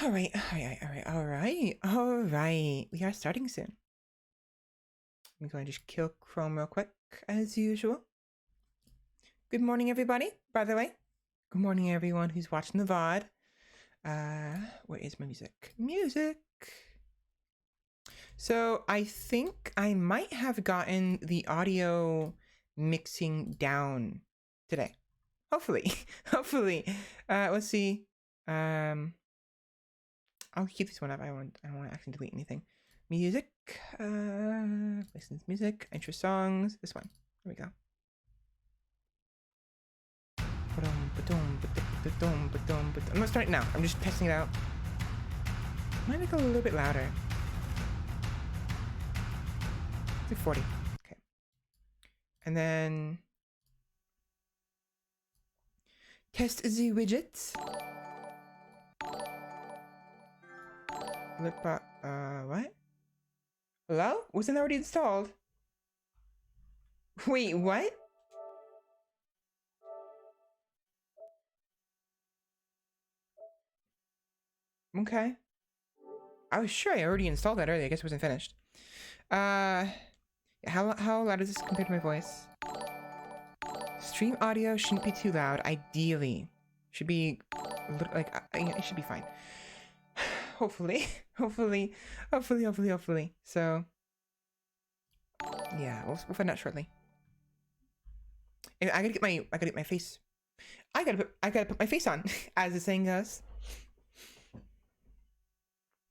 All right. We are starting soon. I'm going to just kill Chrome real quick, as usual. Good morning, everybody, by the way. Good morning, everyone who's watching the VOD. Where is my music? Music! So, I think I might have gotten the audio mixing down today. Hopefully. Hopefully. Let's see. I'll keep this one up. I don't want to actually delete anything. Music. License music. Intro songs. This one. There we go. I'm not starting now. I'm just testing it out. Might make it a little bit louder. It's like 40. Okay. And then test the widgets. What? Hello? Wasn't already installed? Wait, what? Okay. I was sure I already installed that earlier. I guess it wasn't finished. How loud is this compared to my voice? Stream audio shouldn't be too loud. Ideally, should be a little, like it should be fine. Hopefully. So, yeah, we'll find out shortly. And I gotta get my face. I gotta put my face on, as the saying goes.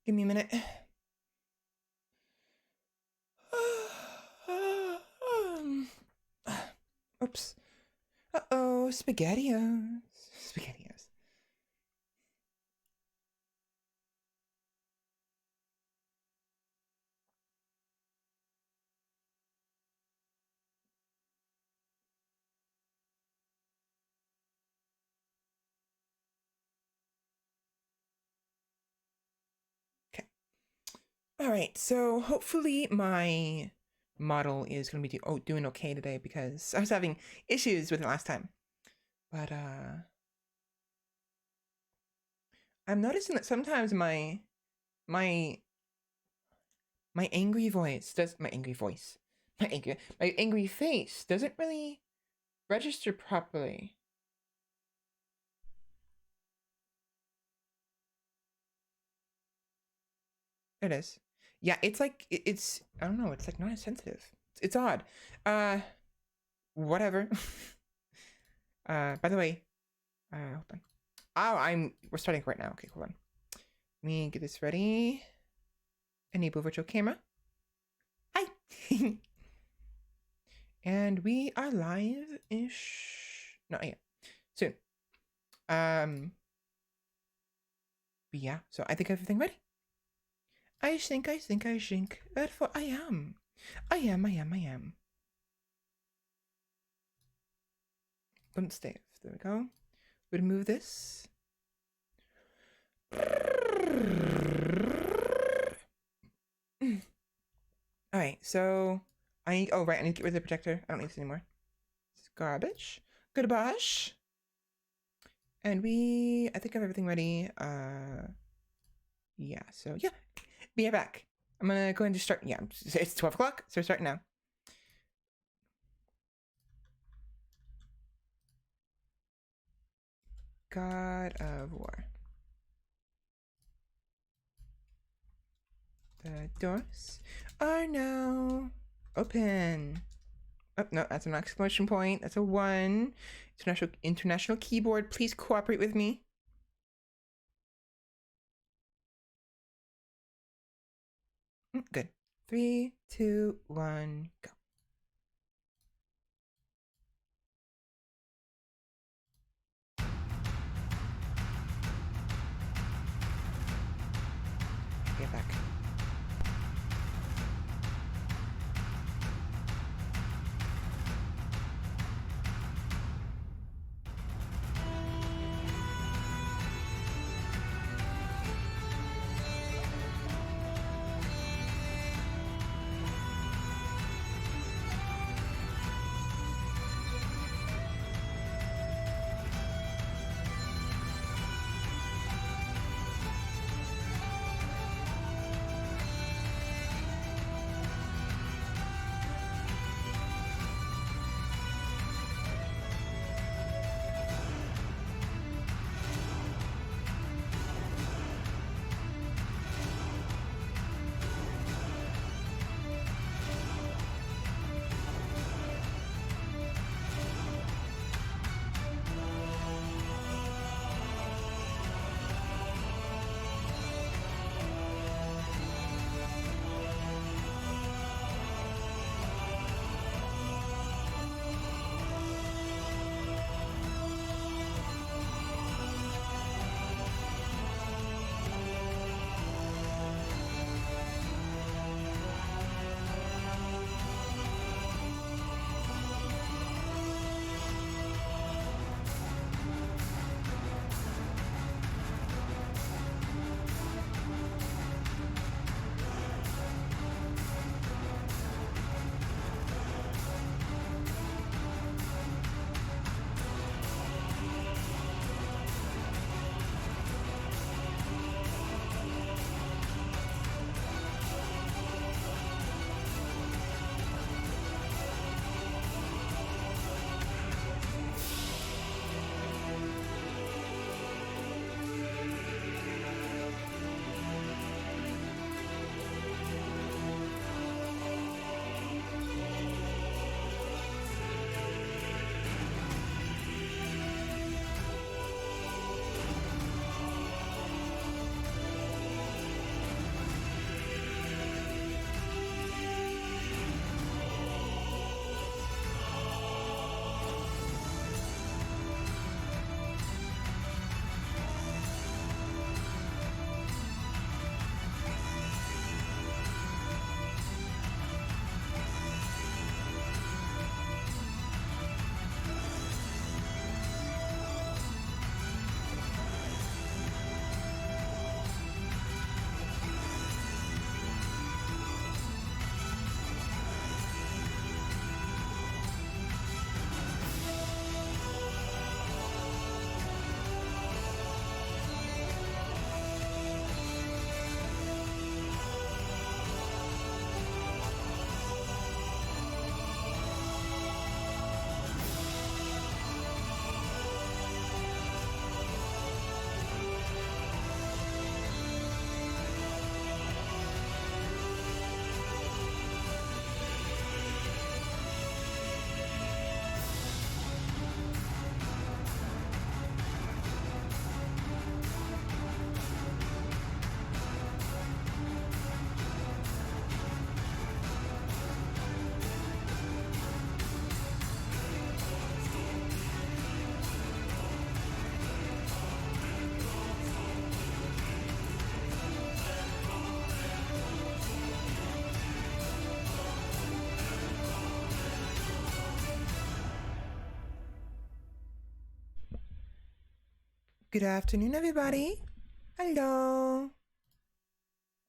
Give me a minute. Oops. Uh-oh, SpaghettiOs. SpaghettiOs. Okay. All right, so hopefully my model is going to be doing okay today, because I was having issues with it last time. But I'm noticing that sometimes my angry voice does my angry face doesn't really register properly. It is. Yeah, it's like it's I don't know, it's like not as sensitive. It's odd. Whatever. By the way, hold on. Oh, we're starting right now. Okay, hold on. Let me get this ready. Enable virtual camera. Hi. And we are live-ish. Not yet. Soon. But yeah, so I think everything ready. I think. Therefore, I am. Don't stay. There we go. Remove this. All right, so I need to get rid of the projector. I don't need this anymore. It's garbage. Goodbye. And I think I have everything ready. Yeah, so yeah. Be right back. I'm gonna go ahead and just start. Yeah, it's 12 o'clock, so we're starting now. God of War. The doors are now open. Oh, no, that's an exclamation point. That's a 1. International keyboard. Please cooperate with me. Good. 3, 2, 1, go. Get back. Good afternoon, everybody. Hello.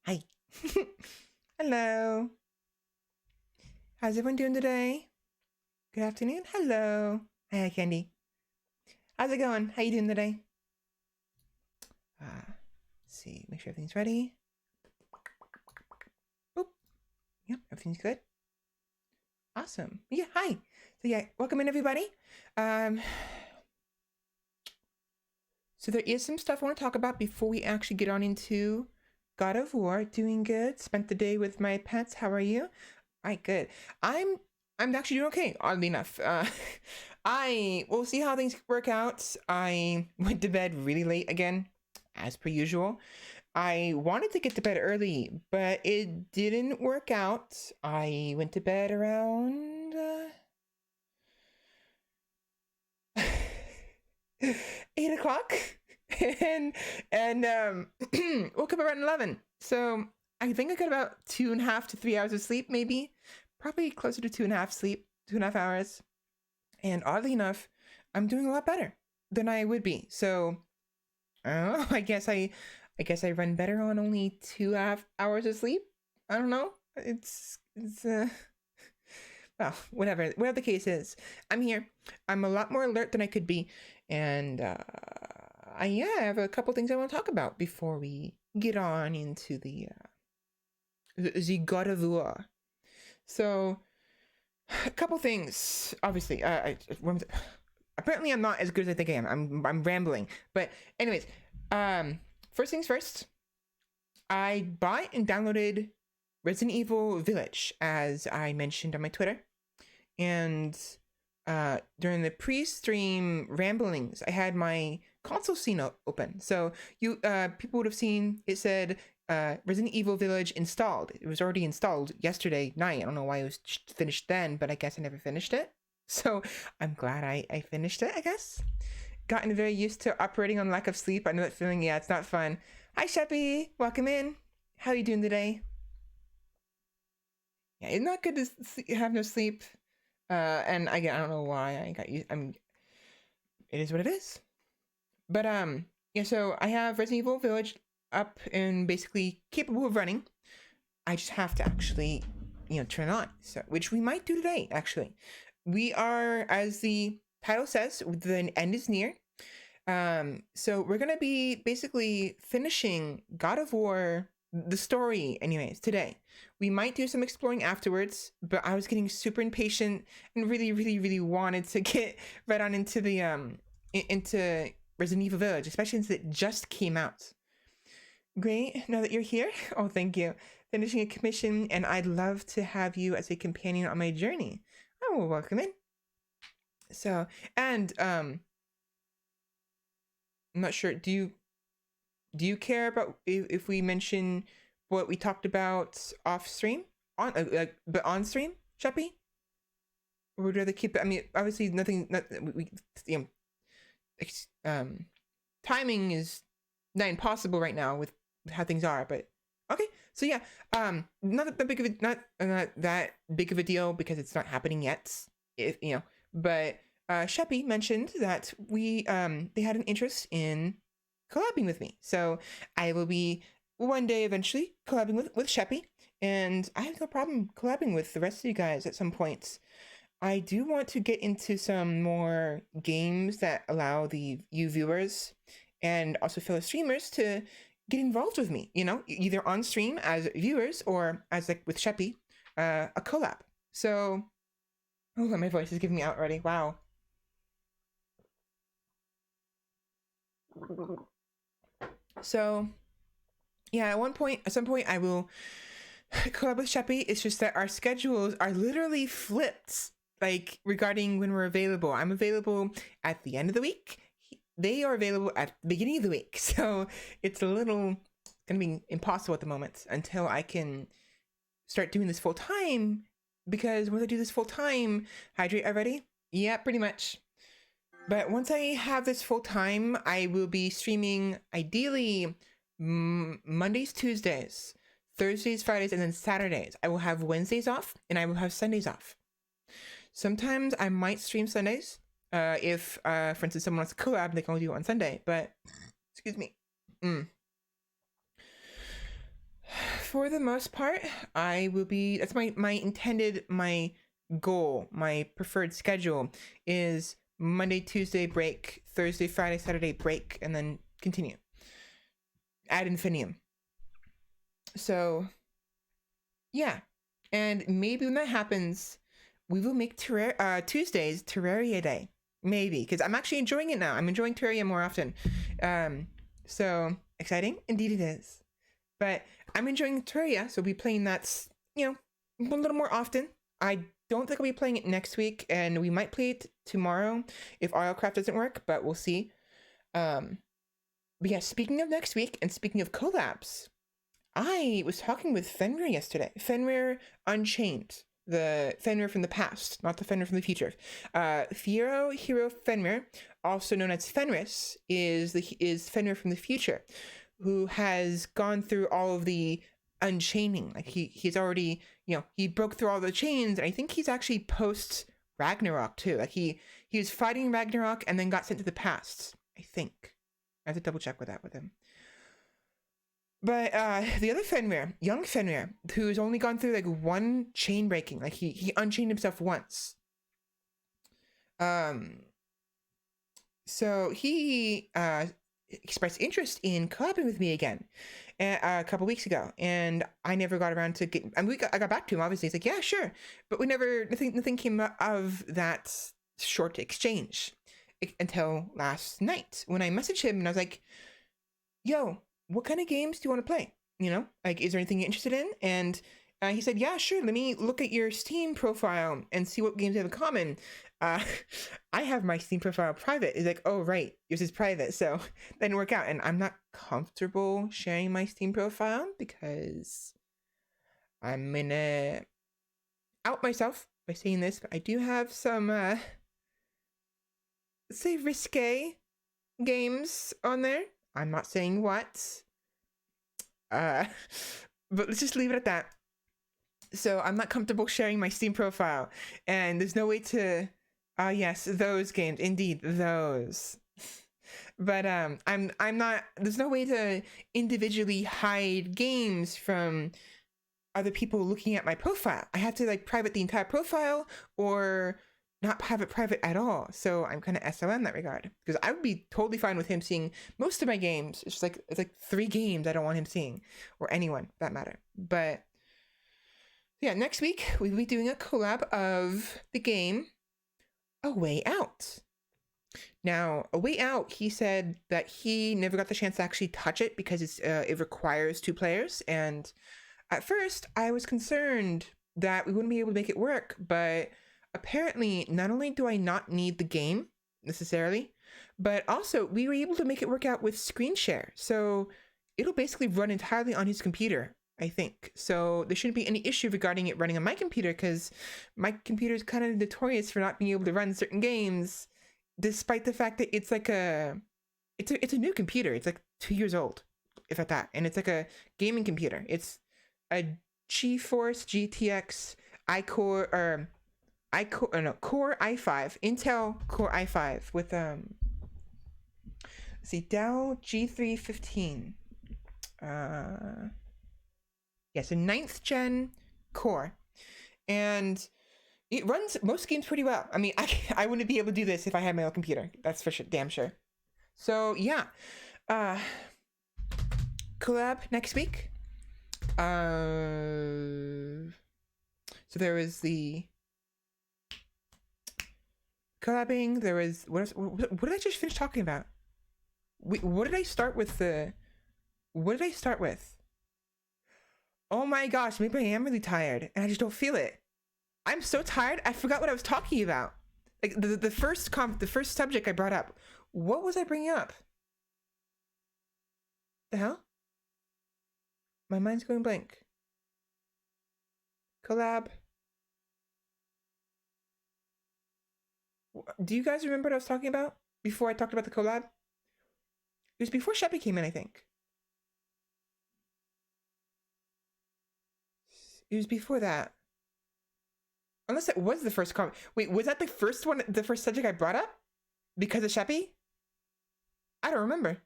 Hi. Hello. How's everyone doing today? Good afternoon. Hello. Hi, Candy. How's it going? How you doing today? Let's see. Make sure everything's ready. Boop. Yep, everything's good. Awesome. Yeah, hi. So yeah, welcome in, everybody. So there is some stuff I want to talk about before we actually get on into God of War. Doing good. Spent the day with my pets. How are you? All right, good. I'm actually doing okay, oddly enough. We'll see how things work out. I went to bed really late again, as per usual. I wanted to get to bed early, but it didn't work out. I went to bed around 8 o'clock and woke up around 11. So I think I got about 2.5 to 3 hours of sleep, maybe. Probably closer to 2.5 sleep, 2.5 hours. And oddly enough, I'm doing a lot better than I would be. So I don't know. I guess I run better on only 2.5 hours of sleep. I don't know. It's well, whatever the case is, I'm here. I'm a lot more alert than I could be, and I have a couple things I want to talk about before we get on into the God of War. So, a couple things. Obviously, apparently I'm not as good as I think I am. I'm rambling, but anyways, first things first. I bought and downloaded Resident Evil Village, as I mentioned on my Twitter. And during the pre-stream ramblings, I had my console scene open. So you people would have seen it said Resident Evil Village installed. It was already installed yesterday night. I don't know why it was finished then, but I guess I never finished it. So I'm glad I finished it, I guess. Gotten very used to operating on lack of sleep. I know that feeling. Yeah, it's not fun. Hi, Sheppy. Welcome in. How are you doing today? Yeah, it's not good to have no sleep. And again, I don't know why I got you. It is what it is. But yeah. So I have Resident Evil Village up and basically capable of running. I just have to actually, turn it on. So, which we might do today. Actually, we are, as the title says, the end is near. So we're gonna be basically finishing God of War, the story, anyways, today. We might do some exploring afterwards, but I was getting super impatient and really, really, really wanted to get right on into the into Resident Evil Village, especially since it just came out. Great, now that you're here. Oh, thank you. Finishing a commission, and I'd love to have you as a companion on my journey. Oh, well, welcome in. So, and I'm not sure. Do you care about if we mention what we talked about off stream but on stream, Sheppy? Or would you rather keep it? I mean, obviously timing is not impossible right now with how things are, but okay. So yeah, not that big of a deal because it's not happening yet. But Sheppy mentioned that they had an interest in collabing with me. So I will be one day eventually collabing with Sheppy, and I have no problem collabing with the rest of you guys at some points. I do want to get into some more games that allow you viewers and also fellow streamers to get involved with me, either on stream as viewers or as like with Sheppy, a collab. So, oh, my voice is giving me out already. Wow. So, yeah, at some point, I will collab with Sheppy. It's just that our schedules are literally flipped, like regarding when we're available. I'm available at the end of the week. They are available at the beginning of the week. So it's gonna be impossible at the moment until I can start doing this full time. Because once I do this full time, hydrate already? Yeah, pretty much. But once I have this full time, I will be streaming ideally Mondays, Tuesdays, Thursdays, Fridays, and then Saturdays. I will have Wednesdays off and I will have Sundays off. Sometimes I might stream Sundays. If for instance someone wants to collab, they can only do it on Sunday. But excuse me. For the most part, I will be. That's my goal, my preferred schedule is Monday, Tuesday break, Thursday, Friday, Saturday break, and then continue ad infinitum. So yeah, and maybe when that happens, we will make Tuesdays Terraria Day. Maybe, because I'm actually enjoying it now. I'm enjoying Terraria more often. So exciting, indeed it is. But I'm enjoying Terraria, so we'll be playing that, you know, a little more often. I don't think I'll be playing it next week, and we might play it tomorrow if RL-Craft doesn't work, but we'll see. But yeah, speaking of next week, and speaking of collabs, I was talking with Fenrir yesterday. Fenrir Unchained. The Fenrir from the past, not the Fenrir from the future. Hero Fenrir, also known as Fenris, is Fenrir from the future, who has gone through all of the unchaining. Like he's already, you know, he broke through all the chains, and I think he's actually post Ragnarok too. Like he was fighting Ragnarok and then got sent to the past. I think I have to double check with him. But the other Fenrir, young Fenrir, who's only gone through like one chain breaking, like he unchained himself once. So he expressed interest in collabing with me again a couple weeks ago, and I never got around to get. I got back to him. Obviously, he's like, yeah, sure, but nothing came of that short exchange until last night when I messaged him and I was like, yo, what kind of games do you want to play? You know, like, is there anything you're interested in? And he said, yeah, sure. Let me look at your Steam profile and see what games you have in common. I have my Steam profile private. He's like, oh, right, yours is private. So that didn't work out. And I'm not comfortable sharing my Steam profile because I'm going to out myself by saying this, but I do have some, let's say, risque games on there. I'm not saying what. But let's just leave it at that. So I'm not comfortable sharing my Steam profile, and there's no way to, yes, those games, indeed, those. But I'm not. There's no way to individually hide games from other people looking at my profile. I have to like private the entire profile, or not have it private at all. So I'm kind of SOL in that regard, because I would be totally fine with him seeing most of my games. It's like 3 games I don't want him seeing, or anyone for that matter. But yeah, next week we'll be doing a collab of the game A Way Out. Now, A Way Out, he said that he never got the chance to actually touch it because it requires 2 players. And at first, I was concerned that we wouldn't be able to make it work. But apparently, not only do I not need the game necessarily, but also we were able to make it work out with screen share. So it'll basically run entirely on his computer, I think. So there shouldn't be any issue regarding it running on my computer, because my computer is kind of notorious for not being able to run certain games, despite the fact that it's like it's a new computer. It's like 2 years old, if at that, and it's like a gaming computer. It's a GeForce GTX Core i5, Intel Core i5 with let's see, Dell G315. Yes, a 9th gen core, and it runs most games pretty well. I mean, I wouldn't be able to do this if I had my own computer. That's for sure, damn sure. So yeah, collab next week. So there was the collabing. There was what did I just finish talking about? What did I start with? What did I start with? Oh my gosh, maybe I am really tired and I just don't feel it. I'm so tired, I forgot what I was talking about. Like the first subject I brought up. What was I bringing up? The hell? My mind's going blank. Collab. Do you guys remember what I was talking about before I talked about the collab? It was before Sheppy came in, I think. It was before that. Unless it was the first comment. Wait, was that the first one, the first subject I brought up? Because of Sheppy? I don't remember.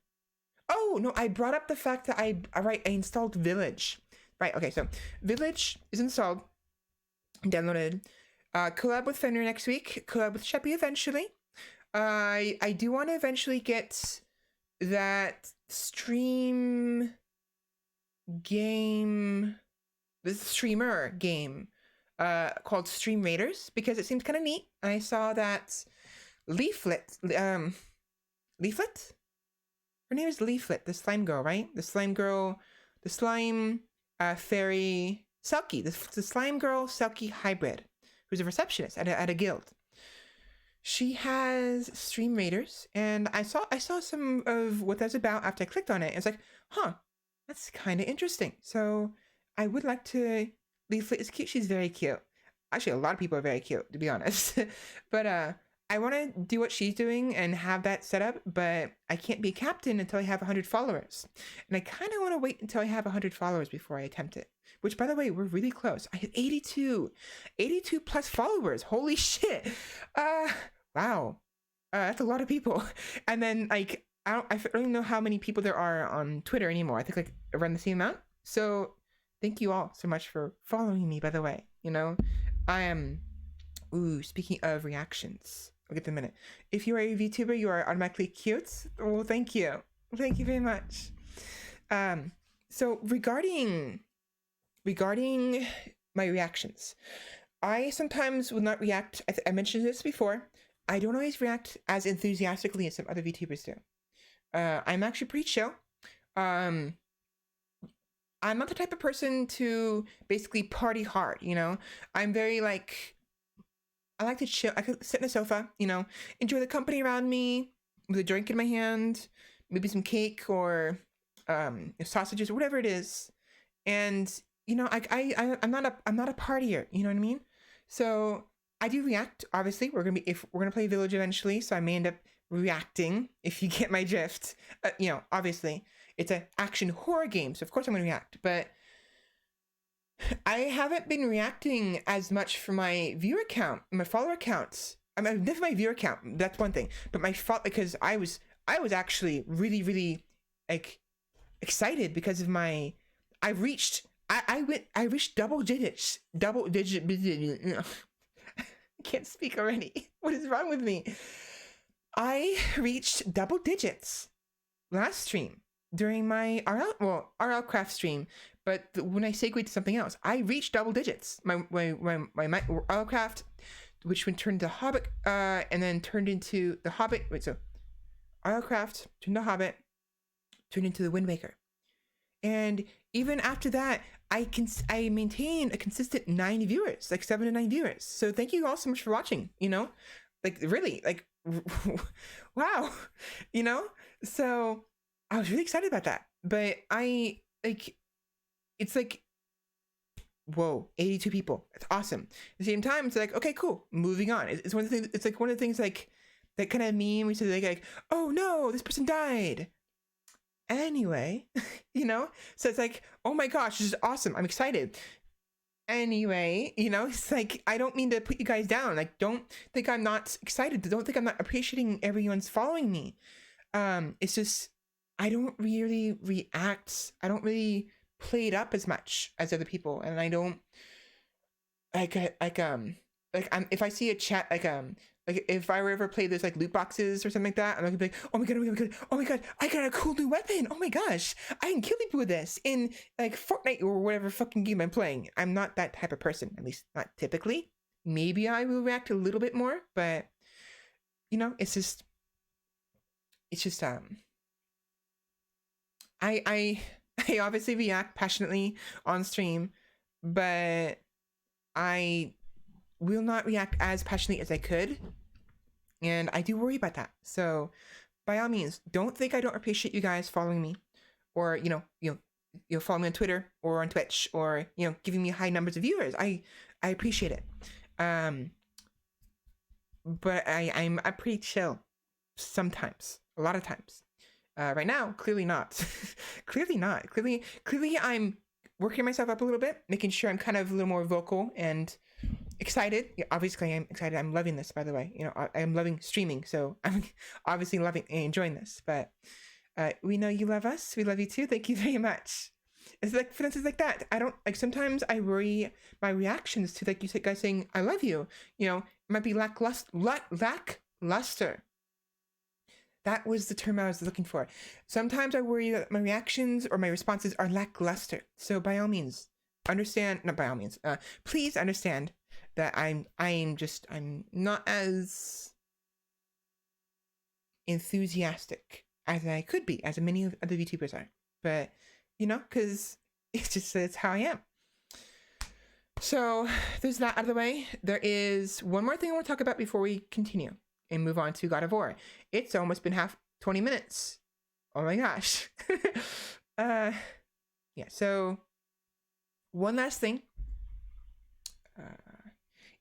Oh no, I brought up the fact that I installed Village. Right, okay, so Village is installed, downloaded. Collab with Fenrir next week, collab with Sheppy eventually. I do want to eventually get that stream game, this streamer game, called Stream Raiders, because it seems kind of neat. I saw that Leaflet, Leaflet? Her name is Leaflet, the slime girl, right? The slime girl, the slime fairy Selkie, the slime girl Selkie hybrid, who's a receptionist at a guild. She has Stream Raiders, and I saw some of what that's about after I clicked on it. It's like, huh, that's kind of interesting. So I would like to. Leaflet is cute. She's very cute. Actually, a lot of people are very cute, to be honest. But I want to do what she's doing and have that set up, but I can't be a captain until I have 100 followers. And I kind of want to wait until I have 100 followers before I attempt it. Which, by the way, we're really close. I have 82 plus followers. Holy shit. Wow. That's a lot of people. And then, like, I don't even know how many people there are on Twitter anymore. I think, like, around the same amount. So, thank you all so much for following me, by the way. You know, I am... Ooh, speaking of reactions, I'll get to a minute. If you are a VTuber, you are automatically cute. Well, thank you. Thank you very much. So regarding my reactions, I sometimes will not react. I mentioned this before. I don't always react as enthusiastically as some other VTubers do. I'm actually pretty chill. I'm not the type of person to basically party hard, you know? I'm very like... I like to chill. I could sit on a sofa, you know, enjoy the company around me with a drink in my hand, maybe some cake or sausages or whatever it is. And you know, I'm not a partier. You know what I mean? So I do react. Obviously, we're gonna play Village eventually, so I may end up reacting if you get my drift. You know, obviously it's an action horror game, so of course I'm gonna react, but I haven't been reacting as much for my viewer count, my follower counts. I mean, never my viewer count. That's one thing, but my fault, because I was actually really like excited because of my. I reached double digits. I can't speak already. What is wrong with me? I reached double digits last stream during my RL Craft stream. But when I segued to something else, I reached double digits. My RL Craft, which would turn to Hobbit, and then turned into the Hobbit. Wait, so RL Craft turned to Hobbit, turned into the Wind Waker, and even after that, I maintained a consistent 9 viewers, like 7 to 9 viewers. So thank you all so much for watching. You know, like really, like wow, you know. So I was really excited about that, but it's like, whoa, 82 people. It's awesome. At the same time, it's like, okay, cool. Moving on. It's one of the things. It's like one of the things like that kind of meme we say like, oh no, this person died. Anyway, you know. So it's like, oh my gosh, this is awesome. I'm excited. Anyway, you know, it's like I don't mean to put you guys down. Like, don't think I'm not excited. Don't think I'm not appreciating everyone's following me. It's just I don't really react. I don't really play it up as much as other people, and I don't if I see a chat like if I were ever play those like loot boxes or something like that, I'm gonna be like, oh my god, I got a cool new weapon. Oh my gosh, I can kill people with this in like Fortnite or whatever fucking game I'm playing. I'm not that type of person, at least not typically. Maybe I will react a little bit more, but you know, it's just I obviously react passionately on stream, but I will not react as passionately as I could, and I do worry about that. So by all means, don't think I don't appreciate you guys following me, or you know follow me on Twitter or on Twitch, or you know, giving me high numbers of viewers. I appreciate it, but I'm pretty chill sometimes, a lot of times. Right now, clearly not. Clearly not. Clearly I'm working myself up a little bit, making sure I'm kind of a little more vocal and excited. Yeah, obviously, I'm excited. I'm loving this, by the way. You know, I'm loving streaming, so I'm obviously loving and enjoying this. But we know you love us. We love you too. Thank you very much. It's like, for instance, like that. I don't like. Sometimes I worry my reactions to, like you said, guys saying "I love you." You know, might be lackluster. Lackluster. That was the term I was looking for. Sometimes I worry that my reactions or my responses are lackluster. So by all means, understand. Not by all means. Please understand that I'm not as enthusiastic as I could be, as many of other VTubers are. But you know, because it's how I am. So there's that out of the way. There is one more thing I want to talk about before we continue and move on to God of War. It's almost been 20 minutes. Oh my gosh. Yeah, so one last thing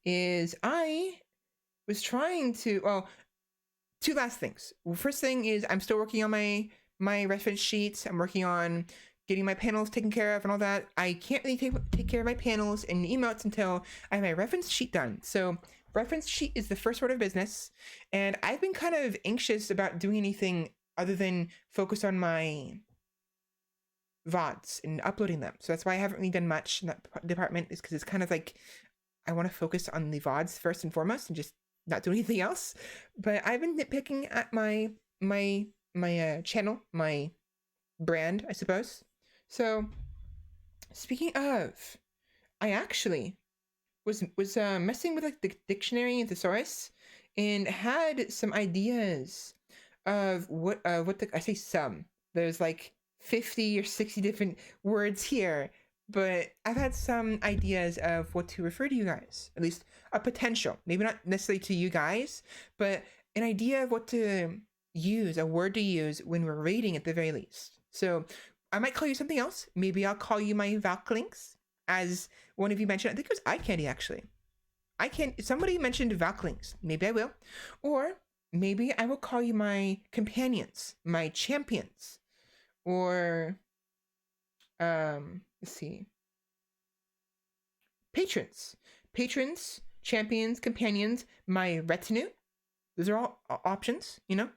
is I was trying to, well, two last things. Well, first thing is I'm still working on my reference sheets. I'm working on getting my panels taken care of and all that. I can't really take care of my panels and emotes until I have my reference sheet done. So reference sheet is the first order of business, and I've been kind of anxious about doing anything other than focus on my VODs and uploading them. So that's why I haven't really done much in that department, is because it's kind of like I want to focus on the VODs first and foremost and just not do anything else. But I've been nitpicking at my channel, my brand, I suppose. So speaking of, I actually was messing with like the dictionary and thesaurus and had some ideas of what I say some. There's like 50 or 60 different words here, but I've had some ideas of what to refer to you guys, at least a potential, maybe not necessarily to you guys, but an idea of what to use, a word to use when we're rating at the very least. So I might call you something else. Maybe I'll call you my Valklings, as one of you mentioned. I think it was eye candy, actually. Somebody mentioned Valklings. Maybe I will. Or maybe I will call you my companions, my champions. Or, let's see. Patrons, champions, companions, my retinue. Those are all options, you know?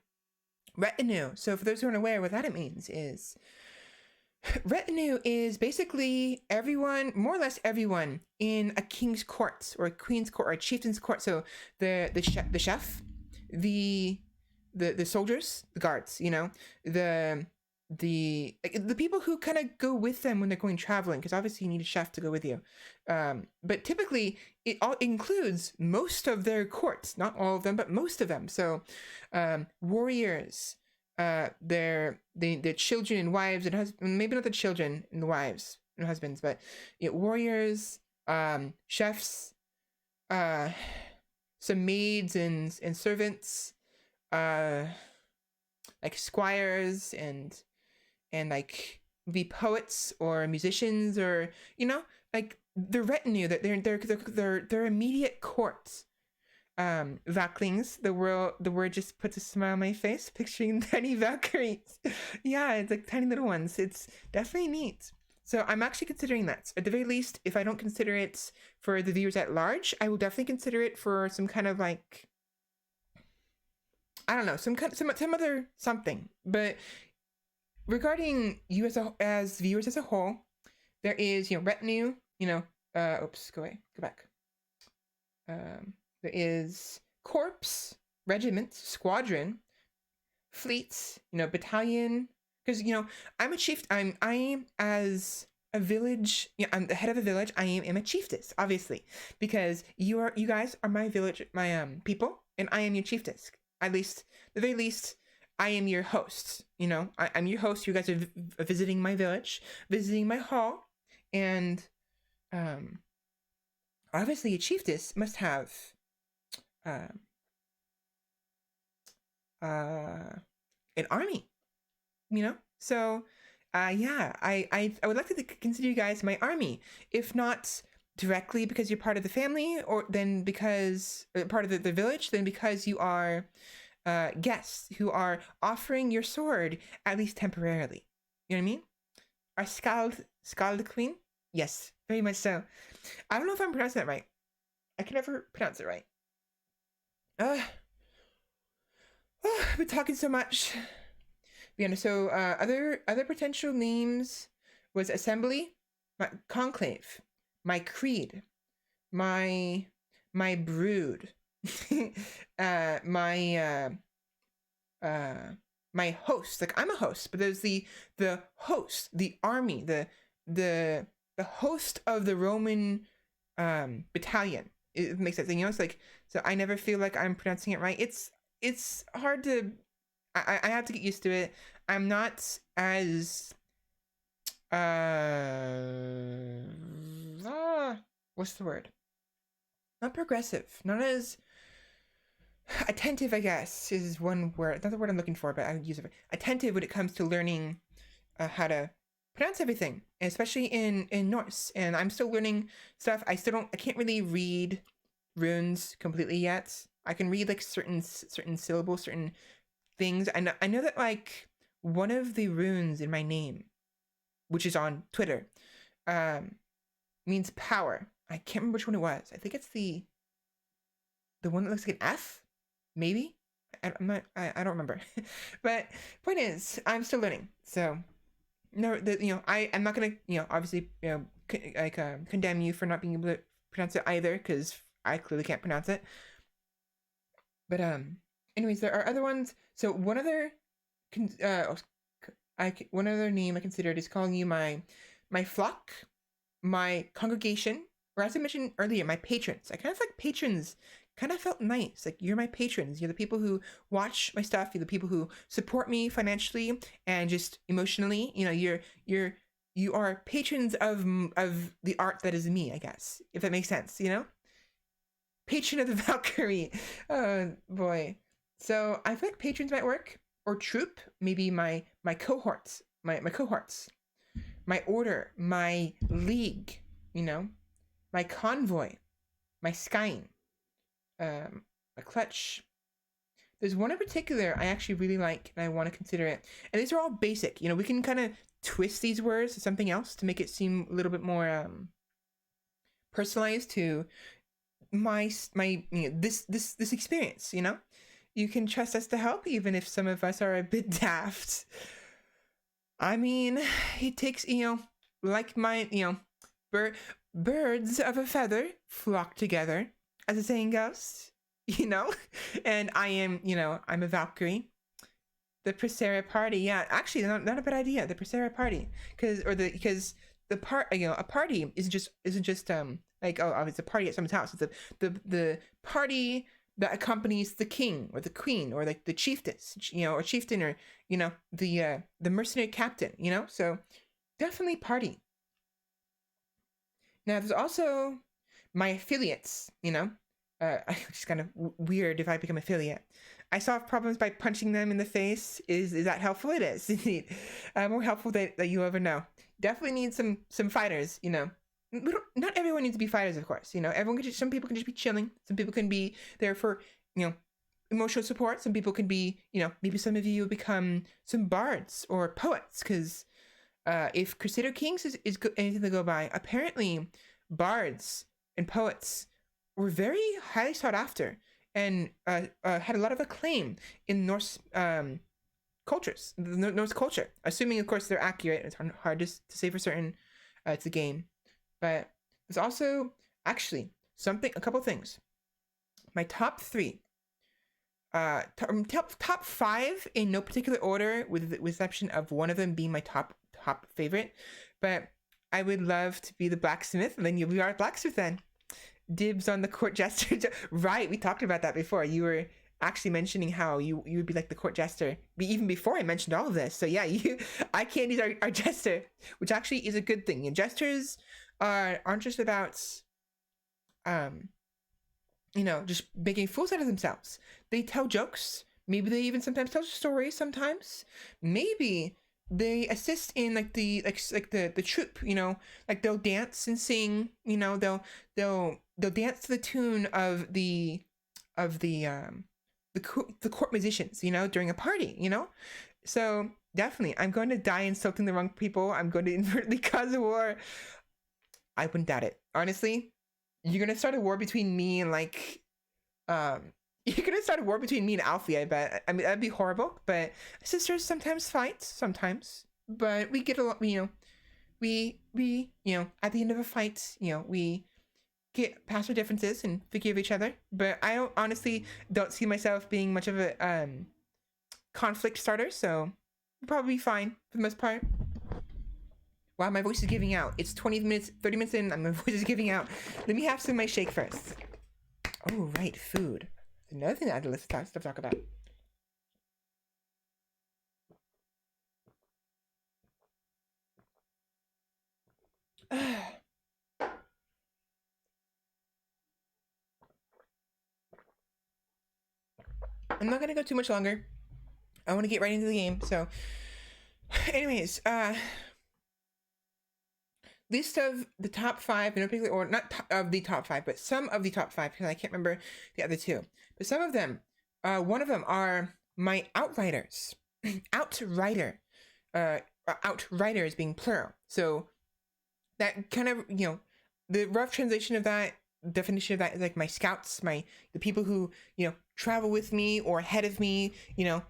Retinue. So for those who aren't aware, what that means is retinue is basically everyone, more or less everyone, in a king's court or a queen's court or a chieftain's court. So the chef, the soldiers, the guards, you know, the people who kind of go with them when they're going traveling, because obviously you need a chef to go with you. But typically it all includes most of their courts, not all of them, but most of them. So warriors, their children and wives and husbands, maybe not the children and the wives and husbands, but warriors, chefs, some maids and servants, like squires and like be poets or musicians, or you know, like the retinue, that their immediate court. Valklings, the word just puts a smile on my face picturing tiny Valkyries. Yeah, it's like tiny little ones. It's definitely neat. So I'm actually considering that. At the very least, if I don't consider it for the viewers at large, I will definitely consider it for some kind of like, I don't know, some other something. But regarding you as viewers as a whole, there is, you know, retinue, you know, oops, go back. There is corps, regiment, squadron, fleets, you know, battalion. Because, you know, I'm a chief. I am as a village. Yeah, I'm the head of a village. I am a chiefess, obviously, because you guys are my village, my people, and I am your chiefess. At least, the very least, I am your host. You know, I'm your host. You guys are visiting my village, visiting my hall, and obviously, a chiefess must have an army, you know. So yeah, I would like to consider you guys my army, if not directly because you're part of the family, or then because part of the village, then because you are guests who are offering your sword, at least temporarily. You know what I mean? Our Skald Queen? Yes, very much so. I don't know if I'm pronouncing that right. I can never pronounce it right. I've been talking so much. Yeah, so other potential names was assembly, my conclave, my creed, my brood, my my host. Like I'm a host, but there's the host, the army, the host of the Roman battalion. It makes sense. And, you know, it's like, so I never feel like I'm pronouncing it right. It's hard to, I have to get used to it. I'm not as what's the word? Not progressive, not as attentive, I guess, is one word. Not the word I'm looking for, but I would use it. Attentive when it comes to learning how to pronounce everything, especially in Norse. And I'm still learning stuff. I can't really read runes completely yet. I can read like certain syllables, certain things. I know that like one of the runes in my name, which is on Twitter, means power. I can't remember which one it was. I think it's the one that looks like an F, maybe. I don't remember. But point is, I'm still learning. So no, I'm not gonna, obviously, condemn you for not being able to pronounce it either, because I clearly can't pronounce it. But anyways, there are other ones. So one other name I considered is calling you my flock, my congregation, or as I mentioned earlier, my patrons. I kind of like patrons. Kind of felt nice. Like, you're my patrons. You're the people who watch my stuff. You're the people who support me financially and just emotionally. You know, you are patrons of the art that is me, I guess, if that makes sense. You know, patron of the Valkyrie. Oh boy. So I feel like patrons might work, or troop. Maybe my cohorts, my cohorts, my order, my league. You know, my convoy, my skying. A clutch. There's one in particular I actually really like, and I want to consider it. And these are all basic. You know, we can kind of twist these words to something else to make it seem a little bit more personalized to my this experience. You know, you can trust us to help, even if some of us are a bit daft. I mean, it takes, like my, birds of a feather flock together, as the saying goes, and I am, I'm a Valkyrie. The Persera party, yeah, actually, not a bad idea. The Persera party, because a party isn't just like, oh, it's a party at someone's house. It's the party that accompanies the king or the queen or like the chiefess, or chieftain, or the mercenary captain, So definitely party. Now there's also my affiliates, it's just kind of weird if I become affiliate. I solve problems by punching them in the face. Is that helpful? It is indeed. More helpful that you ever know. Definitely need some fighters. Not everyone needs to be fighters, of course. Everyone can some people can just be chilling. Some people can be there for emotional support. Some people can be maybe some of you will become some bards or poets, because if Crusader Kings is anything to go by, apparently bards and poets were very highly sought after and had a lot of acclaim in Norse cultures, the Norse culture. Assuming, of course, they're accurate. It's hard to say for certain. It's a game, but there's also actually a couple things. My top three, top five in no particular order, with the exception of one of them being my top favorite. But I would love to be the blacksmith, and then you'll be our blacksmith then. Dibs on the court jester. Right, we talked about that before. You were actually mentioning how you would be like the court jester, even before I mentioned all of this. So yeah, eye candy's our jester, which actually is a good thing. And jesters aren't just about just making fools out of themselves. They tell jokes. Maybe they even sometimes tell stories. Sometimes maybe they assist in like the troop, like they'll dance and sing, they'll dance to the tune of the court musicians, during a party, So definitely, I'm going to die insulting the wrong people. I'm going to inadvertently cause a war. I wouldn't doubt it. Honestly, you're gonna start a war between me and like you're gonna start a war between me and Alfie, I bet. I mean, that'd be horrible, but sisters sometimes fight, sometimes. But we get along, you know, we you know, at the end of a fight, you know, we get past our differences and forgive each other. But I don't honestly don't see myself being much of a conflict starter, so we'll probably be fine for the most part. Wow, my voice is giving out. It's 20 minutes, 30 minutes in, and my voice is giving out. Let me have some of my shake first. Oh, right, food. Another thing I had to list stuff to talk about. I'm not gonna go too much longer. I want to get right into the game. So, anyways, list of the top 5 in a particular order, not of the top 5, but some of the top 5 because I can't remember the other 2. But some of them, one of them are my outriders. Outrider, outriders being plural. So that kind of, you know, the rough translation of that definition of that is like my scouts, the people who, you know, travel with me or ahead of me, you know,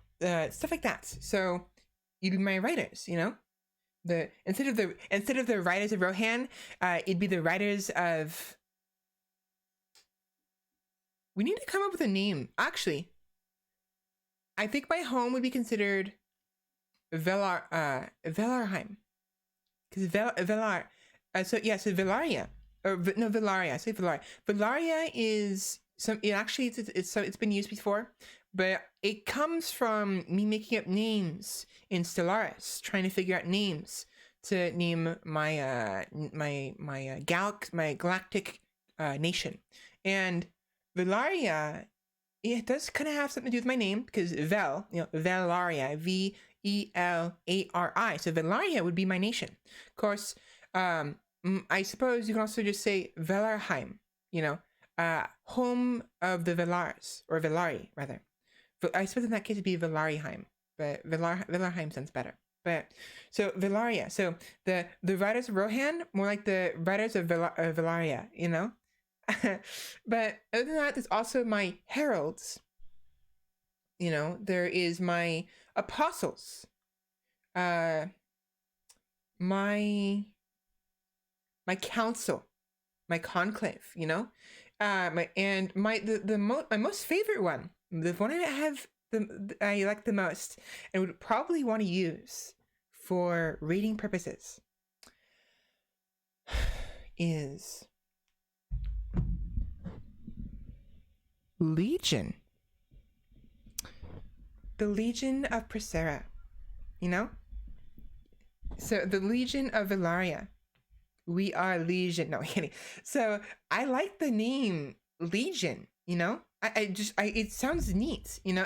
stuff like that. So you'd be my riders, you know. Instead of the riders of Rohan, it'd be the riders of. We need to come up with a name. Actually, I think my home would be considered Velarheim, because Velar. So Velaria, or no Velaria. I say Velaria. Velaria is some. It actually it's been used before, but it comes from me making up names in Stellaris, trying to figure out names to name my my galactic nation. And Velaria, it does kind of have something to do with my name because Vel, you know, Velaria, Velari. So Velaria would be my nation. Of course, I suppose you can also just say Velarheim, you know, home of the Velars, or Velari rather. I suppose in that case it'd be Velariheim, but Velarheim sounds better. But so Velaria, so the riders of Rohan, more like the riders of Velaria, you know. But other than that, there's also my heralds. You know, there is my apostles, my council, my conclave. You know, my most favorite one, the one I like the most, and would probably want to use for reading purposes, is Legion. The Legion of Procera, you know? So the Legion of Velaria. We are Legion. No, I'm kidding. So I like the name Legion, you know? It sounds neat, you know?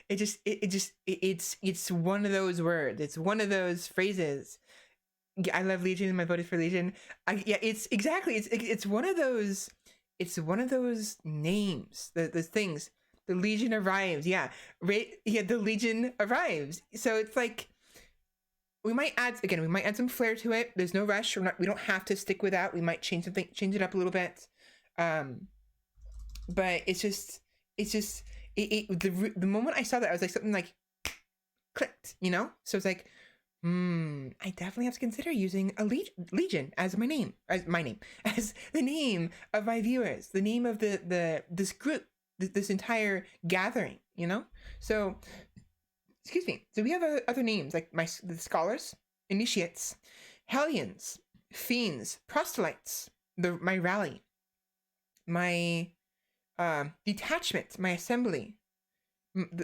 It's one of those words. It's one of those phrases. I love Legion. My vote is for Legion. It's exactly. It's one of those. It's one of those names. Those things. The Legion arrives. Yeah, right. Yeah, the Legion arrives. So it's like we might add some flair to it. There's no rush. We don't have to stick with that. We might change it up a little bit. But the moment I saw that, I was like, something like clicked, you know. So it's like, I definitely have to consider using a Legion as my name, as the name of my viewers, the name of this group, this entire gathering, you know. So, excuse me. So we have other names like the scholars, initiates, hellions, fiends, proselytes, my rally, my detachment, my assembly,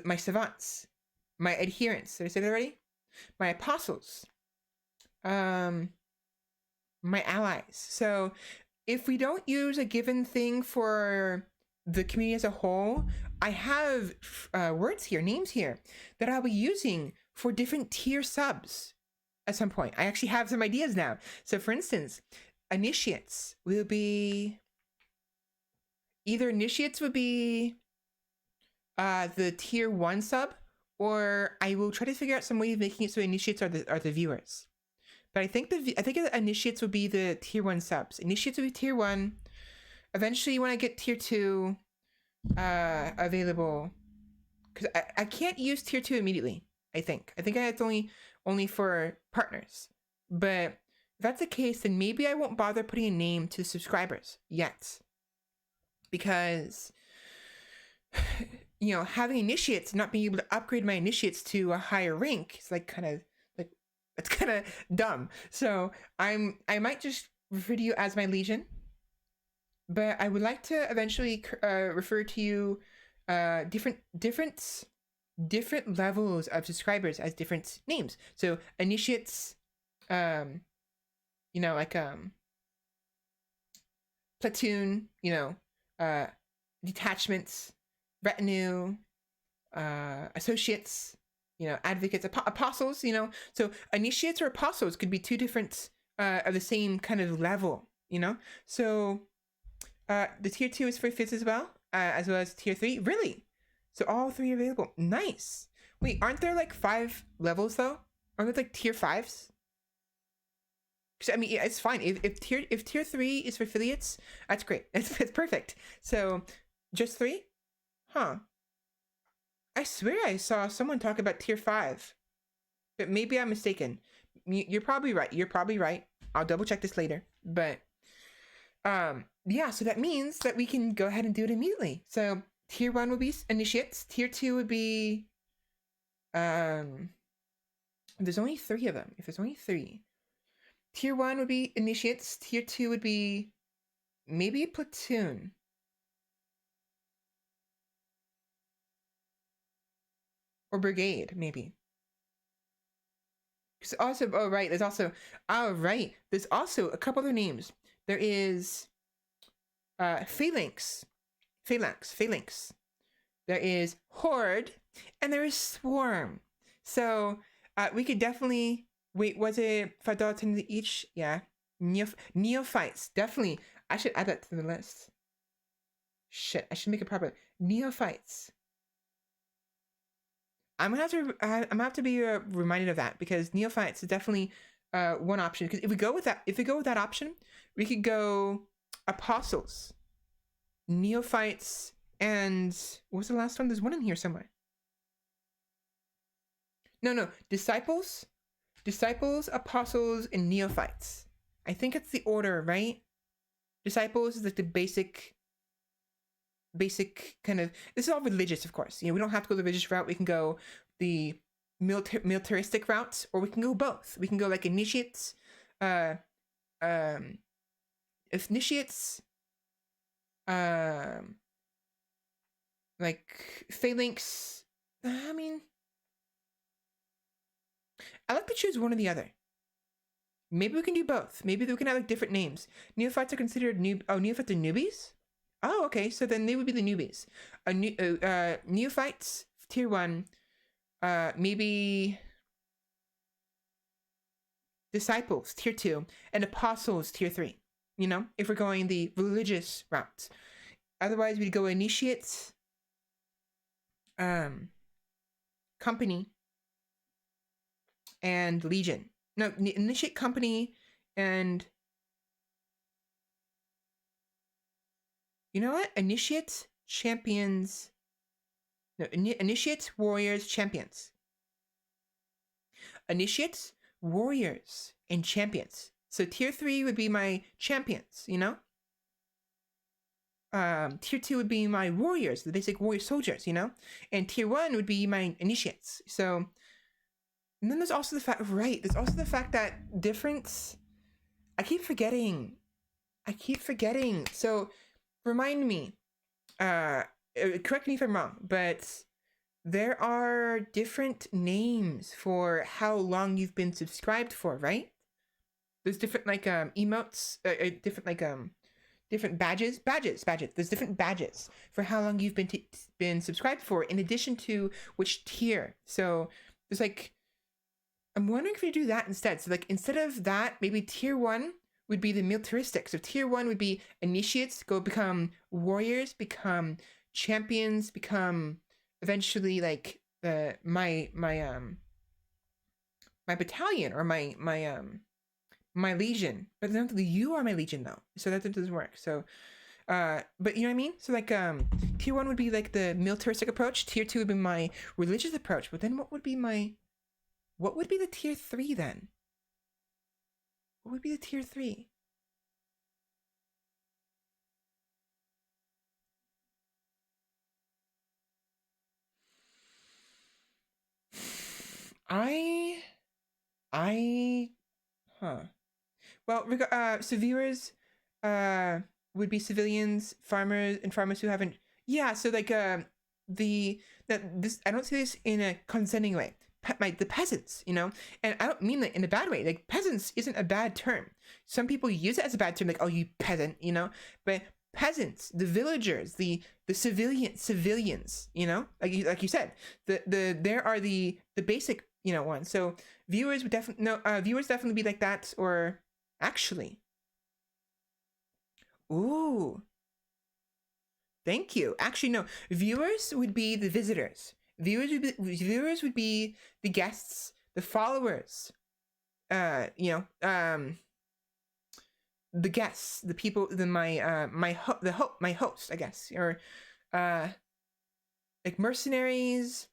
my savants, my adherents. Did I say that already? My apostles, my allies. So if we don't use a given thing for the community as a whole, I have words here, names here, that I'll be using for different tier subs at some point. I actually have some ideas now. So for instance, initiates will be either the tier 1 sub, or I will try to figure out some way of making it so initiates are the viewers. But I think the initiates would be the tier 1 subs. Initiates would be tier 1. Eventually, when I get tier 2 available, because I can't use tier 2 immediately. I think it's only for partners. But if that's the case, then maybe I won't bother putting a name to subscribers yet, because having initiates, not being able to upgrade my initiates to a higher rank, is like it's kind of dumb. So I might just refer to you as my Legion, but I would like to eventually refer to you different levels of subscribers as different names. So initiates, platoon, detachments, retinue, associates, advocates, apostles, so initiates or apostles could be two different of the same kind of level, so the tier 2 is for fifths as well as tier 3. Really? So all 3 are available. Nice. Wait, aren't there like 5 levels though? Aren't there like tier 5s? I mean, yeah, it's fine. If tier 3 is for affiliates, that's great. It's perfect. So just 3? Huh. I swear I saw someone talk about tier 5, but maybe I'm mistaken. You're probably right. I'll double check this later. But yeah, so that means that we can go ahead and do it immediately. So tier 1 would be initiates. Tier 2 would be there's only 3 of them. If there's only 3, tier 1 would be initiates. Tier 2 would be maybe platoon. Or brigade, maybe. There's also, there's also a couple other names. There is phalanx. There is horde, and there is swarm. So we could definitely, wait, was it $5 each? Yeah. Neophytes, definitely. I should add that to the list. Shit, I should make it proper. Neophytes. I'm gonna have to be reminded of that, because neophytes is definitely one option. Because if we go with that option, we could go apostles, neophytes, and what was the last one? There's one in here somewhere. No, disciples, apostles, and neophytes. I think it's the order, right? Disciples is like the basic kind of, this is all religious, of course. We don't have to go the religious route. We can go the militaristic route, or we can go both. We can go like initiates, like phalanx. I mean, I like to choose one or the other. Maybe we can do both. Maybe we can have like different names. Neophytes are considered neophytes are newbies? Oh, okay. So then they would be the newbies. Neophytes, tier 1. Maybe disciples, tier 2. And apostles, tier 3. If we're going the religious route. Otherwise, we'd go initiates, company, and legion. No, initiate, company, and you know what? Initiates, champions. No, initiates, warriors, champions. Initiates, warriors, and champions. So tier 3 would be my champions, Tier 2 would be my warriors, the basic warrior soldiers, And tier 1 would be my initiates. So, and then there's also the fact that difference, I keep forgetting. So, remind me, correct me if I'm wrong, but there are different names for how long you've been subscribed for, right? There's different like emotes, different like different badges. There's different badges for how long you've been subscribed for, in addition to which tier. So there's like, I'm wondering if we do that instead. So like instead of that, maybe tier 1 would be the militaristic. So tier 1 would be initiates, go become warriors, become champions, become eventually like my battalion, or my my legion, but then you are my legion though, so that doesn't work. So but you know what I mean? So like tier 1 would be like the militaristic approach, tier 2 would be my religious approach, but then what would be the tier 3 then? What would be the tier 3? I huh. Well, so viewers would be civilians, farmers who haven't. Yeah, so like the that this I don't say this in a condescending way. The peasants, you know, and I don't mean that in a bad way. Like peasants isn't a bad term. Some people use it as a bad term, like oh you peasant, you know. But peasants, the villagers, the civilians, you know, like you said, there are the basic ones. So viewers would definitely viewers definitely be like that, or actually, ooh, thank you. Actually, no, viewers would be the visitors. Viewers would be the guests, the followers. The guests, the people, my host, I guess, or like mercenaries,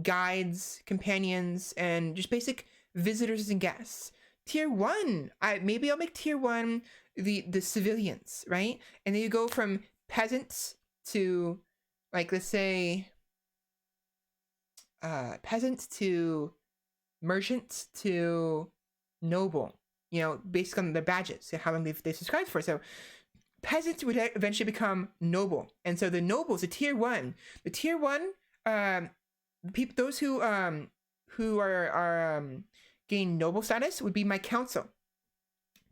guides, companions, and just basic visitors and guests. Tier 1, maybe I'll make tier 1 the civilians, right? And then you go from peasants to, like, let's say peasants to merchants to noble, based on their badges and how long they subscribed for. So peasants would eventually become noble, and so the nobles, the tier 1, people, those who are gain noble status would be my council.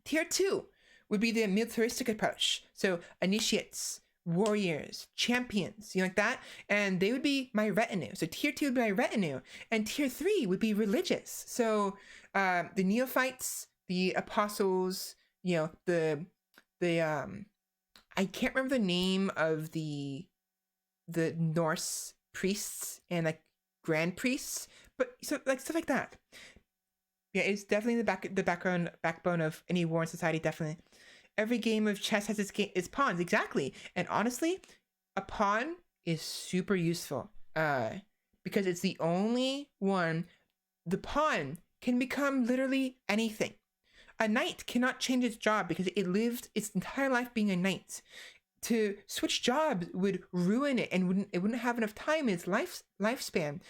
Tier 2 would be the militaristic approach, so initiates, warriors, champions, like that, and they would be my retinue. So tier 2 would be my retinue, and tier 3 would be religious. So the neophytes, the apostles, the I can't remember the name of the Norse priests and like grand priests, but so like stuff like that. Yeah, it's definitely the backbone of any war in society. Definitely, every game of chess has its pawns, exactly. And honestly, a pawn is super useful because it's the only one. The pawn can become literally anything. A knight cannot change its job because it lived its entire life being a knight. To switch jobs would ruin it, and it wouldn't have enough time in its lifespan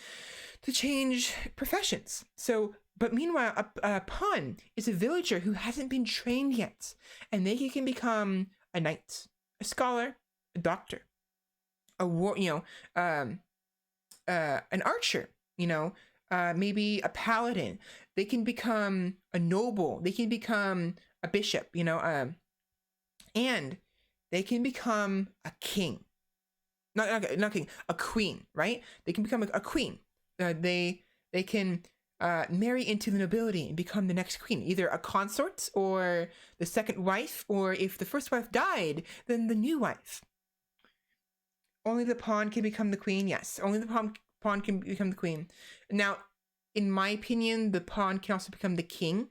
to change professions. So, but meanwhile, a pawn is a villager who hasn't been trained yet, and they can become a knight, a scholar, a doctor, a war, an archer, maybe a paladin. They can become a noble. They can become a bishop, and they can become a king. Not king, a queen, right? They can become a queen. They can marry into the nobility and become the next queen, either a consort or the second wife, or if the first wife died, then the new wife. Only the pawn can become the queen. Yes, only the pawn can become the queen. Now, in my opinion, the pawn can also become the king.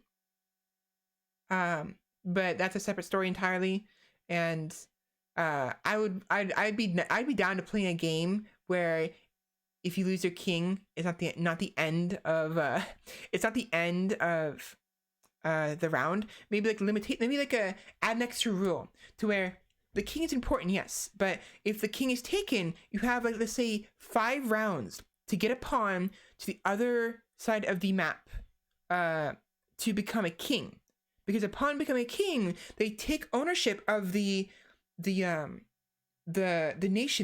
But that's a separate story entirely. And I'd be down to playing a game where if you lose your king, it's not the end of the round. Maybe like add an extra rule to where the king is important, yes, but if the king is taken, you have, like, let's say 5 rounds to get a pawn to the other side of the map to become a king. Because upon becoming a king, they take ownership of the nation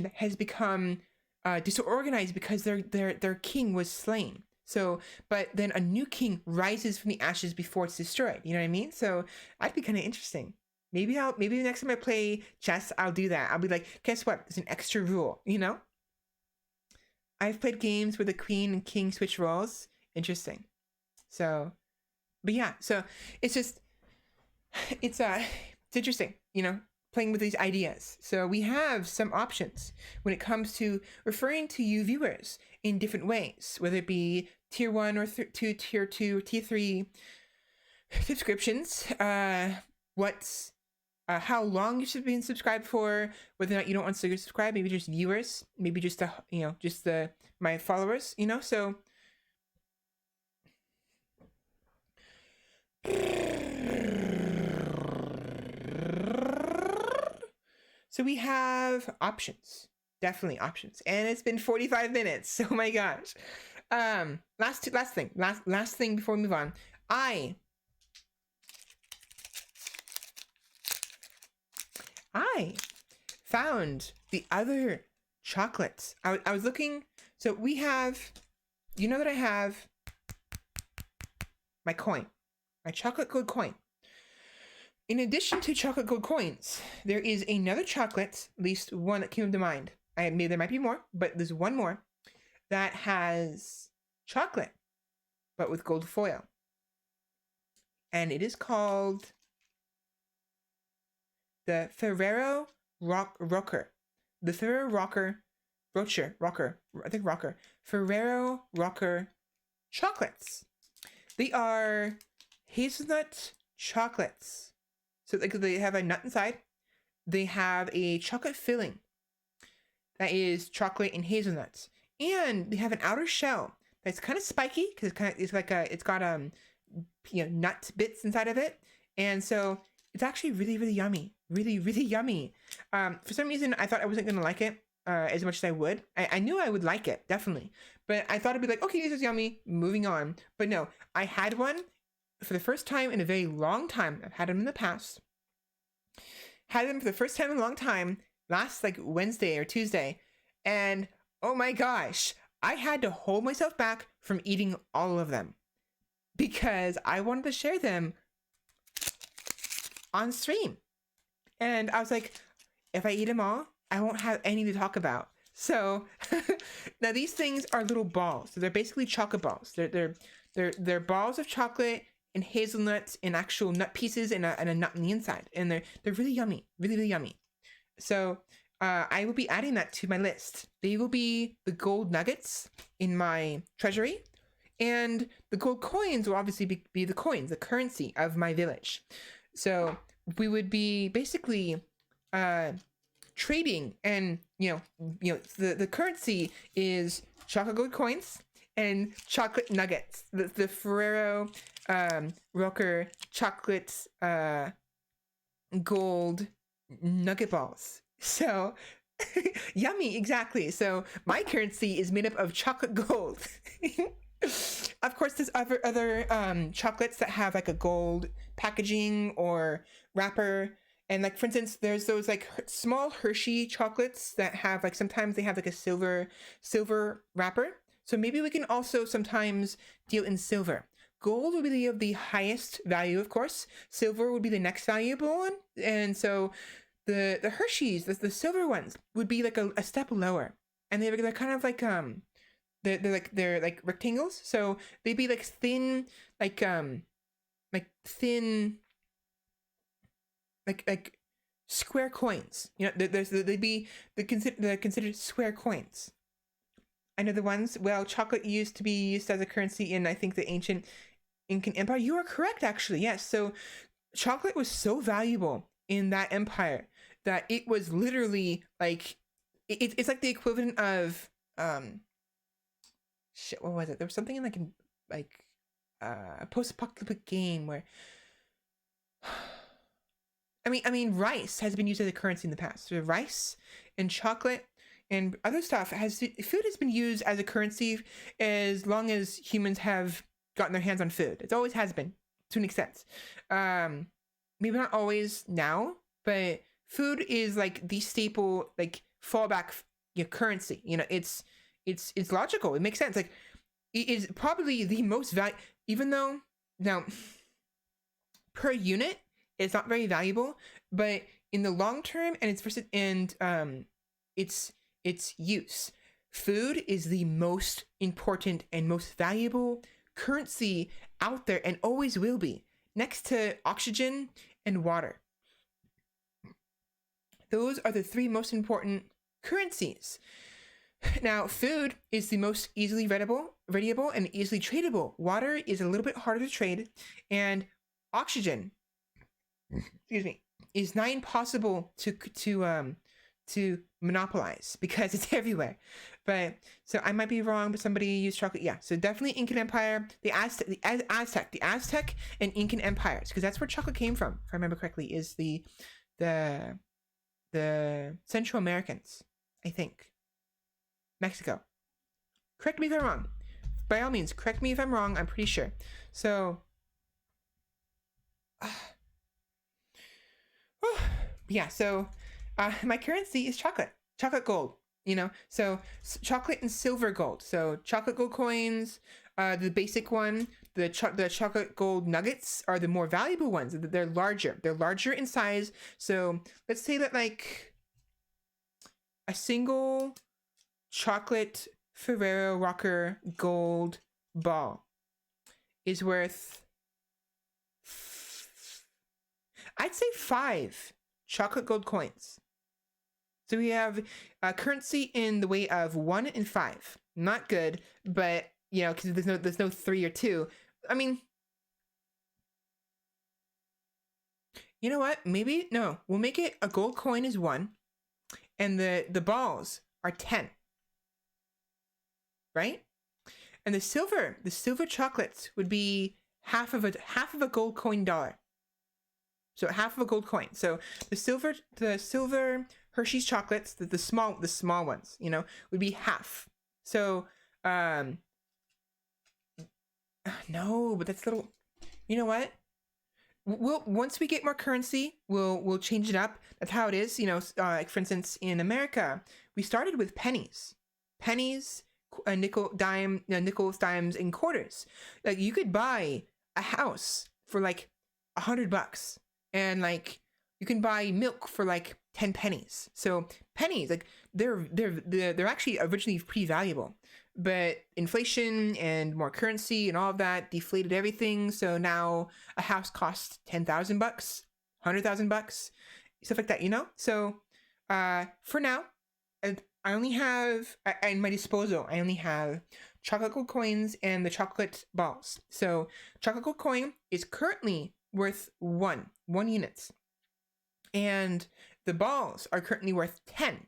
that has become disorganized because their king was slain. So, but then a new king rises from the ashes before it's destroyed. You know what I mean? So that'd be kind of interesting. Maybe the next time I play chess, I'll do that. I'll be like, guess what? There's an extra rule, I've played games where the queen and king switch roles. Interesting. So, but yeah, so it's just, it's interesting, playing with these ideas. So we have some options when it comes to referring to you viewers in different ways, whether it be tier 1 or tier 2 or tier 3 subscriptions, what's how long you should be subscribed for, whether or not you don't want to subscribe, maybe just viewers, maybe just my followers, so we have options, definitely options, and it's been 45 minutes. Oh my gosh. Last thing before we move on. I found the other chocolates. I was looking. So we have, that I have my coin, my chocolate gold coin. In addition to chocolate gold coins, there is another chocolate, at least one that came to mind. There might be more, but there's one more that has chocolate, but with gold foil. And it is called the Ferrero Rocher. The Ferrero Rocher. Ferrero Rocher chocolates. They are hazelnut chocolates. So they have a nut inside. They have a chocolate filling that is chocolate and hazelnuts. And they have an outer shell that's kind of spiky because it's got nut bits inside of it. And so it's actually really, really yummy. Really, really yummy. For some reason, I thought I wasn't going to like it as much as I would. I knew I would like it, definitely. But I thought it'd be like, okay, this is yummy, moving on. But no, I had one for the first time in a very long time. I've had them in the past. Had them for the first time in a long time, last Wednesday or Tuesday. And oh my gosh, I had to hold myself back from eating all of them because I wanted to share them on stream. And I was like, if I eat them all, I won't have any to talk about. So now these things are little balls. So they're basically chocolate balls. They're balls of chocolate and hazelnuts and actual nut pieces and a nut on the inside. And they're really yummy, really, really yummy. So I will be adding that to my list. They will be the gold nuggets in my treasury. And the gold coins will obviously be the coins, the currency of my village. So we would be basically trading, and the currency is chocolate gold coins and chocolate nuggets. The Ferrero Rocher chocolate gold nugget balls. So yummy, exactly. So my currency is made up of chocolate gold. Of course, there's other chocolates that have a gold packaging or wrapper. And for instance, there's those small Hershey chocolates that have sometimes they have a silver wrapper. So maybe we can also sometimes deal in silver. Gold would be of the highest value, of course. Silver would be the next valuable one. And so the Hershey's, the silver ones, would be a step lower. And they're kind of they're rectangles. So they'd be thin, thin, square coins. They'd be considered square coins. I know the ones. Well, chocolate used to be used as a currency in, I think, the ancient Incan Empire. You are correct, actually. Yes. So chocolate was so valuable in that empire that it was literally it's like the equivalent of shit. What was it? There was something in a post-apocalyptic game where. I mean, rice has been used as a currency in the past. So rice and chocolate and other stuff food has been used as a currency as long as humans have gotten their hands on food. It always has been, to an extent. Maybe not always now, but food is the staple, fallback currency. It's logical. It makes sense. It is probably the most even though now per unit it's not very valuable, but in the long term and its use, food is the most important and most valuable currency out there and always will be, next to oxygen and water. Those are the three most important currencies. Now, food is the most easily variable and easily tradable. Water is a little bit harder to trade, and oxygen, excuse me, is not impossible to monopolize because it's everywhere. But so I might be wrong, but somebody used chocolate. Yeah, so definitely Incan Empire, the Aztec and Incan empires, because that's where chocolate came from. If I remember correctly, is the Central Americans, I think. Mexico. Correct me if I'm wrong. By all means, correct me if I'm wrong. I'm pretty sure. So, yeah. So, my currency is chocolate gold. You know, so chocolate and silver gold. So chocolate gold coins, the basic one, the chocolate gold nuggets are the more valuable ones. They're larger. They're larger in size. So let's say that like a single chocolate Ferrero Rocher gold ball is worth, I'd say 5 chocolate gold coins. So we have currency in the way of 1 and 5. Not good, but you know, because there's no 3 or 2. I mean, you know what? Maybe no. We'll make it a gold coin is 1, and the balls are 10. Right? And the silver chocolates would be half of a gold coin dollar. So half of a gold coin. So the silver Hershey's chocolates, the small ones, you know, would be half. So no, but that's little. You know what? We'll once we get more currency, we'll change it up. That's how it is. You know, like for instance, in America, we started with pennies, a nickel, dime, nickels, dimes, and quarters. Like you could buy a house for like $100, and like you can buy milk for like 10 pennies. So pennies, like they're actually originally pretty valuable, but inflation and more currency and all of that deflated everything. So now a house costs $10,000, $100,000, stuff like that. You know. So for now, I only have in my disposal. I only have chocolate gold coins and the chocolate balls. So chocolate gold coin is currently worth one unit, and the balls are currently worth 10.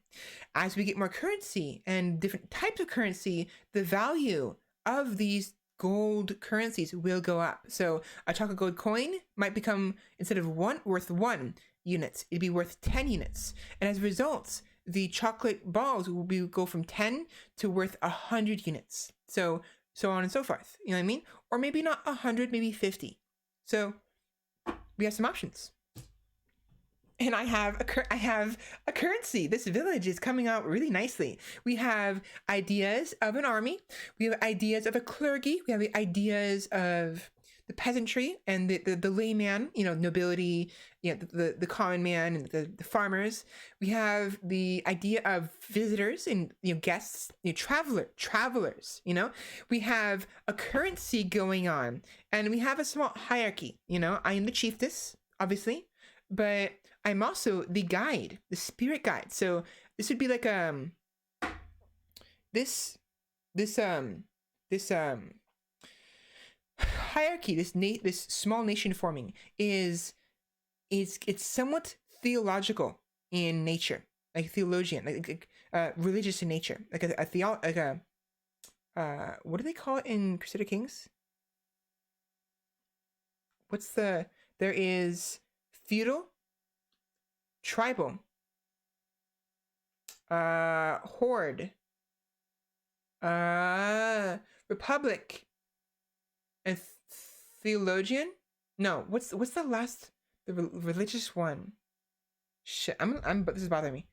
As we get more currency and different types of currency, the value of these gold currencies will go up. So a chocolate gold coin might become, instead of worth 1 unit, it'd be worth 10 units. And as a result, the chocolate balls will go from 10 to worth 100 units. So on and so forth. You know what I mean? Or maybe not 100, maybe 50. So we have some options. And I have a currency. This village is coming out really nicely. We have ideas of an army. We have ideas of a clergy. We have the ideas of the peasantry and the layman, you know, nobility, you know, the common man and the farmers. We have the idea of visitors and, you know, guests, you know, travelers, you know. We have a currency going on, and we have a small hierarchy. You know, I am the chiefess, obviously, but I'm also the guide, the spirit guide. So this would be like this hierarchy, this small nation forming is it's somewhat theological in nature, like theologian, like religious in nature, like what do they call it in Crusader Kings? There is feudal, tribal, horde, republic, and theologian. No, what's the last, the religious one? Shit, this is bothering me.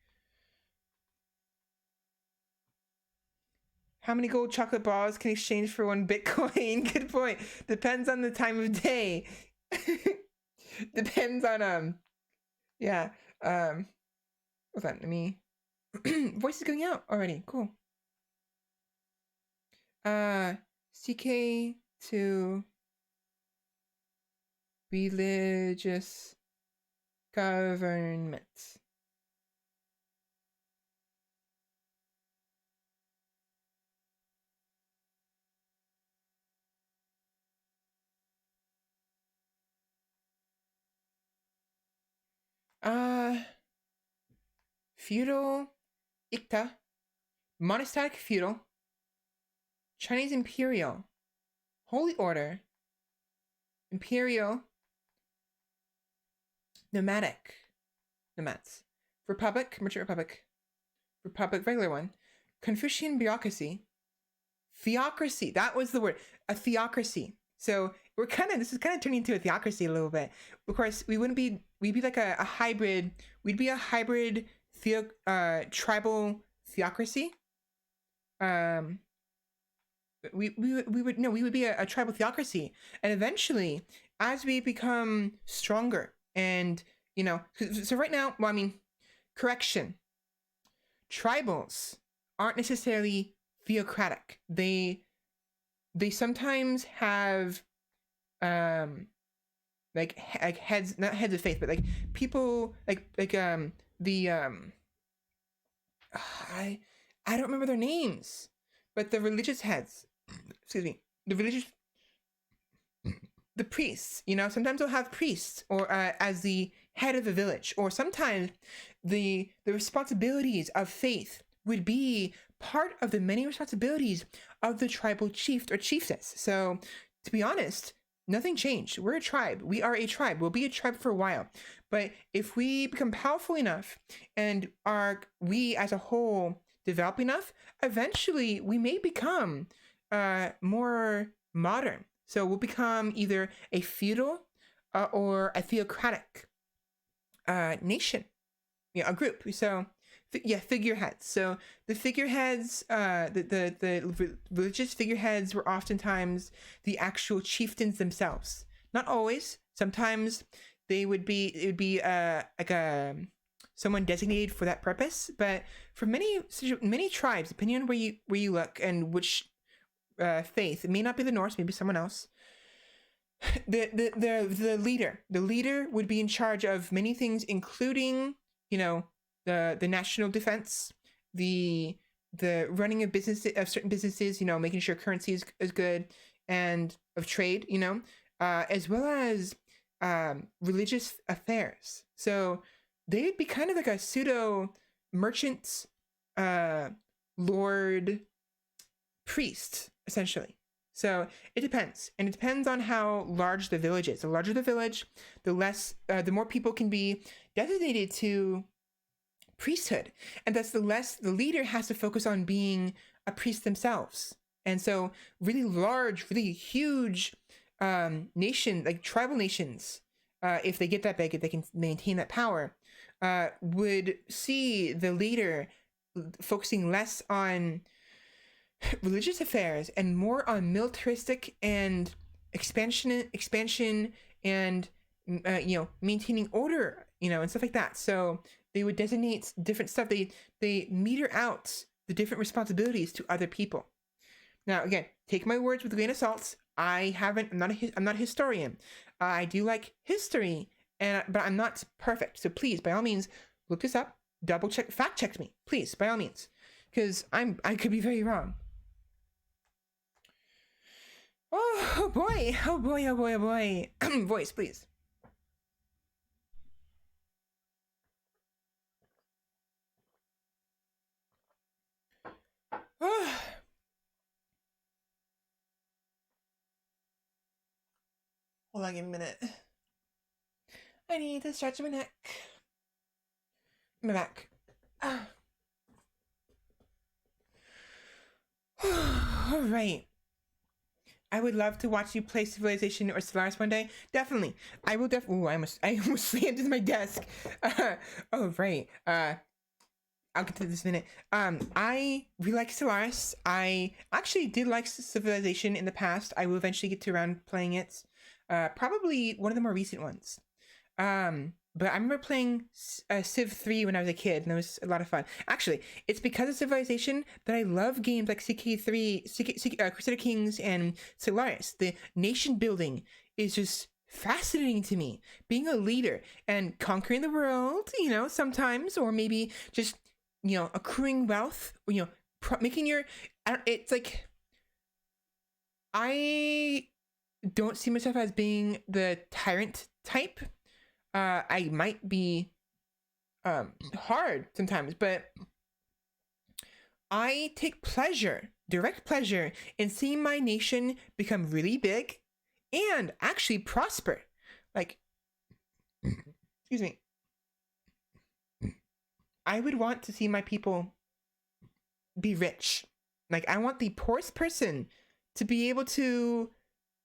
How many gold chocolate balls can exchange for 1 Bitcoin? Good point. Depends on the time of day. Depends on yeah. Hold on, let me voice is going out already. Cool. CK to religious government. Uh, feudal, Ikta, monastic feudal, Chinese imperial, holy order, imperial, nomadic, nomads, republic, merchant republic, regular one, Confucian bureaucracy, theocracy. That was the word, a theocracy. So this is kind of turning into a theocracy a little bit. Of course, we'd be like a hybrid. We'd be a hybrid tribal theocracy. We would be a tribal theocracy, and eventually, as we become stronger, and so right now, well, I mean, correction, tribals aren't necessarily theocratic. They sometimes have like heads, not heads of faith, but like people the I don't remember their names, but the religious heads, excuse me, the priests, sometimes they'll have priests or as the head of the village, or sometimes the responsibilities of faith would be part of the many responsibilities of the tribal chief or chiefess. So to be honest, nothing changed. We're a tribe. We are a tribe. We'll be a tribe for a while. But if we become powerful enough and we as a whole develop enough, eventually we may become more modern. So we'll become either a feudal or a theocratic nation, a group. So figureheads. So the figureheads, the religious figureheads were oftentimes the actual chieftains themselves. Not always. Sometimes it would be someone designated for that purpose. But for many tribes, depending on where you look and which faith, it may not be the Norse, maybe someone else. The leader would be in charge of many things, including the national defense, the running of certain businesses, making sure currency is good, and of trade, as well as religious affairs. So they'd be kind of like a pseudo merchant, lord, priest, essentially. So it depends, and it depends on how large the village is. The larger the village, the more people can be designated to priesthood, and thus the less the leader has to focus on being a priest themselves. And so really large, really huge nation, like tribal nations, if they get that big, if they can maintain that power, would see the leader focusing less on religious affairs and more on militaristic and expansion and maintaining order, and stuff like that. So they would designate different stuff. They meter out the different responsibilities to other people. Now, again, take my words with a grain of salt. I'm not a historian. I do like history, but I'm not perfect. So please, by all means, look this up, double check, fact check me, please, by all means, because I could be very wrong. Oh boy, oh boy, oh boy, oh boy. Voice, please. Hold on, give me a minute. I need to stretch my neck. My back. All right. I would love to watch you play Civilization or Stellaris one day. Definitely. I will definitely. I almost slammed into my desk. Oh, right. I'll get to this in a minute. I really like Stellaris. I actually did like Civilization in the past. I will eventually get to around playing it. Probably one of the more recent ones. But I remember playing Civ 3 when I was a kid, and it was a lot of fun. Actually, it's because of Civilization that I love games like CK3, Crusader Kings, and Stellaris. The nation building is just fascinating to me. Being a leader and conquering the world, sometimes, or maybe just, accruing wealth, making your... It's like... I don't see myself as being the tyrant type. I might be hard sometimes, but I take pleasure, direct pleasure, in seeing my nation become really big and actually prosper. Like, excuse me, I would want to see my people be rich. Like, I want the poorest person to be able to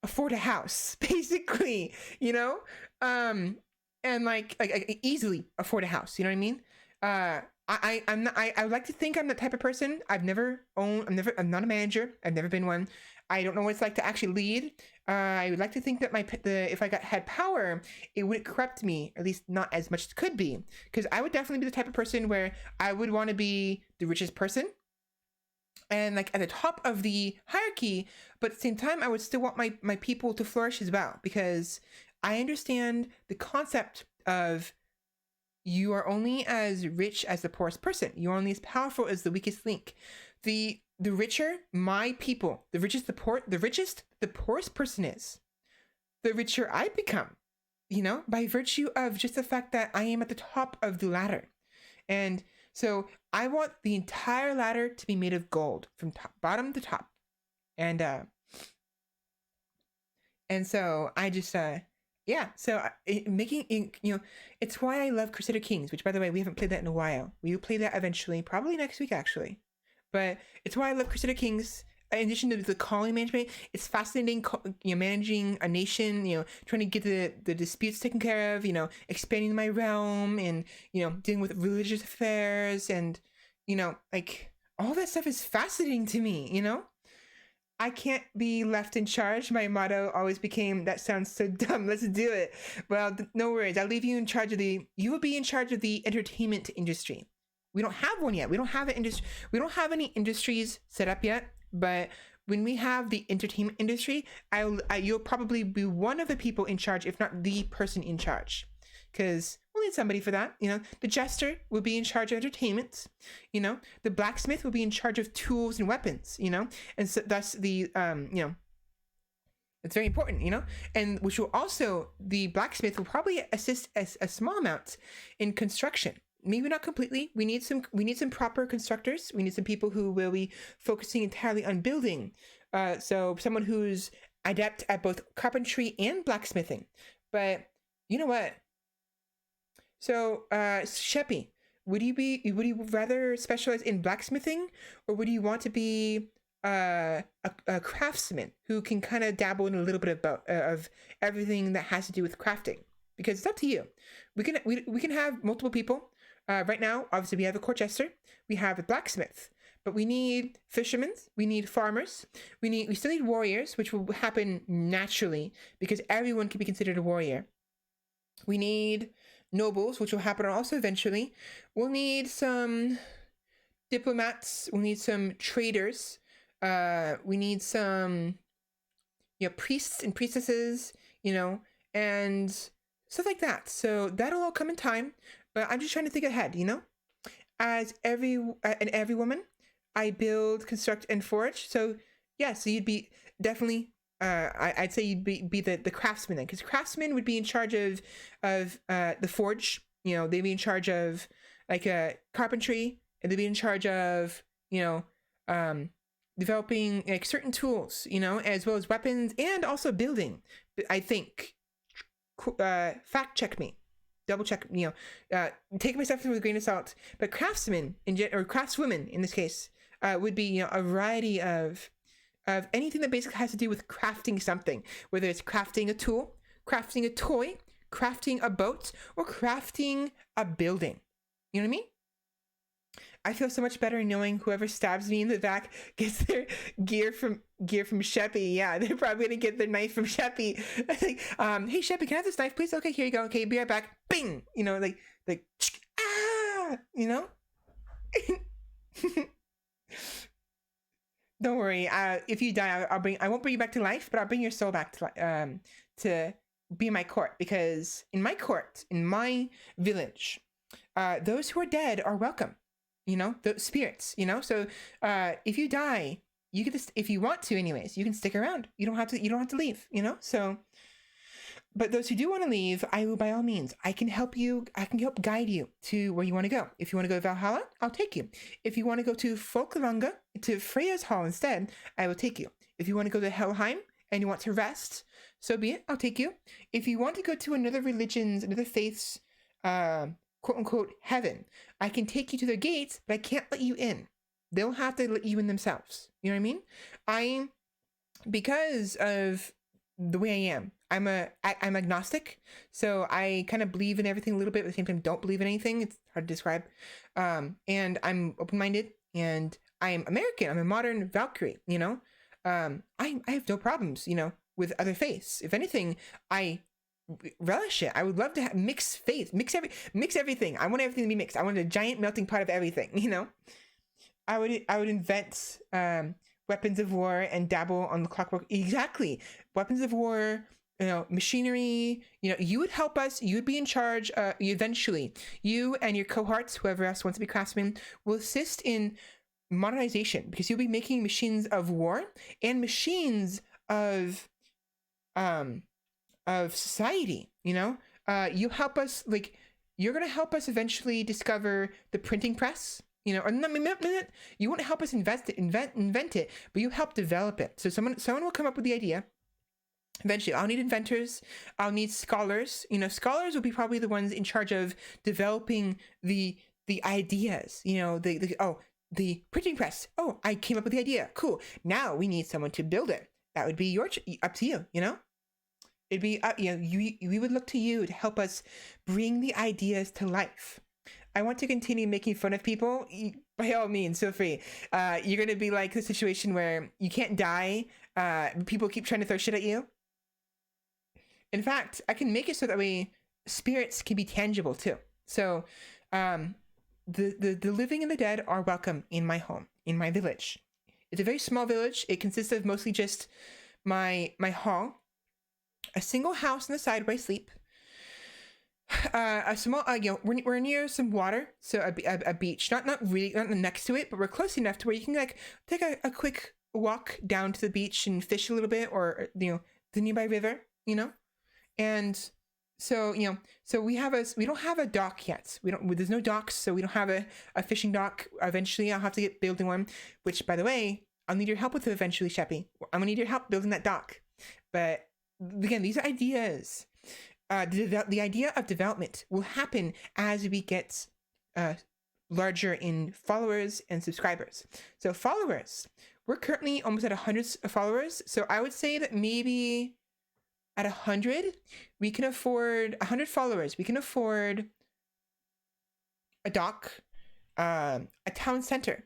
afford a house, basically, you know? And like easily afford a house, you know what I mean? I would like to think I'm the type of person. I'm not a manager. I've never been one. I don't know what it's like to actually lead. I would like to think that if I had power, it wouldn't corrupt me, at least not as much as it could be. Because I would definitely be the type of person where I would want to be the richest person and like at the top of the hierarchy, but at the same time, I would still want my people to flourish as well, because I understand the concept of you are only as rich as the poorest person. You're only as powerful as the weakest link. The richer my people, the richest the poorest person is, the richer I become, you know, by virtue of just the fact that I am at the top of the ladder. And so I want the entire ladder to be made of gold from bottom to top. And so I just yeah, so it's why I love Crusader Kings, which by the way, we haven't played that in a while. We will play that eventually, probably next week actually. But it's why I love Crusader Kings. In addition to the colony management, it's fascinating, managing a nation, trying to get the disputes taken care of, expanding my realm and, dealing with religious affairs and, like all that stuff is fascinating to me, I can't be left in charge. My motto always became, that sounds so dumb, let's do it. Well, no worries. I'll leave you in charge you will be in charge of the entertainment industry. We don't have one yet. We don't have any industries set up yet, but when we have the entertainment industry, you'll probably be one of the people in charge, if not the person in charge, because we'll need somebody for that. The jester will be in charge of entertainment. The blacksmith will be in charge of tools and weapons. And so thus the it's very important. And which will also, the blacksmith will probably assist a small amount in construction. Maybe not completely. We need some proper constructors. We need some people who will be focusing entirely on building. So someone who's adept at both carpentry and blacksmithing. But you know what? So, Sheppy, would you rather specialize in blacksmithing, or would you want to be a craftsman who can kind of dabble in a little bit of everything that has to do with crafting? Because it's up to you. We can have multiple people. Right now, obviously, we have a court jester, we have a blacksmith, but we need fishermen, we need farmers, we still need warriors, which will happen naturally because everyone can be considered a warrior. We need nobles, which will happen also eventually. We'll need some diplomats, we'll need some traders, we need some priests and priestesses, and stuff like that. So that'll all come in time. But I'm just trying to think ahead, As every woman, I build, construct, and forge. So yeah, so you'd be definitely, I'd say you'd be the craftsman then, because craftsmen would be in charge of the forge. They'd be in charge of like carpentry, and they'd be in charge of developing like certain tools, as well as weapons and also building. I think. Fact check me. Double check, take my stuff with a grain of salt. But craftsmen or craftswomen in this case would be a variety of anything that basically has to do with crafting something, whether it's crafting a tool, crafting a toy, crafting a boat, or crafting a building. You know what I mean? I feel so much better knowing whoever stabs me in the back gets their gear from Sheppy. Yeah, they're probably gonna get their knife from Sheppy. Like, hey Sheppy, can I have this knife, please? Okay, here you go. Okay, be right back. Bing. Like ah. Don't worry. If you die, I won't bring you back to life, but I'll bring your soul back to be in my court, because in my court, in my village, those who are dead are welcome. The spirits, so if you die, you get this, if you want to anyways, you can stick around. You don't have to leave, so but those who do want to leave, I will, by all means, I can help you. I can help guide you to where you want to go. If you want to go to Valhalla, I'll take you. If you want to go to Folklanga, to Freya's Hall instead, I will take you. If you want to go to Helheim and you want to rest, so be it, I'll take you. If you want to go to another religion's, another faith's, quote unquote, heaven, I can take you to their gates, but I can't let you in. They'll have to let you in themselves. You know what I mean? Because of the way I am, I'm agnostic, so I kind of believe in everything a little bit, but at the same time don't believe in anything. It's hard to describe. And I'm open-minded, and I'm American. I'm a modern Valkyrie, you know. I have no problems, you know, with other faiths. If anything, I relish it. I would love to have mix faith, mix everything. I want everything to be mixed. I want a giant melting pot of everything, you know. I would invent weapons of war and dabble on the clockwork. Exactly. Weapons of war, you know, machinery, you know, you would help us. You would be in charge. Eventually, you and your cohorts, whoever else wants to be craftsmen, will assist in modernization, because you'll be making machines of war and machines of society, you know. You help us, like, you're going to help us eventually discover the printing press, you know, or you won't help us invent it, but you help develop it. So someone will come up with the idea. Eventually, I'll need inventors. I'll need scholars. You know, scholars will be probably the ones in charge of developing the ideas. You know, the printing press. Oh, I came up with the idea. Cool. Now we need someone to build it. That would be up to you. You know, it'd be you know, we would look to you to help us bring the ideas to life. I want to continue making fun of people. By all means, feel free. You're going to be like the situation where you can't die. People keep trying to throw shit at you. In fact, I can make it so that way spirits can be tangible too. So the living and the dead are welcome in my home, in my village. It's a very small village. It consists of mostly just my hall, a single house on the side where I sleep, a small, you know, we're near some water, so a beach, not really, not next to it, but we're close enough to where you can like take a quick walk down to the beach and fish a little bit, or, you know, the nearby river, you know. And so, you know, so we don't have a dock yet. There's no docks, so we don't have a fishing dock. Eventually I'll have to get building one, which, by the way, I'll need your help with it eventually, Sheppy. I'm gonna need your help building that dock. But again, these are ideas. The idea of development will happen as we get larger in followers and subscribers. So followers, we're currently almost at 100 followers. So I would say that maybe at 100, we can afford 100 followers. We can afford a dock, a town center,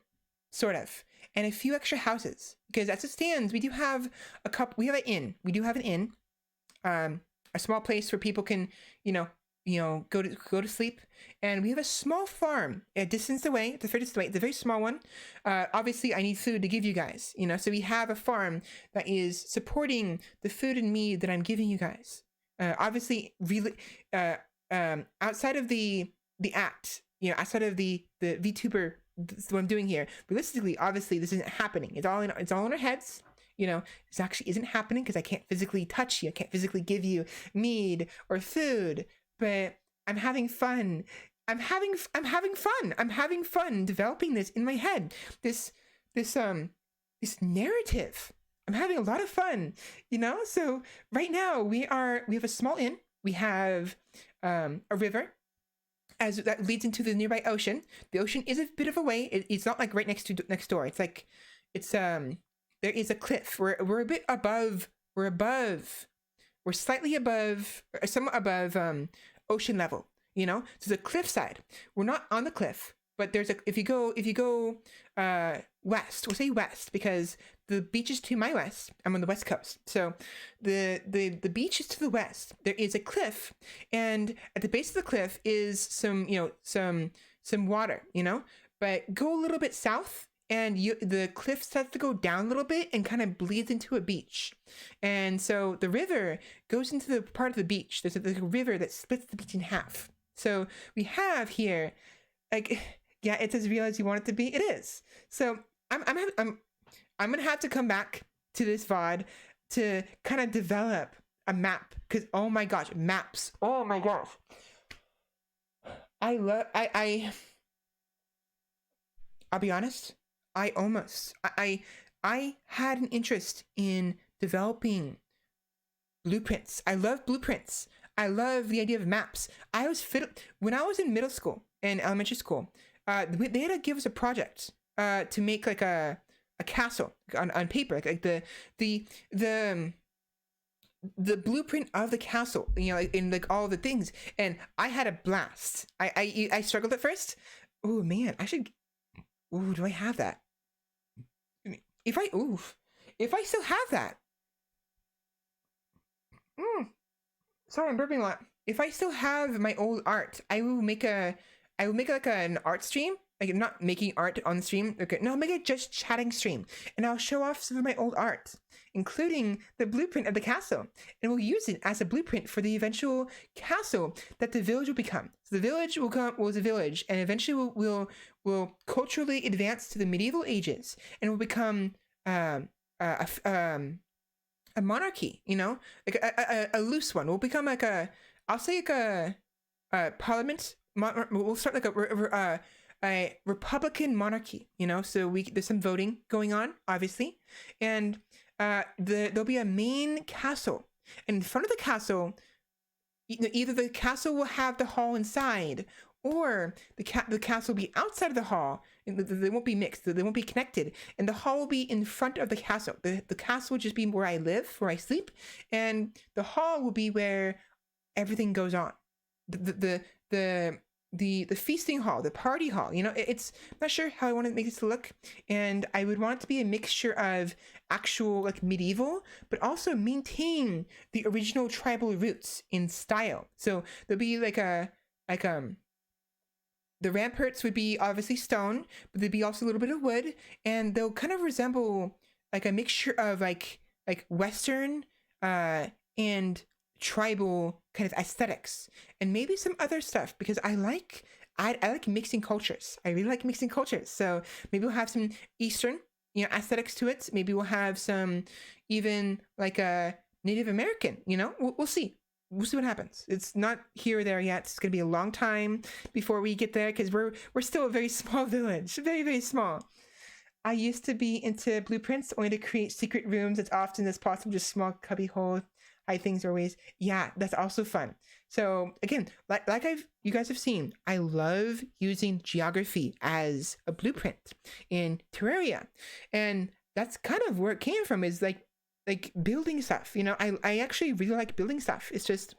sort of, and a few extra houses. Because as it stands, we do have we have an inn. We do have an inn. A small place where people can, you know, go to sleep, and we have a small farm a distance away. It's a fair distance away. It's a very small one. Obviously, I need food to give you guys, you know, so we have a farm that is supporting the food and mead that I'm giving you guys. Obviously, really, outside of the act, you know, outside of the Vtuber, what I'm doing here, realistically, obviously, this isn't happening. It's all in our heads. You know, this actually isn't happening because I can't physically touch you. I can't physically give you mead or food, but I'm having fun. I'm having fun. I'm having fun developing this in my head. This narrative. I'm having a lot of fun, you know? So right now we have a small inn. We have a river that leads into the nearby ocean. The ocean is a bit of a way. It's not like right next door. It's like, there is a cliff. We're a bit above. We're slightly above, or somewhat above ocean level. You know, so the cliffside. We're not on the cliff, but there's if you go west. We'll say west because the beach is to my west. I'm on the west coast, so the beach is to the west. There is a cliff, and at the base of the cliff is some water. You know, but go a little bit south, and the cliff starts to go down a little bit and kind of bleeds into a beach. And so the river goes into the part of the beach. There's a river that splits the beach in half. So we have here, like, yeah, it's as real as you want it to be. It is. So I'm gonna have to come back to this VOD to kind of develop a map, because oh my gosh, maps. Oh my gosh. I love I'll be honest. I had an interest in developing blueprints. I love blueprints. I love the idea of maps. When I was in middle school and elementary school, they had to give us a project to make like a castle on paper, like the blueprint of the castle, you know, in like all the things, and I had a blast. I struggled at first. Oh man, I should. Ooh, do I have that? If I still have that. Sorry, I'm burping a lot. If I still have my old art, I will make like an art stream. Like, not making art on the stream. Okay, no, I'll make a just chatting stream, and I'll show off some of my old art, including the blueprint of the castle, and we'll use it as a blueprint for the eventual castle that the village will become. So the village was a village, and eventually will culturally advance to the medieval ages, and will become a monarchy. You know, like a loose one. We'll become like I'll say like a parliament. We'll start like a republican monarchy, you know, so there's some voting going on, obviously, and there'll be a main castle, and in front of the castle, either the castle will have the hall inside, or the castle will be outside of the hall, and they won't be mixed, they won't be connected, and the hall will be in front of the castle. The castle will just be where I live, where I sleep, and the hall will be where everything goes on. The feasting hall, the party hall, you know, it's I'm not sure how I want to make this look, and I would want it to be a mixture of actual like medieval, but also maintain the original tribal roots in style. So there'll be like the ramparts would be obviously stone, but there'd be also a little bit of wood, and they'll kind of resemble like a mixture of like Western and tribal kind of aesthetics, and maybe some other stuff, because I like mixing cultures. I really like mixing cultures. So maybe we'll have some Eastern, you know, aesthetics to it. Maybe we'll have some even like a Native American, you know, we'll see. We'll see what happens. It's not here or there yet. It's gonna be a long time before we get there, because we're still a very small village, very, very small. I used to be into blueprints only to create secret rooms as often as possible, just small cubby hole hide things or ways. Yeah, that's also fun. So again, like you guys have seen, I love using geography as a blueprint in Terraria, and that's kind of where it came from. Is like building stuff. You know, I actually really like building stuff. It's just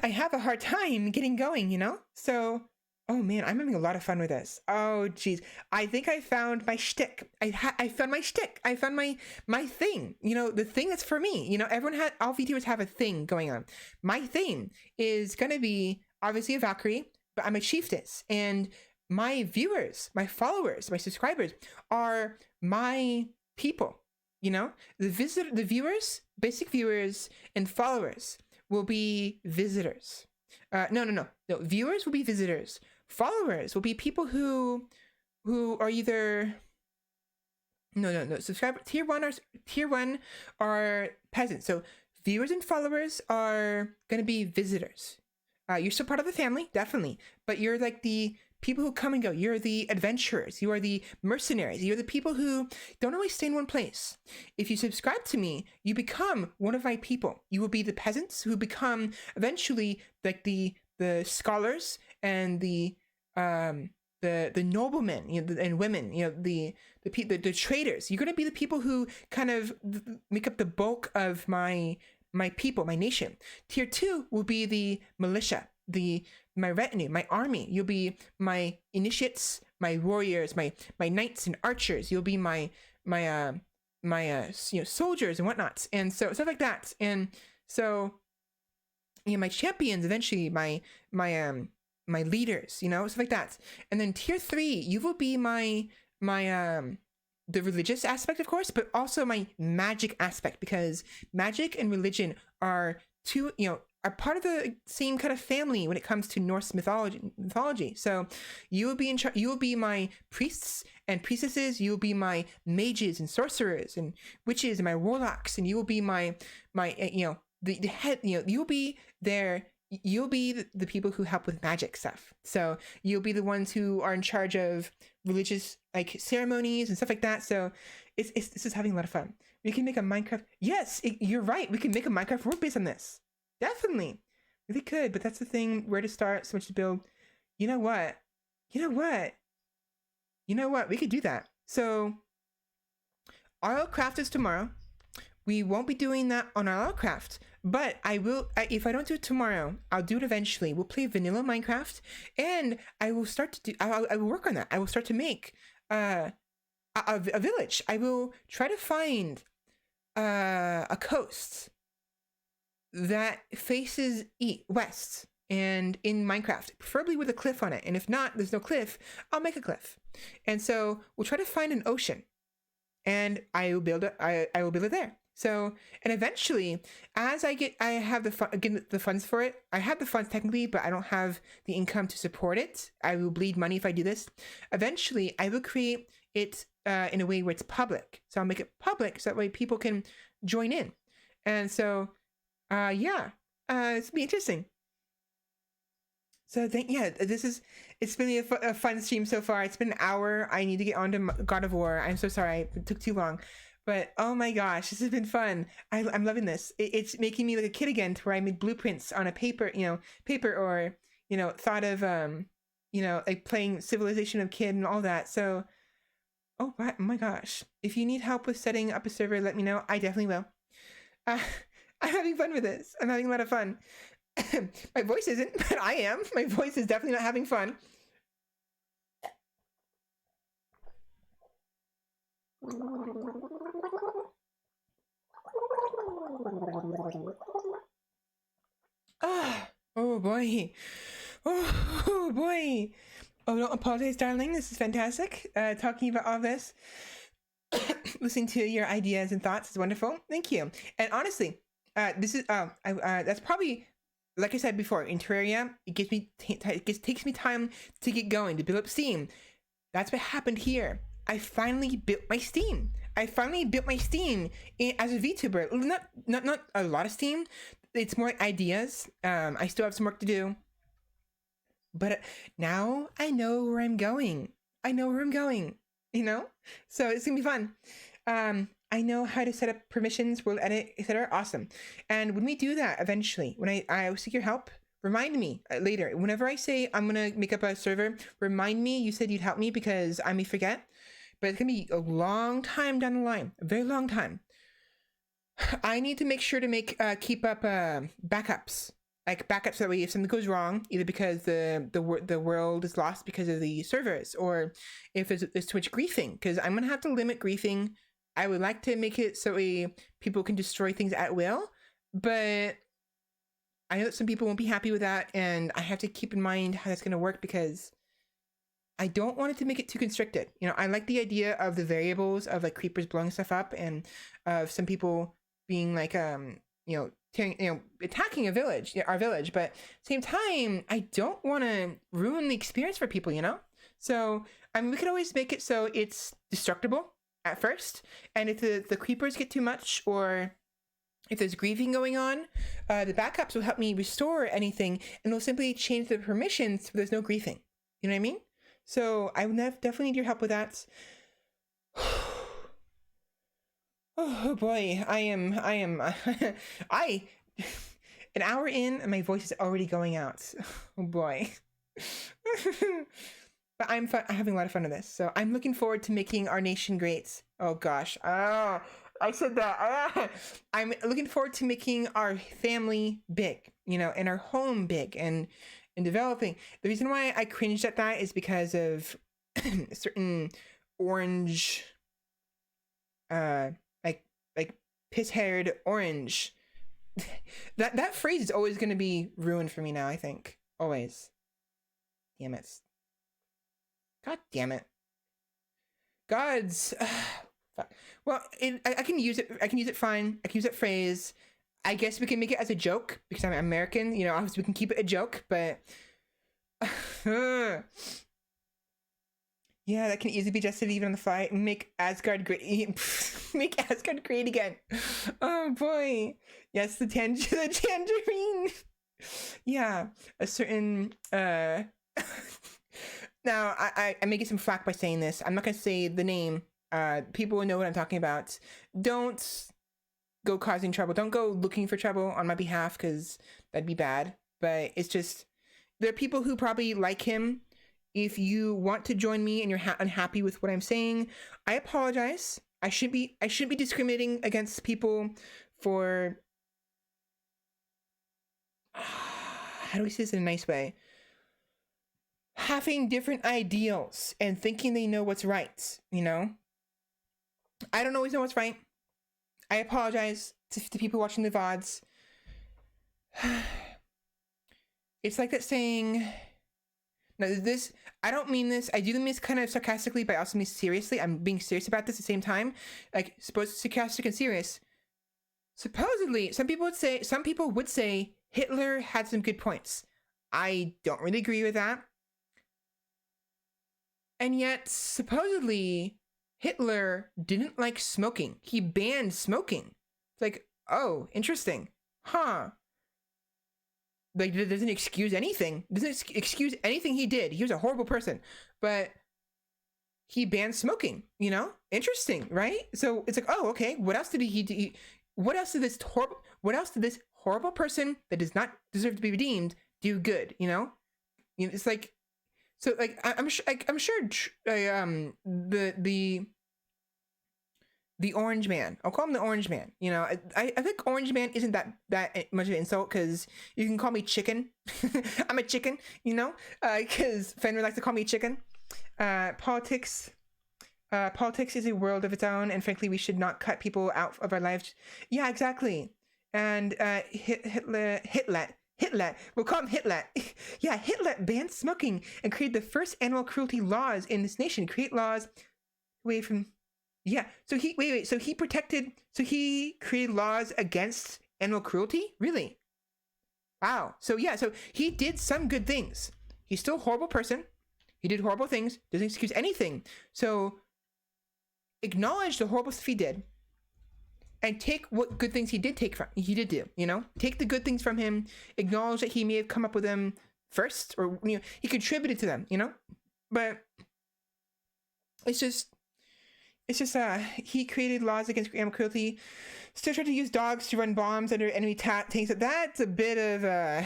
I have a hard time getting going. You know, so. Oh man, I'm having a lot of fun with this. Oh geez, I think I found my shtick. I found my shtick. I found my thing. You know, the thing that's for me. You know, all VTubers have a thing going on. My thing is gonna be obviously a Valkyrie, but I'm a chiefess, and my viewers, my followers, my subscribers are my people. You know, the viewers, basic viewers, and followers will be visitors. No. Viewers will be visitors. Followers will be people who are either no subscriber tier one are peasants. So viewers and followers are gonna be visitors. You're still part of the family, definitely, but you're like the people who come and go. You're the adventurers. You are the mercenaries. You're the people who don't always stay in one place. If you subscribe to me, you become one of my people. You will be the peasants who become eventually like the scholars and the noblemen, you know, and women, you know, the traders. You're gonna be the people who kind of make up the bulk of my people, my nation. Tier 2 will be the militia, my retinue, my army. You'll be my initiates, my warriors, my knights and archers. You'll be my you know, soldiers and whatnots, and so stuff like that. And so, you know, my champions, eventually my leaders, you know, stuff like that. And then tier 3, you will be my the religious aspect, of course, but also my magic aspect, because magic and religion are two, you know, are part of the same kind of family when it comes to Norse mythology. So you will be in charge. You will be my priests and priestesses. You will be my mages and sorcerers and witches and my warlocks, and you will be my the head. You'll be there. You'll be the people who help with magic stuff. So you'll be the ones who are in charge of religious like ceremonies and stuff like that. So this is having a lot of fun. We can make a Minecraft. Yes, you're right. We can make a Minecraft world based on this. Definitely. Really could, but that's the thing. Where to start, so much to build. You know what? We could do that. So RL Craft is tomorrow. We won't be doing that on RL Craft, but I will. If I don't do it tomorrow, I'll do it eventually. We'll play vanilla Minecraft, and I will start to do. I will work on that. I will start to make a village. I will try to find a coast that faces west and in Minecraft, preferably with a cliff on it. And if not, there's no cliff, I'll make a cliff. And so we'll try to find an ocean, and I will build it. I will build it there. So, and eventually, as I have the funds for it. I have the funds technically, but I don't have the income to support it. I will bleed money if I do this. Eventually, I will create it in a way where it's public. So I'll make it public so that way people can join in. And so, it's gonna be interesting. So it's been a fun stream so far. It's been an hour. I need to get on to God of War. I'm so sorry it took too long, but oh my gosh, this has been fun. I'm loving this. It's making me like a kid again, to where I made blueprints on a paper, or thought of like playing Civilization of Kid and all that. So, oh my gosh, if you need help with setting up a server, let me know. I definitely will. I'm having fun with this. I'm having a lot of fun. My voice isn't, but I am. My voice is definitely not having fun. Oh boy. Oh boy. Oh, don't apologize, darling. This is fantastic. Talking about all this. Listening to your ideas and thoughts is wonderful. Thank you. And honestly, this is that's probably, like I said before, in Terraria, it takes me time to get going, to build up steam. That's what happened here. I finally built my steam. As a VTuber. Not a lot of steam. It's more ideas. I still have some work to do, but now I know where I'm going. So it's gonna be fun. I know how to set up permissions, world edit, etc. Awesome. And when we do that eventually, when I seek your help, remind me later. Whenever I say I'm gonna make up a server, remind me. You said you'd help me because I may forget, but it's gonna be a long time down the line, a very long time. I need to make sure to keep up backups. Like backups, that way if something goes wrong, either because the world is lost because of the servers, or if there's too much griefing, because I'm gonna have to limit griefing. I would like to make it so people can destroy things at will, but I know that some people won't be happy with that, and I have to keep in mind how that's gonna work, because I don't want it to make it too constricted. I like the idea of the variables of like creepers blowing stuff up, and of some people being like attacking our village, but same time, I don't want to ruin the experience for people, So we could always make it so it's destructible at first, and if the creepers get too much, or if there's grieving going on, the backups will help me restore anything, and it'll simply change the permissions so there's no griefing. You know what I mean? So I would definitely need your help with that. Oh boy, I am an hour in and my voice is already going out. Oh boy. But I'm having a lot of fun with this. So I'm looking forward to making our nation great. Oh gosh. I said that. I'm looking forward to making our family big, and our home big, and developing. The reason why I cringed at that is because of certain orange like piss-haired orange. that phrase is always going to be ruined for me now, I think. Always. Damn it. God damn it. Gods. Fuck. Well, I can use it. I can use it fine. I can use that phrase. I guess we can make it as a joke because I'm American. You know, obviously we can keep it a joke, but yeah, that can easily be adjusted even on the fly. Make Asgard great. Make Asgard great again. Oh boy. Yes, the tangerine. Yeah, a certain now I may get some flack by saying this. I'm not gonna say the name. People will know what I'm talking about. Don't go causing trouble. Don't go looking for trouble on my behalf, because that'd be bad. But it's just, there are people who probably like him. If you want to join me and you're unhappy with what I'm saying, I apologize. I shouldn't be discriminating against people for how do we say this in a nice way? Having different ideals and thinking they know what's right, you know? I don't always know what's right. I apologize to people watching the VODs. It's like that saying, no, this, I don't mean this, I do mean this kind of sarcastically, but I also mean seriously. I'm being serious about this at the same time. Like, supposed sarcastic and serious. Supposedly, some people would say Hitler had some good points. I don't really agree with that. And yet, supposedly, Hitler didn't like smoking. He banned smoking. It's like, oh, interesting. Huh. Like, it doesn't excuse anything. It doesn't excuse anything he did. He was a horrible person. But he banned smoking, you know? Interesting, right? So it's like, oh, okay. What else did he do? What else did this horrible person that does not deserve to be redeemed do good, you know? It's like, so like I'm sure the Orange Man. I'll call him the Orange Man. You know, I think Orange Man isn't that much of an insult, because you can call me chicken. I'm a chicken, you know, because Fenrir likes to call me chicken. Politics is a world of its own, and frankly, we should not cut people out of our lives. Yeah, exactly. And Hitler. We'll call him Hitler. Yeah, Hitler banned smoking and created the first animal cruelty laws in this nation. Create laws away from. Yeah. So he So he created laws against animal cruelty. Really? Wow. So yeah. So he did some good things. He's still a horrible person. He did horrible things. Doesn't excuse anything. So acknowledge the horrible stuff he did, and take what good things he did do, you know? Take the good things from him, acknowledge that he may have come up with them first, or, you know, he contributed to them, you know? But it's just he created laws against animal cruelty, still tried to use dogs to run bombs under enemy tanks. That's a bit of a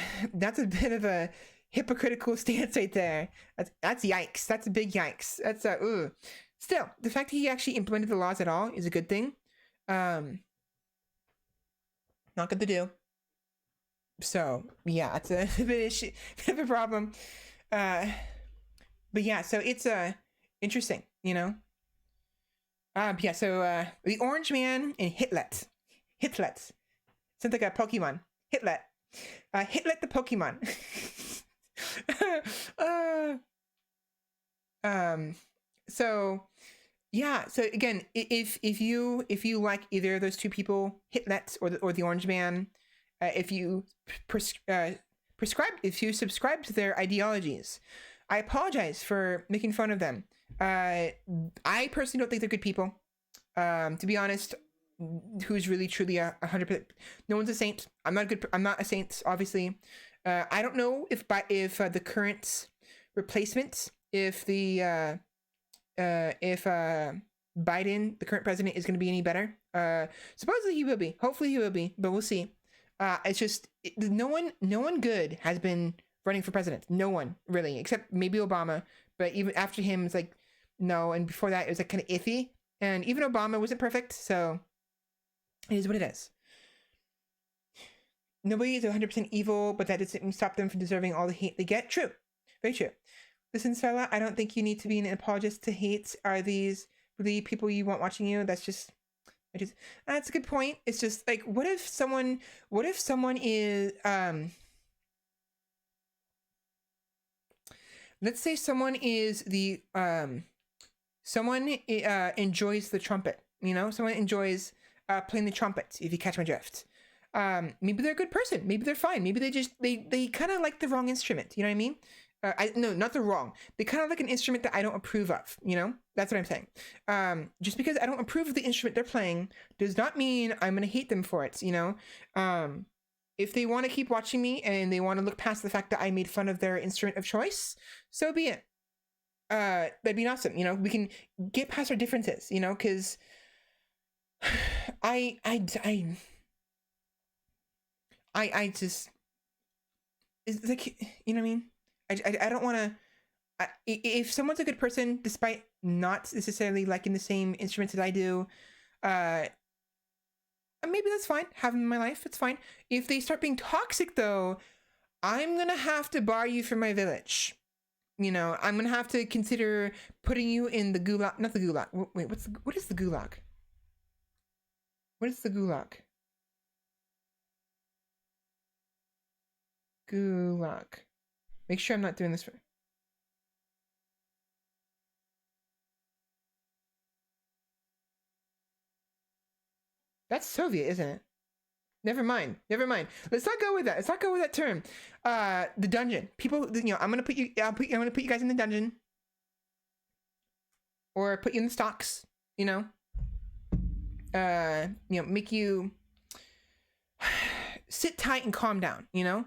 hypocritical stance right there. That's yikes. That's a big yikes. That's ugh. Still, the fact that he actually implemented the laws at all is a good thing. Not good to do. So yeah, it's a bit of a problem. But yeah, so it's interesting, you know. Yeah, so the Orange Man and Hitlet. Sounds like a Pokemon. Hitlet. Hitlet the Pokemon. So yeah, so again, if you like either of those two people, Hitlet or the Orange Man, if you subscribe to their ideologies, I apologize for making fun of them. I personally don't think they're good people. To be honest, who's really truly 100%? No one's a saint. I'm not a saint, obviously. I don't know if the current replacement, if Biden, the current president, is going to be any better. Supposedly he will be. Hopefully he will be, but we'll see. It's just no one good has been running for president. No one really, except maybe Obama. But even after him, it's like no. And before that, it was like kind of iffy. And even Obama wasn't perfect. So it is what it is. Nobody is 100% evil, but that doesn't stop them from deserving all the hate they get. True. Very true. Listen, Stella, I don't think you need to be an apologist to hate. Are these really people you want watching you? That's a good point. It's just like, what if someone is, let's say someone is someone enjoys the trumpet, you know, someone enjoys playing the trumpet, if you catch my drift. Maybe they're a good person. Maybe they're fine. Maybe they kind of like the wrong instrument. You know what I mean? No, not the wrong. They kind of like an instrument that I don't approve of. You know, that's what I'm saying. Just because I don't approve of the instrument they're playing does not mean I'm gonna hate them for it. You know, if they want to keep watching me and they want to look past the fact that I made fun of their instrument of choice, so be it. That'd be awesome. You know, we can get past our differences. You know, because I just, it's like, you know what I mean? I don't want to, if someone's a good person, despite not necessarily liking the same instruments that I do, maybe that's fine. Have them in my life, it's fine. If they start being toxic though, I'm gonna have to bar you from my village. You know, I'm gonna have to consider putting you in the gulag, not the gulag. Wait, what is the gulag? What is the gulag? Gulag. Make sure I'm not doing this for... That's Soviet, isn't it? Never mind. Never mind. Let's not go with that. Let's not go with that term. The dungeon. People, you know, I'm gonna put you guys in the dungeon. Or put you in the stocks, you know. Make you sit tight and calm down, you know.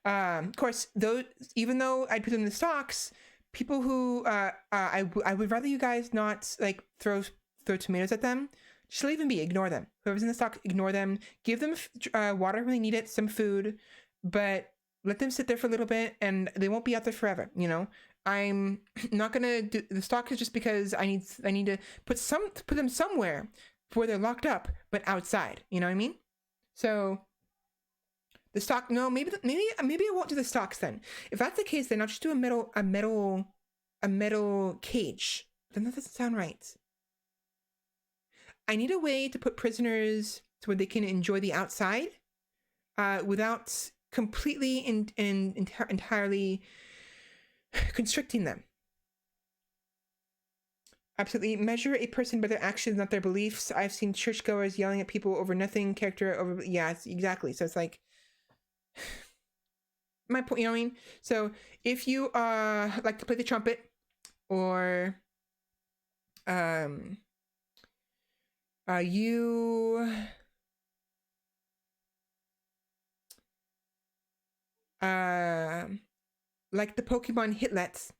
Of course, though, even though I'd put them in the stocks, people who I would rather you guys not like throw tomatoes at them. Just leave them be. Ignore them. Whoever's in the stock, ignore them. Give them water when they need it, some food, but let them sit there for a little bit, and they won't be out there forever. You know, I'm not gonna do the stock is just because I need to put them somewhere where they're locked up, but outside. You know what I mean? So. The stock, no, maybe I won't do the stocks then. If that's the case, then I'll just do a metal cage. Then that doesn't sound right. I need a way to put prisoners to where they can enjoy the outside, without completely and entirely constricting them. Absolutely. Measure a person by their actions, not their beliefs. I've seen churchgoers yelling at people over nothing, character over, yeah, exactly. So it's like, my point, you know what I mean? So if you like to play the trumpet, or you like the Pokemon Hitlet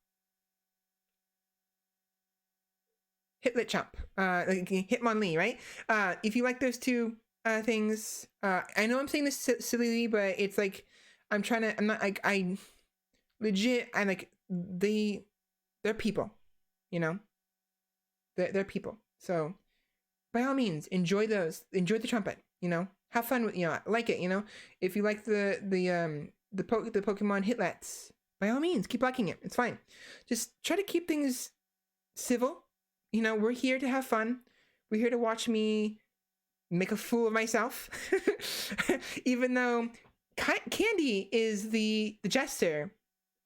like Hitmonlee, right? If you like those two things, I know I'm saying this sillily, but it's like I'm not like I'm like they're people, you know, they're people. So by all means, enjoy those, enjoy the trumpet, you know, have fun with, you know, like it, you know. If you like the Pokemon Hitlets, by all means, keep liking it. It's fine. Just try to keep things civil. You know, we're here to have fun. We're here to watch me make a fool of myself. Even though Candy is the jester,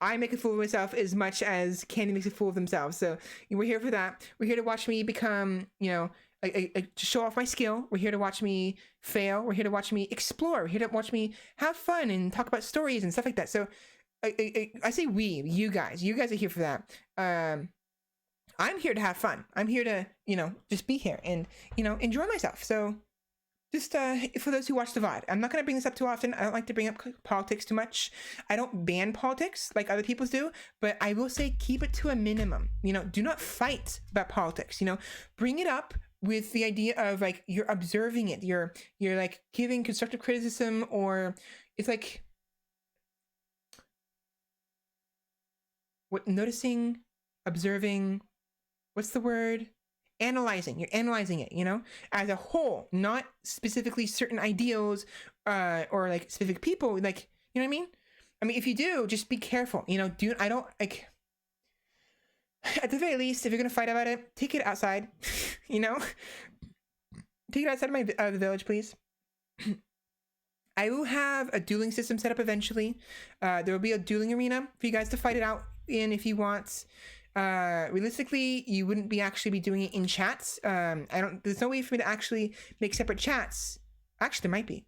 I make a fool of myself as much as Candy makes a fool of themselves. So we're here for that. We're here to watch me become, you know, to show off my skill. We're here to watch me fail. We're here to watch me explore. We're here to watch me have fun and talk about stories and stuff like that. So I say you guys are here for that. I'm here to have fun. I'm here to, you know, just be here and, you know, enjoy myself. So just for those who watch the VOD, I'm not going to bring this up too often. I don't like to bring up politics too much. I don't ban politics like other people do, but I will say keep it to a minimum. You know, do not fight about politics. You know, bring it up with the idea of like you're observing it. You're like giving constructive criticism, or it's like noticing, observing. What's the word? Analyzing. You're analyzing it, you know, as a whole, not specifically certain ideals, or like specific people. Like, you know what I mean? I mean, if you do, just be careful. You know, I don't like. At the very least, if you're gonna fight about it, take it outside. You know, take it outside of the village, please. I will have a dueling system set up eventually. There will be a dueling arena for you guys to fight it out in if you want. Realistically, you wouldn't actually be doing it in chats. There's no way for me to actually make separate chats. Actually, there might be.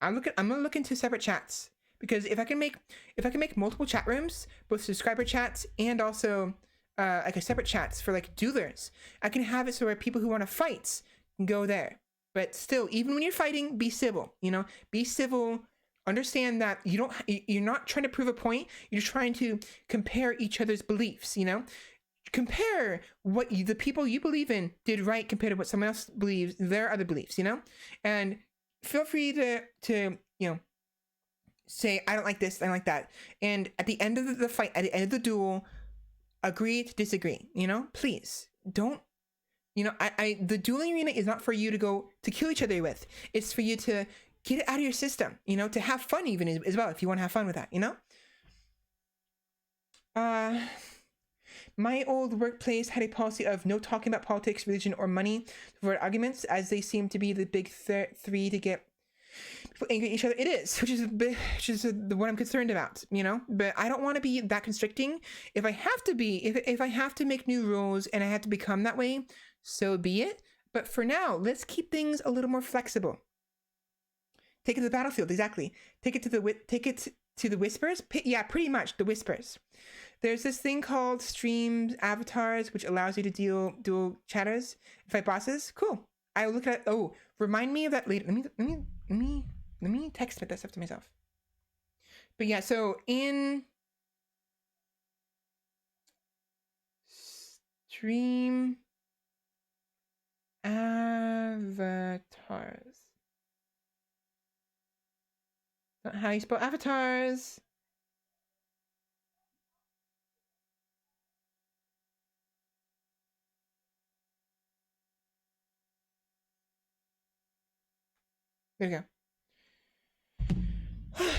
I'm gonna look into separate chats, because if I can make multiple chat rooms, both subscriber chats and also like a separate chats for like duelers, I can have it so where people who want to fight can go there. But still, even when you're fighting, be civil. You know, be civil. Understand that you're not trying to prove a point. You're trying to compare each other's beliefs. You know, compare what the people you believe in did right compared to what someone else believes, their other beliefs. You know, and feel free to say, I don't like this, I don't like that. And at the end of the fight, at the end of the duel, agree to disagree. You know, please don't. You know, the dueling arena is not for you to go to kill each other with. It's for you to get it out of your system, you know, to have fun even as well, if you want to have fun with that, you know? My old workplace had a policy of no talking about politics, religion, or money to avoid arguments, as they seem to be the big three to get people angry at each other. It is, which is the one I'm concerned about, you know? But I don't want to be that constricting. If I have to be, if I have to make new rules and I have to become that way, so be it. But for now, let's keep things a little more flexible. Take it to the battlefield, exactly. Take it to the whispers. Yeah, pretty much the whispers. There's this thing called stream avatars, which allows you to dual chatters, fight bosses. Cool. I will look at. Oh, remind me of that later. Let me text that stuff to myself. But yeah, so in stream avatars. Not how you spell avatars. There we go.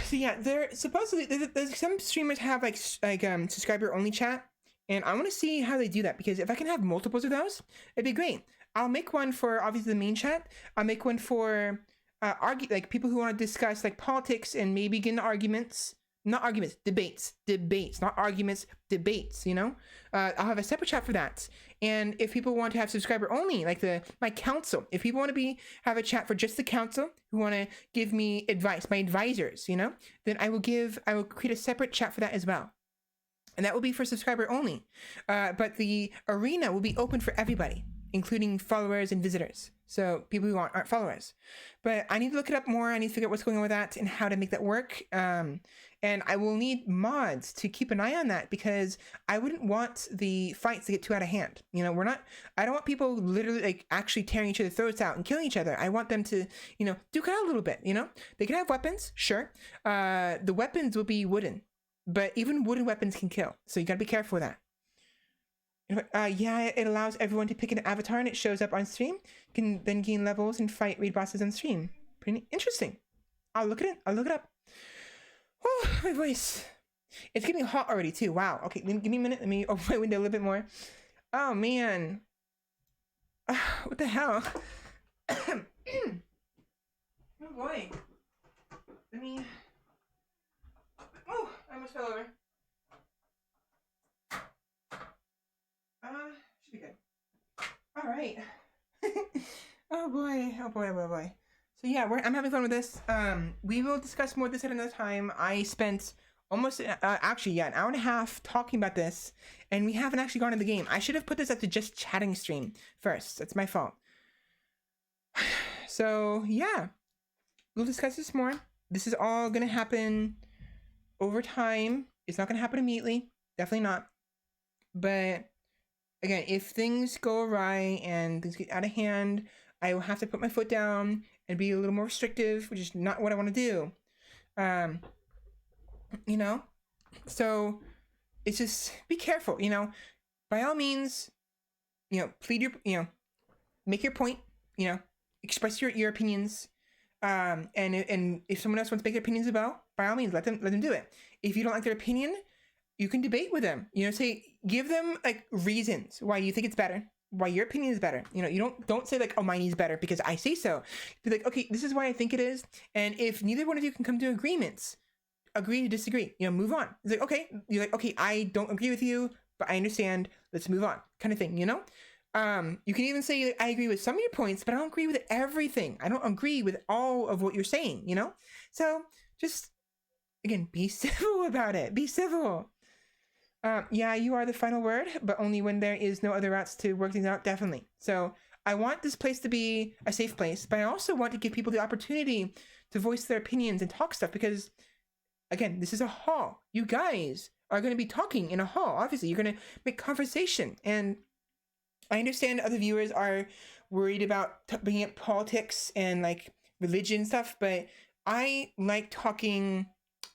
So yeah, there's some streamers have like subscriber only chat, and I want to see how they do that, because if I can have multiples of those, it'd be great. I'll make one for obviously the main chat. I'll make one for like people who want to discuss like politics and maybe get into arguments. Not arguments, debates, not arguments, debates, you know? I'll have a separate chat for that. And if people want to have subscriber only, like my council, if people want to have a chat for just the council who want to give me advice, my advisors, you know, then I will create a separate chat for that as well. And that will be for subscriber only. But the arena will be open for everybody, including followers and visitors. So people who aren't followers. But I need to look it up more. I need to figure out what's going on with that and how to make that work. And I will need mods to keep an eye on that, because I wouldn't want the fights to get too out of hand. You know, I don't want people literally like actually tearing each other's throats out and killing each other. I want them to, you know, duke it out a little bit, you know? They can have weapons, sure. The weapons will be wooden, but even wooden weapons can kill. So you gotta be careful with that. Yeah, it allows everyone to pick an avatar and it shows up on stream. You can then gain levels and raid bosses on stream. Pretty interesting. I'll look it up. Oh, my voice. It's getting hot already too. Wow. Okay, give me a minute. Let me open my window a little bit more. Oh man. What the hell? Oh boy. Let me. Oh, I almost fell over. Should be good. All right. Oh boy. So yeah, I'm having fun with this. We will discuss more of this at another time. I spent almost actually an hour and a half talking about this, and we haven't actually gone to the game. I should have put this at the just chatting stream first. That's my fault. So yeah, we'll discuss this more. This is all gonna happen over time. It's not gonna happen immediately. Definitely not. But again, if things go awry and things get out of hand, I will have to put my foot down and be a little more restrictive, which is not what I want to do. You know? So it's just be careful, you know? By all means, you know, make your point, you know, express your opinions. And if someone else wants to make their opinions about, by all means, let them do it. If you don't like their opinion, you can debate with them, you know, give them like reasons why you think it's better, why your opinion is better. You know, you don't say like, oh, mine is better because I say so. Be like, okay, this is why I think it is. And if neither one of you can come to agreements, agree to disagree, you know, move on. It's like, okay, you're like, okay, I don't agree with you, but I understand, let's move on, kind of thing, you know? You can even say I agree with some of your points, but I don't agree with everything. I don't agree with all of what you're saying, you know? So just, again, be civil about it. Be civil. Yeah, you are the final word, but only when there is no other routes to work things out, definitely. So I want this place to be a safe place, but I also want to give people the opportunity to voice their opinions and talk stuff because, again, this is a hall. You guys are going to be talking in a hall. Obviously, you're going to make conversation. And I understand other viewers are worried about bringing up politics and like religion stuff, but I like talking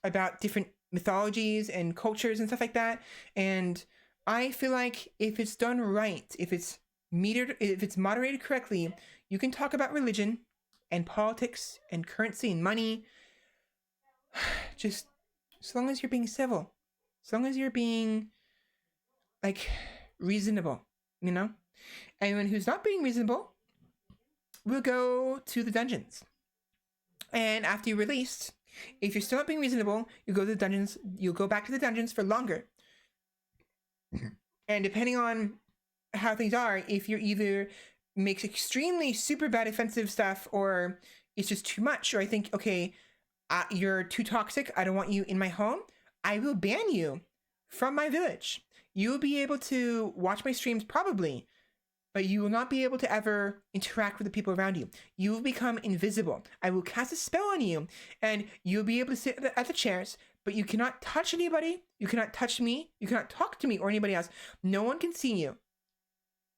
about different mythologies and cultures and stuff like that. And I feel like if it's done right, if it's metered, if it's moderated correctly, you can talk about religion and politics and currency and money. Just as long as you're being civil, as long as you're being like reasonable, you know? Anyone who's not being reasonable will go to the dungeons. And after you're released, if you're still not being reasonable, you go to the dungeons, you'll go back to the dungeons for longer. And depending on how things are, if you're either makes extremely super bad offensive stuff or it's just too much, or I think, okay, you're too toxic, I don't want you in my home, I will ban you from my village. You will be able to watch my streams probably, but you will not be able to ever interact with the people around you. You will become invisible. I will cast a spell on you, and you'll be able to sit at the chairs, but you cannot touch anybody. You cannot touch me. You cannot talk to me or anybody else. No one can see you.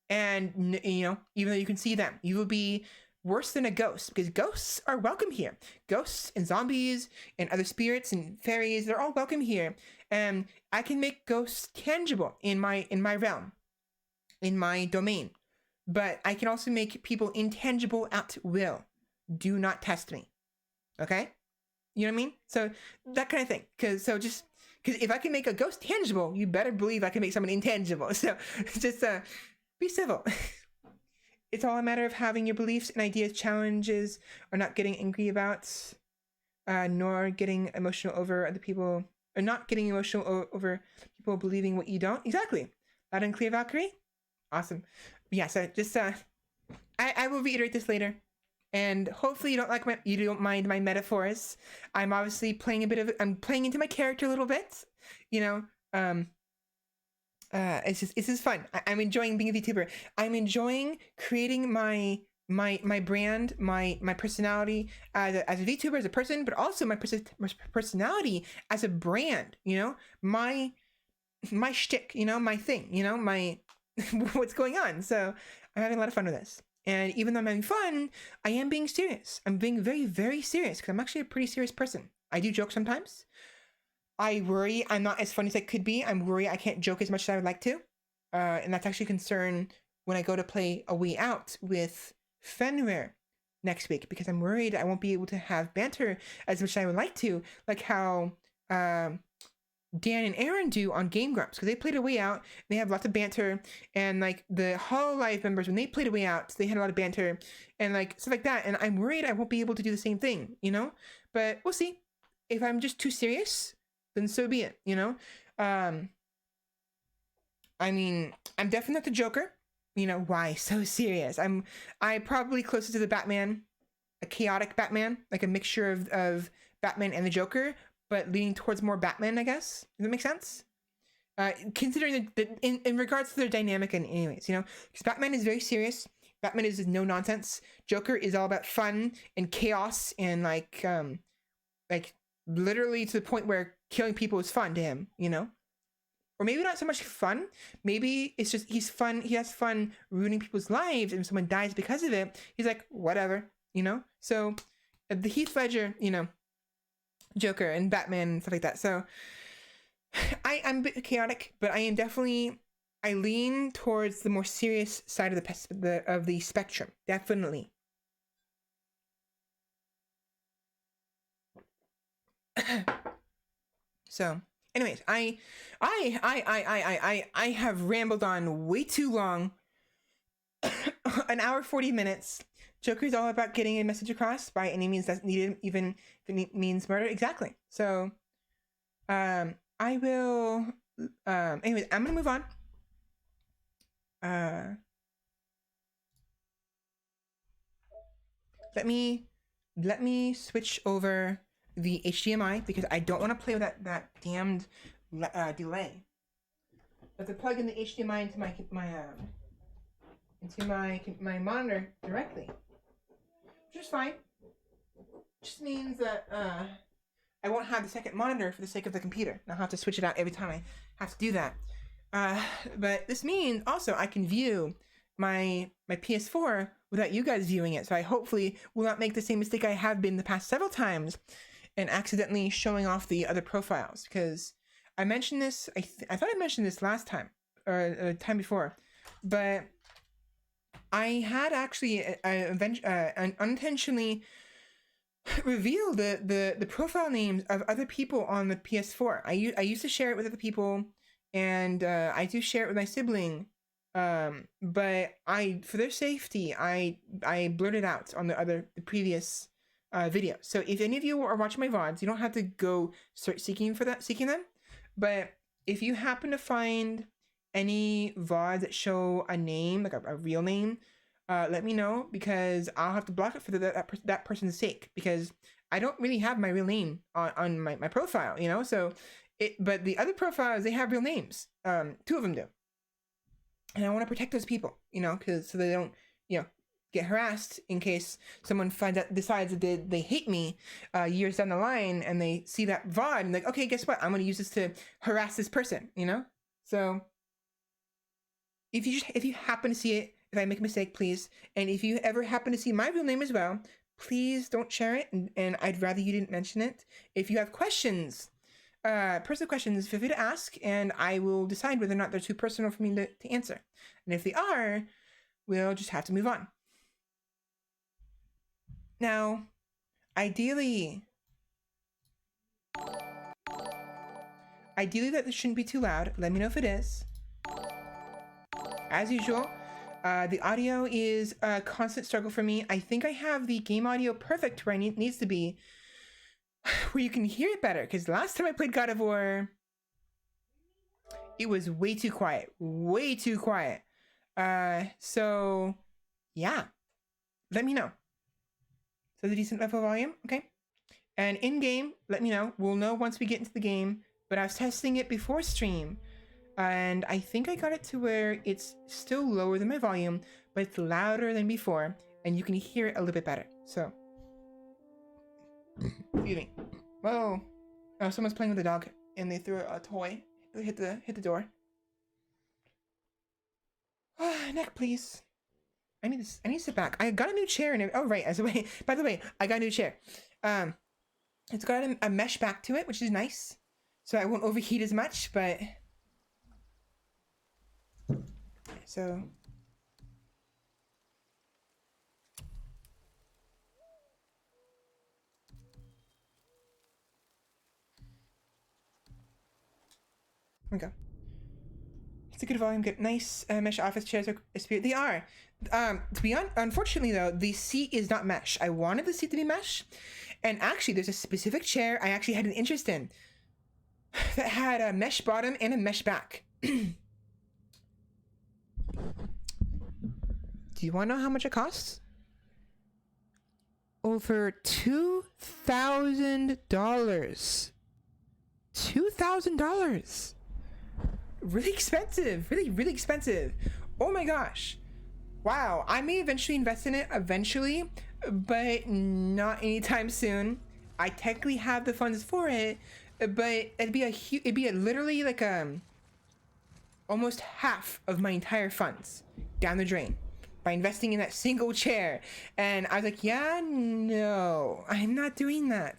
And, you know, even though you can see them, you will be worse than a ghost because ghosts are welcome here. Ghosts and zombies and other spirits and fairies, they're all welcome here. And I can make ghosts tangible in my realm, in my domain. But I can also make people intangible at will. Do not test me. Okay? You know what I mean? So that kind of thing. Because if I can make a ghost tangible, you better believe I can make someone intangible. So just be civil. It's all a matter of having your beliefs and ideas, challenges, or not getting angry about, nor getting emotional over other people, or not getting emotional over people believing what you don't. Exactly. Loud and clear, Valkyrie. Awesome. Yeah, so just I will reiterate this later, and hopefully you don't mind my metaphors. I'm obviously playing I'm playing into my character a little bit, you know. It's just fun. I'm enjoying being a VTuber. I'm enjoying creating my brand, my personality as a VTuber, as a person, but also my personality as a brand. You know, my shtick. You know, my thing. You know, my what's going on. So I'm having a lot of fun with this. And even though I'm having fun, I am being serious. I'm being very, very serious because I'm actually a pretty serious person. I do joke sometimes. I worry I'm not as funny as I could be. I'm worried I can't joke as much as I would like to. And that's actually a concern when I go to play A Way Out with Fenrir next week because I'm worried I won't be able to have banter as much as I would like to, like how Dan and Aaron do on Game Grumps, because they played A Way Out, they have lots of banter, and like the Hololive members, when they played A Way Out, they had a lot of banter, and like stuff like that, and I'm worried I won't be able to do the same thing, you know? But we'll see. If I'm just too serious, then so be it, you know? I mean, I'm definitely not the Joker. You know, why so serious? I'm probably closer to the Batman, a chaotic Batman, like a mixture of Batman and the Joker, but leaning towards more Batman, I guess. Does that make sense? Considering in regards to their dynamic and anyways, you know, because Batman is very serious. Batman is no nonsense. Joker is all about fun and chaos and like literally to the point where killing people is fun to him, you know? Or maybe not so much fun. Maybe it's just he's fun. He has fun ruining people's lives, and if someone dies because of it, he's like, whatever, you know? So the Heath Ledger, you know, Joker and Batman and stuff like that. So I'm a bit chaotic, but I am definitely, I lean towards the more serious side of the spectrum. Definitely. So, anyways, I have rambled on way too long. An hour 40 minutes. Joker is all about getting a message across by any means that's needed, even if it means murder. Exactly. So, I will. Anyways, I'm gonna move on. let me switch over the HDMI because I don't want to play with that damned delay. I have to plug in the HDMI into my monitor directly, which is fine. Just means that I won't have the second monitor for the sake of the computer. I'll have to switch it out every time I have to do that. But this means also I can view my PS4 without you guys viewing it. So I hopefully will not make the same mistake I have been the past several times and accidentally showing off the other profiles, because I mentioned this. I thought I mentioned this last time or time before, but I had actually unintentionally revealed the profile names of other people on the PS4. I used to share it with other people, and I do share it with my sibling. But for their safety, I blurted out on the previous video. So if any of you are watching my VODs, you don't have to go start seeking them. But if you happen to find any VODs that show a name, like a real name, let me know, because I'll have to block it for that person's sake, because I don't really have my real name on my profile, you know. So but the other profiles, they have real names. 2 of them do. And I want to protect those people, you know, so they don't, you know, get harassed in case someone decides that they hate me years down the line, and they see that VOD and like, okay, guess what? I'm going to use this to harass this person, you know? So if you happen to see it, if I make a mistake, please. And if you ever happen to see my real name as well, please don't share it. And I'd rather you didn't mention it. If you have questions, personal questions, feel free to ask, and I will decide whether or not they're too personal for me to answer. And if they are, we'll just have to move on. Now, ideally that this shouldn't be too loud. Let me know if it is. As usual, the audio is a constant struggle for me. I think I have the game audio perfect where it needs to be, where you can hear it better, because last time I played God of War, it was way too quiet. So yeah, let me know. So the decent level of volume, okay? And in game, let me know. We'll know once we get into the game, but I was testing it before stream, and I think I got it to where it's still lower than my volume, but it's louder than before, and you can hear it a little bit better. So excuse me. Whoa. Oh, someone's playing with a dog and they threw a toy. They hit the door. Neck, please. I need to sit back. I got a new chair and oh right, by the way, I got a new chair. It's got a mesh back to it, which is nice. So I won't overheat as much, but so here we go. It's a good volume, good, nice mesh office chairs. They are. To be honest, unfortunately though, the seat is not mesh. I wanted the seat to be mesh, and actually, there's a specific chair I actually had an interest in that had a mesh bottom and a mesh back. Do you want to know how much it costs? Over $2,000. $2,000. Really expensive. Really expensive. Oh my gosh. Wow. I may eventually invest in it eventually, but not anytime soon. I technically have the funds for it, but it'd be literally like almost half of my entire funds down the drain by investing in that single chair. And I was like, yeah, no, I'm not doing that.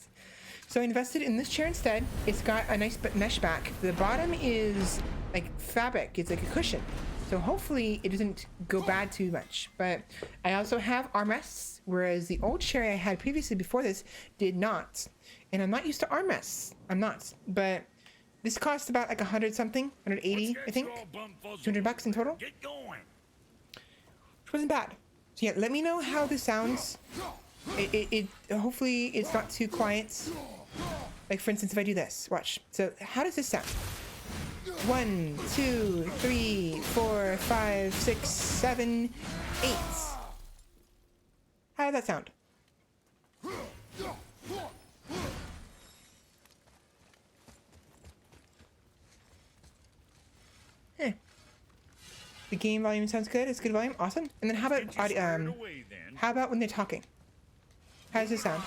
So I invested in this chair instead. It's got a nice mesh back. The bottom is like fabric. It's like a cushion. So hopefully it doesn't go bad too much. But I also have armrests, whereas the old chair I had previously before this did not. And I'm not used to armrests. I'm not. But this cost about like 100 something, 180, I think. $200 in total. Get going. Which wasn't bad. So yeah, let me know how this sounds. It hopefully it's not too quiet. Like for instance, if I do this, watch. So how does this sound? 1, 2, 3, 4, 5, 6, 7, 8. How did that sound? The game volume sounds good. It's good volume. Awesome. And then how about audio, how about when they're talking? How does it sound?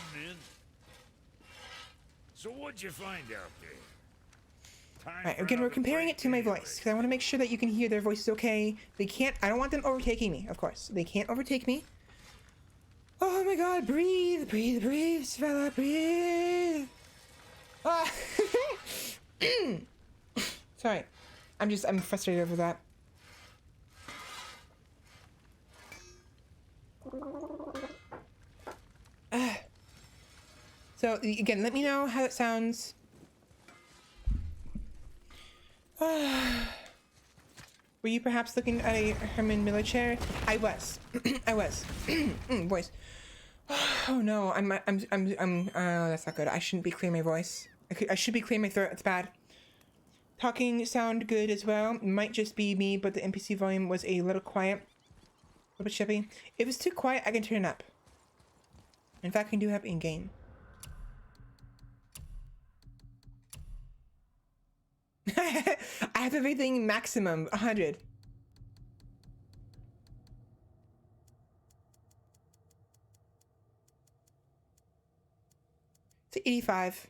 So what'd you find out there? Alright, again, we're comparing it to my voice because I want to make sure that you can hear their voices okay. They can't, I don't want them overtaking me, of course. They can't overtake me. Oh my god, breathe, breathe, breathe, Svella, breathe. Ah. Sorry. I'm frustrated over that. So, again, let me know how it sounds. Were you perhaps looking at a Herman Miller chair? I was. I was. Voice. Oh no, that's not good. I shouldn't be clearing my voice. I should be clearing my throat. It's bad. Talking sound good as well. Might just be me, but the NPC volume was a little quiet. A little bit chippy. If it was too quiet, I can turn it up. In fact, I can do it in game. I have everything maximum 100. To 85.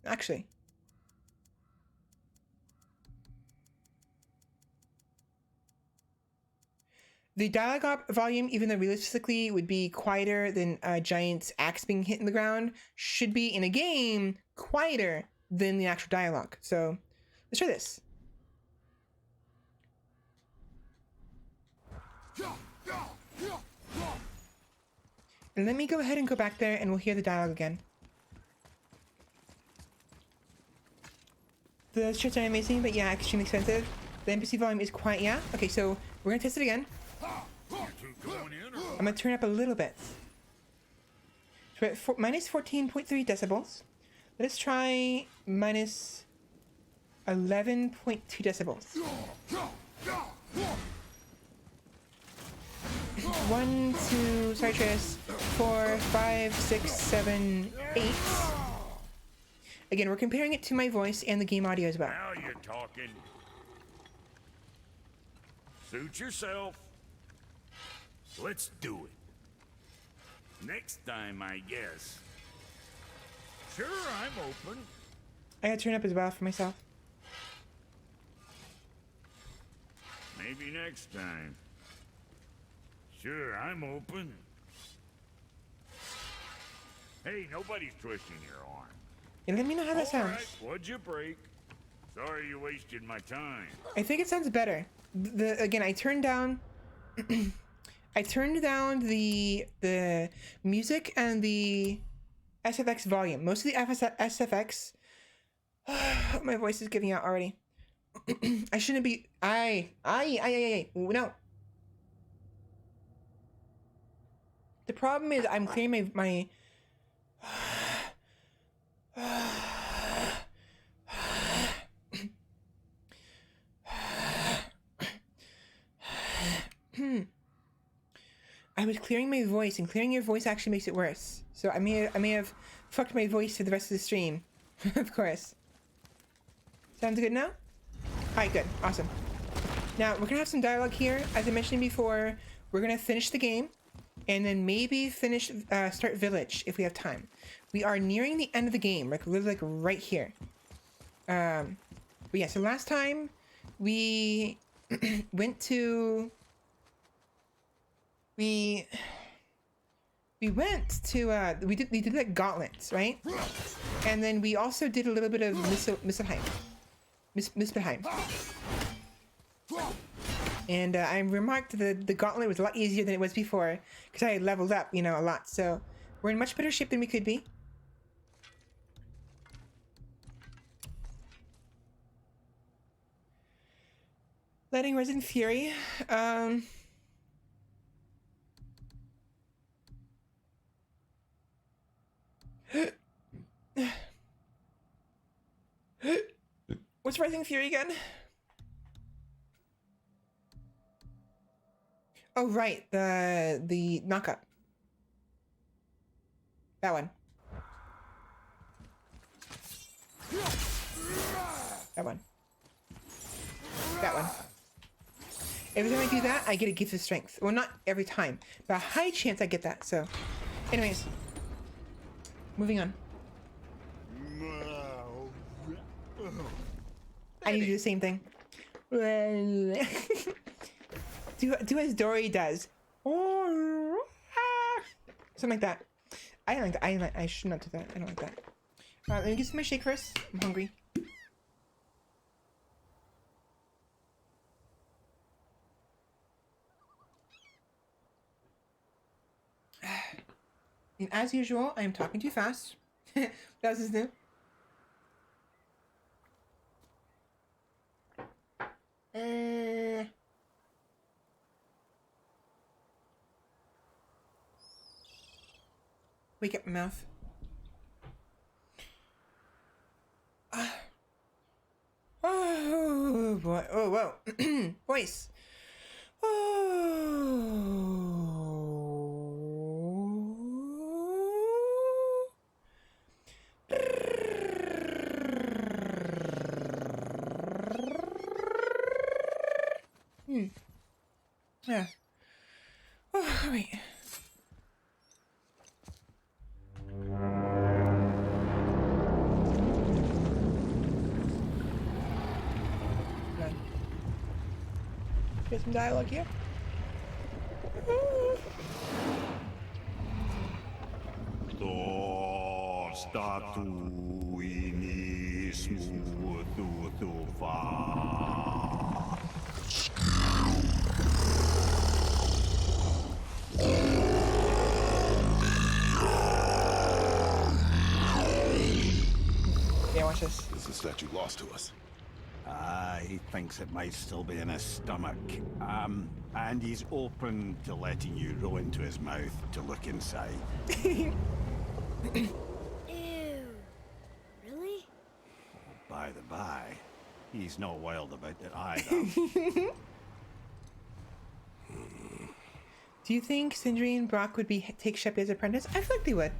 Actually. The dialogue volume, even though realistically would be quieter than a giant's axe being hit in the ground, should be in a game quieter than the actual dialogue. So let's try this. And let me go ahead and go back there and we'll hear the dialogue again. The shirts are amazing, but yeah, extremely expensive. The NPC volume is quite, yeah. Okay, so we're gonna test it again. I'm gonna turn up a little bit. So we're at minus 14.3 decibels. Let us try minus 11.2 decibels. 1, 2, sorry Tris, 4, 5, 6, 7, 8. Again, we're comparing it to my voice and the game audio as well. Now you're talking. Suit yourself. Let's do it. Next time, I guess. Sure, I'm open. I gotta turn up as well for myself. Maybe next time. Sure, I'm open. Hey, nobody's twisting your arm. And let me know how that sounds. Alright, what'd you break? Sorry you wasted my time. I think it sounds better. Again, I turned down I turned down the music and the SFX volume. Most of the SFX my voice is giving out already. I shouldn't be no. The problem is I'm clearing my I was clearing my voice, and clearing your voice actually makes it worse. So I may have fucked my voice for the rest of the stream. Of course. Sounds good now? Alright, good. Awesome. Now, we're gonna have some dialogue here. As I mentioned before, we're gonna finish the game, and then maybe finish, start Village if we have time. We are nearing the end of the game, like literally like right here. But yeah, so last time we went to... We did like gauntlets, right? And then we also did a little bit of Misbeheim. And I remarked that the gauntlet was a lot easier than it was before because I had leveled up, you know, a lot. So we're in much better shape than we could be. Letting Resident Fury. What's Rising Fury again? Oh right, the knockup. That one. That one. That one. Every time I do that, I get a gift of strength. Well, not every time, but a high chance I get that. So, anyways, moving on. I need to do the same thing. do as Dory does. Something like that. I don't like that. I should not do that. I don't like that. Let me get some my shake first. I'm hungry. And as usual, I am talking too fast. That's his new. Wake up my mouth. Oh boy. Oh whoa. Voice. Yeah. Oh, wait. Get some dialogue here. To statuinismu tutuva. Yeah, watch this. Is the statue lost to us? He thinks it might still be in his stomach. And he's open to letting you roll into his mouth to look inside. Ew. Really? By the by, he's not wild about it either. Do you think Sindri and Brock would take Sheppy as apprentice? I feel like they would.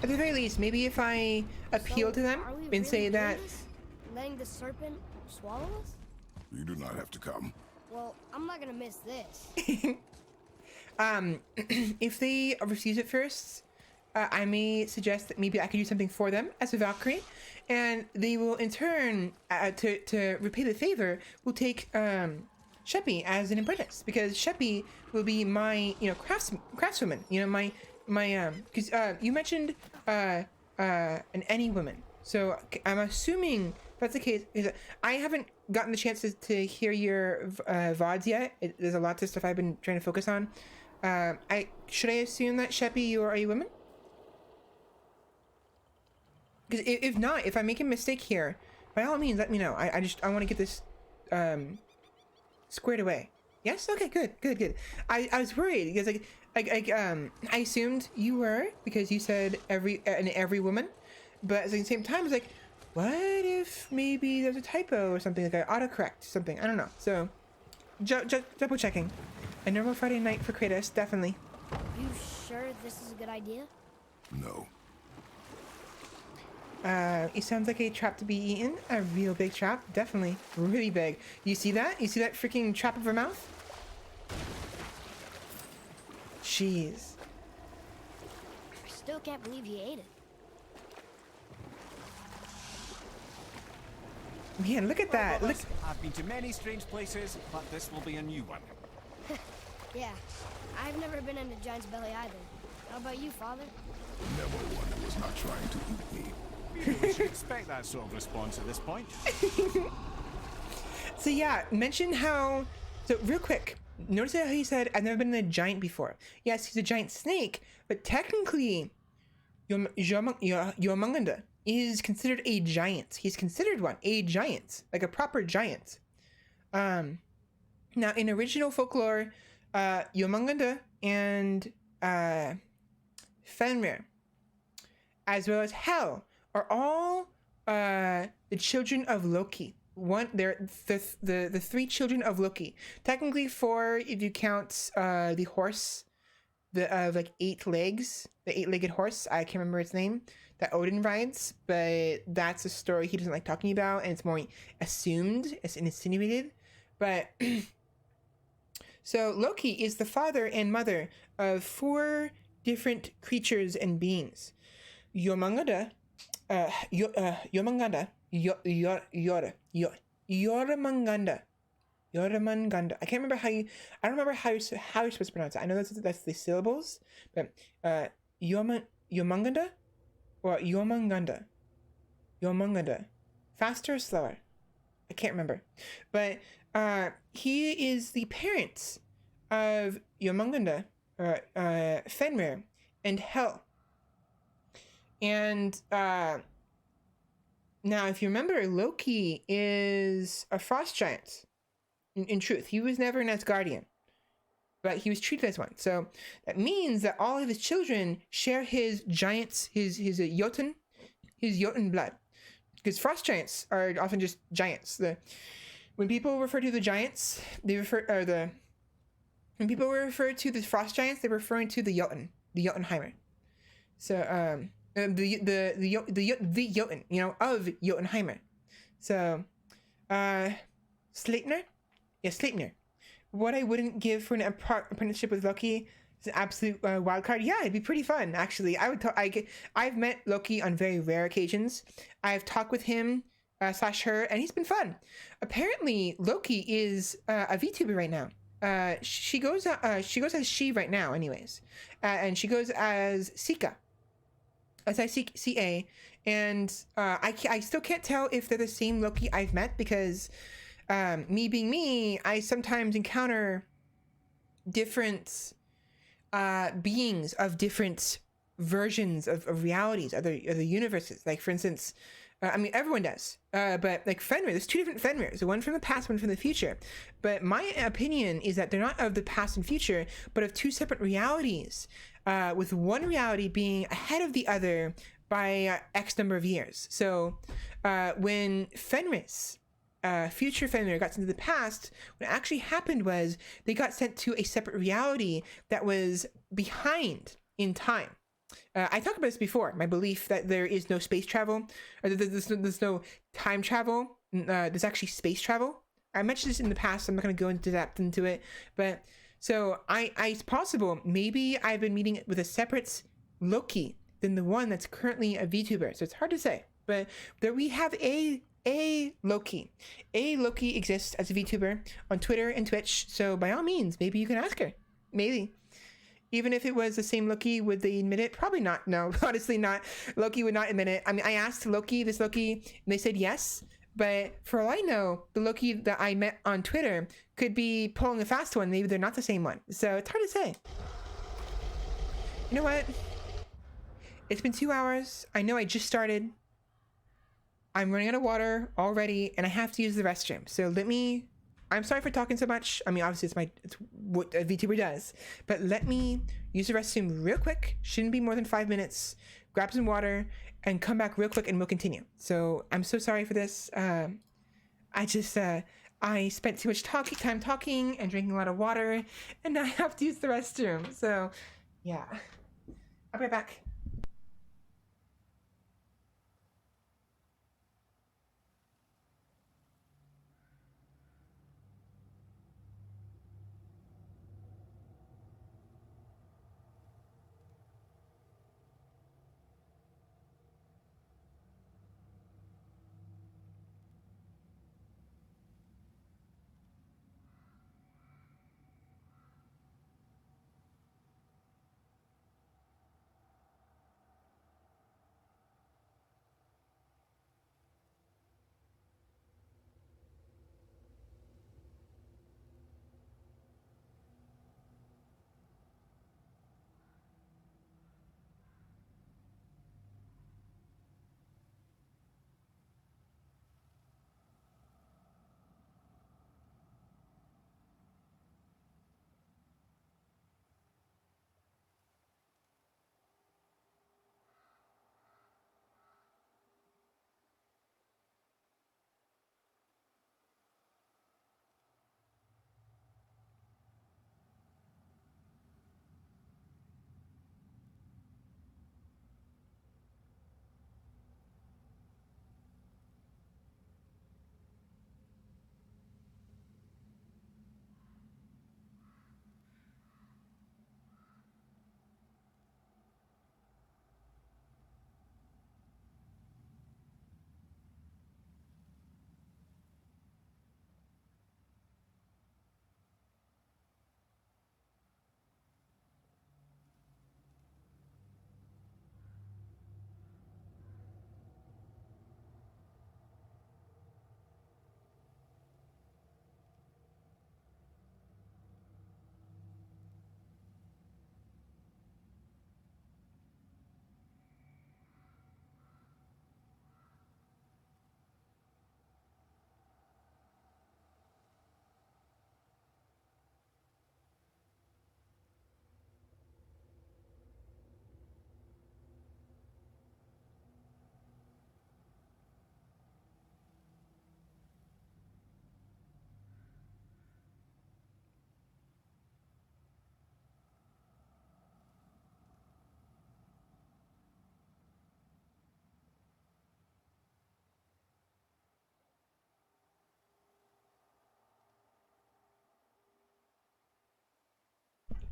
At the very least, maybe if I appeal to them are we and really say doing that. this? Letting the serpent swallow us? You do not have to come. Well, I'm not gonna miss this. If they refuse it first, I may suggest that maybe I could do something for them as a Valkyrie, and they will in turn, to repay the favor, will take Sheppy as an apprentice, because Sheppy will be my craftswoman. My because you mentioned an any woman, so I'm assuming that's the case. I haven't gotten the chance to hear your VODs yet. There's a lot of stuff I've been trying to focus on. Should I assume that Sheppy, you are a woman? Because if not, if I make a mistake here, by all means, let me know. I want to get this squared away. Yes. Okay. Good. I was worried because I assumed you were, because you said every woman, but at the same time, I was like, what if maybe there's a typo or something, like I autocorrect something? I don't know. So, double checking. A normal Friday night for Kratos, definitely. You sure this is a good idea? No. It sounds like a trap to be eaten. A real big trap, definitely, really big. You see that? You see that freaking trap of her mouth? Jeez. I still can't believe you ate it. Man, look at that. Look. I've been to many strange places, but this will be a new one. Yeah, I've never been in a giant's belly either. How about you, Father? Never one who was not trying to eat me. We should expect that sort of response at this point. So yeah, mention how. So real quick, notice how he said, "I've never been in a giant before." Yes, he's a giant snake, but technically, Jormungandr is considered a giant. He's considered a giant, like a proper giant. Now in original folklore, Jormungandr and Fenrir, as well as Hel, are all the children of Loki. They're the three children of Loki. Technically four if you count the horse the like 8 legs, the 8-legged horse. I can't remember its name, that Odin rides, but that's a story he doesn't like talking about, and it's more assumed, it's insinuated. But so Loki is the father and mother of 4 different creatures and beings. Yomanganda, Yomanganda, Yoramanganda. Yoramanganda. I can't remember how you. I don't remember how you're supposed to pronounce it. I know that's the syllables, but Yomanganda or Yomanganda. Yomanganda. Faster or slower? I can't remember. But he is the parent of Yomanganda, Fenrir, and Hel. And now, if you remember, Loki is a frost giant. In truth, he was never an Asgardian, but he was treated as one. So that means that all of his children share his giants, his Jotun blood. Because frost giants are often just giants. When people refer to the giants, when people refer to the frost giants, they're referring to the Jotunheimer. So the Jotun, of Jotunheimer. So Sleipnir. Yeah, Sleipnir. What I wouldn't give for an apprenticeship with Loki is an absolute wild card. Yeah, it'd be pretty fun, actually. I've met Loki on very rare occasions. I've talked with him / her, and he's been fun. Apparently, Loki is a VTuber right now. She goes as she right now, anyways, and she goes as Sika, SICA, and I still can't tell if they're the same Loki I've met because. Me being me, I sometimes encounter different beings of different versions of realities, other universes. Like, for instance, everyone does. But like Fenrir, there's 2 different Fenrirs, one from the past, one from the future. But my opinion is that they're not of the past and future, but of 2 separate realities, with one reality being ahead of the other by X number of years. So when Fenris, future Fenrir got sent to the past, what actually happened was they got sent to a separate reality that was behind in time. I talked about this before, my belief that there is no space travel, or there's no time travel, there's actually space travel. I mentioned this in the past, so I'm not going to go into depth into it, but so it's possible, maybe I've been meeting with a separate Loki than the one that's currently a VTuber, so it's hard to say, but there we have a Loki. A Loki exists as a VTuber on Twitter and Twitch, so by all means, maybe you can ask her. Maybe. Even if it was the same Loki, would they admit it? Probably not. No, honestly not. Loki would not admit it. I mean, I asked this Loki, and they said yes, but for all I know, the Loki that I met on Twitter could be pulling a fast one. Maybe they're not the same one. So it's hard to say. You know what? It's been 2 hours. I know I just started. I'm running out of water already, and I have to use the restroom. So I'm sorry for talking so much. I mean, obviously it's what a VTuber does, but let me use the restroom real quick. Shouldn't be more than 5 minutes. Grab some water and come back real quick, and we'll continue. So I'm so sorry for this. I spent too much time talking and drinking a lot of water, and now I have to use the restroom. So yeah, I'll be right back.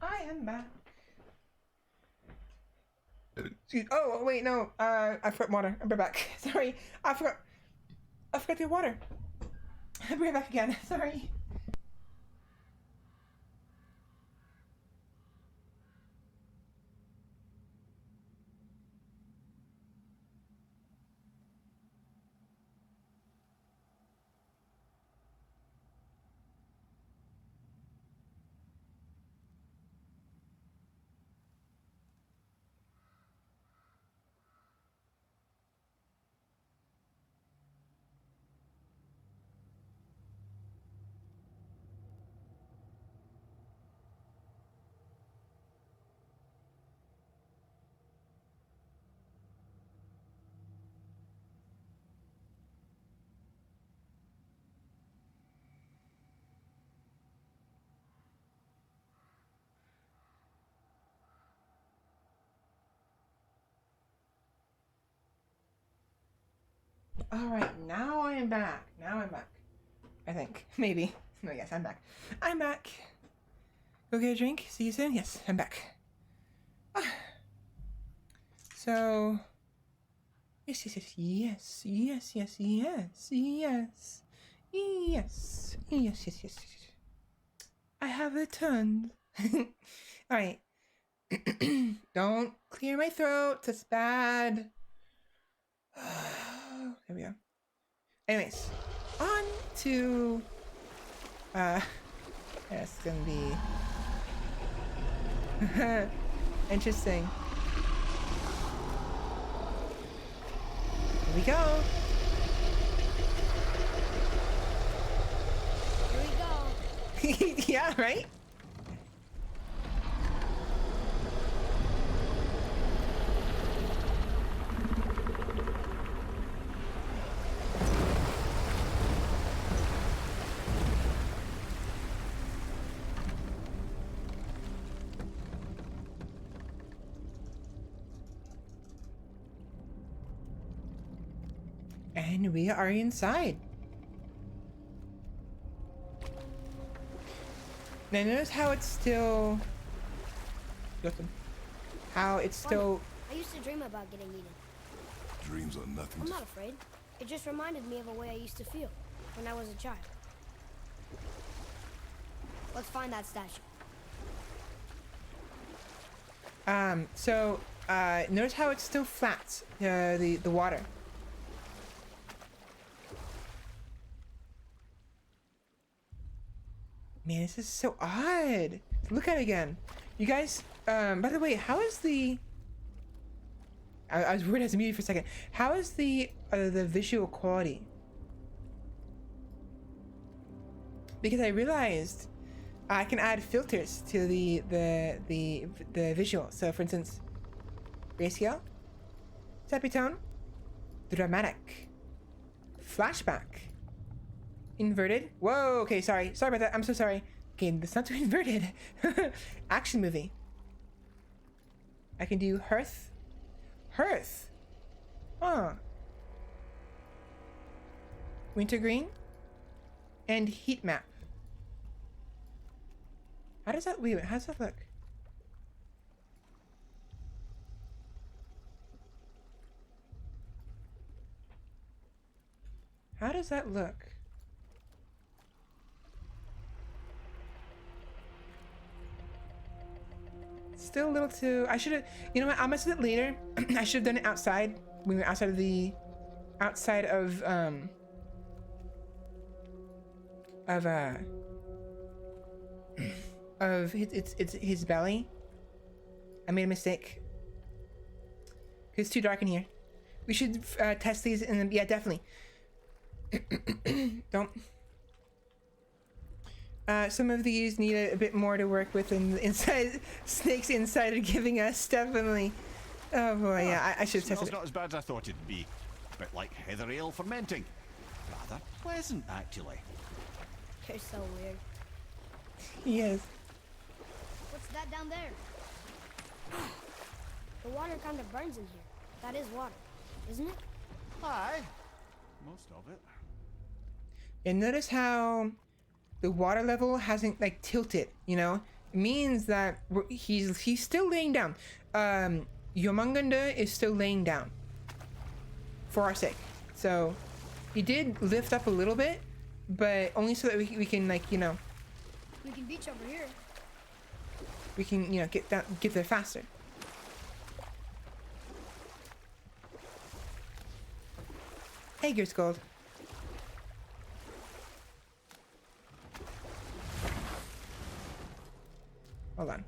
I am back. Oh wait, no. I forgot water. I'll be back. Sorry, I forgot the water. I'll be right back again. Sorry. All right, now I am back. I think maybe. No, yes, I'm back. I'm back. Go get a drink. See you soon. Yes, I'm back. So, yes. I have returned. All right. Don't clear my throat. That's bad. There we go. Anyways, on to it's gonna be interesting. Here we go. Here we go. Yeah, right? And we are inside. Now notice how it's still... How it's still... I used to dream about getting eaten. Dreams are nothing I'm to... not afraid. It just reminded me of a way I used to feel when I was a child. Let's find that statue. Notice how it's still flat, the water. Man, this is so odd. Look at it again. You guys, by the way, how is the... I was worried I was muted for a second. How is the visual quality? Because I realized I can add filters to the visual. So for instance, grayscale, sepitone, dramatic, flashback, inverted. Whoa, okay, sorry about that. I'm so sorry. Okay, that's not too inverted. Action movie. I can do hearth. Huh. Wintergreen and heat map. How does that look? How does that look? Still a little too... I should have... You know what? I'll mess with it later. I should have done it outside. When we were outside of the... Outside of... Of his belly. I made a mistake. It's too dark in here. We should test these and then... Yeah, definitely. Don't... some of these need a bit more to work with, and the inside snakes inside are giving us definitely. Oh boy, yeah, I should have tested Smells it. not as bad as I thought it'd be. A bit like heather ale fermenting. Rather pleasant, actually. You're so weird. Yes. What's that down there? The water kind of burns in here. That is water, isn't it? Aye, most of it. And notice how the water level hasn't like tilted, you know? means that he's still laying down. Yomangunda is still laying down for our sake. So he did lift up a little bit, but only so that we can, like, you know, We can beach over here. we can, you know, get there faster. Hey, Gears Gold. Hold on.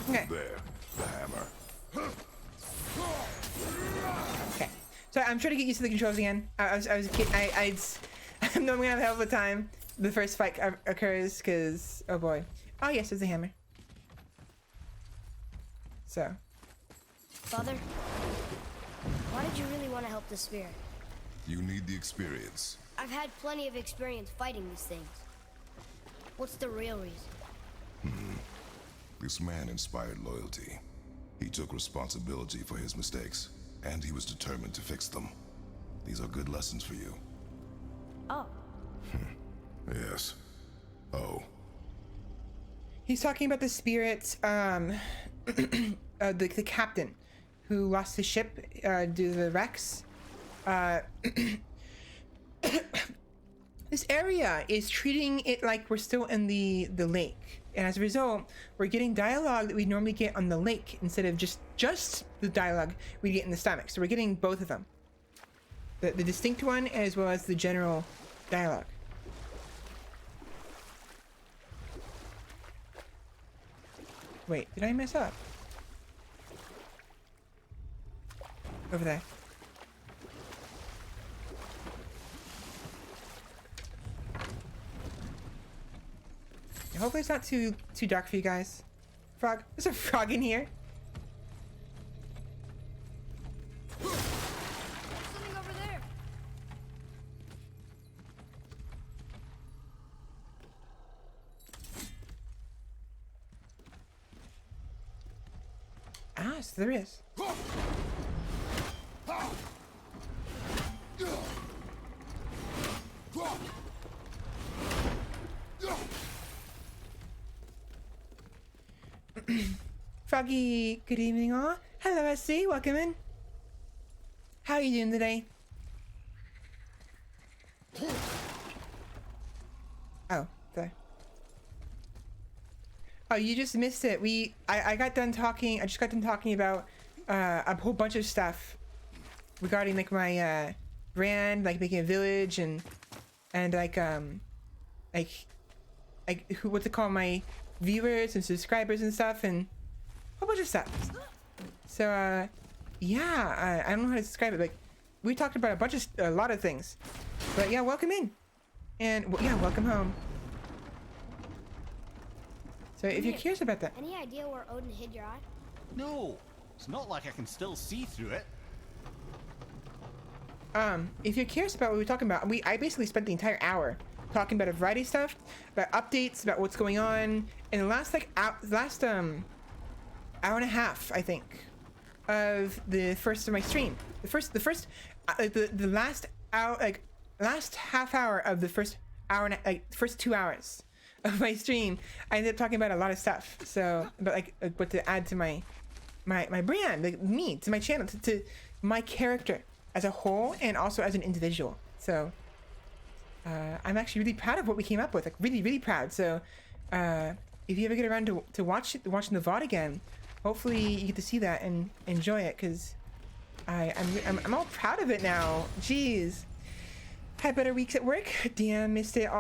Okay. There, the hammer. Okay. So I'm trying to get used to the controls again. I'm not gonna have a hell of a time. The first fight occurs because, oh boy. Oh yes, there's a hammer. So. Father, why did you really want to help the spirit? You need the experience. I've had plenty of experience fighting these things. What's the real reason? This man inspired loyalty. He took responsibility for his mistakes, and he was determined to fix them. These are good lessons for you. Oh, Yes. Oh, He's talking about the spirits, the captain who lost his ship due to the wrecks. This area is treating it like we're still in the lake, and as a result, we're getting dialogue that we normally get on the lake instead of just the dialogue we get in the stomach. So we're getting both of them, the distinct one as well as the general dialogue. Wait, did I mess up? Over there. Hopefully it's not too dark for you guys. Frog, there's a frog in here. there's something over there. Ah, so there is. Froggy, good evening all. Hello, SC, welcome in. How are you doing today? Oh, there. Oh, you just missed it. I got done talking. I just got done talking about a whole bunch of stuff regarding like my brand, like making a village and like what's it called, my viewers and subscribers and stuff, and a whole bunch of stuff. So yeah, I don't know how to describe it. Like we talked about a lot of things. But yeah, welcome in, and yeah, welcome home. So if you're curious about that, Any idea where Odin hid your eye? No, it's not like I can still see through it. if you're curious about what we're talking about, I basically spent the entire hour talking about a variety of stuff, about updates, about what's going on in the last hour and a half, I think, of the first of my stream. The last hour, like last half hour of the first hour and first 2 hours of my stream, I ended up talking about a lot of stuff. So, but like what to add to my brand, like me, to my channel, to my character as a whole, and also as an individual. So, I'm actually really proud of what we came up with. Like really, really proud. So, if you ever get around to watching the VOD again, hopefully you get to see that and enjoy it, because I'm all proud of it now. Jeez. Had better weeks at work. Damn, missed it.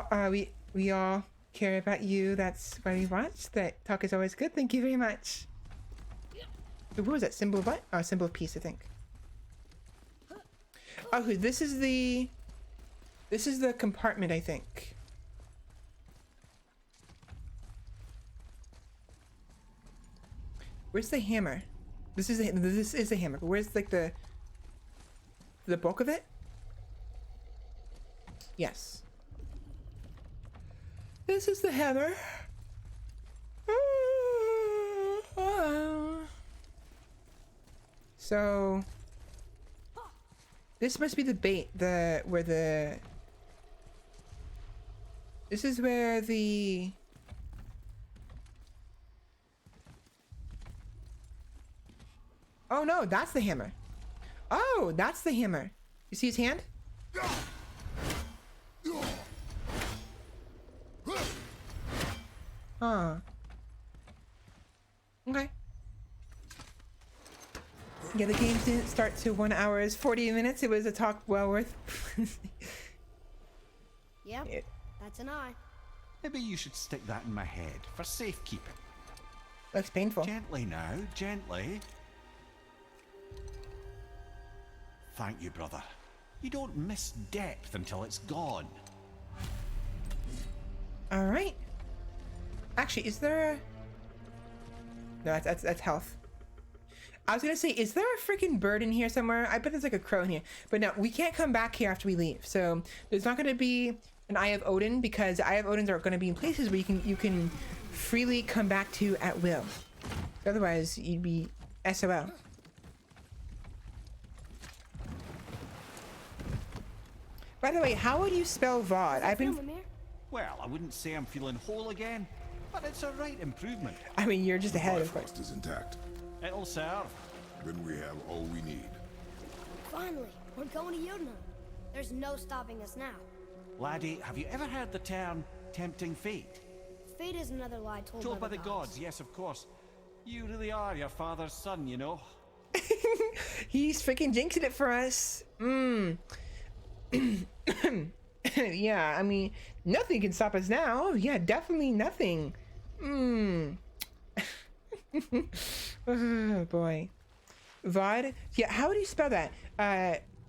We all care about you. That's why we watch. That talk is always good. Thank you very much. What was that? Symbol of what? Oh, symbol of peace, I think. Oh, this is the compartment, I think. Where's the hammer? This is the hammer. But where's like the bulk of it? Yes. This is the hammer. So this must be the bait, this is where the oh no, that's the hammer. Oh, that's the hammer. You see his hand? Huh. Okay. Yeah, the game didn't start to 1 hour 40 minutes. It was a talk well worth. Yep, that's an eye. Maybe you should stick that in my head for safekeeping. Looks painful. Gently now, gently. Thank you, brother. You don't miss depth until it's gone. All right. Actually, is there a... No, that's health. I was gonna say, is there a freaking bird in here somewhere? I bet there's like a crow in here. But no, we can't come back here after we leave. So there's not gonna be an Eye of Odin, because Eye of Odins are gonna be in places where you can freely come back to at will. Otherwise, you'd be SOL. By the way, how would you spell VOD? I've been... Well, I wouldn't say I'm feeling whole again, but it's a right improvement. I mean, you're just ahead, of course. Bifrost is intact. It'll serve. Then we have all we need. Finally, we're going to Jotunheim. There's no stopping us now. Laddie, have you ever heard the term tempting fate? Fate is another lie told Told by by the gods, yes, of course. You really are your father's son, you know. He's freaking jinxing it for us. Yeah, I mean, nothing can stop us now. Yeah, definitely nothing. Oh boy. VOD? Yeah, how would you spell that?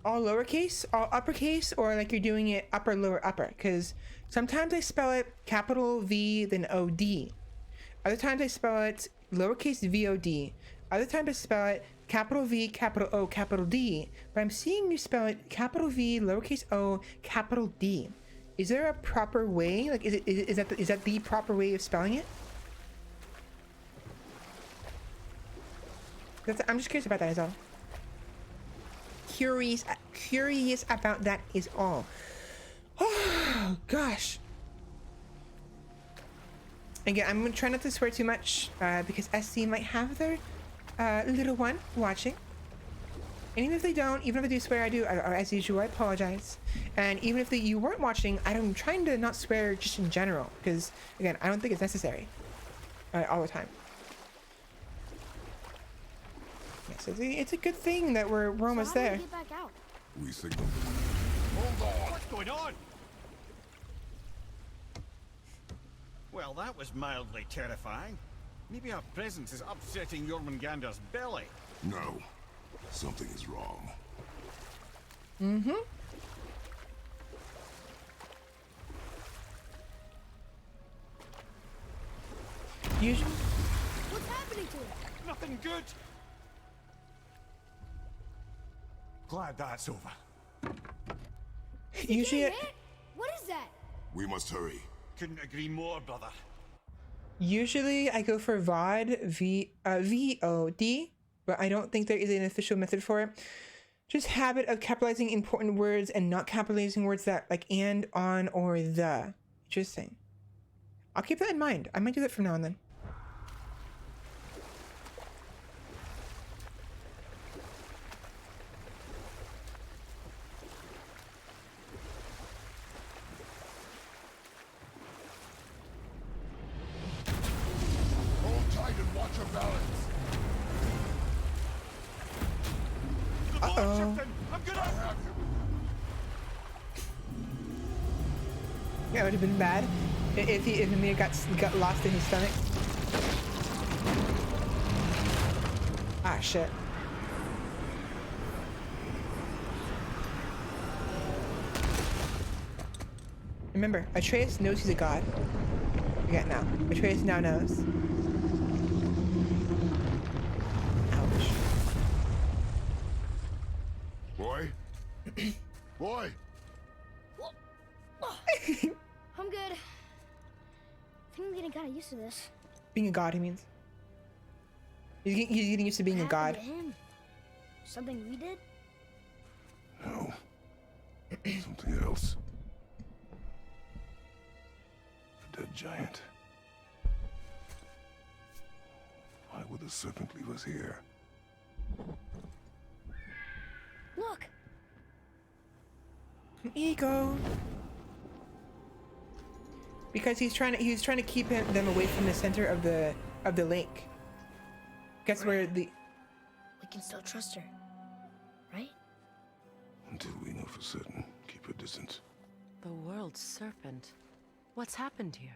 All lowercase, all uppercase, or like you're doing it upper, lower, upper? Because sometimes I spell it capital V, then OD. Other times I spell it lowercase VOD. Other times I spell it capital V, capital O, capital D. But I'm seeing you spell it capital V, lowercase O, capital D. Is there a proper way? Like, is that the proper way of spelling it? I'm just curious about that is all. Curious about that is all. Oh gosh. Again, I'm gonna try not to swear too much because SC might have their little one watching. And even if they don't, even if they do swear, I do, as usual, I apologize. And even if you weren't watching, I'm trying to not swear just in general, because again, I don't think it's necessary all the time. Yes, it's a good thing that we're almost there. How do we get back out? We signal. Hold on. What's going on? Well, that was mildly terrifying. Maybe our presence is upsetting Jormungandr's belly. No. Something is wrong. Mm-hmm. What's happening to it? Nothing good. Glad that's over. Usually, What is that? We must hurry. Couldn't agree more, brother. usually I go for VOD, VOD, but I don't think there is an official method for it. Just habit of capitalizing important words and not capitalizing words that like and, on, or the. Interesting. I'll keep that in mind. I might do that from now on then. Hold tight and watch your balance. Uh-oh. I'm gonna... I have him. Yeah, it would have been bad if Amir got lost in his stomach. Ah, shit. Remember, Atreus knows he's a god. Forget now. Atreus now knows. Ouch. Boy? Boy! I'm good. I think I'm getting kind of used to this. Being a god, he means. He's getting used to being a What god. happened to him? Something we did? No. Something else. A dead giant. Why would the serpent leave us here? Look! An ego. Because he's trying to keep them away from the center of the lake. Guess where the We can still trust her, right? Until we know for certain, keep her distance. The world's serpent. What's happened here?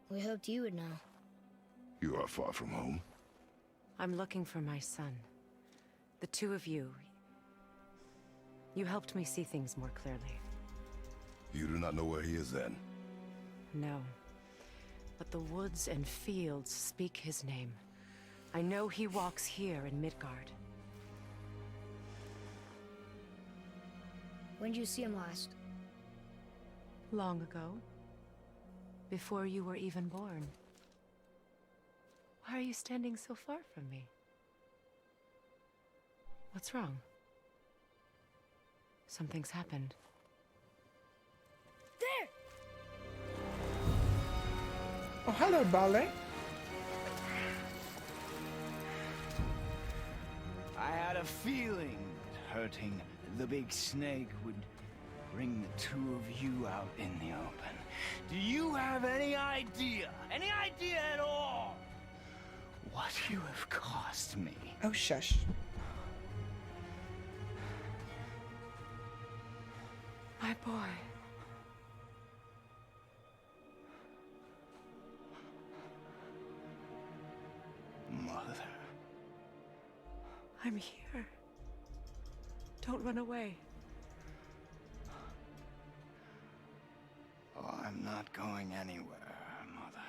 We hoped you would know. You are far from home. I'm looking for my son. The two of you. You helped me see things more clearly. You do not know where he is then? No. But the woods and fields speak his name. I know he walks here in Midgard. When did you see him last? Long ago. Before you were even born. Why are you standing so far from me? What's wrong? Something's happened. There! Oh, hello, Balder. I had a feeling that hurting the big snake would bring the two of you out in the open. Do you have any idea at all, what you have cost me? Oh, shush. My boy. Mother. I'm here. Don't run away. Oh, I'm not going anywhere, Mother.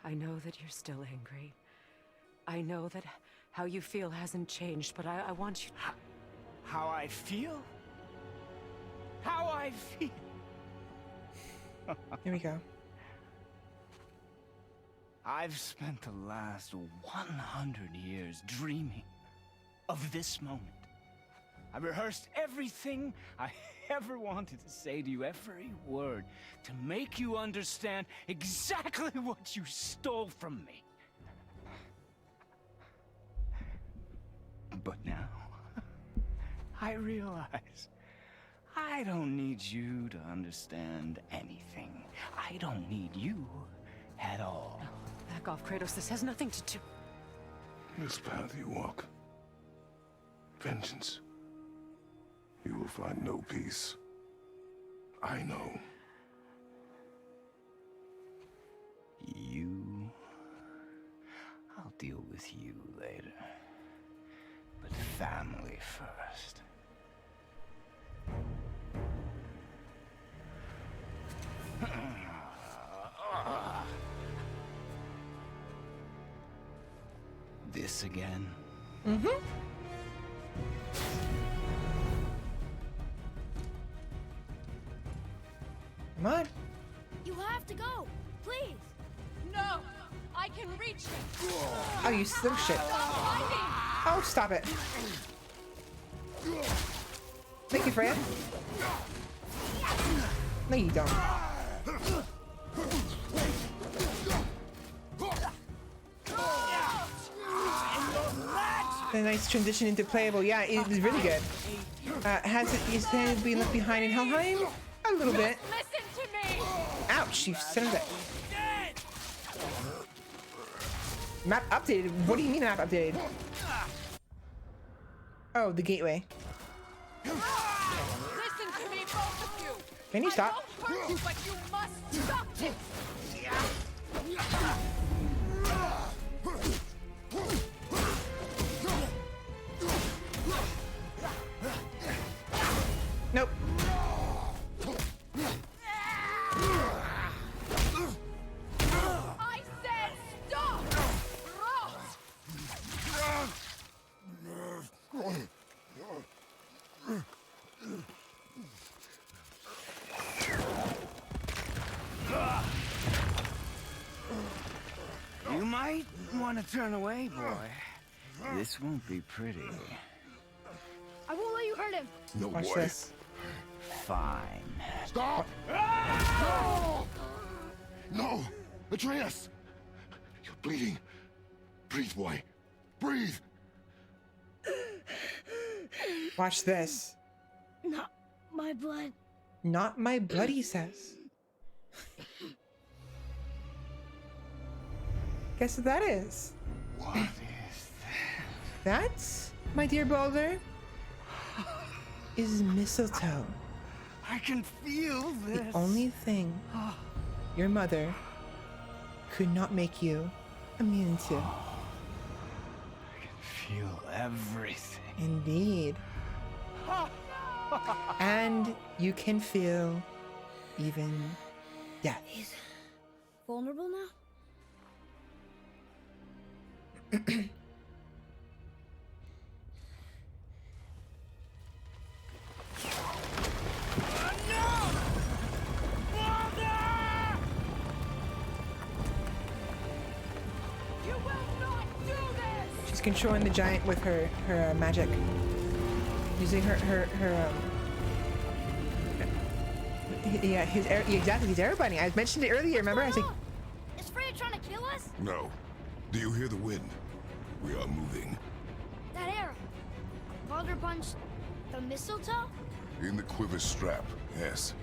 I know that you're still angry. I know that how you feel hasn't changed, but I want you... How I feel? How I feel? Here we go. I've spent the last 100 years dreaming of this moment. I rehearsed everything I ever wanted to say to you, every word, to make you understand exactly what you stole from me. But now, I realize I don't need you to understand anything. I don't need you at all. Back off, Kratos. This has nothing to do... This path you walk. Vengeance. You will find no peace. I know. You... I'll deal with you later. But family first. This again? Mm-hmm. Come on. You have to go! Please! No! I can reach you! Oh, you slow shit. Oh, stop it. Thank you, Freya. No, you don't. A nice transition into playable. Yeah, it is really good. Has his hand been left behind in Helheim? A little bit. Listen to me! Ouch, you son of a... Map updated? What do you mean map updated? Oh, the gateway. Listen to me, both of you! Can you stop? I won't hurt you, but you must stop it! Nope. I said stop! You might want to turn away, boy. This won't be pretty. I won't let you hurt him. No Watch way. this. Fine. Stop! No! No! Atreus! You're bleeding. Breathe, boy. Breathe! Watch this. Not my blood. Not my blood, he says. Guess what that is? What is That, my dear Boulder, is mistletoe. I can feel this. The only thing your mother could not make you immune to. Feel everything. Indeed. And you can feel even death. He's vulnerable now? You will not do this! She's controlling the giant with her magic, using her yeah, his air, exactly, his air bunny. I mentioned it earlier. Remember? I was like, Is Freya trying to kill us? No. Do you hear the wind? We are moving. That arrow. Baldur punched the mistletoe? In the quiver strap, yes.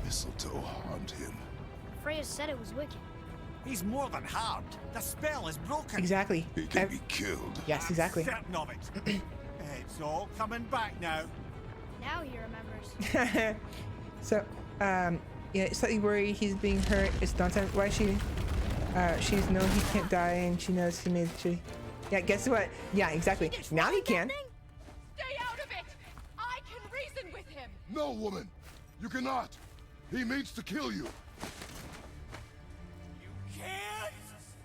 Mistletoe harmed him. Freya said it was wicked. He's more than harmed. The spell is broken. exactly. He can be killed. Yes, exactly. Certain of it. It's all coming back now. Now he remembers. So, yeah, slightly worried he's being hurt. It's not time. Why is she? She's known he can't die, and she knows he made. Yeah, guess what? Yeah, exactly. Now he can. Stay out of it! I can reason with him! No, woman! You cannot! He means to kill you! You can't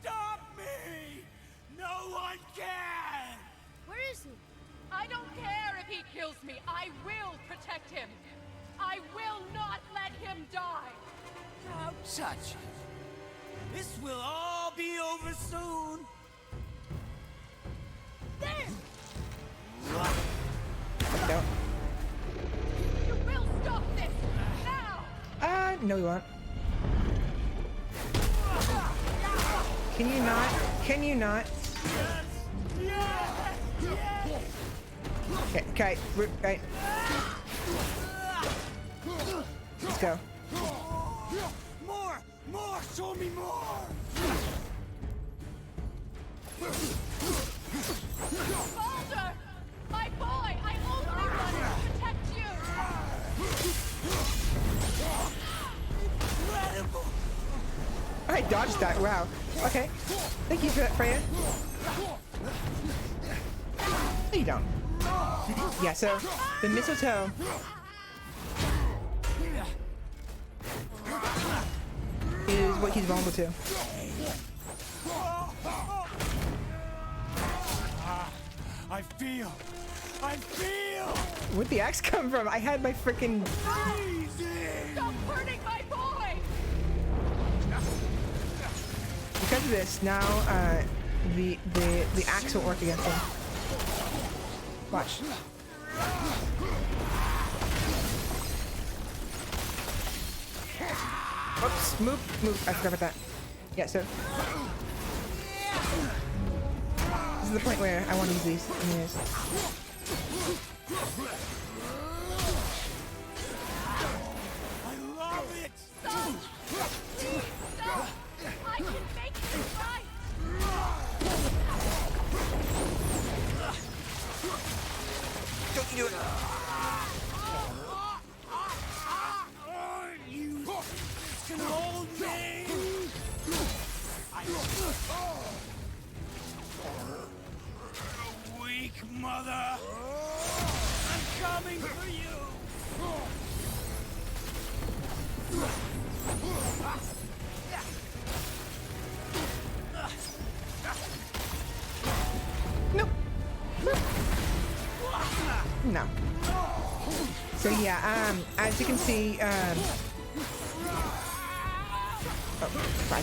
stop me! No one can! Where is he? I don't care if he kills me. I will protect him. I will not let him die. Don't touch it. This will all be over soon. There! No. You will stop this now. No, we won't. Can you not? Can you not? Okay, okay, right. Let's go. More, show me more. Baldur! My boy! I only wanted to protect you! Incredible. I dodged that. Wow. Okay. Thank you for that, Freya. No, you don't. Yeah, so the mistletoe is what he's vulnerable to. I feel. Where'd the axe come from? I had my freaking. Stop hurting my boy! Because of this, now the axe won't work against him. Watch. Oops, move. I forgot about that. Yeah, so this is the point where I want to use these. Anyways. I love it! Stop! I can make it right! Don't you do it. You can hold me! Weak mother! I'm coming for you! Nope. No. So yeah, as you can see, as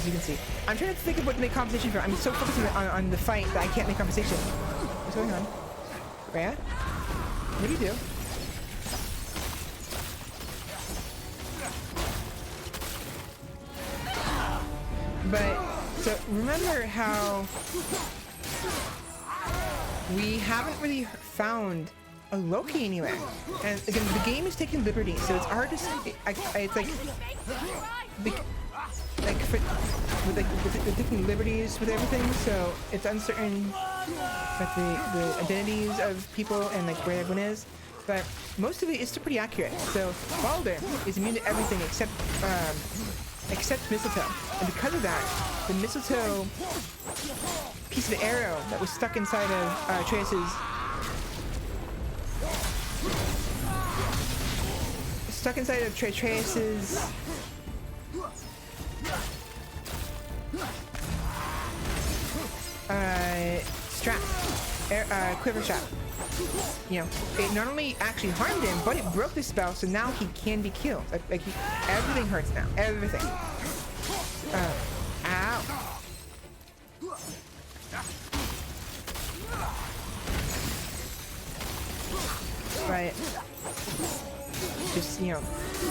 you can see, I'm trying to think of what to make compensation for. I'm so focused on the fight that I can't make compensation. What's going on? Rhea? What do you do? But, so remember how we haven't really found a Loki anywhere. And again, the game is taking liberty, so it's hard to see. It's like with taking liberties with everything, so it's uncertain like the identities of people and like where everyone is. But most of it is still pretty accurate. So Baldur is immune to everything except mistletoe, and because of that, the mistletoe piece of arrow that was stuck inside of Atreus's strap, quiver strap. You know, it not only actually harmed him, but it broke the spell, so now he can be killed. Everything hurts now. Everything. Ow. But just, you know,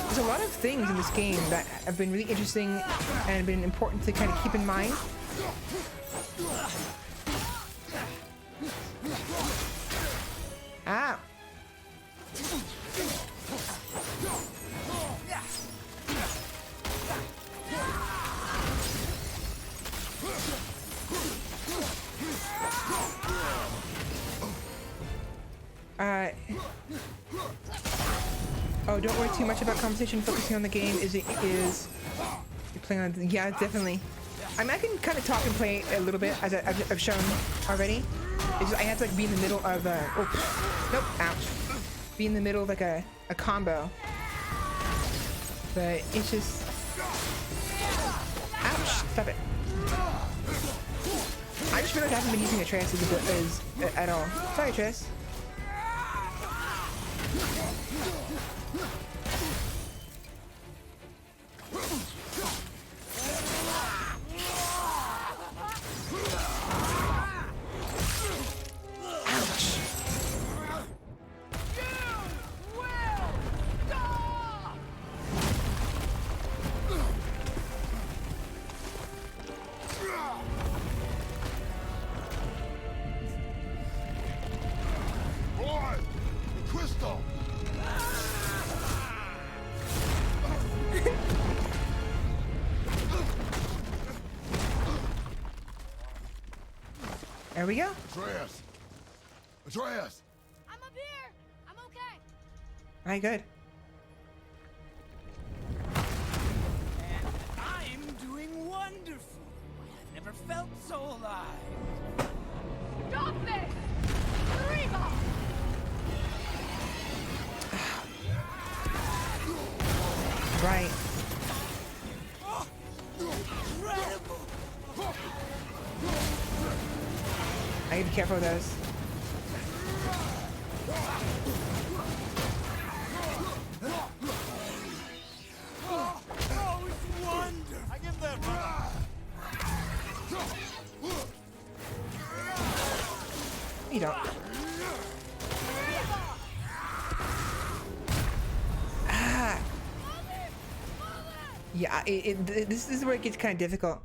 there's a lot of things in this game that have been really interesting and been important to kind of keep in mind. Ow. Oh, don't worry too much about conversation. Focusing on the game is you're playing on. Yeah, definitely. I mean, I can kind of talk and play a little bit, as I've shown already. It's just, I had to like be in the middle of nope, ouch. Be in the middle of like a combo. But it's just, ouch, stop it. I just realized I haven't been using Atreus at all. Sorry, Atreus. There we go. Atreus! Atreus! I'm up here. I'm okay. Alright, good. And I'm doing wonderful. I've never felt so alive. Stop this! Reba! Right. Oh, incredible! I need to be careful of those. Oh, it's wonderful! I give that You don't. Yeah, this is where it gets kind of difficult.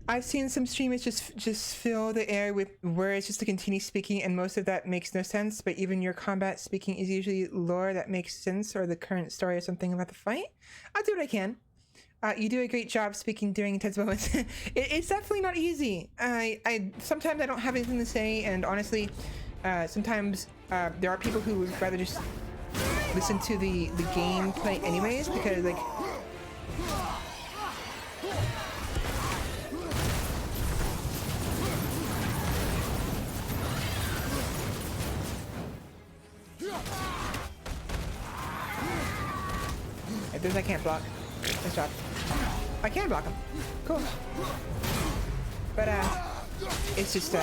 I've seen some streamers just fill the air with words just to continue speaking, and most of that makes no sense. But even your combat speaking is usually lore that makes sense, or the current story or something about the fight. I'll do what I can. You do a great job speaking during intense moments. It's definitely not easy. I sometimes I don't have anything to say, and honestly, sometimes there are people who would rather just listen to the gameplay anyways, because like. If there's I can't block. Nice job. I can block him. Cool. But it's just ow.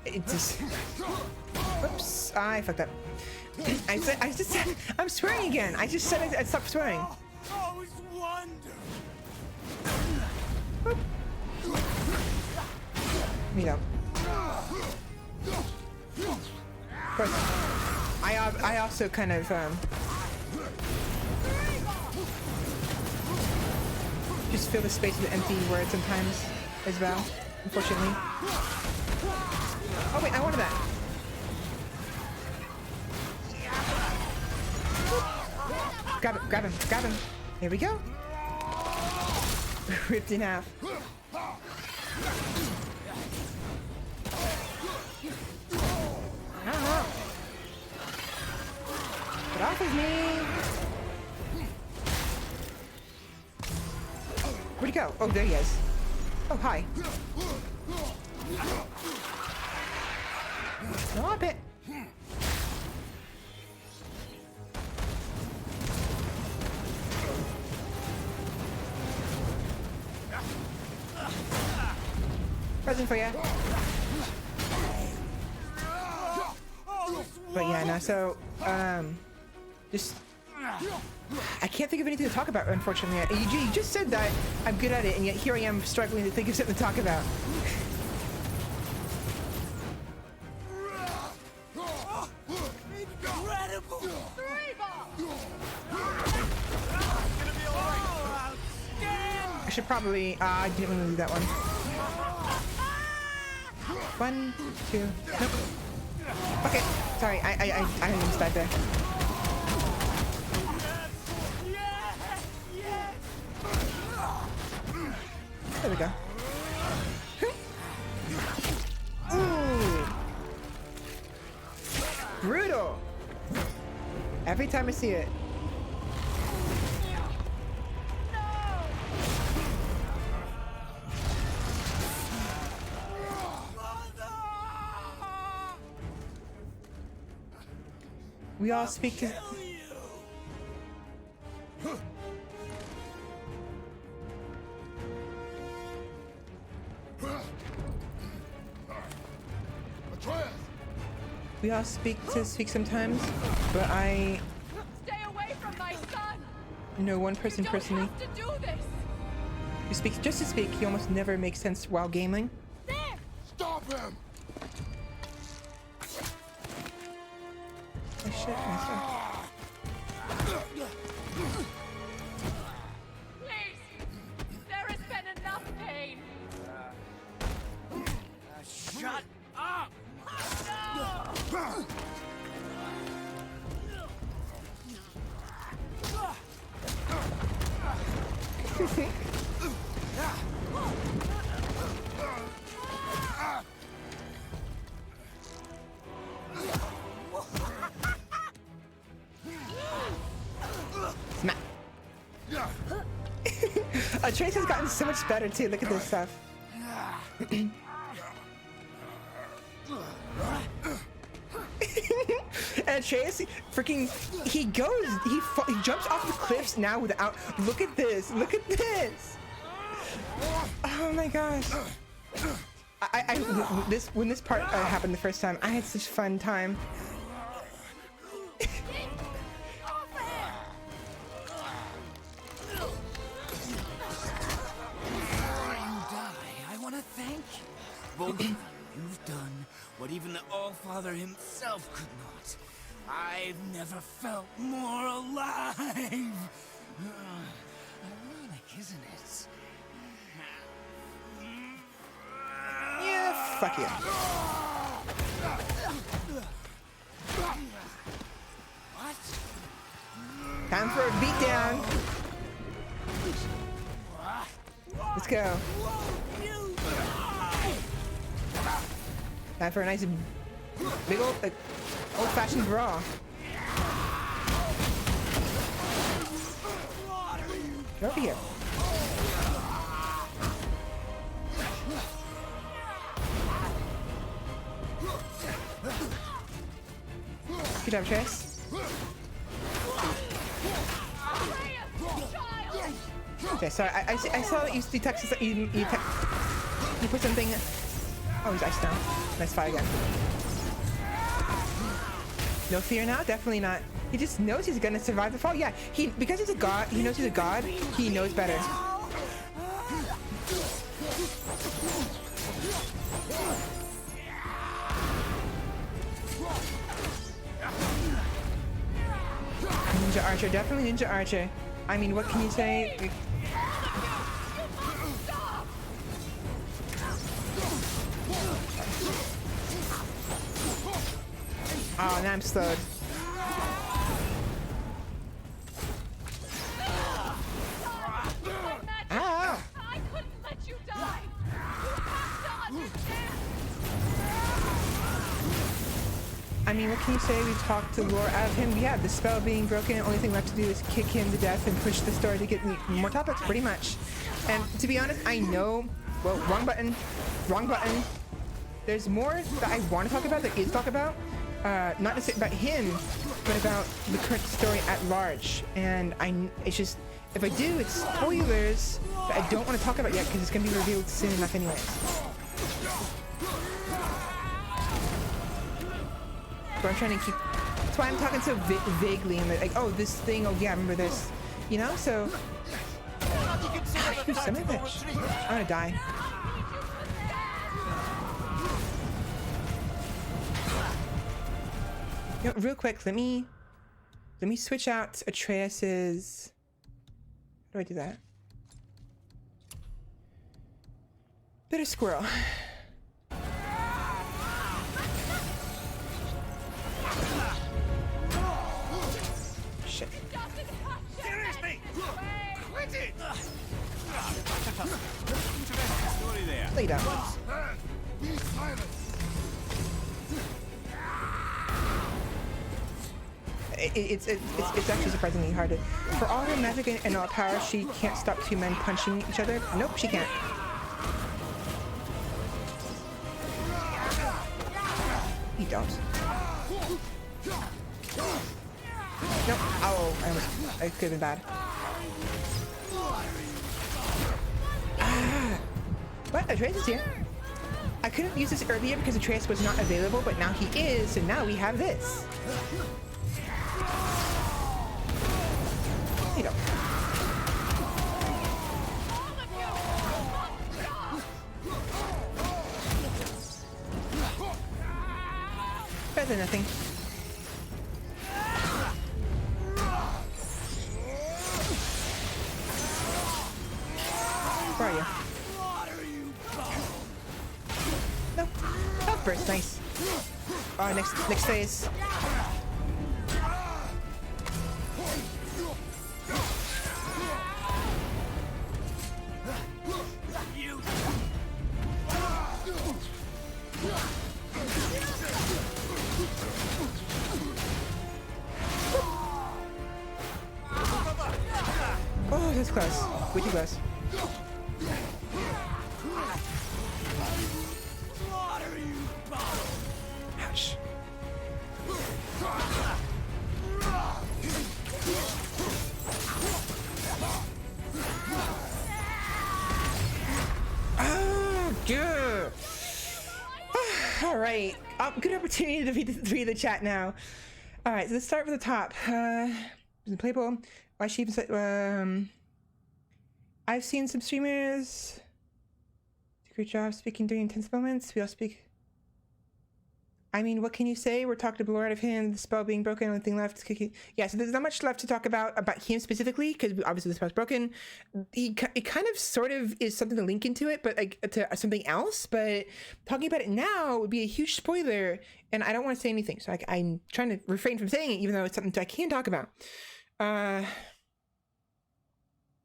It just. Oops! I fucked up. I just said I'm swearing again. I just said I'd stop swearing. Always wonder. Meet up. Of course, I also kind of just fill the space with empty words sometimes as well. Unfortunately. Oh wait, I wanted that. Grab it, grab him, grab him. Here we go. Ripped in half. I don't know. Get off of me. Where'd he go? Oh, there he is. Oh, hi. Stop it. Present for you. But yeah, no, so, just, I can't think of anything to talk about, unfortunately. You just said that I'm good at it, and yet here I am struggling to think of something to talk about. Incredible! I should probably, I didn't want to do that one. 1, 2, nope. Okay, sorry, I almost died there. There we go. Ooh. Brutal. Every time I see it. We all speak to. We all speak sometimes, but I Stay away from my son! know one person You personally don't have to do this! who speaks just to speak. He almost never makes sense while gaming. There! Stop him! Oh shit, messed up. Please! There has been enough pain! Shut up! Smack. Trace has gotten so much better too. Look at this stuff. And Trace, freaking, he jumps off the cliffs now without. Look at this. Look at this. Oh my gosh. When this part happened the first time, I had such a fun time. I want to thank you. Both of you, you've done what even the All-Father himself could not. I've never felt more alive. Ironic, isn't it? Yeah, fuck you. What? Time for a beatdown. Let's go. Time for a nice big old-fashioned brawl. Get over here. Good job, Trace. Okay, sorry. I saw that you texted that you put something. Oh, he's iced down. Let's fight again. No fear now? Definitely not. He just knows he's gonna survive the fall. Yeah, because he's a god. He knows he's a god. He knows better. Ninja Archer, definitely Ninja Archer. I mean, what can you say? Oh, now I'm slowed. Ow! I couldn't let you die. You have to understand. I mean, what can you say? We talked the lore out of him. Yeah, the spell being broken, only thing left to do is kick him to death and push the story to get more topics, pretty much. And to be honest, I know, well, wrong button. There's more that I want to talk about, that is talk about. Not necessarily about him, but about the current story at large. And it's just, if I do, it's spoilers that I don't want to talk about yet because it's going to be revealed soon enough anyways. So I'm trying to keep, that's why I'm talking so vaguely and like, oh, this thing, oh yeah, I remember this. You know, so, you son of a bitch. I'm gonna die. You know, real quick, let me switch out Atreus's, how do I do that? Bitter squirrel. Shit. Seriously! Quit it! Story there. Lay down. Be silent. It's actually surprisingly hard to. For all her magic and all power, she can't stop two men punching each other. Nope, she can't. You don't. Nope. Oh, I could have been bad. Ah. What? Atreus is here. I couldn't use this earlier because Atreus was not available, but now he is, and now we have this. You don't. Better than nothing. Where are you? No. Outburst, nice. Oh, next phase. Oh, that's close. Way too close. Ouch. Oh, good. All right. Good opportunity to read the chat now. All right, so let's start with the top. Playable. Why she even said, I've seen some streamers do a great job speaking during intense moments. We all speak. I mean, what can you say? We're talking to blow out of hand, the spell being broken, only thing left. Yeah, so there's not much left to talk about him specifically, because obviously the spell's broken. It kind of sort of is something to link into it, but like to something else. But talking about it now would be a huge spoiler, and I don't want to say anything. So I'm trying to refrain from saying it, even though it's something I can talk about.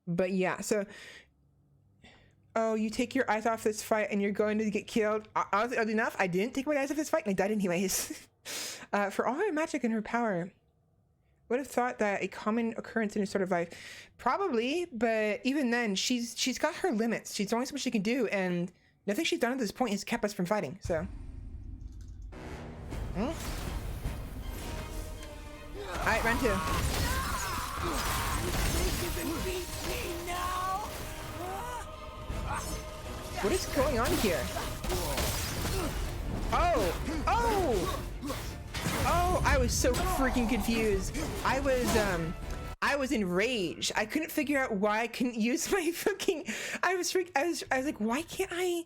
But yeah, so. Oh, you take your eyes off this fight and you're going to get killed. Oddly enough, I didn't take my eyes off this fight and I died anyways. For all her magic and her power, would have thought that a common occurrence in her sort of life. Probably, but even then, she's got her limits. She's only so much she can do, and nothing she's done at this point has kept us from fighting, so. Alright, run two. What is going on here? Oh! I was so freaking confused. I was enraged. I couldn't figure out why I couldn't use my fucking. I was like, why can't I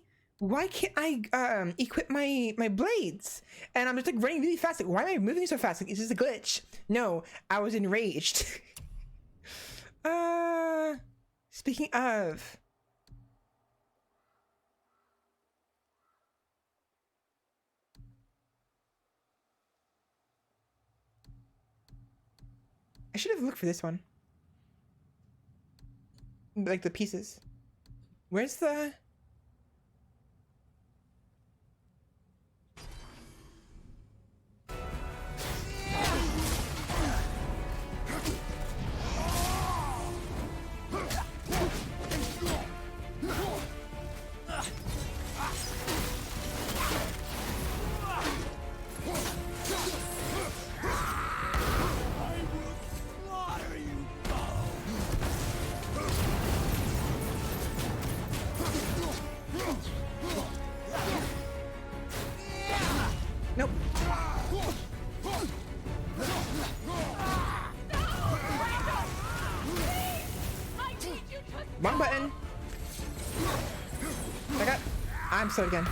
equip my blades? And I'm just like running really fast. Like, why am I moving so fast? Like, is this a glitch? No, I was enraged. Speaking of. I should have looked for this one. Like the pieces. Where's the... Nope. Wrong button. I'm slow again.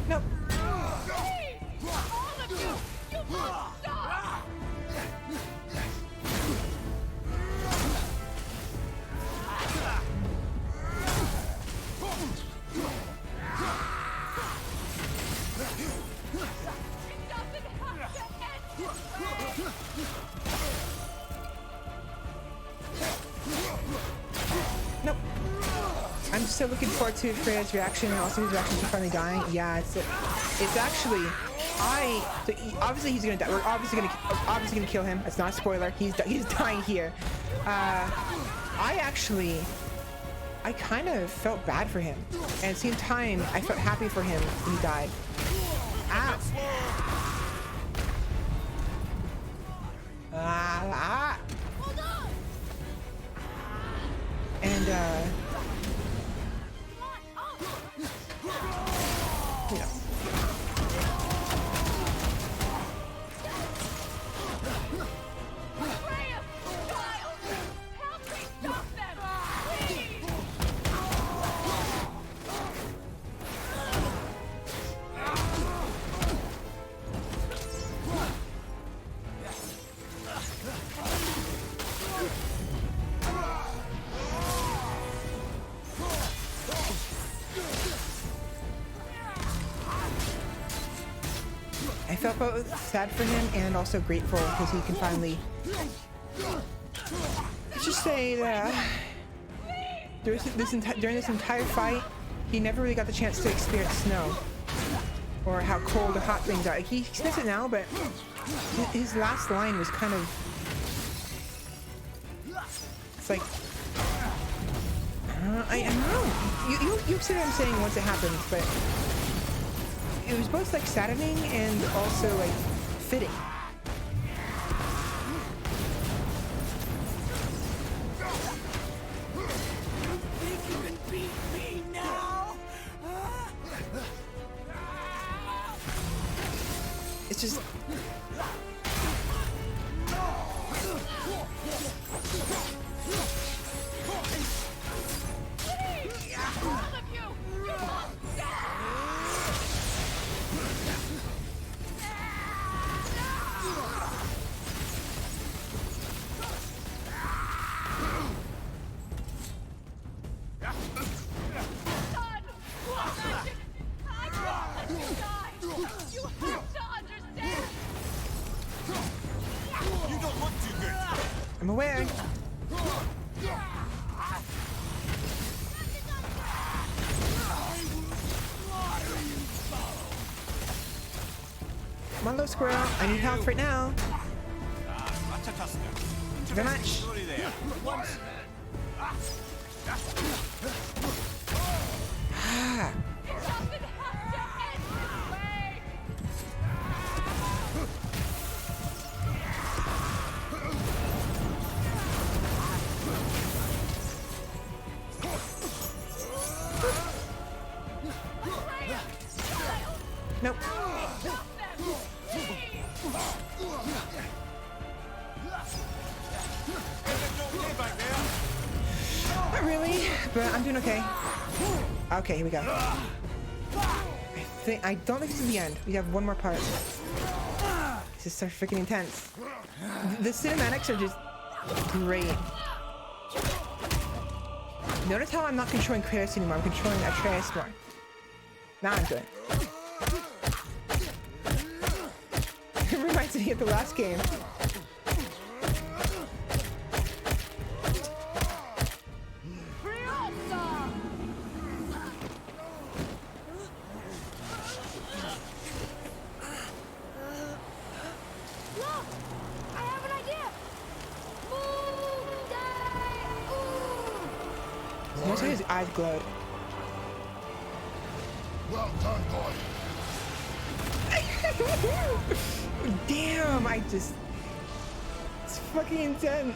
Nope. Nope. I'm still looking forward to Freya's reaction and also his reaction to finally dying. Yeah, it's actually obviously he's gonna die. We're obviously gonna kill him. It's not a spoiler. He's dying here. I kind of felt bad for him, and at the same time I felt happy for him when he died. Ow. And yeah. I felt both sad for him and also grateful because he can finally. Let's just say that during this entire fight, he never really got the chance to experience snow or how cold or hot things are. Like, he experiences it now, but his last line was kind of. It's like. I don't know. You see what I'm saying once it happens, but it was both like saddening and also like fitting. Think you can beat me now? It's just. All of you! You must Son! Imagine! I won't let you die! You have to understand! You don't look too good. I'm aware. Come on, little squirrel. I need health right now. That's a tusker. Thank you very much. Story there. Once. It doesn't have to end this way! Nope. Stop them! Please! Not really, but I'm doing okay. Okay, here we go. I don't think this is the end. We have one more part. This is so freaking intense. The cinematics are just great. Notice how I'm not controlling Kratos anymore. I'm controlling Atreus more. Now I'm good. It reminds me of the last game. Look! I have an idea! Moon Notice how his eyes glowed. Well done, boy. Damn, it's fucking intense.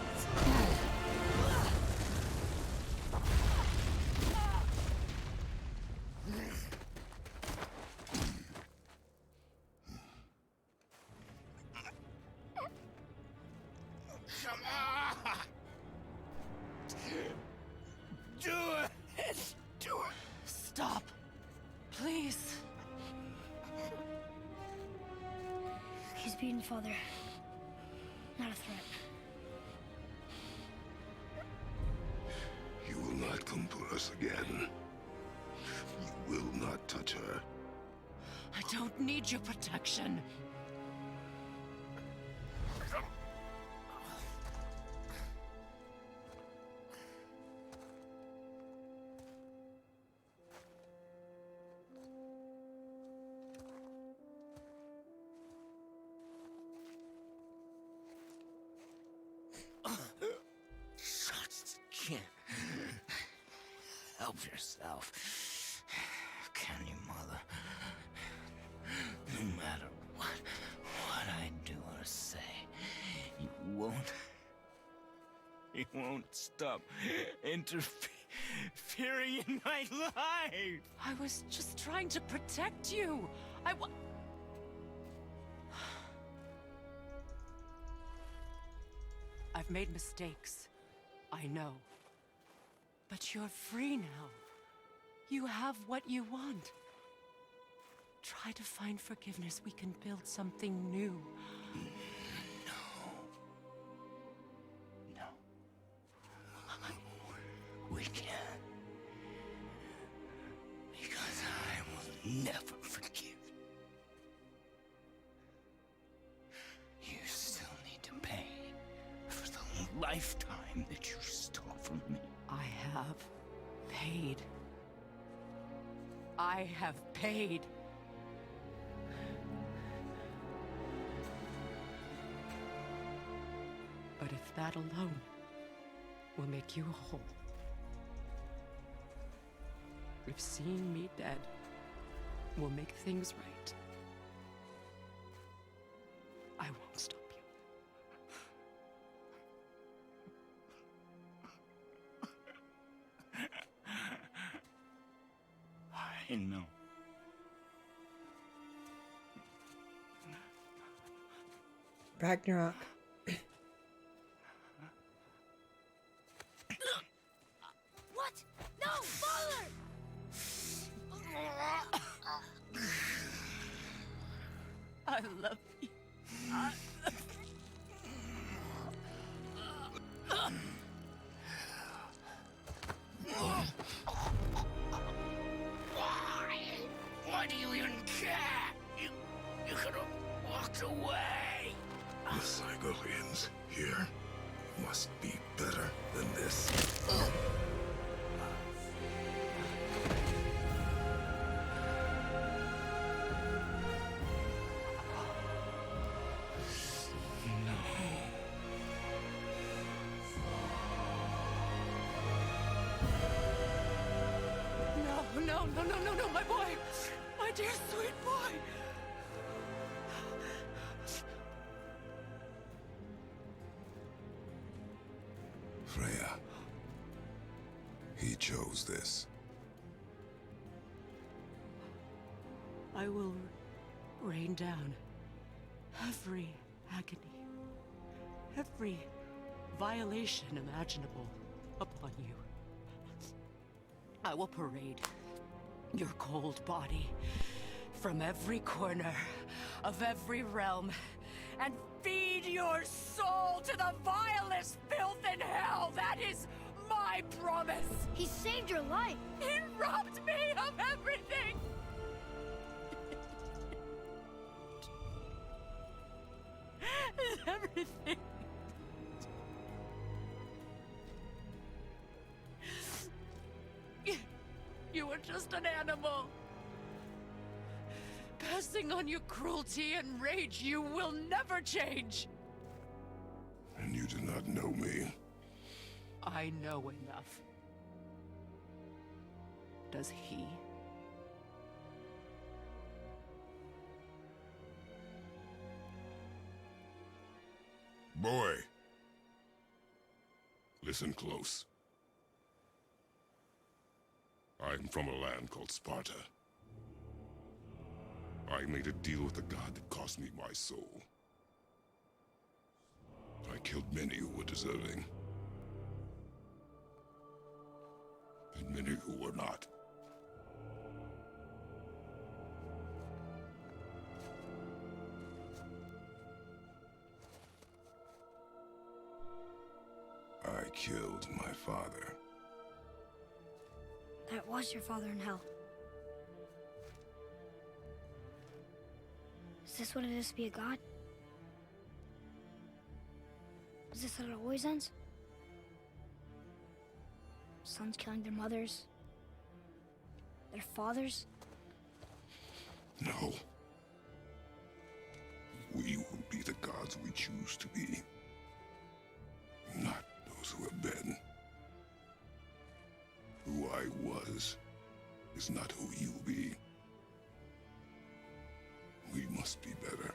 Come on! Do it! Do it! Stop. Please. He's beaten, Father. Not a threat. You will not come for us again. You will not touch her. I don't need your protection. Just can't help yourself. Can you, Mother? No matter what I do or say, you won't stop interfering in my life. I was just trying to protect you. I've made mistakes. I know. But you're free now. You have what you want. Try to find forgiveness. We can build something new. No. We can't. Because I will never forgive you. You still need to pay for the lifetime that you stole from me. I have paid. I have paid. But if that alone will make you whole, If seeing me dead will make things right, I won't stop you. I know. Ragnarok. What? No, father! I love you. Why do you even care? You could have walked away. The Sigurians here must be better than this. No, my boy! My dear sweet boy! Freya. He chose this. I will rain down every agony, every violation imaginable upon you. I will parade your cold body from every corner of every realm and feed your soul to the vilest filth in hell. That is my promise. He saved your life. He robbed me of everything. Everything. You were just an animal. Passing on your cruelty and rage, you will never change. And you do not know me. I know enough. Does he? Boy. Listen close. I'm from a land called Sparta. I made a deal with a god that cost me my soul. I killed many who were deserving. And many who were not. I killed my father. That was your father in hell. Is this what it is to be a god? Is this how it always ends? Sons killing their mothers? Their fathers? No. We will be the gods we choose to be. Not those who have been. Who I was is not who you be. We must be better.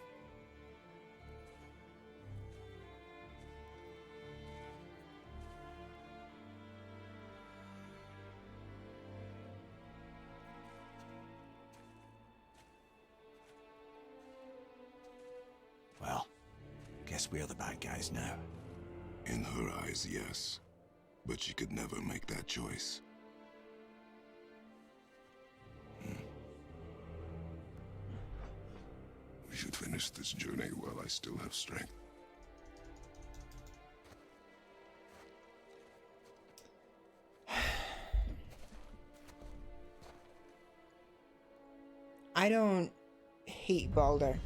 Well, guess we're the bad guys now. In her eyes, yes. But she could never make that choice. We should finish this journey while I still have strength. I don't hate Balder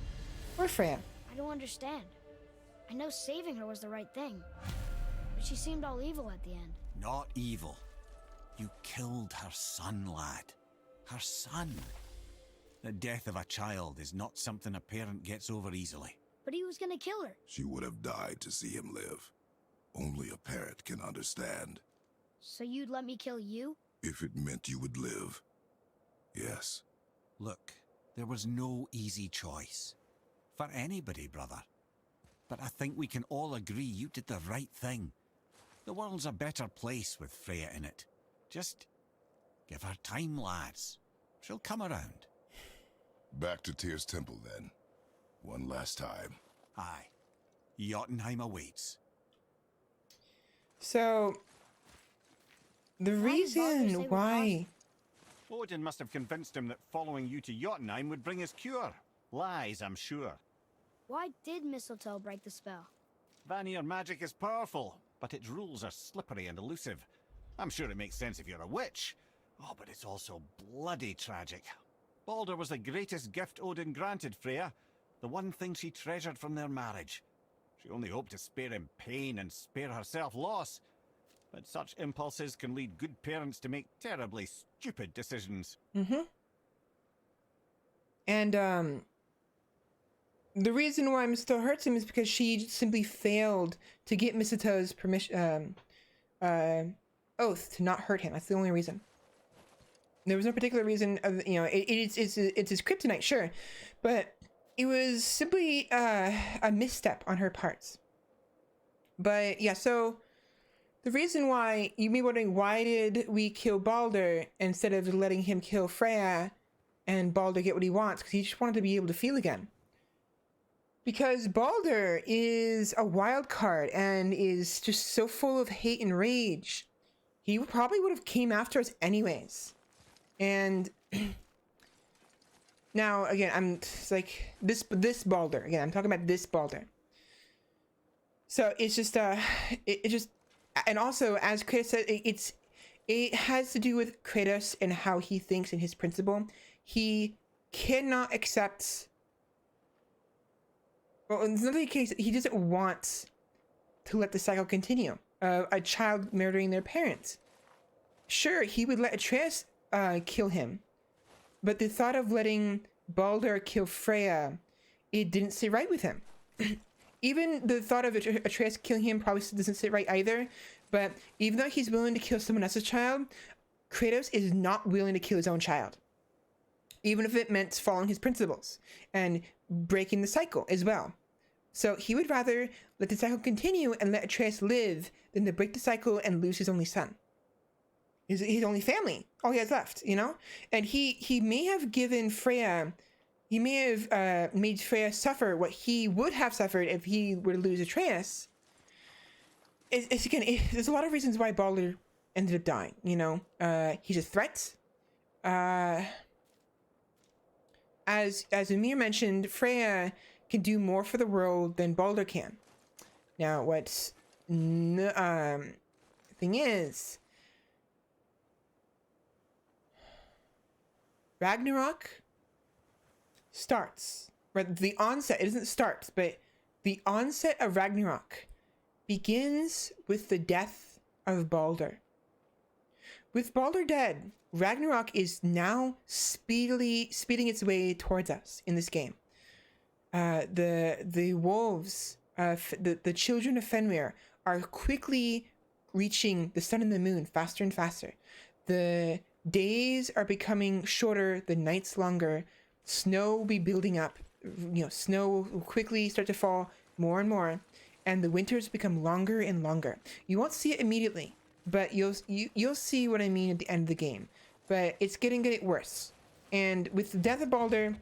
or Freya. I don't understand. I know saving her was the right thing, but she seemed all evil at the end. Not evil. You killed her son, lad. Her son. The death of a child is not something a parent gets over easily. But he was gonna kill her. She would have died to see him live. Only a parent can understand. So you'd let me kill you? If it meant you would live, Yes. Look, there was no easy choice. For anybody, brother. But I think we can all agree you did the right thing. The world's a better place with Freya in it. Just give her time, lads. She'll come around. Back to Tyr's temple, then. One last time. Aye. Jotunheim awaits. So, the Why did Baldur say reason we why... Odin must have convinced him that following you to Jotunheim would bring his cure. Lies, I'm sure. Why did mistletoe break the spell? Vanir magic is powerful, but its rules are slippery and elusive. I'm sure it makes sense if you're a witch. Oh, but it's also bloody tragic. Baldur was the greatest gift Odin granted Freya, the one thing she treasured from their marriage. She only hoped to spare him pain and spare herself loss. But such impulses can lead good parents to make terribly stupid decisions. And, the reason why Mistletoe hurts him is because she simply failed to get Mistletoe's permission, oath to not hurt him. That's the only reason. There was no particular reason of, you know, it's his kryptonite, sure, but it was simply a misstep on her part. But yeah, so the reason why you may be wondering, why did we kill Baldur instead of letting him kill Freya and Baldur get what he wants? Because he just wanted to be able to feel again. Because Baldur is a wild card and is just so full of hate and rage. He probably would have came after us anyways. And now again, it's like this Baldur. Again, I'm talking about this Baldur. So it's just it just, and also as Kratos said, it has to do with Kratos and how he thinks and his principle. He cannot accept. Well, in another case, he doesn't want to let the cycle continue. A child murdering their parents. Sure, he would let Atreus kill him, but the thought of letting Baldur kill Freya, it didn't sit right with him. Even the thought of Atreus killing him probably doesn't sit right either. But even though he's willing to kill someone else's child, Kratos is not willing to kill his own child. Even if it meant following his principles and breaking the cycle as well. So he would rather let the cycle continue and let Atreus live than to break the cycle and lose his only son. His only family, all he has left, you know? And he may have given Freya, he may have made Freya suffer what he would have suffered if he were to lose Atreus. There's a lot of reasons why Baldur ended up dying, you know? He's a threat. As Amir mentioned, Freya can do more for the world than Baldur can. Now, what's thing is, Ragnarok starts, right? The onset, it doesn't start, but the onset of Ragnarok begins with the death of Baldur. With Baldur dead, Ragnarok is now speeding its way towards us in this game. The wolves, the children of Fenrir are quickly reaching the sun and the moon faster and faster. The days are becoming shorter, the nights longer. Snow will be building up. You know, snow will quickly start to fall more and more, and the winters become longer and longer. You won't see it immediately, but you'll see what I mean at the end of the game. But it's getting worse. And with the death of Baldur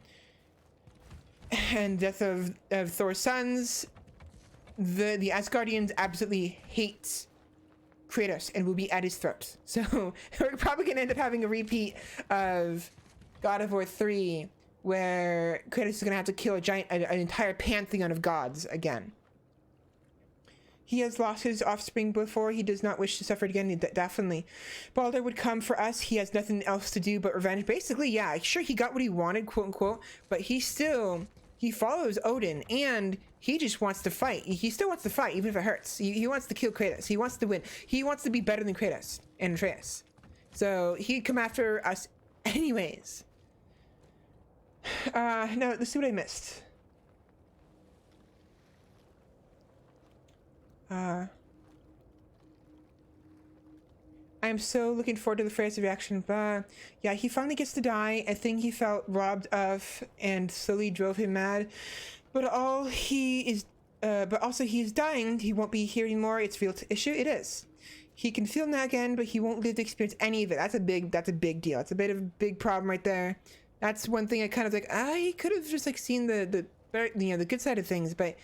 and death of Thor's sons, the Asgardians absolutely hate Kratos and will be at his throat. So we're probably gonna end up having a repeat of God of War 3, where Kratos is gonna have to kill an entire pantheon of gods again. He has lost his offspring before. He does not wish to suffer again. Definitely. Baldur would come for us. He has nothing else to do but revenge. Basically, yeah, sure, he got what he wanted, quote unquote, but he follows Odin, and he just wants to fight. He still wants to fight, even if it hurts. He wants to kill Kratos. He wants to win. He wants to be better than Kratos and Atreus. So he'd come after us anyways. No, let's see what I missed. I'm so looking forward to the Freya's reaction. But yeah, he finally gets to die. A thing he felt robbed of and slowly drove him mad. But also he's dying. He won't be here anymore. It's a real issue. It is. He can feel now again, but he won't live to experience any of it. That's a big deal. It's a bit of a big problem right there. That's one thing I kind of like. He could have just like seen the good side of things, but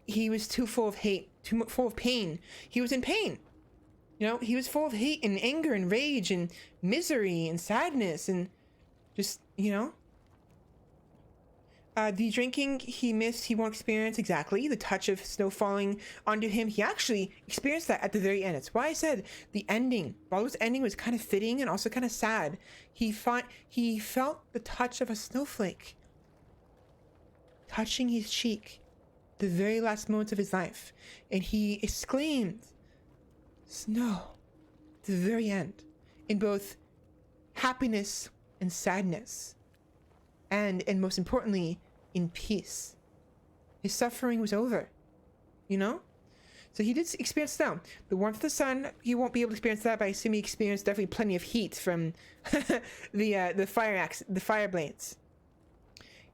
he was too full of hate, too full of pain. He was in pain. He was full of hate and anger and rage and misery and sadness and just the drinking he missed, he won't experience exactly. The touch of snow falling onto him, he actually experienced that at the very end. It's why I said the ending, Baldur's ending, was kind of fitting and also kind of sad. He felt the touch of a snowflake touching his cheek the very last moments of his life. And he exclaimed, "Snow," at the very end, in both happiness and sadness. And most importantly, in peace. His suffering was over, So he did experience snow. The warmth of the sun, he won't be able to experience that, but I assume he experienced definitely plenty of heat from the fire blades.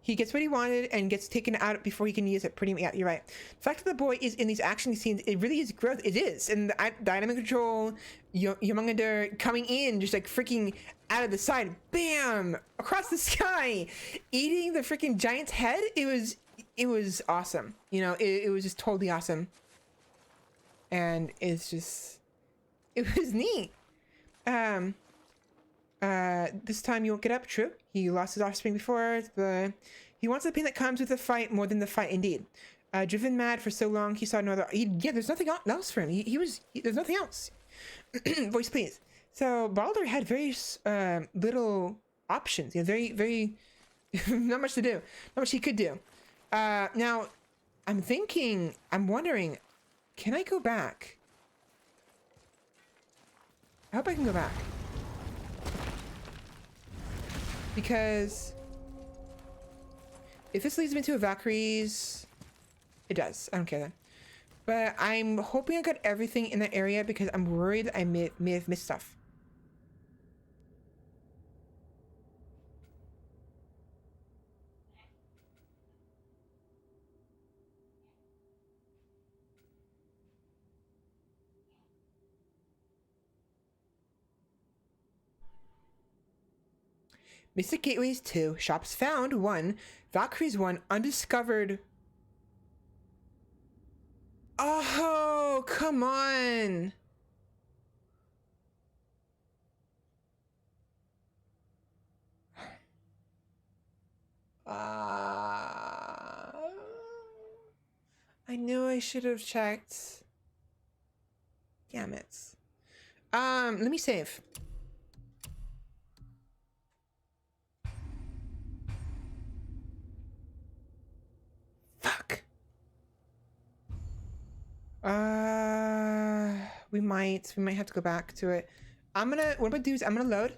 He gets what he wanted and gets taken out before he can use it. Yeah, you're right. The fact that the boy is in these action scenes, it really is growth. It is. And the dynamic control, Yomungander coming in, just like freaking out of the side, bam, across the sky, eating the freaking giant's head. It was awesome. It was just totally awesome. And it was neat. This time you won't get up, true. He lost his offspring before, but he wants the pain that comes with the fight more than the fight, indeed. Driven mad for so long, he saw no other. There's nothing else for him. There's nothing else. Voice, please. So Baldur had very little options. Very, very, not much to do. Not much he could do. Now, I'm wondering, can I go back? I hope I can go back. Because if this leads me to a Valkyrie's, it does. I don't care then. But I'm hoping I got everything in that area because I'm worried I may have missed stuff. Mystic Gateways 2, Shops Found 1, Valkyries 1, Undiscovered. Oh, come on. I knew I should have checked. Damn it. Let me save. Fuck. We might have to go back to it. What I'm gonna do is I'm gonna load.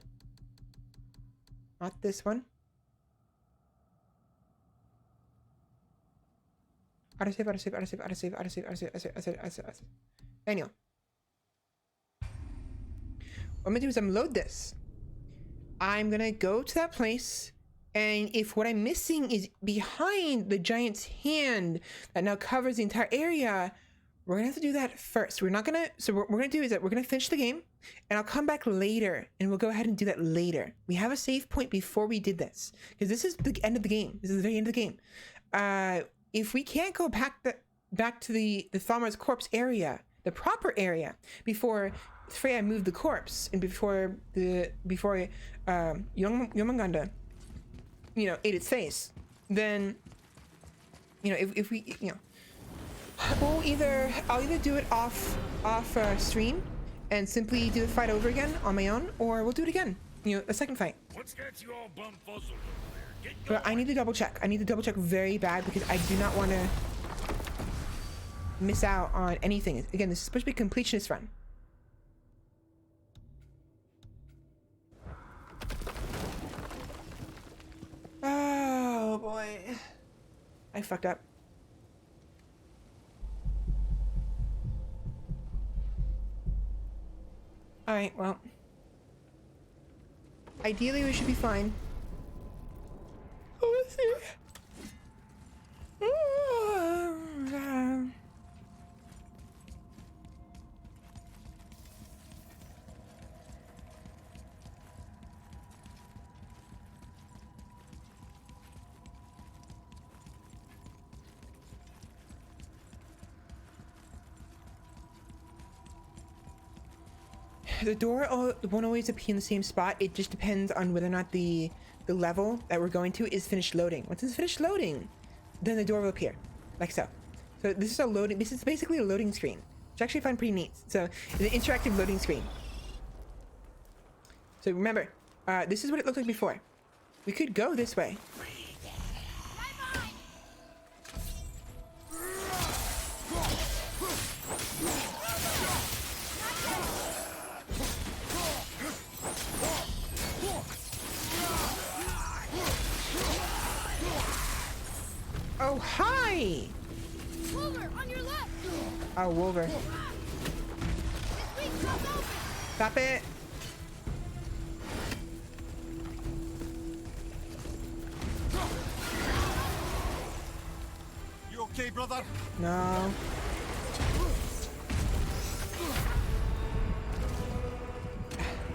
Not this one. Autosave. Anyway. What I'm gonna do is I'm gonna load this. I'm gonna go to that place, and if what I'm missing is behind the giant's hand that now covers the entire area, we're gonna have to do that first. We're not gonna, so what we're gonna do is that we're gonna finish the game, and I'll come back later, and we'll go ahead and do that later. We have a save point before we did this, because this is the end of the game. This is the very end of the game. If we can't go back to the Thalmar's corpse area, the proper area, before Freya moved the corpse, and before Yomungander, ate its face, then, if we, I'll either do it off stream and simply do the fight over again on my own, or we'll do it again, a second fight. What's got you all bumfuzzled over there? But I need to double check. I need to double check very bad because I do not want to miss out on anything. Again, this is supposed to be a completionist run. Oh boy, I fucked up. All right, well, Ideally, we should be fine. Oh, let's see. The door won't always appear in the same spot. It just depends on whether or not the level that we're going to is finished loading. Once it's finished loading, then the door will appear, like so. So this is a loading. This is basically a loading screen, which I actually find pretty neat. So it's an interactive loading screen. So remember, this is what it looked like before. We could go this way. Oh, hi! Wolver, on your left! Oh, Wolver. This week's open! Stop it! You okay, brother? No.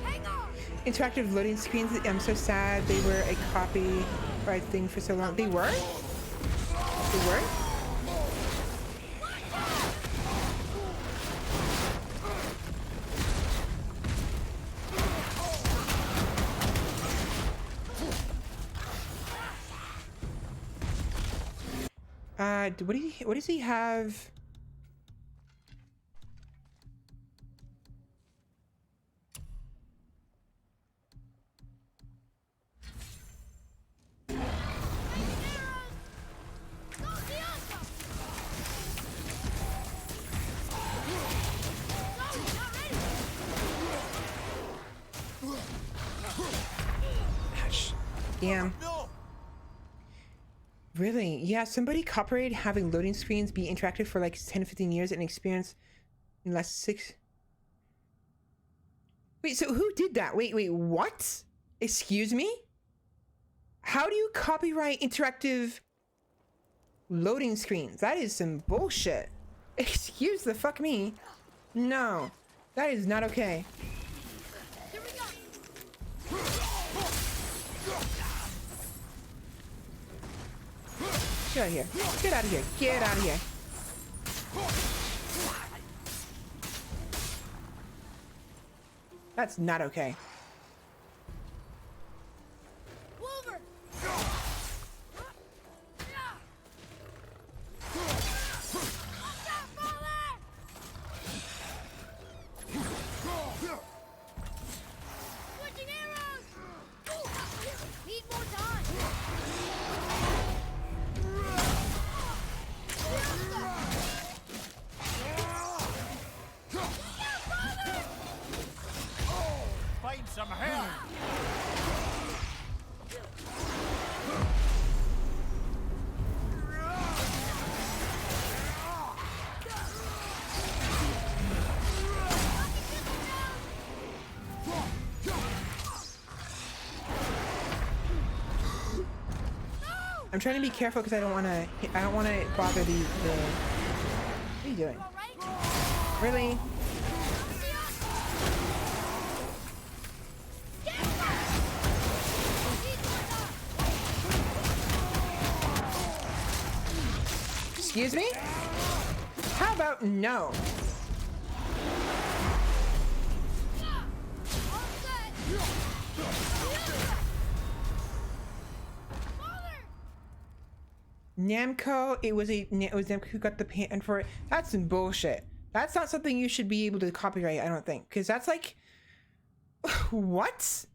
Hang on! Interactive loading screens. I'm so sad they were a copyright thing for so long. They were? They were? What does he have? Gosh. Damn. Really? Yeah, somebody copyrighted having loading screens be interactive for like 10 to 15 years and experience in less 6. Wait, so who did that? Wait, what? Excuse me? How do you copyright interactive loading screens? That is some bullshit. Excuse the fuck me. No, that is not okay. Here we go! Get out of here. Get out of here. Get out of here. That's not okay. Wolver! Switching arrows! Need more time! Find some help! I'm trying to be careful because I don't want to bother the What are you doing? Really? Excuse me? How about no? Namco, it was Namco who got the patent for it. That's some bullshit. That's not something you should be able to copyright, I don't think. Because that's like... What?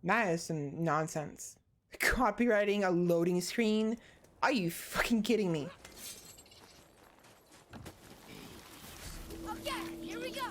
That is some nonsense. Copywriting a loading screen? Are you fucking kidding me? Okay, here we go!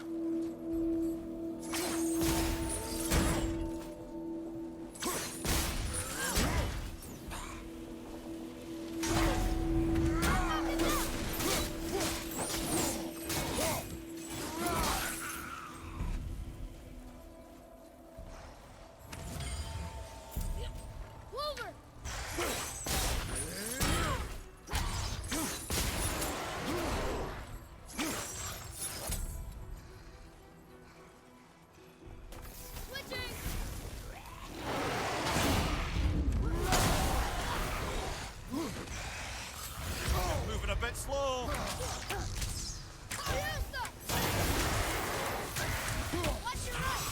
slow. Watch your right!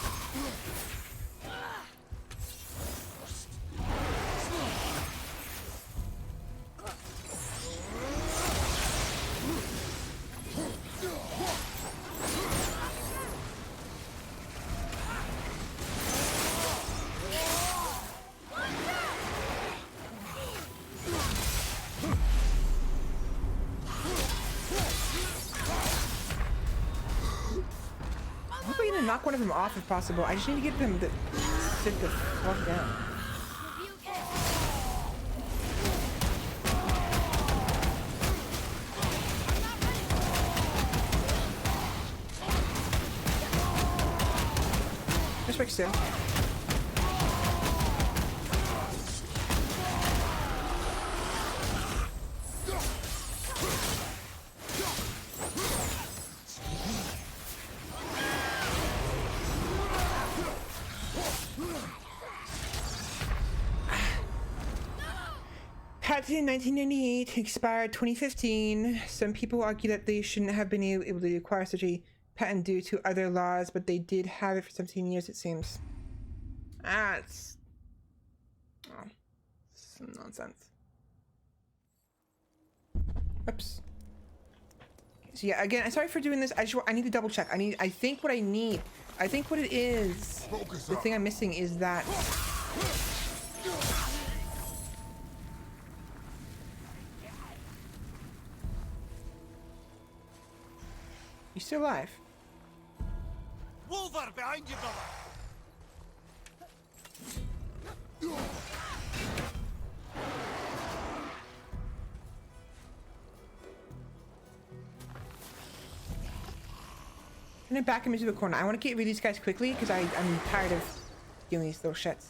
I'm hoping to knock one of them off if possible. I just need to get them to sit the fuck down. Respect still. Patented in 1998, expired 2015. Some people argue that they shouldn't have been able to acquire such a patent due to other laws, but they did have it for 17 years, it seems. It's some nonsense. Oops. So yeah, again, I'm sorry for doing this. I need to double check. I think what it is, the thing I'm missing is that. You still alive? Wolver, behind you, brother. I'm gonna back him into the corner. I want to get rid of these guys quickly because I'm tired of dealing with these little shits.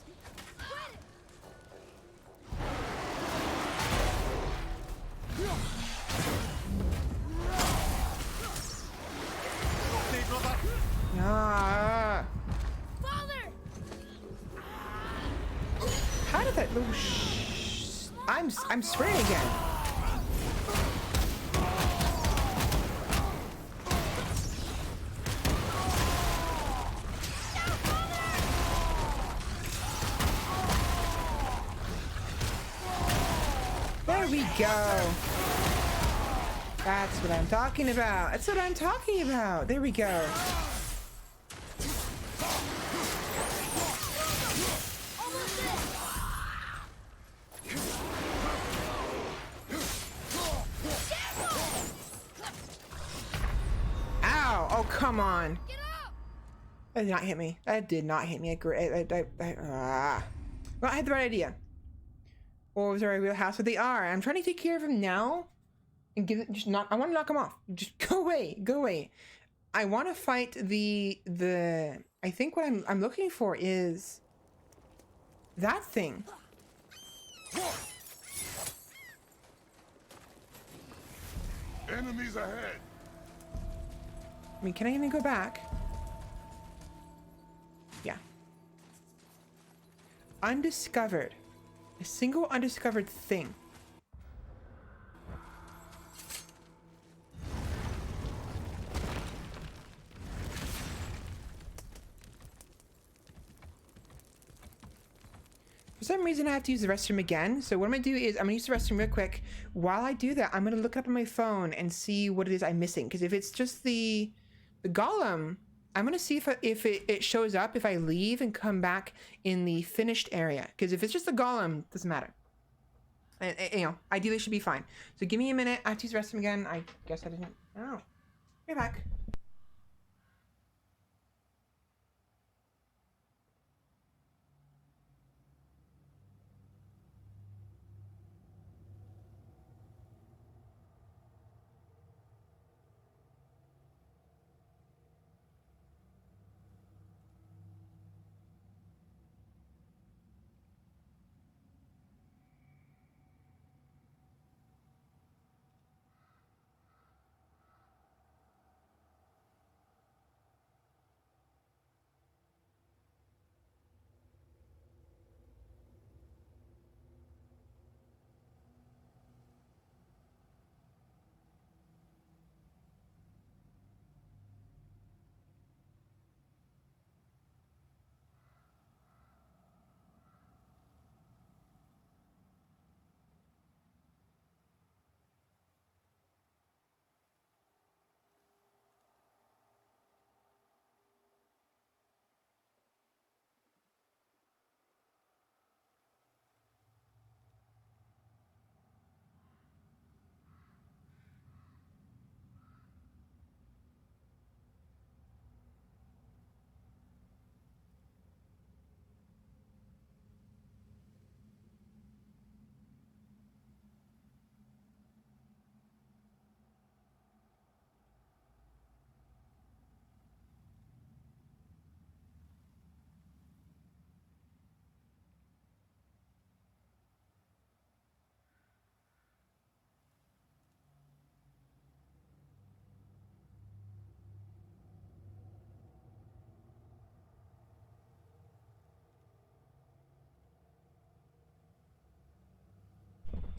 Ah. How did that little I'm spraying again. There we go. That's what I'm talking about. That's what I'm talking about. There we go. Ow! Oh, come on. That did not hit me. That did not hit me. Well, I had the right idea. Or was there a real house? But they are. I'm trying to take care of him now. And give it, just not. I want to knock him off. Just go away. Go away. I want to fight the. I think what I'm looking for is that thing. Enemies ahead. I mean, can I even go back? Yeah. Undiscovered. A single undiscovered thing. For some reason, I have to use the restroom again. So what I'm gonna do is I'm gonna use the restroom real quick. While I do that, I'm gonna look up on my phone and see what it is I'm missing. Because if it's just the golem, I'm gonna see if it shows up if I leave and come back in the finished area. Because if it's just the golem, it doesn't matter. And, you know, ideally it should be fine. So give me a minute. I have to use the restroom again. I guess I didn't. Oh, be back.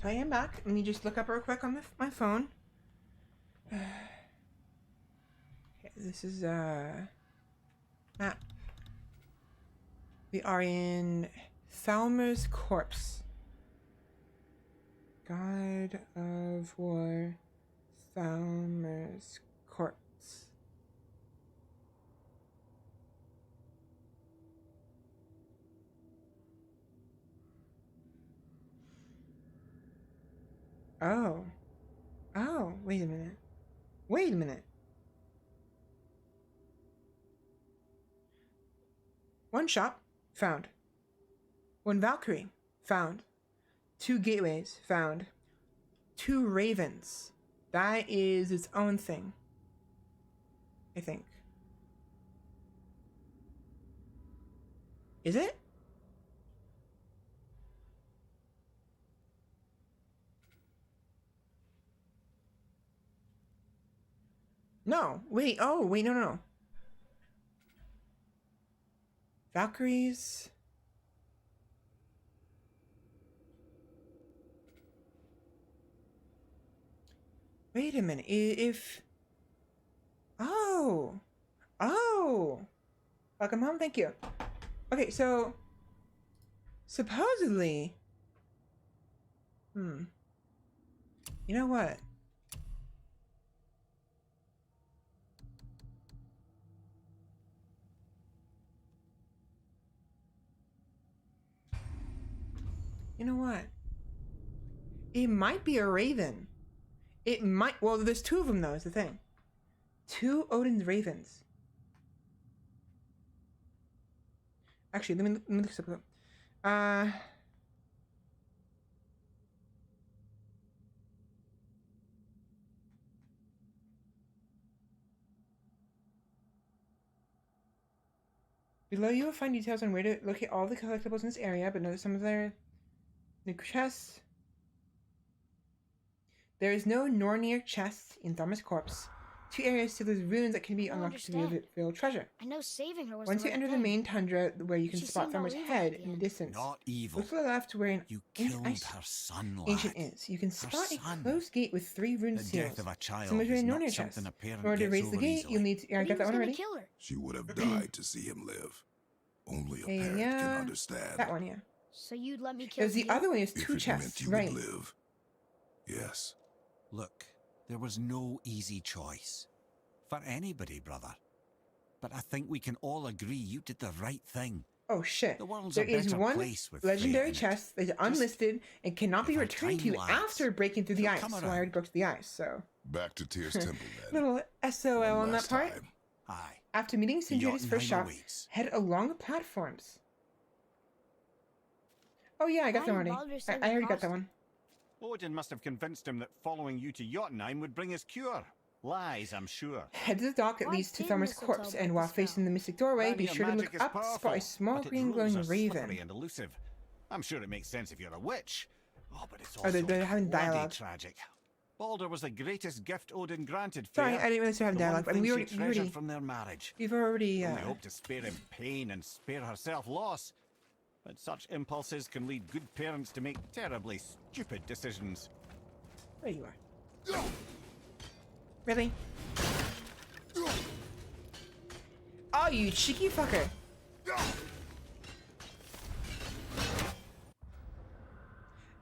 I am back. Let me just look up real quick on my phone. Okay, this is map. We are in Thalmer's corpse. God of War, Thalmer's corpse. Oh. Oh, wait a minute. Wait a minute. One shop, found. One Valkyrie, found. 2 gateways, found. 2 ravens. That is its own thing, I think. Is it? No, wait, oh, wait, no. Valkyries. Wait a minute, if... Oh! Welcome home, thank you. Okay, so... Supposedly... You know what? You know what? It might be a raven. It might... Well, there's 2 of them, though, is the thing. 2 Odin's ravens. Actually, let me look this up. Below you will find details on where to locate all the collectibles in this area, but notice some of their new chests. There is no Nornir chest in Thalmer's corpse. 2 areas to those ruins that can be unlocked to reveal treasure. I know saving her was Once the you right enter the thing. main tundra where you can She spot seemed all Thalmer's evil head at the in the end. distance. Not evil. Look to the left where an You killed ice her son, lad. ancient is. You can spot a son. closed gate with 3 rune The seals. death of a child Similar to a is not Nornir chest. something a parent In order to gets raise the over gate, easily. you'll need to... I But he got that was one gonna already. kill her. She would have died to see him live. Only a parent Yeah, can understand. that one, yeah. So you'd let me kill There's the you? other one is If 2 it meant chests, you right? would live. Yes. Look, there was no easy choice. For anybody, brother. But I think we can all agree you did the right thing. Oh shit. The world's There a is better one place with legendary Freya in it. chest that is unlisted and cannot be give her returned to time, you lads. after breaking through the She'll ice. come So I already around. broke through the ice, so... Back to Tyr's temple then. Little SOL One on that last part. time. Aye. After meeting Sindri's first shop, awaits. head along the platforms. Oh yeah, I got Why that one did already. Baldur say I we already got crossed that it? one. Odin must have convinced him that following you to Jotunheim would bring his cure. Lies, I'm sure. Head to the dock that Why leads to did Thalmer's mistletoe corpse, break and the while spell? facing the mystic doorway, be Barrier sure to magic look is up to spot a powerful, small but its green rules glowing are slippery raven. and elusive. I'm sure it makes sense if you're a witch. Oh, but it's Oh, also they're having bloody dialogue. tragic. Baldur was the greatest gift Odin granted Sorry, Freya. I didn't realize they have The dialogue. one I mean, thing she treasured we've from their marriage. already, Only hope to spare him pain and spare herself loss. But such impulses can lead good parents to make terribly stupid decisions. there you are. Really? Oh, you cheeky fucker.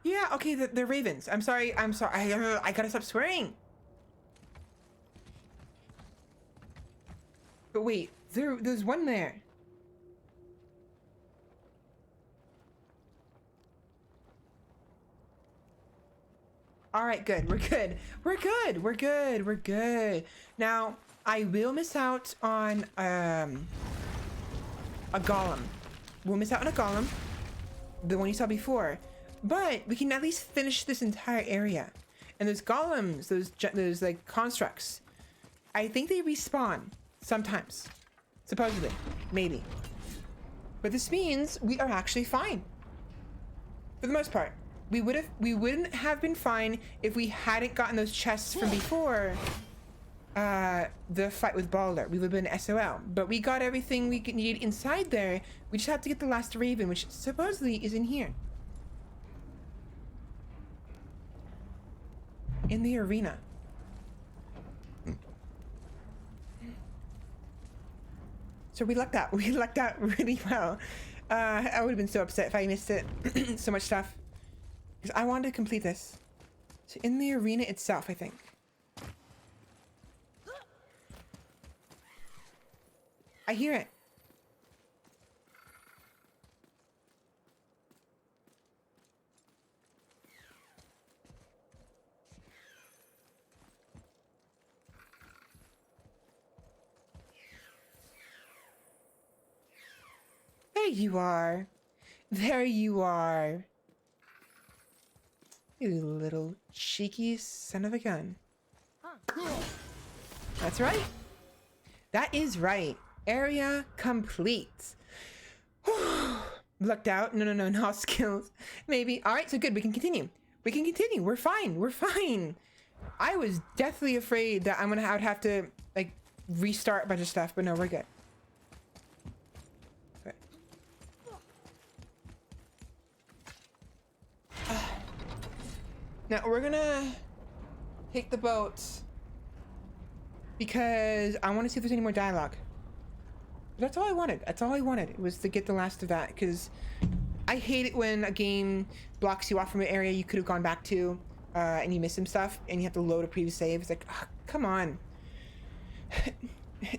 Yeah, okay, they're ravens. I'm sorry. I gotta stop swearing. But wait, there's one there. All right, good. We're good. We're good. Now, I will miss out on a golem. We'll miss out on a golem, the one you saw before, but we can at least finish this entire area. And those golems, those like constructs, I think they respawn sometimes, supposedly, maybe. But this means we are actually fine for the most part. We wouldn't have been fine if we hadn't gotten those chests from before the fight with Baldur. We would have been SOL. But we got everything we needed inside there. We just have to get the last raven, which supposedly is in here. in the arena. So we lucked out. We lucked out really well. I would have been so upset if I missed it. So much stuff. Because I wanted to complete this. So in the arena itself, I think. I hear it. There you are. There you are. You little cheeky son of a gun. That's right. That is right. Area complete. Lucked out. No, not skills. Maybe. All right, so good. We can continue. We can continue. We're fine. We're fine. I was deathly afraid that I would have to like restart a bunch of stuff, but no, we're good. Good. Now we're gonna take the boat because I want to see if there's any more dialogue. That's all I wanted. That's all I wanted. It was to get the last of that, because I hate it when a game blocks you off from an area you could have gone back to, and you miss some stuff, and you have to load a previous save. It's like, oh, come on.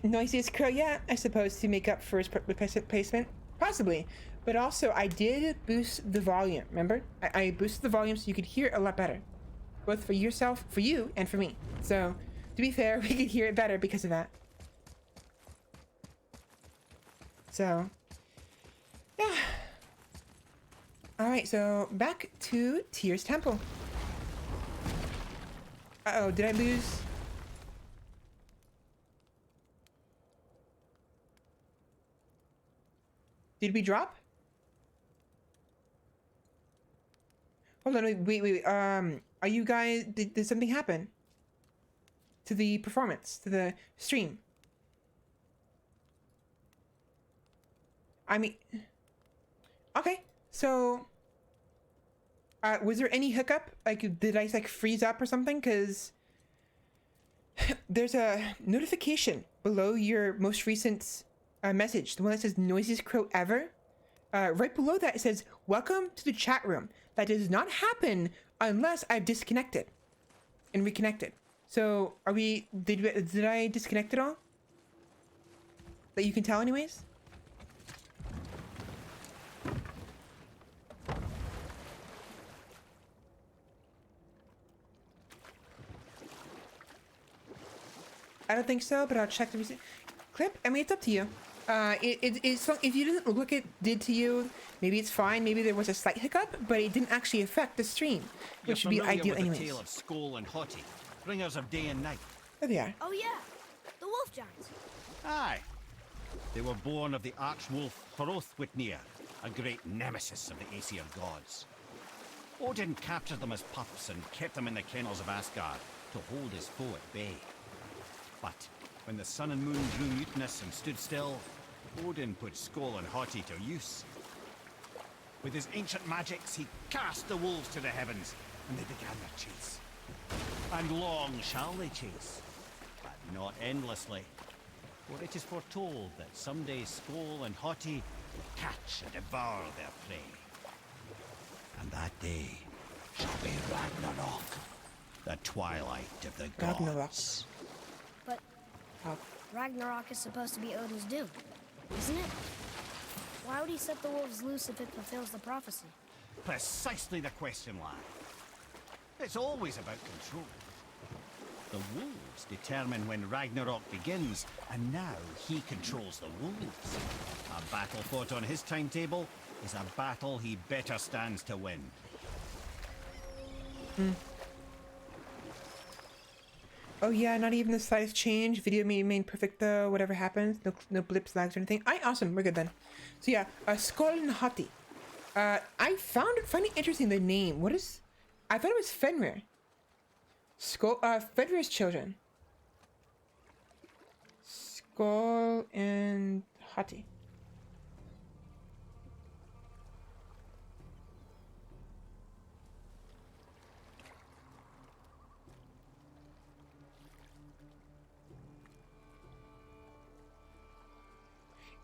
Noisiest crow, yeah, I suppose, to make up for his replacement, possibly. But also, I did boost the volume. Remember, I boosted the volume so you could hear it a lot better, both for yourself, for you, and for me. So, to be fair, we could hear it better because of that. So, yeah. Alright, so back to Tyr's Temple. Uh-oh, did I lose? Did we drop? Hold on, wait. Are you guys, did something happen? To the performance, to the stream? I mean, okay, so, was there any hiccup? Like, did I, like, freeze up or something? Because there's a notification below your most recent message, the one that says noisiest crow ever. Right below that, it says, welcome to the chat room. That does not happen unless I've disconnected and reconnected. So, did I disconnect it all? That you can tell anyways? I don't think so, but I'll check the recent clip. I mean, it's up to you. It's if you didn't look like it did to you, maybe it's fine. Maybe there was a slight hiccup, but it didn't actually affect the stream, which would be ideal anyways. The tale of Skull and Hottie, bringers of day and night. There they are. Oh yeah, the wolf giants. Aye. They were born of the archwolf Hrothwitnir, a great nemesis of the Aesir gods. Odin captured them as pups and kept them in the kennels of Asgard to hold his foe at bay. But when the sun and moon grew mutinous and stood still, Odin put Skull and Hottie to use. With his ancient magics, he cast the wolves to the heavens, and they began their chase. And long shall they chase, but not endlessly. For it is foretold that someday Skull and Hottie will catch and devour their prey. And that day shall be Ragnarok, the twilight of the gods. But Ragnarok is supposed to be Odin's doom, isn't it? Why would he set the wolves loose if it fulfills the prophecy? Precisely the question, lad. It's always about control. The wolves determine when Ragnarok begins, and now he controls the wolves. A battle fought on his timetable is a battle he better stands to win. Oh yeah, not even the slightest change. Video remained perfect though, whatever happens. No blips, lags, or anything. Awesome, we're good then. So yeah, Skull and Hottie. I find it interesting, the name. What is... I thought it was Fenrir. Fenrir's children. Skull and Hottie.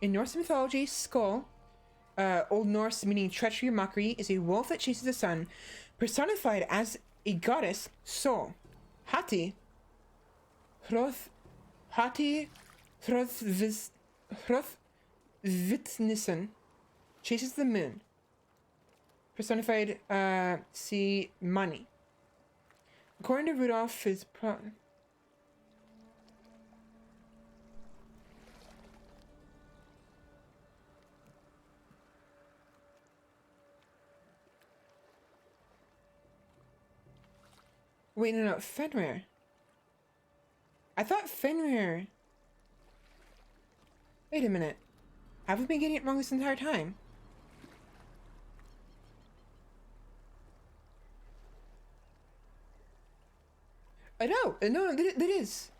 In Norse mythology, Skull, Old Norse meaning treachery or mockery, is a wolf that chases the sun, personified as a goddess, Sol. Hati, Hrothvitnisen, chases the moon, personified, see money. According to Rudolph, wait, no, Fenrir. I thought Fenrir. Wait a minute. Have we been getting it wrong this entire time? No, that is.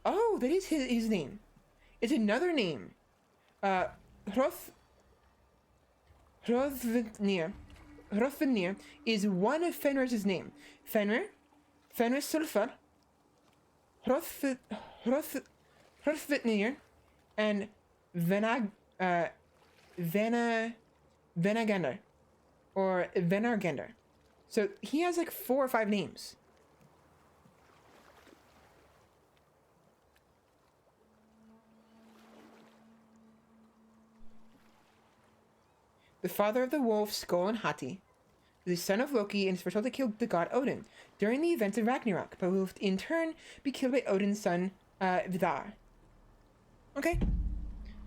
Oh, that is his name. It's another name. Hrothvitnir is one of Fenrir's name. Fenrir Sulfur, Hrothvitnir, and Venagander, or Venargander. So he has like 4 or 5 names. The father of the wolves, Skull and Hati, the son of Loki, and is foretold to kill the god Odin during the events of Ragnarok, but will in turn be killed by Odin's son, Vidar. Okay.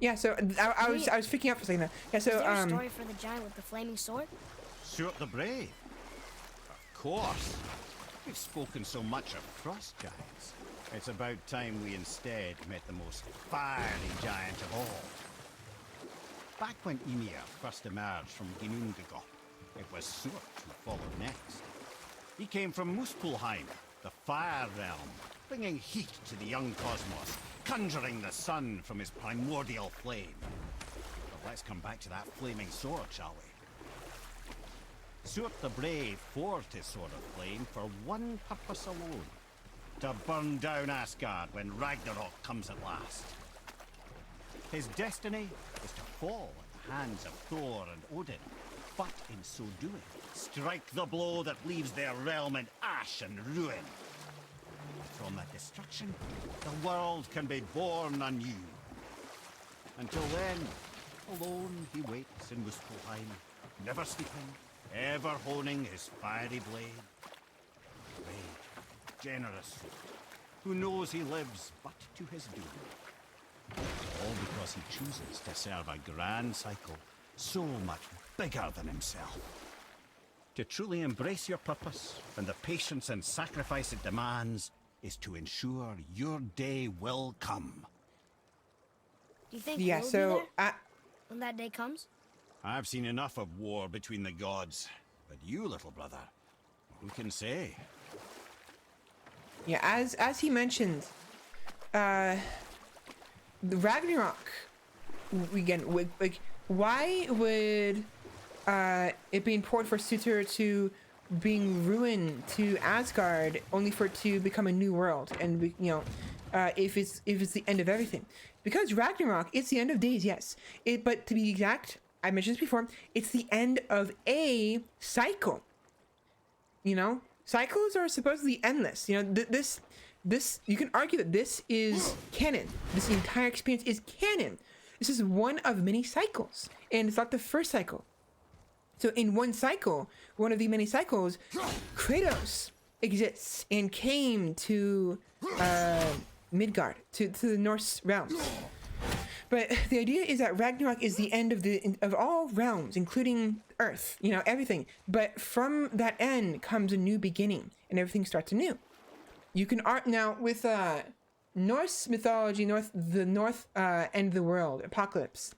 Yeah, so I was freaking out for a second there. Yeah, so Is there a story for the giant with the flaming sword? Stuart the Brave. Of course. We've spoken so much of frost giants. It's about time we instead met the most fiery giant of all. Back when Ymir first emerged from Ginnungagap, it was Stuart who followed next. He came from Muspelheim, the fire realm, bringing heat to the young cosmos, conjuring the sun from his primordial flame. But let's come back to that flaming sword, shall we? Stuart the Brave forged his sword of flame for one purpose alone: to burn down Asgard when Ragnarok comes at last. His destiny is to fall at the hands of Thor and Odin, but in so doing, strike the blow that leaves their realm in ash and ruin. From that destruction, the world can be born anew. Until then, alone he waits in Muspelheim, never sleeping, ever honing his fiery blade. Brave, generous soul, who knows he lives but to his doom. All because he chooses to serve a grand cycle so much bigger than himself. To truly embrace your purpose and the patience and sacrifice it demands is to ensure your day will come. Do you think yeah, we'll so be there when that day comes? I've seen enough of war between the gods, but you, little brother, who can say? yeah, as he mentioned, the Ragnarok, again, like, why would it be important for Surtur to bring ruin to Asgard only for it to become a new world? And if it's the end of everything, because Ragnarok, it's the end of days, yes. But to be exact, I mentioned this before, it's the end of a cycle. Cycles are supposedly endless. This you can argue that this is canon. This entire experience is canon. This is one of many cycles, and it's not the first cycle. So in one cycle, one of the many cycles, Kratos exists and came to Midgard, to the Norse realms. But the idea is that Ragnarok is the end of all realms, including Earth, everything. But from that end comes a new beginning, and everything starts anew. You can now with Norse mythology, the north end of the world, apocalypse.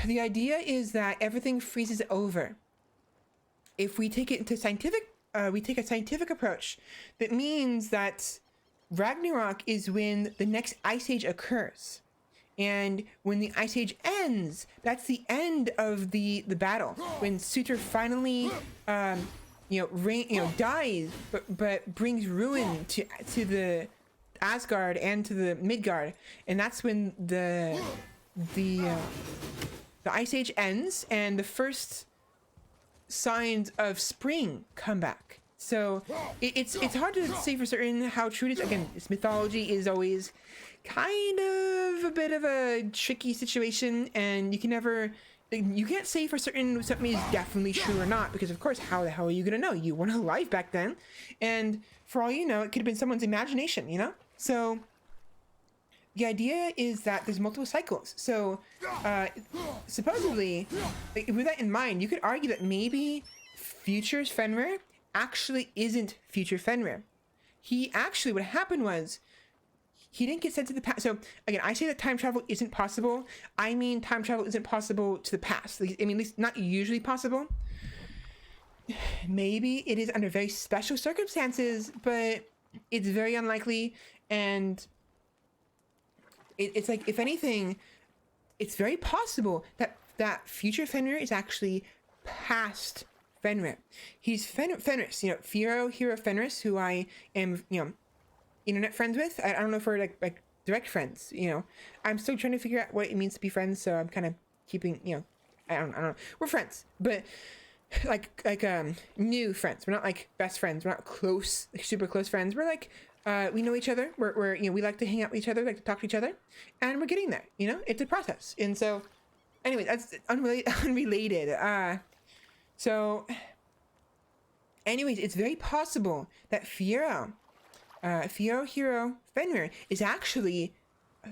The idea is that everything freezes over. If we take it to we take a scientific approach. That means that Ragnarok is when the next ice age occurs, and when the ice age ends, that's the end of the battle. When Surtur finally dies, but brings ruin to the Asgard and to the Midgard, and that's when the the ice age ends and the first signs of spring come back. So it's hard to say for certain how true it is. Again, this mythology is always kind of a bit of a tricky situation, and you can't say for certain something is definitely true or not, because of course, how the hell are you gonna know? You weren't alive back then, and for all you know, it could have been someone's imagination, you know? So the idea is that there's multiple cycles. So supposedly, like, with that in mind, you could argue that maybe future's Fenrir actually isn't future Fenrir. He actually, what happened was, he didn't get sent to the past. So again, I say that time travel isn't possible. I mean, time travel isn't possible to the past. I mean, at least not usually possible. Maybe it is under very special circumstances, but it's very unlikely. And it's like, if anything, it's very possible that future Fenrir is actually past Fenrir. He's Fenris, you know, hero Fenris, who I am, you know, internet friends with. I don't know if we're like direct friends, you know. I'm still trying to figure out what it means to be friends, so I'm kind of keeping, you know, I don't know. We're friends, but like new friends. We're not like best friends. We're not close, like super close friends. We're like we know each other. We're you know, we like to hang out with each other, like to talk to each other, and we're getting there. You know, it's a process. And so, anyway, that's unrelated. So, anyways, it's very possible that hero Fenrir is actually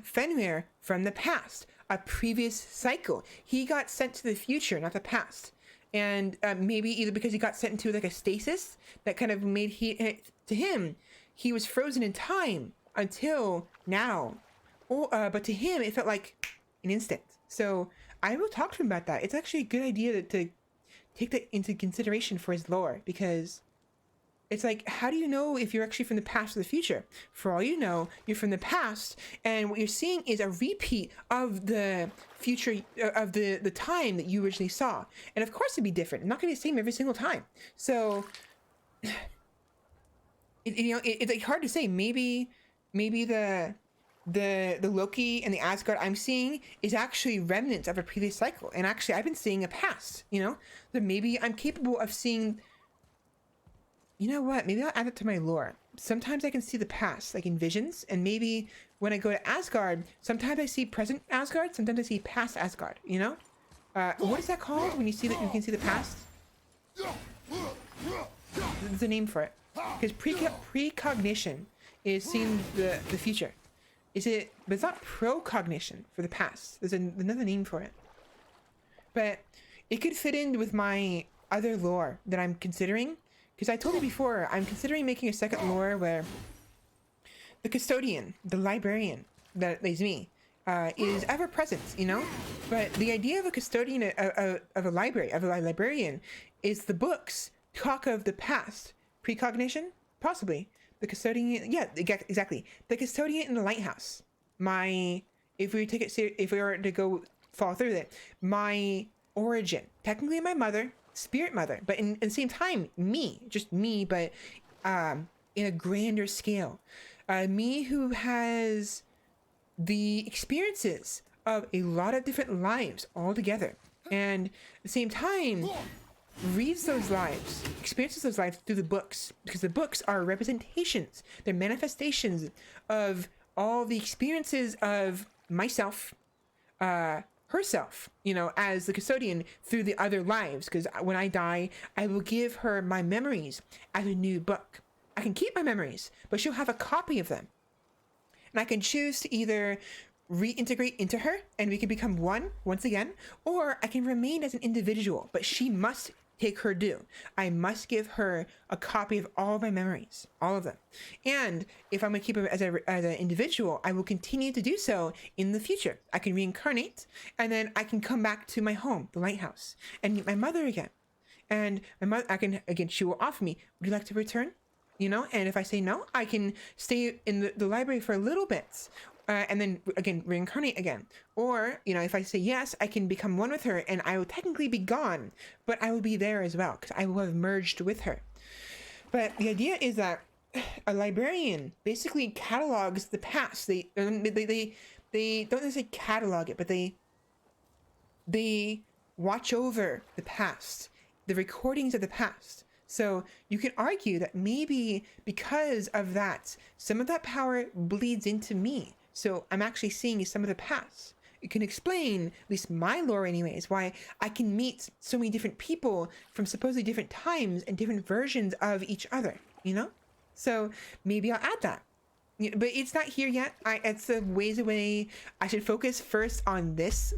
Fenrir from the past, a previous cycle. He got sent to the future, not the past. And maybe either because he got sent into like a stasis that kind of made he was frozen in time until now. Or, but to him, it felt like an instant. So I will talk to him about that. It's actually a good idea to take that into consideration for his lore, because it's like, how do you know if you're actually from the past or the future? For all you know, you're from the past, and what you're seeing is a repeat of the future, of the time that you originally saw. And of course it'd be different. It's not gonna be the same every single time. So, it's like hard to say. Maybe the Loki and the Asgard I'm seeing is actually remnants of a previous cycle. And actually I've been seeing a past, you know? That maybe I'm capable of seeing. You know what? Maybe I'll add it to my lore. Sometimes I can see the past, like in visions, and maybe when I go to Asgard, sometimes I see present Asgard, sometimes I see past Asgard, you know? What is that called when you see that you can see the past? There's a name for it. Because precognition is seeing the future. But it's not procognition for the past. There's another name for it. But it could fit in with my other lore that I'm considering. Because I told you before, I'm considering making a second lore where the custodian, the librarian, that is me, is ever present, you know? But the idea of a custodian of a librarian is the books talk of the past. Precognition? Possibly. The custodian, yeah, exactly. The custodian in the lighthouse. If we were to go follow through with it, my origin, technically my mother, spirit mother, but in the same time, just me, but in a grander scale. Me who has the experiences of a lot of different lives all together, and at the same time reads those lives, experiences those lives through the books, because the books are representations, they're manifestations of all the experiences of myself, herself, you know, as the custodian through the other lives. Because when I die, I will give her my memories as a new book. I can keep my memories, but she'll have a copy of them. And I can choose to either reintegrate into her and we can become one once again, or I can remain as an individual, but she must take her due. I must give her a copy of all of my memories, all of them. And if I'm going to keep her as an individual, I will continue to do so in the future. I can reincarnate, and then I can come back to my home, the lighthouse, and meet my mother again. And my mother, she will offer me, would you like to return? You know, and if I say no, I can stay in the library for a little bit. And then again reincarnate again. Or, you know, if I say yes, I can become one with her and I will technically be gone, but I will be there as well because I will have merged with her. But the idea is that a librarian basically catalogs the past. They don't necessarily catalog it, but they watch over the past, the recordings of the past. So you can argue that maybe because of that, some of that power bleeds into me. So I'm actually seeing some of the past. It can explain, at least my lore anyways, why I can meet so many different people from supposedly different times and different versions of each other, you know? So maybe I'll add that. But it's not here yet. It's a ways away. I should focus first on this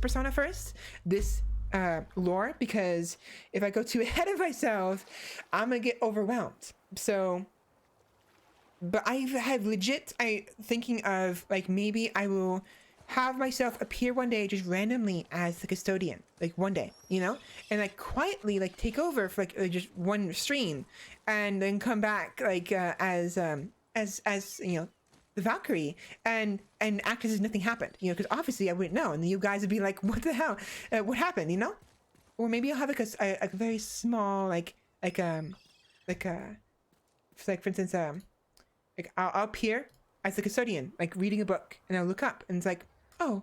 persona first, this lore, because if I go too ahead of myself, I'm gonna get overwhelmed. So, but I have legit thinking of like maybe I will have myself appear one day just randomly as the custodian, like one day, you know, and like quietly like take over for like just one stream, and then come back like as you know, the Valkyrie, and act as if nothing happened, you know, because obviously I wouldn't know, and you guys would be like, what the hell, what happened, you know? Or maybe I'll have like a very small like for instance like I'll appear as the custodian, like reading a book, and I'll look up and it's like, oh,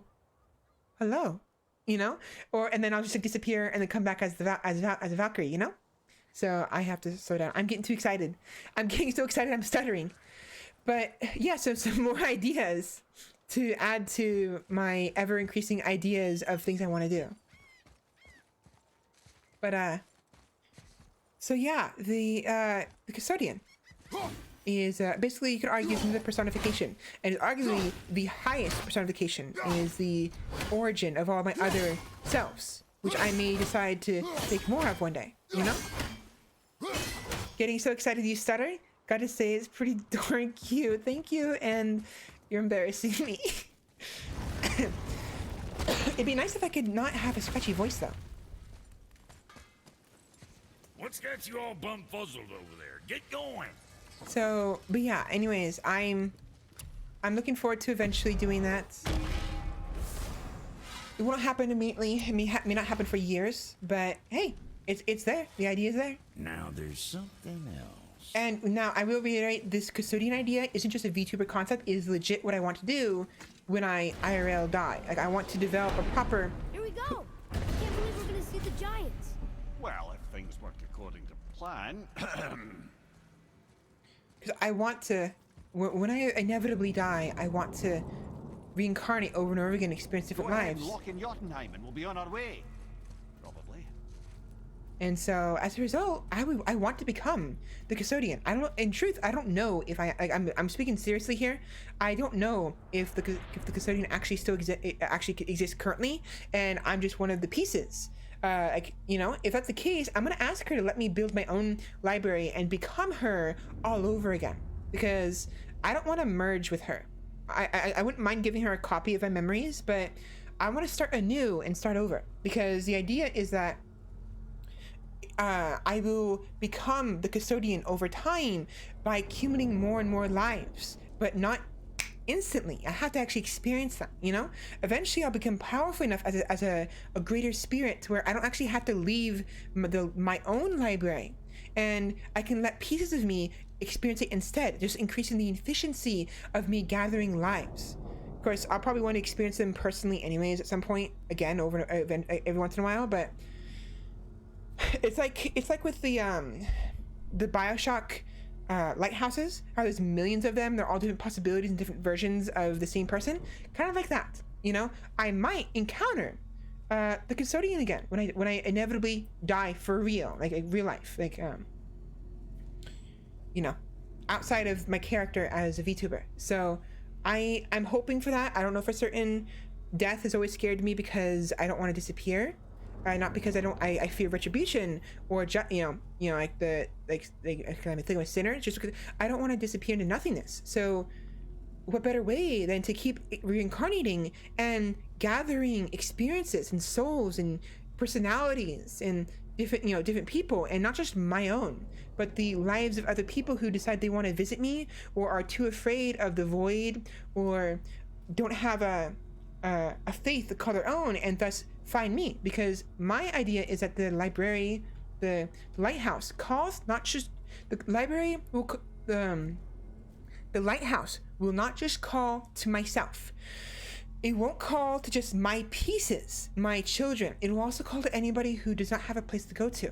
hello, you know, and then I'll just like disappear and then come back as a Valkyrie, you know. So I have to slow down. I'm getting too excited. I'm getting so excited I'm stuttering. But yeah, so some more ideas to add to my ever increasing ideas of things I want to do. But so yeah, the custodian is basically, you could argue, is another personification, and arguably the highest personification is the origin of all my other selves, which I may decide to make more of one day, you know? Getting so excited you stutter? Gotta say, it's pretty darn cute. Thank you, and you're embarrassing me. It'd be nice if I could not have a scratchy voice, though. What's got you all bumfuzzled over there? Get going. So, but yeah, anyways, I'm looking forward to eventually doing that. It won't happen immediately. It may not happen for years, but hey, it's there. The idea is there. Now there's something else. And now I will reiterate, this custodian idea isn't just a VTuber concept. It is legit what I want to do when I IRL die. Like, I want to develop a proper... Here we go! I can't believe we're gonna see the giants. Well, if things worked according to plan. Because I want to... When I inevitably die, I want to reincarnate over and over again, experience different lives. Lock in Jotunheim and we'll be on our way. Probably. And so, as a result, I want to become the custodian. I don't. In truth, I don't know if I'm speaking seriously here. I don't know if the custodian actually still exists currently, and I'm just one of the pieces. Like, you know, if that's the case, I'm gonna ask her to let me build my own library and become her all over again, because I don't want to merge with her. I wouldn't mind giving her a copy of my memories, but I want to start anew and start over, because the idea is that I will become the custodian over time by accumulating more and more lives, but not instantly. I have to actually experience that, you know? Eventually I'll become powerful enough as a greater spirit to where I don't actually have to leave my own library, and I can let pieces of me experience it instead, just increasing the efficiency of me gathering lives. Of course, I'll probably want to experience them personally anyways at some point, again, every once in a while, but it's like with the BioShock lighthouses, how there's millions of them, they're all different possibilities and different versions of the same person, kind of like that, you know? I might encounter the custodian again when I inevitably die for real, like real life, like you know, outside of my character as a VTuber. So I'm hoping for that. I don't know for certain. Death has always scared me because I don't want to disappear. Not because I fear retribution or you know like kind of think of a sinner. Just because I don't want to disappear into nothingness. So what better way than to keep reincarnating and gathering experiences and souls and personalities and different people, and not just my own, but the lives of other people who decide they want to visit me, or are too afraid of the void, or don't have a faith to call their own, and thus find me. Because my idea is that the library, the lighthouse, calls not just the library will the lighthouse will not just call to myself. It won't call to just my pieces, my children. It will also call to anybody who does not have a place to go to.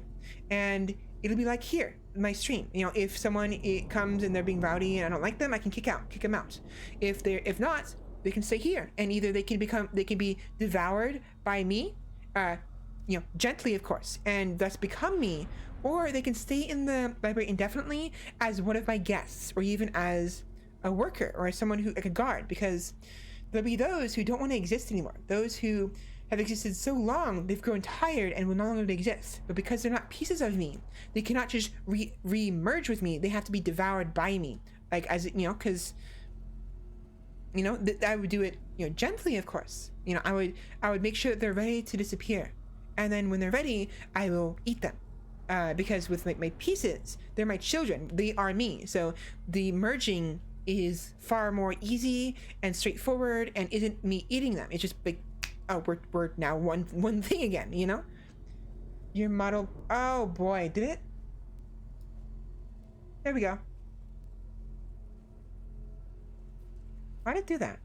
And it'll be like here, my stream. You know, if someone comes and they're being rowdy and I don't like them, I can kick them out. If not, they can stay here, and either they can be devoured by me, gently of course, and thus become me, or they can stay in the library indefinitely as one of my guests, or even as a worker or as someone who like a guard, because there'll be those who don't want to exist anymore. Those who have existed so long, they've grown tired and will no longer exist. But because they're not pieces of me, they cannot just re-merge with me. They have to be devoured by me. Like, as because, I would do it, gently, of course. I would make sure that they're ready to disappear. And then when they're ready, I will eat them. Because with my pieces, they're my children. They are me. So the merging is far more easy and straightforward, and isn't me eating them. It's just like, oh, we're now one thing again, Your model, oh boy, did it? There we go. Why did it do that?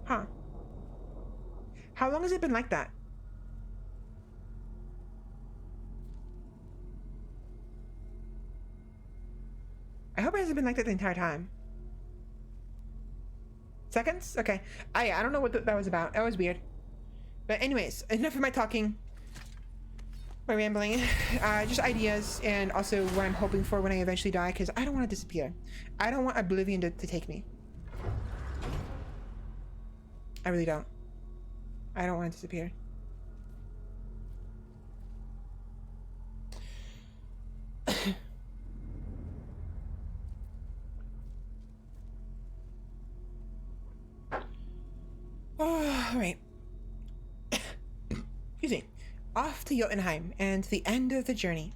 Huh. How long has it been like that? I hope it hasn't been like that the entire time. Seconds? Okay. I don't know what that was about. That was weird. But anyways, enough of my talking. My rambling. Just ideas, and also what I'm hoping for when I eventually die, because I don't want to disappear. I don't want oblivion to take me. I really don't. I don't want to disappear. All right. Excuse me. Off to Jotunheim and the end of this journey.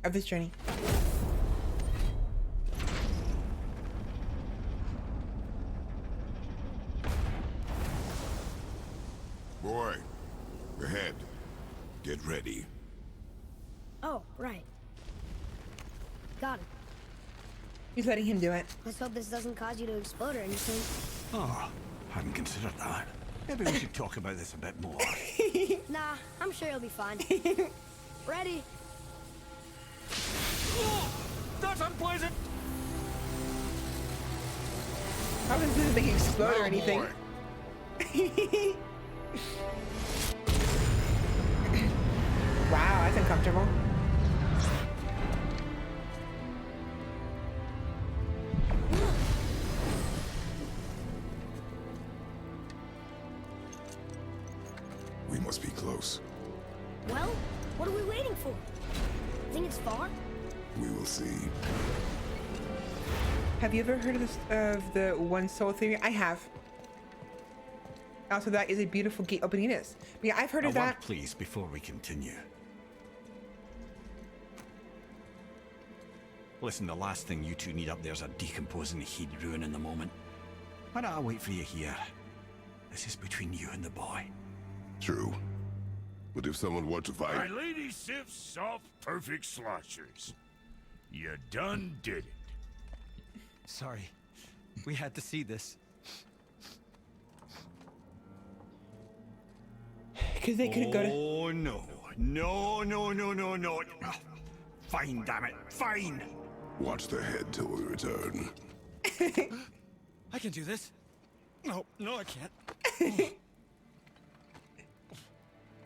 Boy, ahead. Get ready. Oh, right. Got it. He's letting him do it. Let's hope this doesn't cause you to explode or anything. Oh, hadn't considered that. Maybe we should talk about this a bit more. Nah, I'm sure you'll be fine. Ready? Oh, that's unpleasant. How does this thing explode or anything? Wow, that's uncomfortable. We must be close. Well, what are we waiting for? Think it's far? We will see. Have you ever heard of the one soul theory? I have. Also, that is a beautiful gate opening. It is. But yeah, I've heard of A word, that. please, before we continue. Listen, the last thing you two need up there's a decomposing heat ruining the moment. Why don't I wait for you here? This is between you and the boy. True. But if someone were to My fight... lady sips soft, perfect sloshers. You done did it. Sorry. We had to see this. Because they couldn't go to... Oh, no. No, no, no, no, no. Fine, damn it. Fine. Watch the head till we return. I can do this. No, I can't.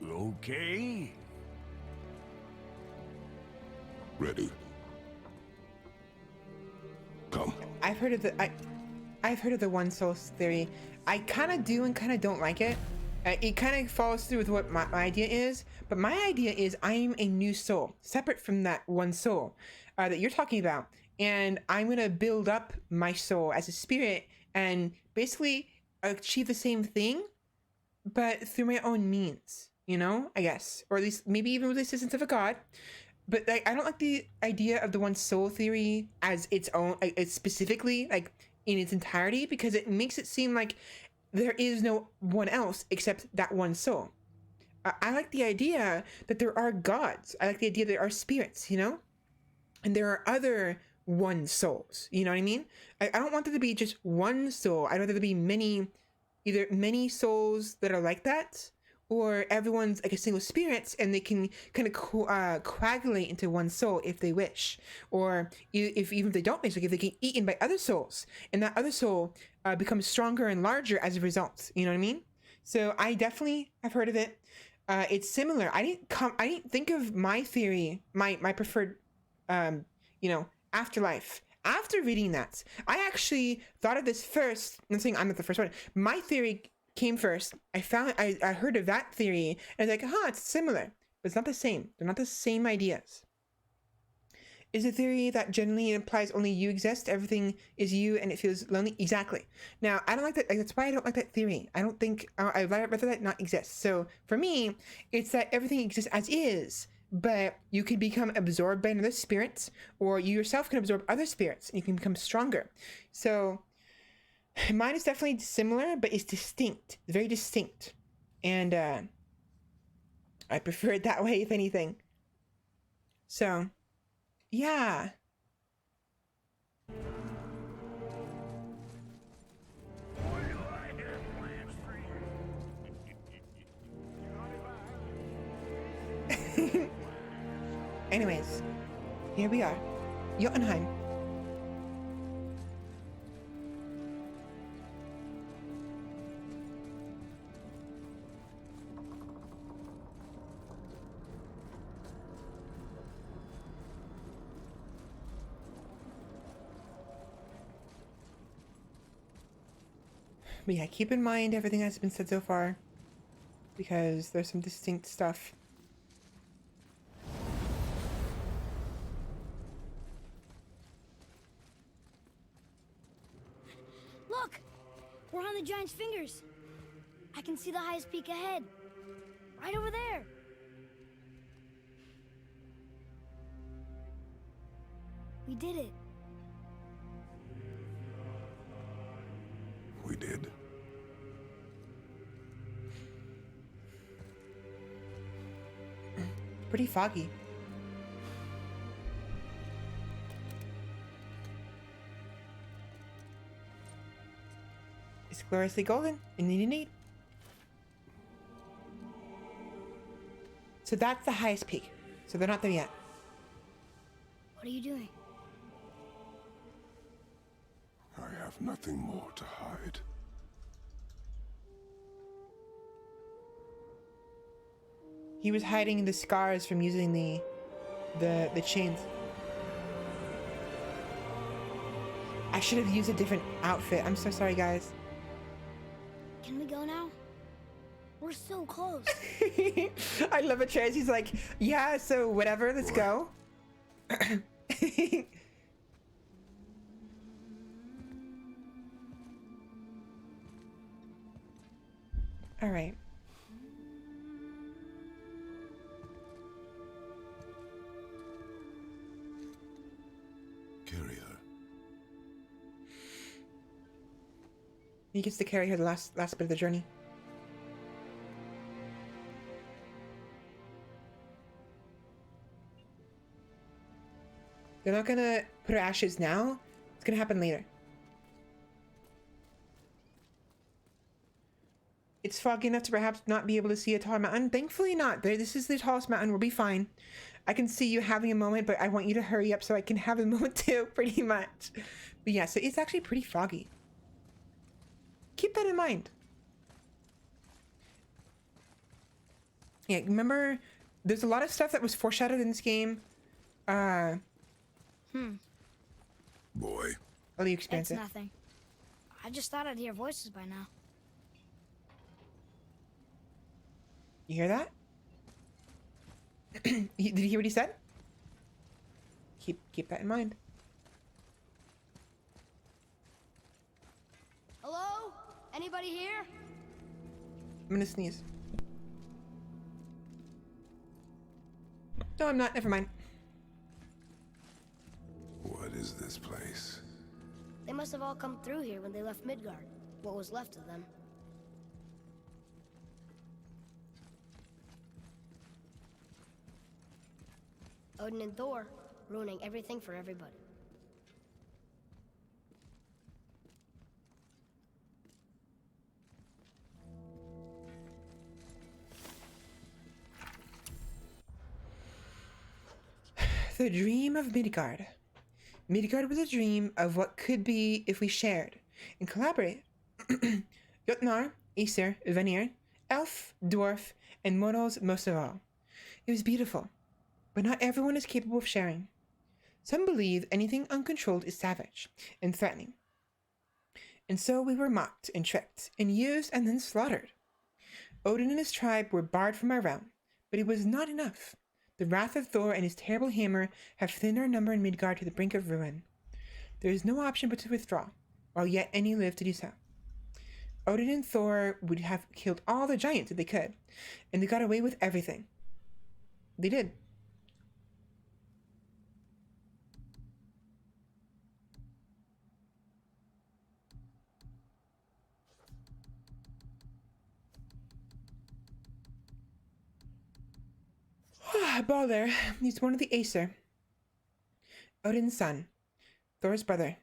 Okay. Ready. Come. I've heard of the one soul theory. I kind of do and kind of don't like it. It kind of follows through with what my idea is, but my idea is I'm a new soul, separate from that one soul that you're talking about, and I'm gonna build up my soul as a spirit and basically achieve the same thing, but through my own means, I guess, or at least maybe even with the assistance of a god. But I don't like the idea of the one soul theory as its own, it's specifically like in its entirety, because it makes it seem like there is no one else except that one soul. I like the idea that there are gods. I like the idea there are spirits, and there are other one souls. You know what I mean? I don't want there to be just one soul. I'd rather there be many, either many souls that are like that, or everyone's like a single spirit and they can kind of coagulate into one soul if they wish, or if even if they don't wish, like if they get eaten by other souls and that other soul becomes stronger and larger as a result. You know what I mean? So I definitely have heard of it. It's similar. I didn't think of my theory, my preferred, afterlife. After reading that, I actually thought of this first. I'm saying I'm not the first one. My theory came first. I heard of that theory and I was like, it's similar, but it's not the same. They're not the same ideas. Is a theory that generally implies only you exist, everything is you, and it feels lonely? Exactly. Now, I don't like that. That's why I don't like that theory. I don't think, I'd rather that not exist. So for me, it's that everything exists as is, but you can become absorbed by another spirit, or you yourself can absorb other spirits, and you can become stronger. So mine is definitely similar, but it's distinct, very distinct. And I prefer it that way, if anything. So, yeah. Anyways, here we are. Jotunheim. But yeah, keep in mind everything that's been said so far, because there's some distinct stuff. Look! We're on the giant's fingers. I can see the highest peak ahead. Right over there. We did it. We did. Pretty foggy. It's gloriously golden. Indeed. So that's the highest peak. So they're not there yet. What are you doing? I have nothing more to hide. He was hiding the scars from using the chains. I should have used a different outfit. I'm so sorry, guys. Can we go now? We're so close. I love it, Trez. He's like, yeah, so whatever, let's go. All right. Carry her. He gets to carry her the last bit of the journey. They're not gonna put her ashes now. It's gonna happen later. It's foggy enough to perhaps not be able to see a tall mountain. Thankfully not. This is the tallest mountain. We'll be fine. I can see you having a moment, but I want you to hurry up so I can have a moment too, pretty much. But yeah, so it's actually pretty foggy. Keep that in mind. Yeah, remember, there's a lot of stuff that was foreshadowed in this game. Boy. I'll let you experience It's it. nothing. I just thought I'd hear voices by now. You hear that? Did you hear what he said? Keep that in mind. Hello? Anybody here? I'm gonna sneeze. No, I'm not. Never mind. What is this place? They must have all come through here when they left Midgard. What was left of them. Odin and Thor, ruining everything for everybody. The dream of Midgard. Midgard was a dream of what could be if we shared and collaborated. Jotnar, Aesir, Vanir, elf, dwarf, and mortals most of all. It was beautiful, but not everyone is capable of sharing. Some believe anything uncontrolled is savage and threatening. And so we were mocked and tricked and used and then slaughtered. Odin and his tribe were barred from our realm, but it was not enough. The wrath of Thor and his terrible hammer have thinned our number in Midgard to the brink of ruin. There is no option but to withdraw, while yet any live to do so. Odin and Thor would have killed all the giants if they could, and they got away with everything. They did. Balder, he's one of the Aesir. Odin's son, Thor's brother.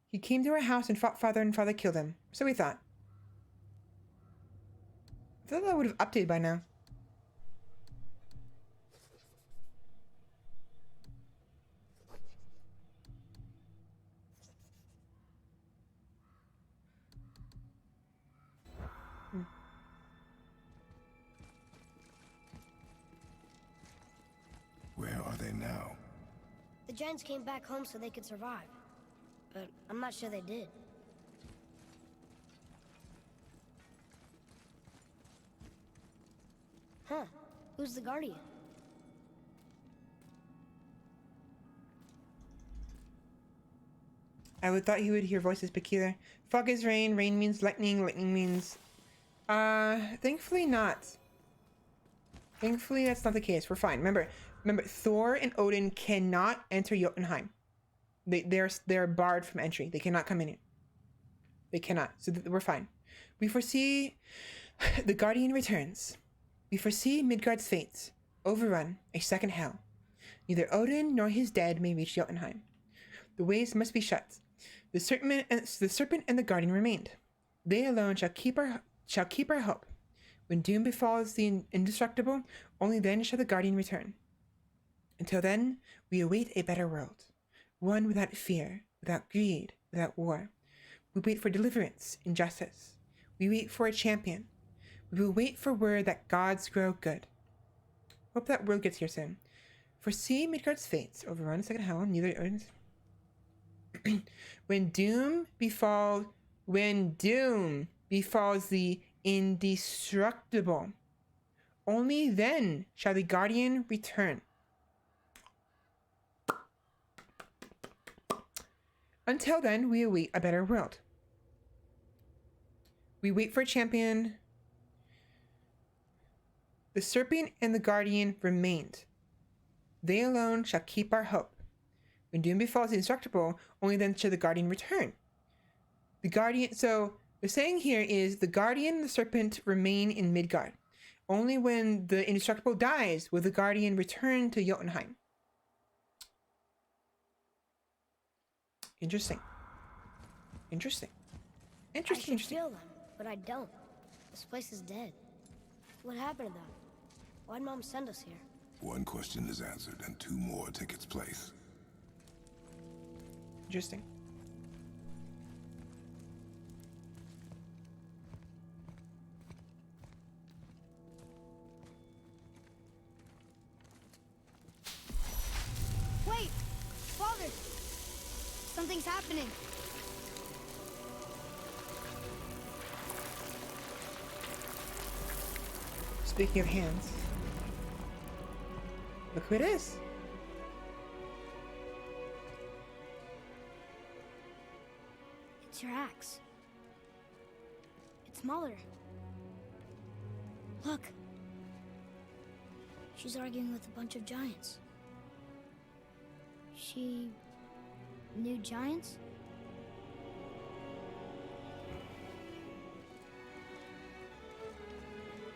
He came to our house and fought father, and father killed him. So we thought. I thought that would have updated by now. Where are they now? The giants came back home so they could survive. But I'm not sure they did. Huh. Who's the guardian? I would thought he would hear voices peculiar. Fog is rain, rain means lightning, lightning means... thankfully not. Thankfully that's not the case. We're fine. Remember, Thor and Odin cannot enter Jotunheim. They're barred from entry. They cannot come in here. They cannot. So we're fine. We foresee the Guardian returns. We foresee Midgard's fate. Overrun, a second hell. Neither Odin nor his dead may reach Jotunheim. The ways must be shut. The serpent and the Guardian remained. They alone shall keep our hope. When doom befalls the indestructible, only then shall the Guardian return. Until then, we await a better world. One without fear, without greed, without war. We wait for deliverance and justice. We wait for a champion. We will wait for word that gods grow good. Hope that world gets here soon. Foresee Midgard's fates. Overrun, second hell, neither Odin's... When doom befalls the indestructible, only then shall the Guardian return. Until then, we await a better world. We wait for a champion. The serpent and the Guardian remained. They alone shall keep our hope. When doom befalls the indestructible, only then shall the Guardian return. The Guardian... So, the saying here is the Guardian and the serpent remain in Midgard. Only when the indestructible dies will the Guardian return to Jotunheim. Interesting. Interesting. Interesting. I should feel them, but I don't. This place is dead. What happened to them? Why'd Mom send us here? One question is answered, and two more take its place. Interesting. Wait! Father! Something's happening. Speaking of hands, look who it is. It's your axe. It's Mother. Look. She's arguing with a bunch of giants. She knew giants?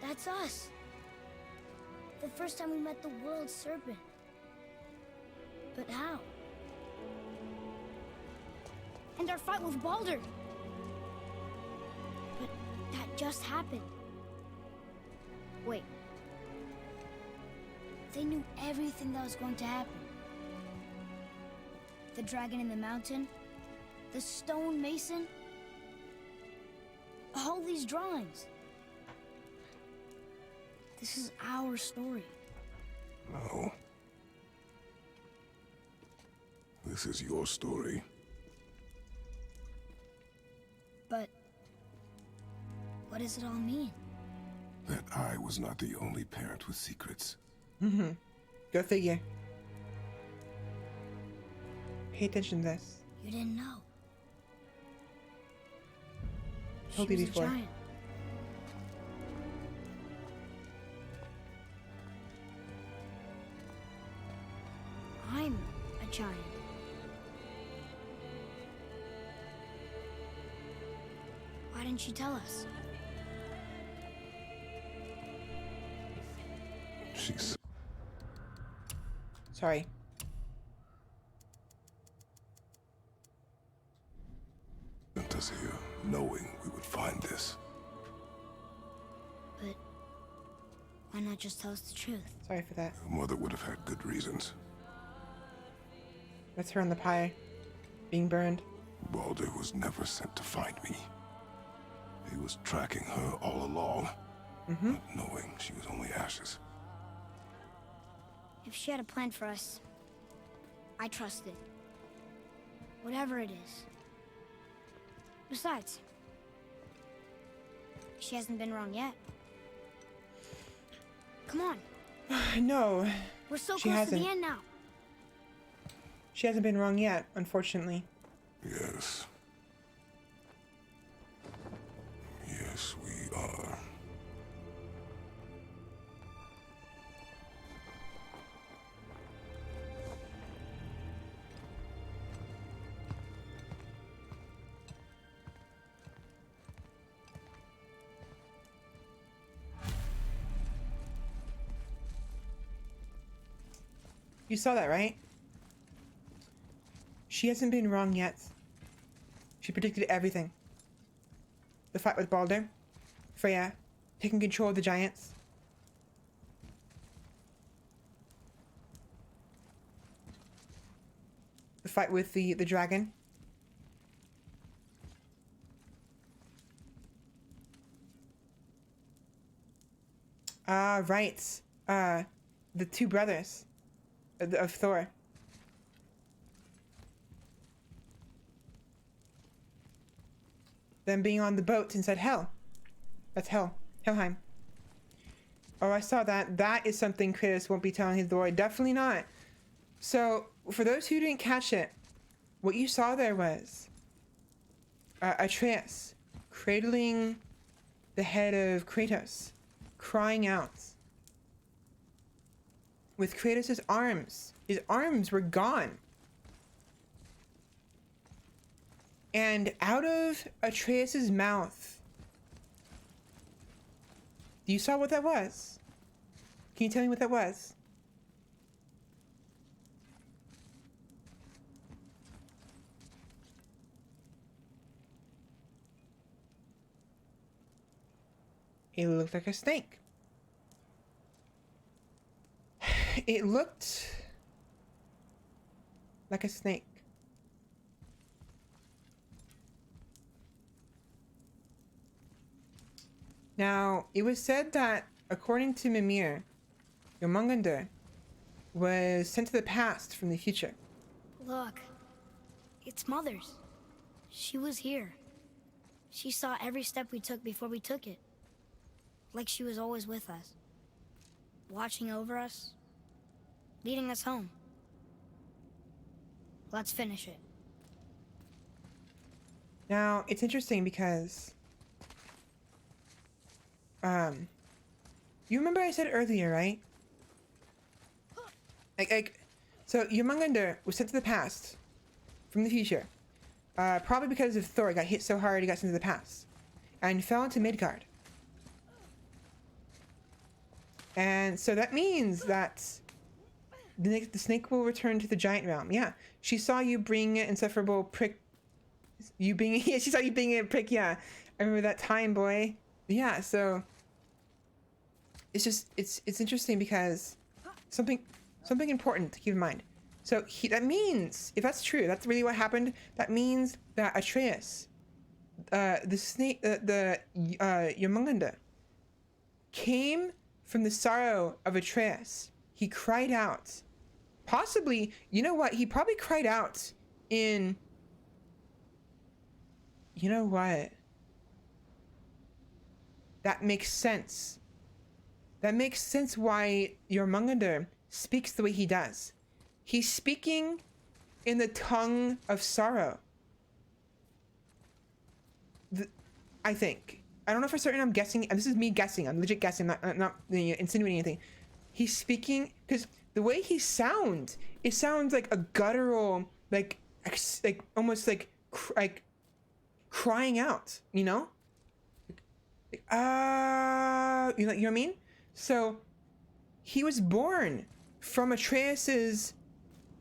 That's us. The first time we met the world serpent. But how? And our fight with Balder. But that just happened. Wait. They knew everything that was going to happen. the dragon in the mountain, the stone mason. All these drawings. This is our story. No. This is your story. But what does it all mean? That I was not the only parent with secrets. Mm-hmm. Go figure. Pay attention to this. You didn't know. Told She you was a before. giant. I'm a giant. Why didn't you tell us? She's Sorry. sent us here, knowing we would find this. But why not just tell us the truth? Sorry for that. Your mother would have had good reasons. That's her on the pyre. Being burned. Balder was never sent to find me. He was tracking her all along, not knowing she was only ashes. If she had a plan for us, I trust it. Whatever it is. Besides, she hasn't been wrong yet. Come on. No. We're so She close to hasn't. the end now. She hasn't been wrong yet, unfortunately. Yes. Yes, we are. You saw that, right? She hasn't been wrong yet. She predicted everything. The fight with Balder, Freya, taking control of the giants. The fight with the dragon. Right. The two brothers of Thor. Them being on the boat inside Hell. That's Hell. Helheim. Oh, I saw that. That is something Kratos won't be telling his Thor. Definitely not. So, for those who didn't catch it, what you saw there was Atreus cradling the head of Kratos, crying out. With Kratos' arms. His arms were gone. And out of Atreus' mouth, you saw what that was? Can you tell me what that was? It looked like a snake. It looked like a snake. Now, it was said that, according to Mimir, Jormungandr was sent to the past from the future. Look, it's Mother's. She was here. She saw every step we took before we took it. Like she was always with us. Watching over us. Leading us home. Let's finish it. Now, it's interesting because you remember I said earlier, right? So Jormungandr was sent to the past from the future. Probably because of Thor got hit so hard he got sent to the past. And fell into Midgard. And so that means that the snake will return to the giant realm. Yeah. She saw you bring insufferable prick. Yeah, she saw you being a prick, yeah. I remember that time, boy. Yeah, so it's just it's interesting because something important to keep in mind. So that means, if that's true, that's really what happened. That means that Atreus, the snake, Jormungandr, came from the sorrow of Atreus. He cried out. Possibly, you know what? He probably cried out in. You know what? That makes sense. That makes sense why Jormungandr speaks the way he does. He's speaking in the tongue of sorrow. I think. I don't know for certain. I'm guessing. And this is me guessing. I'm legit guessing. I'm not insinuating anything. He's speaking because the way he sounds, it sounds like a guttural, like almost like crying out. You know? You know what I mean? So he was born from Atreus's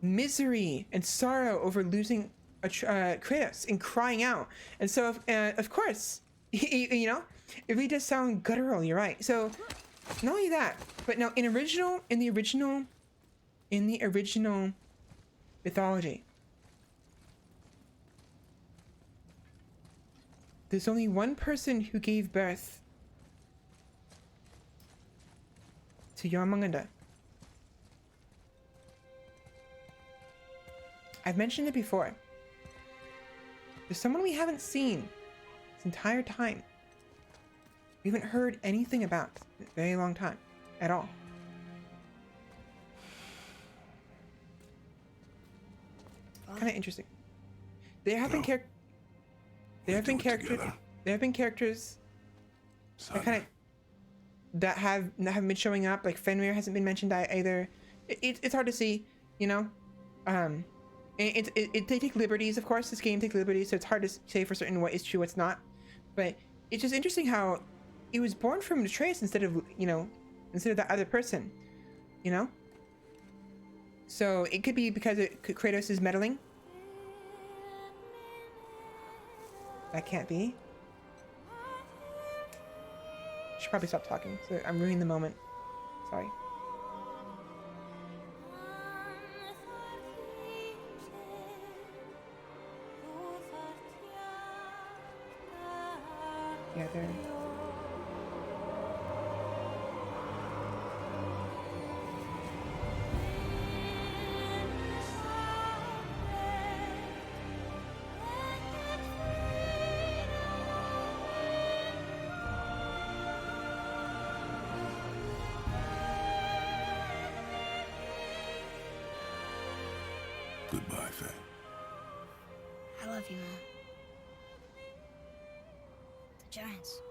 misery and sorrow over losing Kratos and crying out. And so of course, you know, it really does sound guttural. You're right. So not only that, but now in the original mythology, there's only one person who gave birth to Jormungandr. I've mentioned it before. There's someone we haven't seen this entire time. We haven't heard anything about in a very long time at all. Kind of interesting. There have been characters that have been showing up. Like Fenrir hasn't been mentioned either. It's hard to see, you know. They take liberties, of course. This game takes liberties, so it's hard to say for certain what is true, what's not. But it's just interesting how it was born from Atreus instead of that other person, you know. So it could be because Kratos is meddling. That can't be. Should probably stop talking. So I'm ruining the moment. Sorry. Yeah, there. Goodbye, Faye. I love you, Mom. The giants.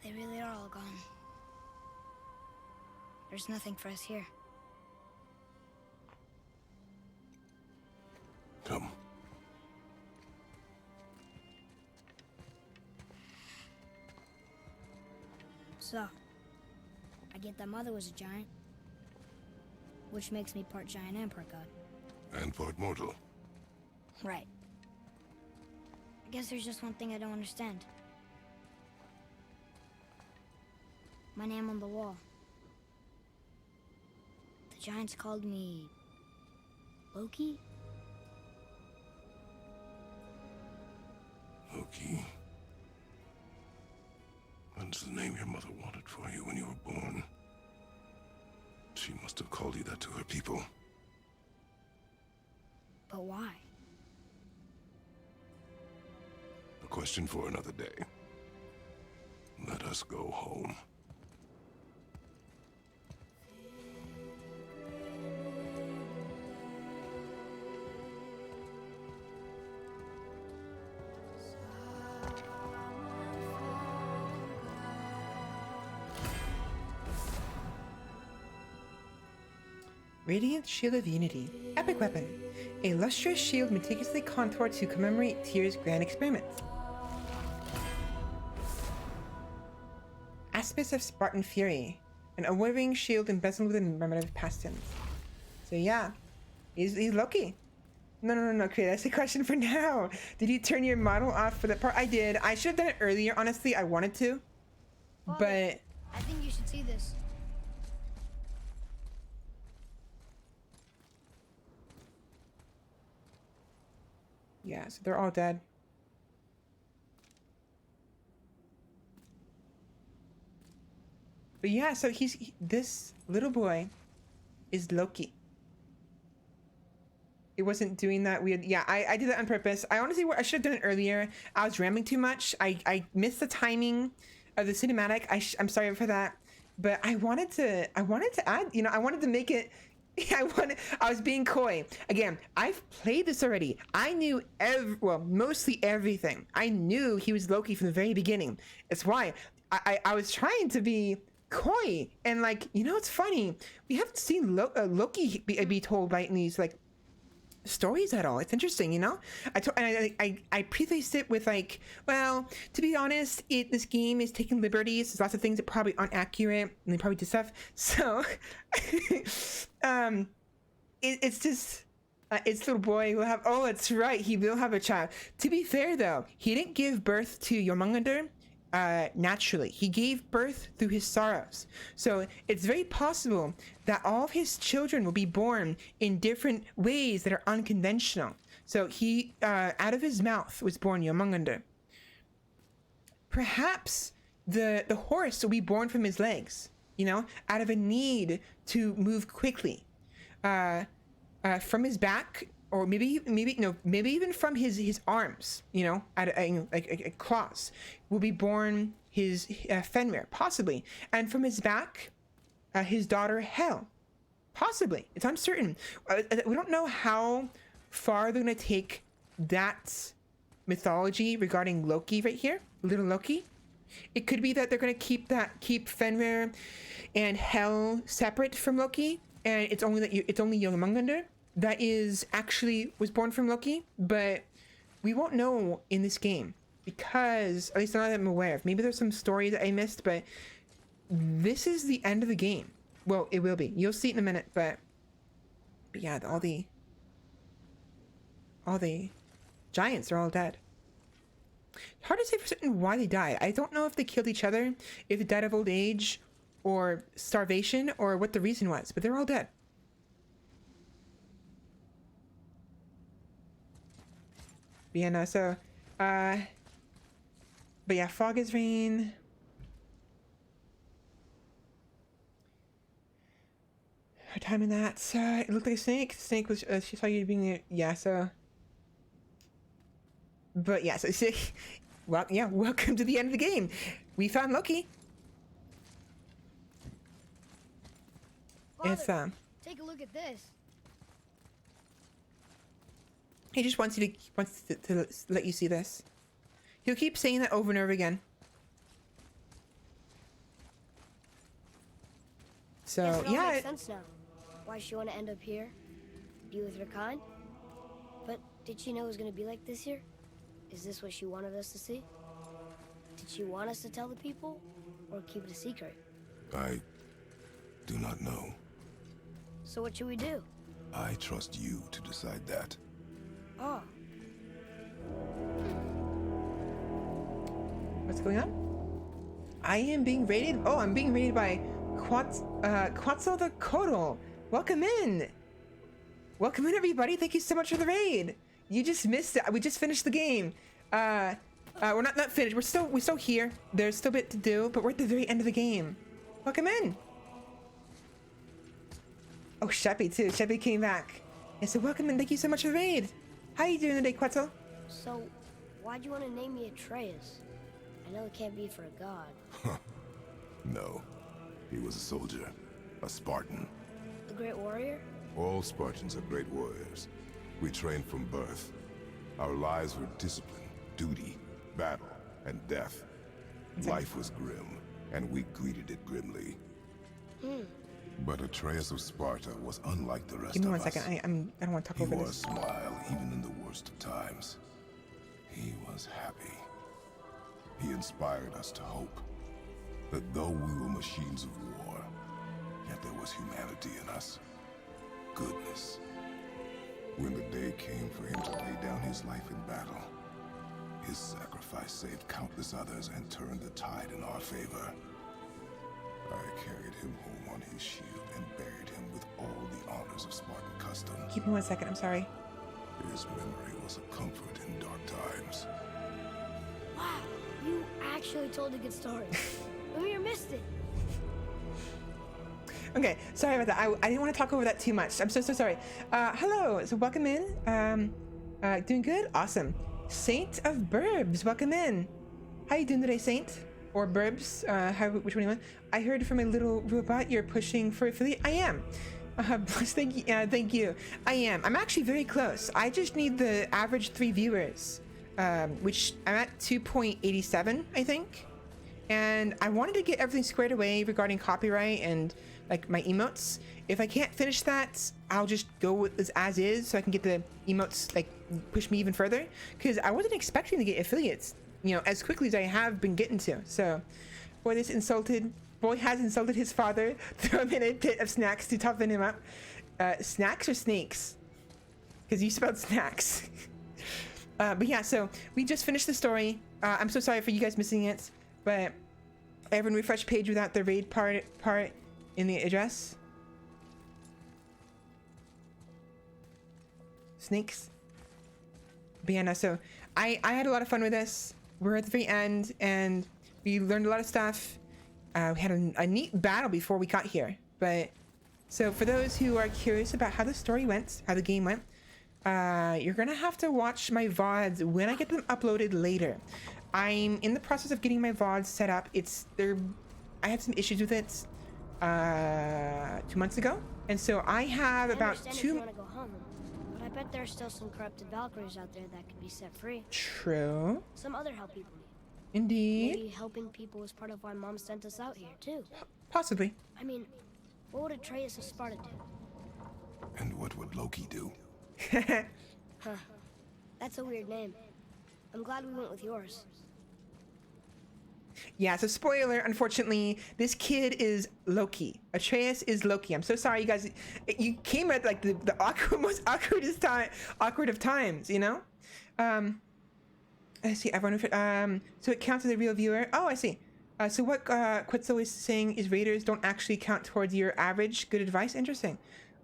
They really are all gone. There's nothing for us here. Come. So, I get that Mother was a giant, which makes me part giant and part god. And part mortal. Right. I guess there's just one thing I don't understand. My name on the wall. The giants called me Loki? Loki. That's the name your mother wanted for you when you were born. She must have called you that to her people. But why? A question for another day. Let us go home. Radiant Shield of Unity. Epic weapon. A lustrous shield meticulously contoured to commemorate Tyr's grand experiments. Aspects of Spartan Fury. An unwavering shield embezzled with a commemorative past tense. So yeah, he's Loki. No, okay, that's a question for now. Did you turn your model off for that part? I did. I should have done it earlier, honestly. I wanted to. Father, But I think you should see this. Yeah, so they're all dead. But yeah, so this little boy is Loki. It wasn't doing that weird. Yeah, I did that on purpose. I honestly, I should have done it earlier. I was rambling too much. I missed the timing of the cinematic. I'm sorry for that. But I wanted to add, you know, I wanted to make it. I was being coy. Again, I've played this already. I knew mostly everything. I knew he was Loki from the very beginning. It's why I was trying to be coy and like, you know, it's funny. We haven't seen Loki be told by these like stories at all. It's interesting, you know. I prefaced it with like, well, to be honest, this game is taking liberties. There's lots of things that probably aren't accurate and they probably do stuff. So it's just it's little boy will have, oh, it's right, he will have a child. To be fair though, he didn't give birth to Jormungandr naturally. He gave birth through his sorrows. So it's very possible that all of his children will be born in different ways that are unconventional. So he, out of his mouth was born Jormungandr. Perhaps the horse will be born from his legs, you know, out of a need to move quickly. From his back, or maybe even from his arms, you know, like claws, will be born his Fenrir, possibly, and from his back, his daughter Hel, possibly. It's uncertain. We don't know how far they're gonna take that mythology regarding Loki right here, little Loki. It could be that they're gonna keep Fenrir and Hel separate from Loki, and it's only Jormungandr that was born from Loki, but we won't know in this game because, at least not that I'm aware of. Maybe there's some story that I missed, but this is the end of the game. Well, it will be. You'll see it in a minute, but yeah, all the giants are all dead. Hard to say for certain why they died. I don't know if they killed each other, if they died of old age, or starvation, or what the reason was, but they're all dead. Yeah, no, so, but yeah, fog is rain. Her time in that, it looked like a snake. The snake was, she saw you being there, yeah, so. But yeah, so, well, yeah, welcome to the end of the game. We found Loki. Father, It's, take a look at this. he just wants to let you see this. He'll keep saying that over and over again. So Guess it all yeah, makes sense now. Why she want to end up here, be with her kind. But did she know it was gonna be like this here? Is this what she wanted us to see? Did she want us to tell the people, or keep it a secret? I do not know. So what should we do? I trust you to decide that. Oh, what's going on? I am being raided. Oh, I'm being raided by Quetzal the Kotal. Welcome in. Welcome in, everybody. Thank you so much for the raid. You just missed it. We just finished the game. We're not finished. We're still here. There's still a bit to do, but we're at the very end of the game. Welcome in. Oh, Sheppy too. Sheppy came back. And so welcome in. Thank you so much for the raid. How you doing today, Quetzal? so why'd you want to name me Atreus? I know it can't be for a god. No. He was a soldier. A Spartan. A great warrior? All Spartans are great warriors. We trained from birth. Our lives were discipline, duty, battle, and death. Life was grim, and we greeted it grimly. But Atreus of Sparta was unlike the rest Give me of one us. second. I don't want to talk He over wore a this. smile even in the worst of times. He was happy. He inspired us to hope that though we were machines of war, yet there was humanity in us. Goodness. When the day came for him to lay down his life in battle, his sacrifice saved countless others and turned the tide in our favor. I carried him home on his shield and buried him with all the honors of Spartan custom. Give me one second. I'm sorry. His memory was a comfort in dark times. Wow, you actually told a good story. Mimir missed it. Okay, sorry about that. I didn't want to talk over that too much. I'm so sorry. Hello, so welcome in. Doing good? Awesome. Saint of Burbs, welcome in. How you doing today, Saint? Or Burbs, which one you want? I heard from a little robot you're pushing for affiliate. I am. Thank you. Thank you. I am. I'm actually very close. I just need the average 3 viewers, which I'm at 2.87, I think. And I wanted to get everything squared away regarding copyright and like my emotes. If I can't finish that, I'll just go with this as is so I can get the emotes like push me even further. Because I wasn't expecting to get affiliates, you know, as quickly as I have been getting to. So, boy has insulted his father. Throw him in a pit of snacks to toughen him up. Snacks or snakes? Because you spelled snacks. But yeah, so we just finished the story. I'm so sorry for you guys missing it, but everyone refresh page without the raid part in the address. Snakes. But yeah, no, so I had a lot of fun with this. We're at the very end and we learned a lot of stuff. We had a neat battle before we got here. But so for those who are curious about how the story went, how the game went, you're gonna have to watch my VODs when I get them uploaded later. I'm in the process of getting my VODs set up. I had some issues with it 2 months ago, and so I have about If you want to go home, but I bet there are still some corrupted Valkyries out there that could be set free. True. Some other help people need. Indeed. Maybe helping people was part of why Mom sent us out here too. Possibly. I mean, what would Atreus of Sparta do? And what would Loki do? Huh. That's a weird name. I'm glad we went with yours. Yeah, so spoiler, unfortunately, this kid is Loki. Atreus is Loki. I'm so sorry, you guys. You came at like the most awkward of times, you know? I see everyone. So it counts as a real viewer. Oh, I see. So what Quetzal is saying is raiders don't actually count towards your average. Good advice. Interesting.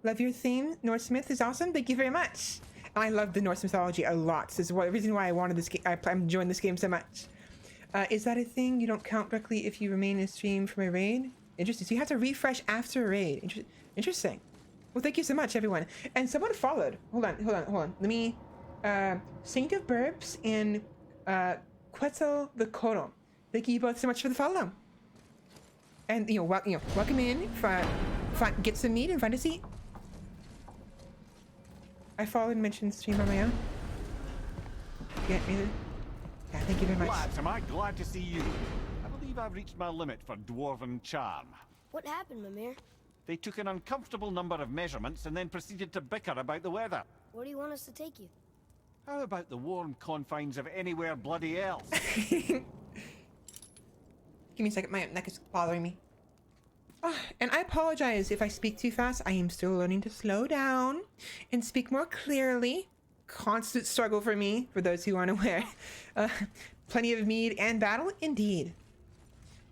Love your theme. Norse myth is awesome. Thank you very much. And I love the Norse mythology a lot. This is the reason why I wanted this game. I'm enjoying this game so much. Is that a thing? You don't count directly if you remain in stream from a raid? Interesting. So you have to refresh after a raid. Interesting. Well, thank you so much, everyone. And someone followed. Hold on. Let me. Saint of Burbs and Quetzal the Coro. Thank you both so much for the follow. And welcome in. Get some meat and find a seat. I followed and mentioned stream on my own. Yeah, thank you very much. Lads, am I glad to see you? I believe I've reached my limit for dwarven charm. What happened, Mimir? They took an uncomfortable number of measurements and then proceeded to bicker about the weather. Where do you want us to take you? How about the warm confines of anywhere bloody else? Give me a second, my neck is bothering me. And I apologize if I speak too fast. I am still learning to slow down and speak more clearly. Constant struggle for me, for those who aren't aware. Plenty of mead and battle, indeed.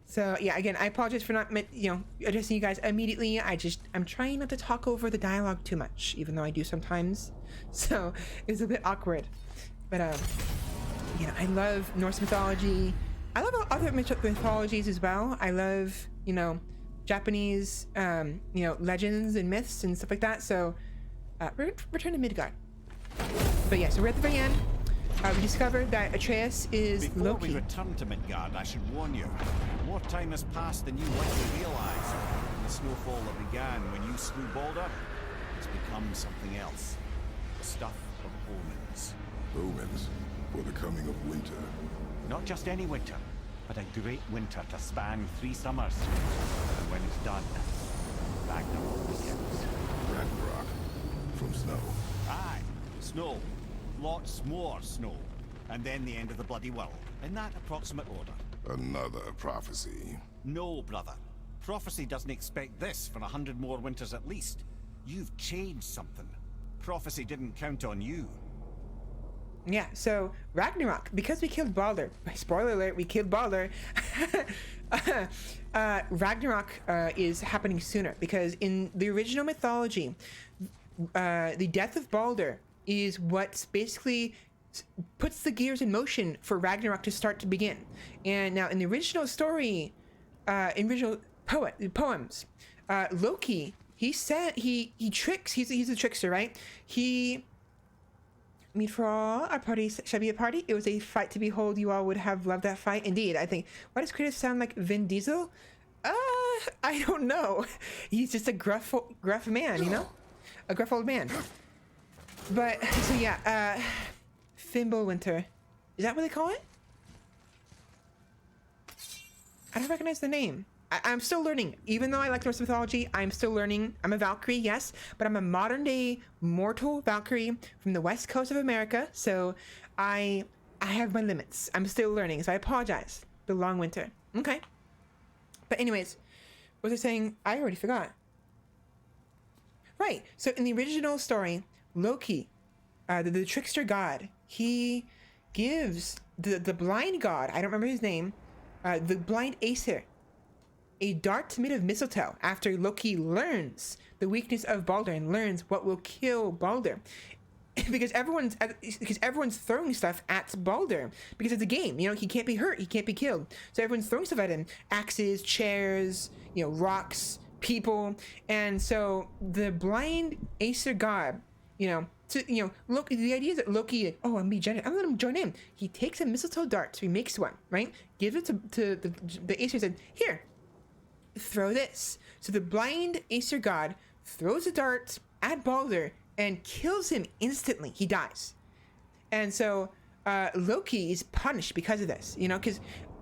So yeah, again, I apologize for not, addressing you guys immediately. I'm trying not to talk over the dialogue too much, even though I do sometimes. So it was a bit awkward. But I love Norse mythology. I love other mythologies as well. I love, Japanese, legends and myths and stuff like that. So return to Midgard. But yeah, so we're at the very end. We discovered that Atreus is Before Loki. we return to Midgard, I should warn you. More time has passed than you likely realize. The snowfall that began when you slew Balder has become something else. The stuff of omens. Omens for the coming of winter. Not just any winter, but a great winter to span 3 summers. And when it's done, Ragnarok begins. Ragnarok from snow. Aye, snow. Lots more snow. And then the end of the bloody world. In that approximate order. Another prophecy. No, brother. Prophecy doesn't expect this for 100 more winters at least. You've changed something. Prophecy didn't count on you. Yeah, so Ragnarok, because we killed Balder. Spoiler alert, we killed Balder. Ragnarok is happening sooner because in the original mythology, the death of Balder is what basically puts the gears in motion for Ragnarok to start to begin. And now in the original story, in original poems, Loki, he said he tricks. He's a trickster, right? He meet for all our parties shall be a party. It was a fight to behold. You all would have loved that fight. Indeed, I think. Why does Kratos sound like Vin Diesel? I don't know. He's just a gruff man, you know, a gruff old man. But so yeah, Fimbulwinter, is that what they call it? I don't recognize the name. I'm still learning. Even though I like Norse mythology, I'm still learning. I'm a Valkyrie, yes, but I'm a modern day mortal Valkyrie from the west coast of America. So I have my limits. I'm still learning, so I apologize. The long winter. Okay. But anyways, what was I saying? I already forgot. Right. So in the original story, Loki, the trickster god, he gives the blind god, I don't remember his name, the blind Aesir, a dart made of mistletoe after Loki learns the weakness of Balder and learns what will kill Balder. because everyone's throwing stuff at Balder because it's a game, you know, he can't be hurt, he can't be killed. So everyone's throwing stuff at him, axes, chairs, you know, rocks, people. And so the blind Aesir god, you know, look, the idea is that Loki, oh, I'm gonna let him join in. He takes a mistletoe dart, so he makes one, right? Gives it to the Aesir, said, here, throw this. So the blind Aesir god throws a dart at Balder and kills him instantly. He dies. And so Loki is punished because of this, you know, because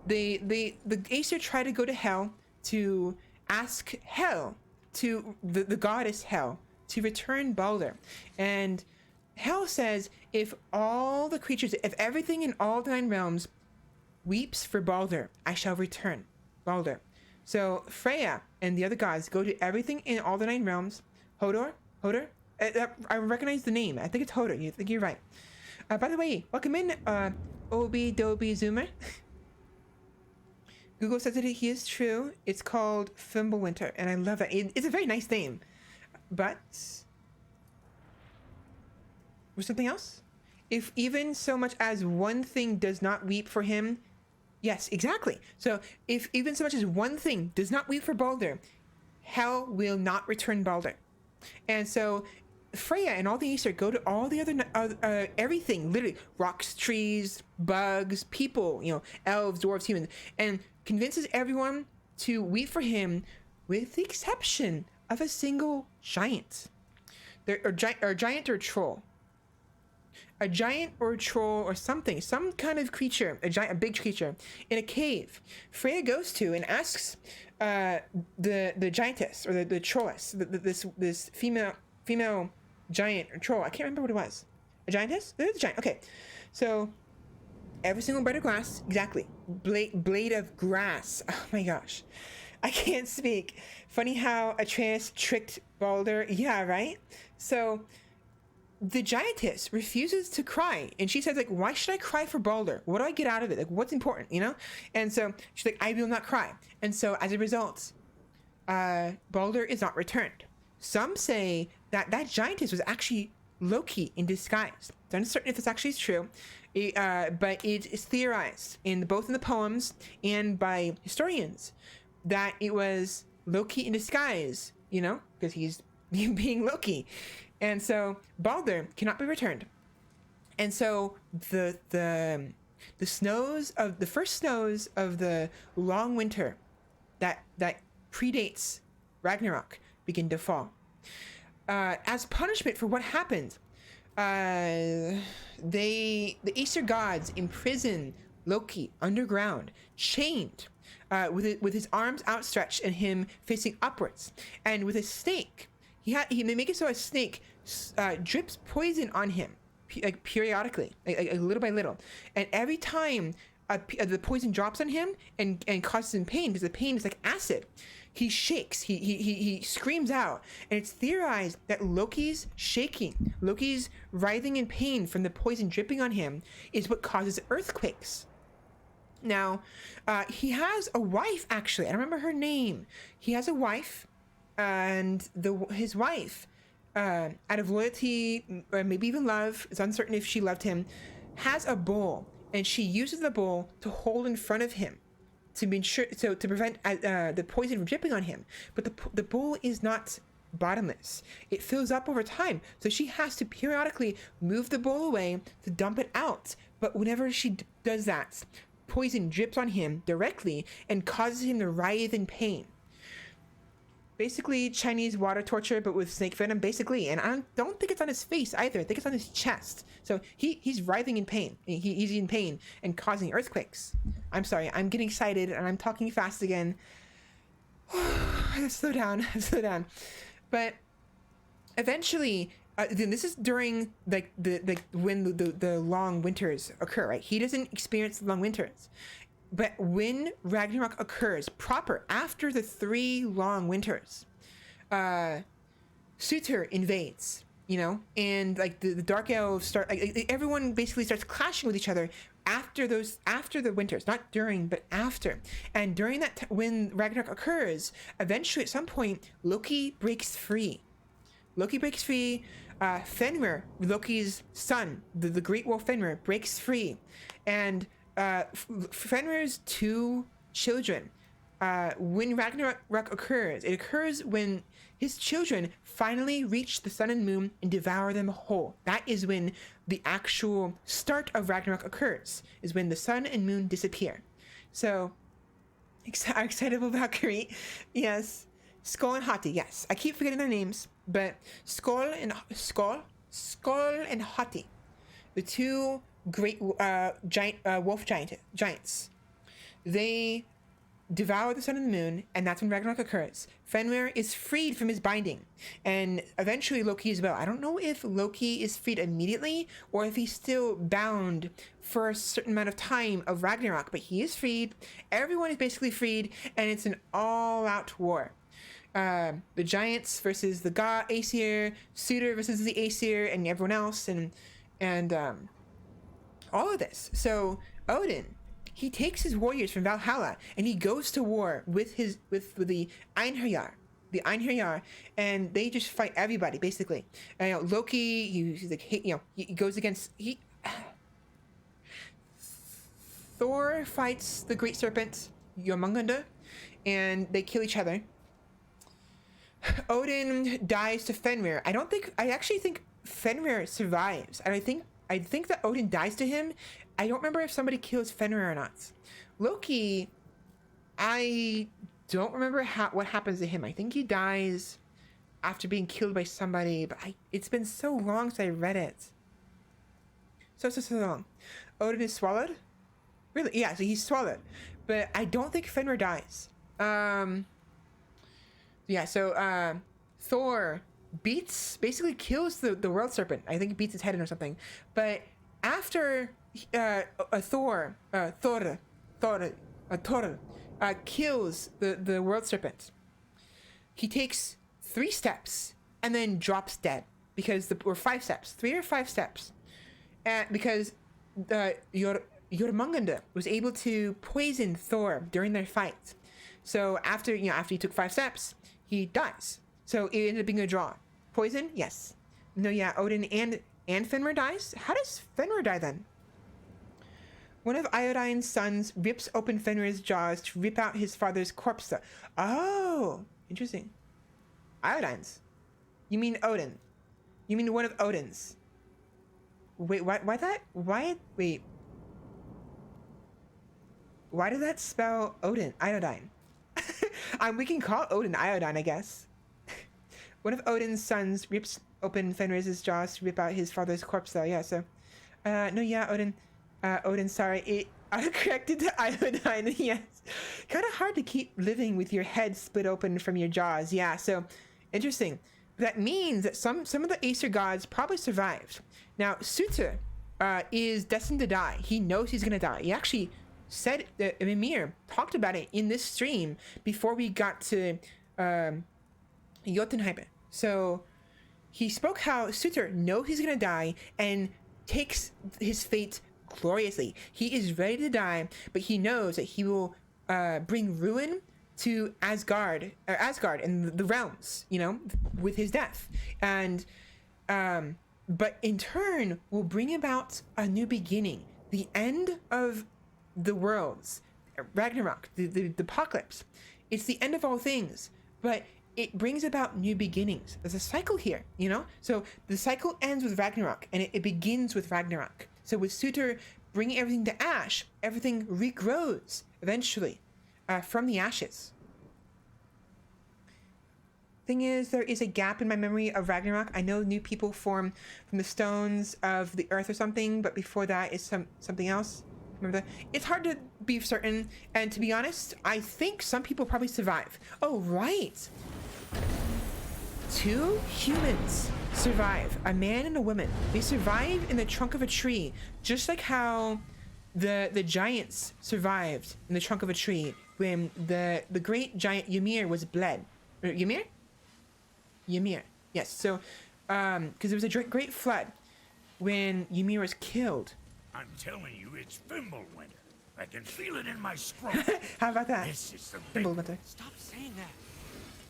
the Aesir try to go to Hell to ask Hel to the goddess Hel to return Balder. And Hel says, if all the creatures, if everything in all the 9 realms weeps for Balder, I shall return Balder. So Freya and the other gods go to everything in all the 9 realms. Hodor? I recognize the name. I think it's Hodor. I think you're right. By the way, welcome in, Obi Dobi Zoomer. Google says that he is true. It's called Fimbulwinter, and I love that. It's a very nice name. But was something else? If even so much as one thing does not weep for him, yes, exactly. So if even so much as one thing does not weep for Balder, Hel will not return Balder. And so Freya and all the Aesir go to all the other everything, literally rocks, trees, bugs, people, you know, elves, dwarves, humans, and convinces everyone to weep for him, with the exception of a single giant. A giant or a troll. A giant or a troll or something, some kind of creature, a big creature in a cave. Freya goes to and asks the giantess or the trolless, this female giant or troll. I can't remember what it was. A giantess? There's a giant. Okay, so every single blade of grass, exactly. Blade of grass. Oh my gosh, I can't speak. Funny how Atreus tricked Balder. Yeah, right. So the giantess refuses to cry, and she says, like, why should I cry for Balder? What do I get out of it? Like, what's important, you know? And so she's like, I will not cry. And so as a result, Balder is not returned. Some say that giantess was actually Loki in disguise. It's uncertain if this actually is true, but it is theorized both in the poems and by historians that it was Loki in disguise, you know, because he's being Loki. And so Balder cannot be returned. And so the first snows of the long winter that predates Ragnarok begin to fall. As punishment for what happened, the Aesir gods imprison Loki underground, chained, with his arms outstretched and him facing upwards, and with a snake. They make it so a snake drips poison on him, like periodically, like little by little, and every time the poison drops on him and causes him pain, because the pain is like acid, he shakes, he screams out, and it's theorized that Loki's shaking, Loki's writhing in pain from the poison dripping on him, is what causes earthquakes. Now, he has a wife, actually. I don't remember her name. He has a wife, and his wife out of loyalty or maybe even love, it's uncertain if she loved him, has a bowl, and she uses the bowl to hold in front of him to be sure, so to prevent the poison from dripping on him. But the bowl is not bottomless. It fills up over time, so she has to periodically move the bowl away to dump it out. But whenever she does that, poison drips on him directly and causes him to writhe in pain. Basically Chinese water torture, but with snake venom, basically. And I don't think it's on his face either. I think it's on his chest. So he's writhing in pain. He's in pain and causing earthquakes. I'm sorry, I'm getting excited and I'm talking fast again. Slow down. But eventually, then this is during like when the long winters occur, right? He doesn't experience the long winters. But when Ragnarok occurs proper, after the 3 long winters, Sutur invades, you know, and like the Dark Elves start, like, everyone basically starts clashing with each other after the winters, not during, but after. And during that, when Ragnarok occurs, eventually at some point, Loki breaks free. Fenrir, Loki's son, the great wolf Fenrir, breaks free. And Fenrir's 2 children, when Ragnarok occurs, it occurs when his children finally reach the sun and moon and devour them whole. That is when the actual start of Ragnarok occurs, is when the sun and moon disappear. So, excitable Valkyrie, yes. Skull and Hati, yes. I keep forgetting their names, but Skull and Hati, the 2 great wolf giants, they devour the sun and the moon, and that's when Ragnarok occurs. Fenrir is freed from his binding, and eventually Loki as well. I don't know if Loki is freed immediately or if he's still bound for a certain amount of time of Ragnarok, but he is freed. Everyone is basically freed, and it's an all-out war. The giants versus the Aesir, Sutur versus the Aesir, and everyone else, and all of this. So Odin, he takes his warriors from Valhalla and he goes to war with the Einherjar, and they just fight everybody basically. And, Loki, he's like, he goes against Thor fights the great serpent Jormungandr, and they kill each other. Odin dies to Fenrir. I actually think Fenrir survives, and I think that Odin dies to him. I don't remember if somebody kills Fenrir or not. Loki, I don't remember what happens to him. I think he dies after being killed by somebody, but it's been so long since I read it. So long. Odin is swallowed? Really? Yeah, so he's swallowed. But I don't think Fenrir dies. Yeah, so Thor basically kills the world serpent. I think he beats his head in or something. But after Thor kills the world serpent, he takes 3 steps and then drops dead or 5 steps, 3 or 5 steps, because Jormungandr was able to poison Thor during their fight. So after he took 5 steps, he dies. So it ended up being a draw. Poison? Yes. No, yeah, Odin and Fenrir dies? How does Fenrir die then? One of Iodine's sons rips open Fenrir's jaws to rip out his father's corpse. Oh, interesting. Iodine's? You mean Odin? You mean one of Odin's? Wait, why that? Wait. Why did that spell Odin? Iodine. We can call Odin Iodine, I guess. One of Odin's sons rips open Fenrir's jaws to rip out his father's corpse, though. Yeah, so... no, yeah, Odin, sorry. It autocorrected to Iodine, yes. Kind of hard to keep living with your head split open from your jaws. Yeah, so... Interesting. That means that some of the Aesir gods probably survived. Now, Sutur is destined to die. He knows he's gonna die. He actually said... Mimir talked about it in this stream before we got to... Jotunheim. So he spoke how Sutur knows he's gonna die and takes his fate gloriously. He is ready to die, but he knows that he will bring ruin to Asgard and the realms, you know, with his death. And but in turn will bring about a new beginning, the end of the worlds, Ragnarok, the apocalypse. It's the end of all things, but it brings about new beginnings. There's a cycle here, you know? So the cycle ends with Ragnarok, and it begins with Ragnarok. So with Suter bringing everything to ash, everything regrows eventually from the ashes. Thing is, there is a gap in my memory of Ragnarok. I know new people form from the stones of the earth or something, but before that is something else. Remember that? It's hard to be certain, and to be honest, I think some people probably survive. Oh, right. 2 humans survive, a man and a woman. They survive in the trunk of a tree, just like how the giants survived in the trunk of a tree when the great giant Ymir was bled. Ymir? Ymir, yes. So, because there was a great flood when Ymir was killed. I'm telling you, it's Fimbulwinter. I can feel it in my scrotum. How about that? This is the big... Fimbulwinter. Stop saying that.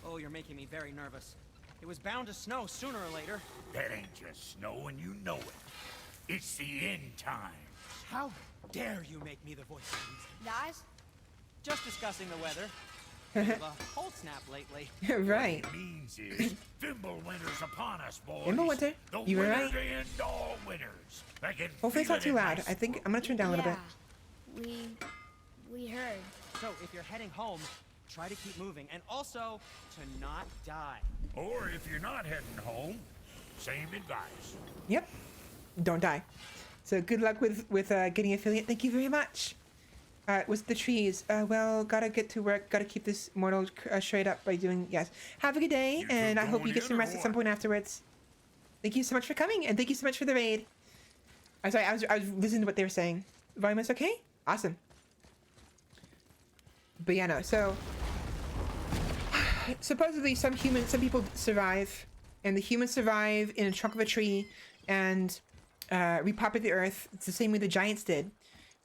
Oh, you're making me very nervous. It was bound to snow sooner or later. That ain't just snow, and you know it. It's the end time. How dare you make me the voice of reason? Guys? Just discussing the weather. Bit of a cold snap lately. Right. What it means is Fimbulwinter's upon us, boys. Fimbulwinter, The you were winter right. to end all winters. I can Hopefully it's feel not it too in my loud. I think I'm gonna turn down a little bit. We heard. So, if you're heading home, try to keep moving, and also to not die. Or if you're not heading home, same advice. Yep. Don't die. So good luck with getting affiliate. Thank you very much. With the trees. Well, gotta get to work. Gotta keep this mortal straight up by doing. Yes. Have a good day, You two and I hope going you get in some or rest at some what? point afterwards. Thank you so much for coming, and thank you so much for the raid. I'm sorry. I was listening to what they were saying. Volume is okay. Awesome. But yeah, no. So supposedly some people survive, and the humans survive in a trunk of a tree and repopulate the earth. It's the same way the giants did.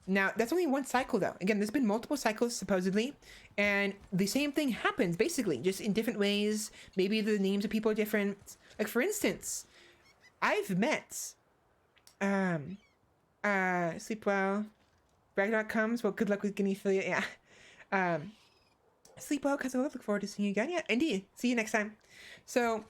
Now, that's only one cycle, though. Again, there's been multiple cycles, supposedly, and the same thing happens, basically, just in different ways. Maybe the names of people are different. Like, for instance, I've met, sleep well, Ragnarok comes, well, good luck with getting affiliate, yeah. Sleep well, because I look forward to seeing you again. Yeah, indeed. See you next time. So,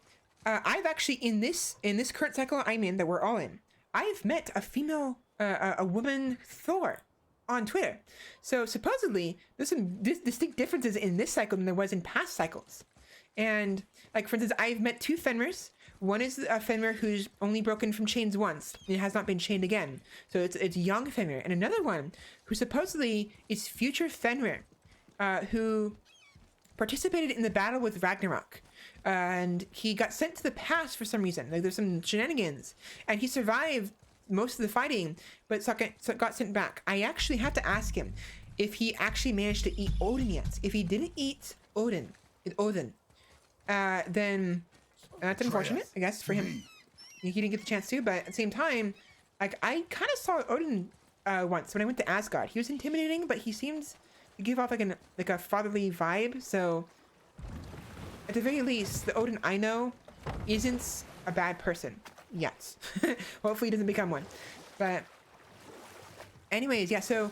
I've actually, in this current cycle I'm in, that we're all in, I've met a female, a woman Thor on Twitter. So supposedly there's some distinct differences in this cycle than there was in past cycles. And like, for instance, I've met 2 Fenrirs. One is a Fenrir who's only broken from chains once and has not been chained again. So it's young Fenrir. And another one who supposedly is future Fenrir, who participated in the battle with Ragnarok. And he got sent to the past for some reason. Like, there's some shenanigans. And he survived most of the fighting, but got sent back. I actually had to ask him if he actually managed to eat Odin yet. If he didn't eat Odin, then that's unfortunate, I guess, for him. He didn't get the chance to, but at the same time, like, I kind of saw Odin once when I went to Asgard. He was intimidating, but he seems to give off like a fatherly vibe. So at the very least, the Odin I know isn't a bad person yet. Hopefully he doesn't become one. But anyways, yeah, so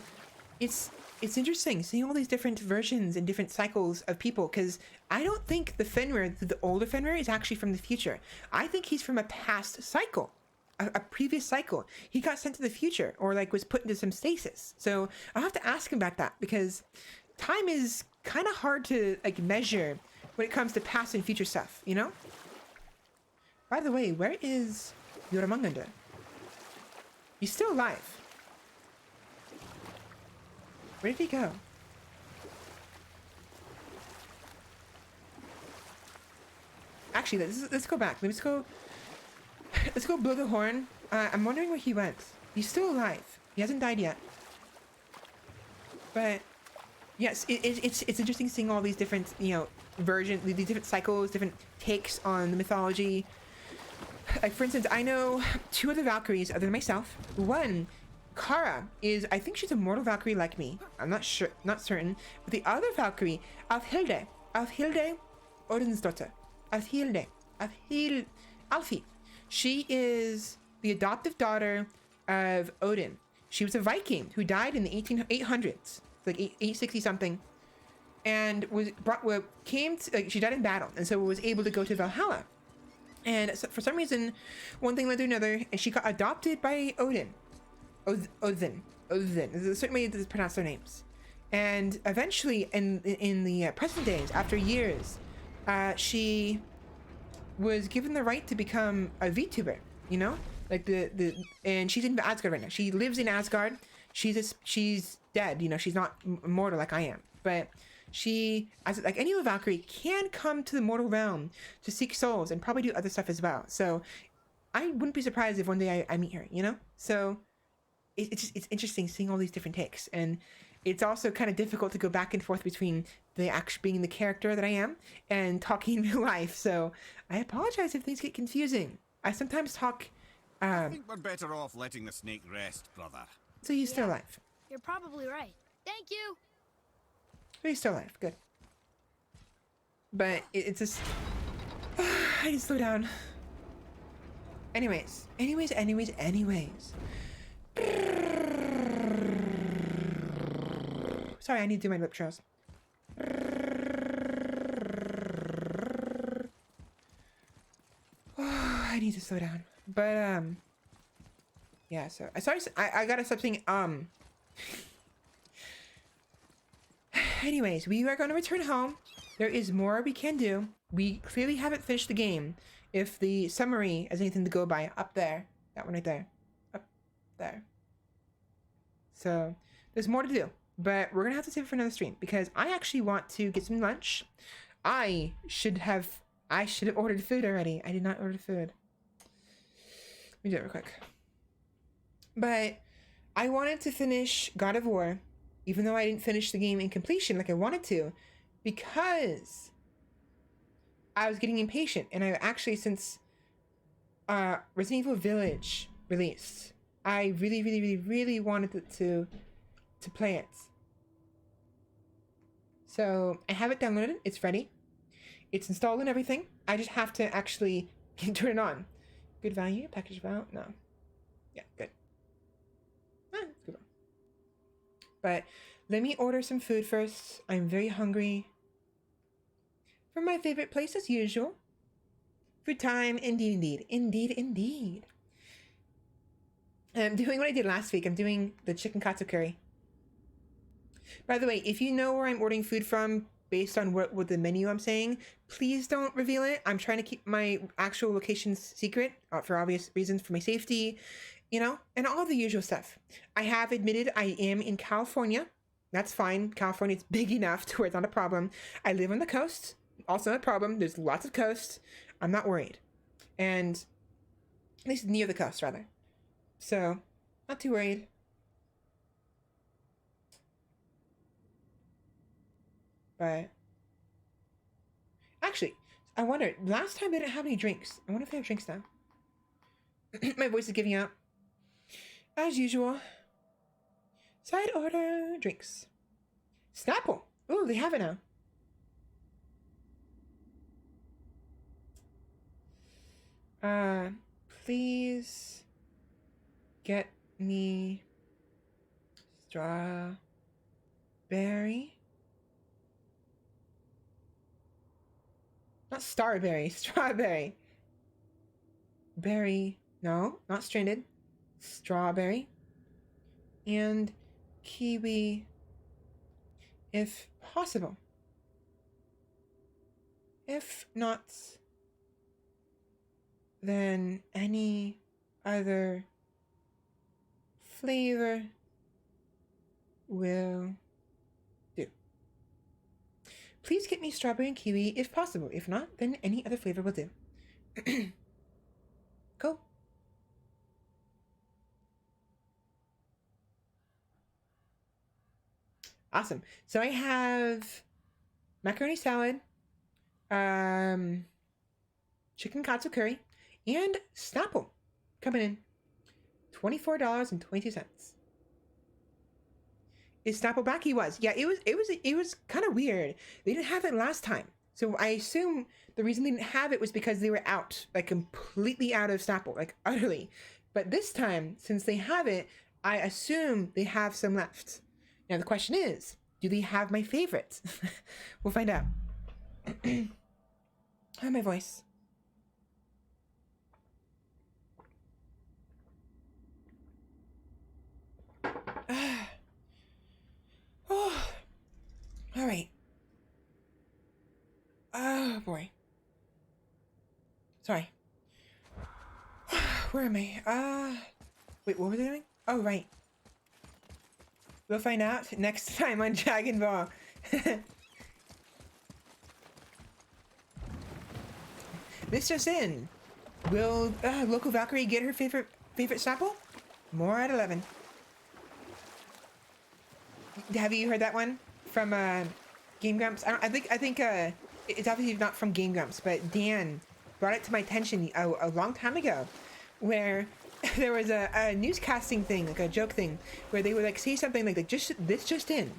it's interesting seeing all these different versions and different cycles of people, because I don't think the Fenrir, the older Fenrir, is actually from the future. I think he's from a past cycle, a previous cycle. He got sent to the future, or like was put into some stasis. So I'll have to ask him about that, because time is kind of hard to like measure when it comes to past and future stuff, you know? By the way, where is Jormungandr? He's still alive. Where did he go? Actually, let's go back. Let's go blow the horn. I'm wondering where he went. He's still alive. He hasn't died yet. But yes, it's interesting seeing all these different, you know, versions, these different cycles, different takes on the mythology. Like, for instance, I know 2 other Valkyries other than myself. One Kara is, I think she's a mortal Valkyrie like me. I'm not sure, not certain. But the other Valkyrie, Alfhilde Odin's Alfie. She is the adoptive daughter of Odin. She was a Viking who died in the 800s, like 860 something, and was brought. She died in battle, and so was able to go to Valhalla. And so for some reason, one thing led to another, and she got adopted by Odin. Odin. There's a certain way to pronounce their names. And eventually, in the present days, after years, she was given the right to become a Vtuber. You know, like and she's in Asgard right now. She lives in Asgard. She's dead. You know, she's not immortal like I am, but she, as like any Valkyrie, can come to the mortal realm to seek souls and probably do other stuff as well. So I wouldn't be surprised if one day I meet her. You know, so. It's interesting seeing all these different takes, and it's also kind of difficult to go back and forth between the being the character that I am and talking in real life. So I apologize if things get confusing. I sometimes talk. I think we're better off letting the snake rest, brother. So he's still alive. You're probably right. Thank you. So he's still alive. Good. But it's just. I need to slow down. Anyways. Sorry, I need to do my lip trails. I need to slow down. But yeah, so I gotta stop saying Anyways, we are gonna return home. There is more we can do. We clearly haven't finished the game. If the summary has anything to go by, up there. That one right there. Up there. So there's more to do, but we're gonna have to save it for another stream because I actually want to get some lunch. I should have ordered food already. I did not order food. Let me do it real quick. But I wanted to finish God of War, even though I didn't finish the game in completion like I wanted to, because I was getting impatient, and I actually, since Resident Evil Village released, I really wanted to play it. So I have it downloaded. It's ready. It's installed and everything. I just have to actually turn it on. Good value. Package about? No. Yeah, good. It's good. But let me order some food first. I'm very hungry. From my favorite place as usual. Food time. Indeed. I'm doing what I did last week. I'm doing the chicken katsu curry. By the way, if you know where I'm ordering food from based on what the menu I'm saying, please don't reveal it. I'm trying to keep my actual locations secret for obvious reasons, for my safety, you know, and all the usual stuff. I have admitted I am in California. That's fine. California is big enough to where it's not a problem. I live on the coast. Also not a problem. There's lots of coast. I'm not worried. And at least near the coast, rather. So, not too worried. But actually, I wonder, last time they didn't have any drinks. I wonder if they have drinks now. My voice is giving out. As usual. Side order drinks. Snapple. Oh, they have it now. Please get me strawberry. Not starberry, strawberry. Berry, no, not stranded. Strawberry. And kiwi, if possible. If not, then any other flavor will do. Please get me strawberry and kiwi if possible. If not, then any other flavor will do. Cool. Awesome. So I have macaroni salad, chicken katsu curry, and Snapple coming in. $24.22. Is Snapple back? He was. Yeah, it was kind of weird. They didn't have it last time. So I assume the reason they didn't have it was because they were out, like completely out of Snapple, like utterly. But this time, since they have it, I assume they have some left. Now the question is, do they have my favorite? We'll find out. Oh, my voice. Oh, all right. Oh boy. Sorry. Where am I? Wait, what was I doing? Oh, right. We'll find out next time on Dragon Ball. This just in. Will local Valkyrie get her favorite Snapple? More at 11. Have you heard that one from Game Grumps? I think it's obviously not from Game Grumps, but Dan brought it to my attention a long time ago, where there was a newscasting thing, like a joke thing, where they would like say something like just in,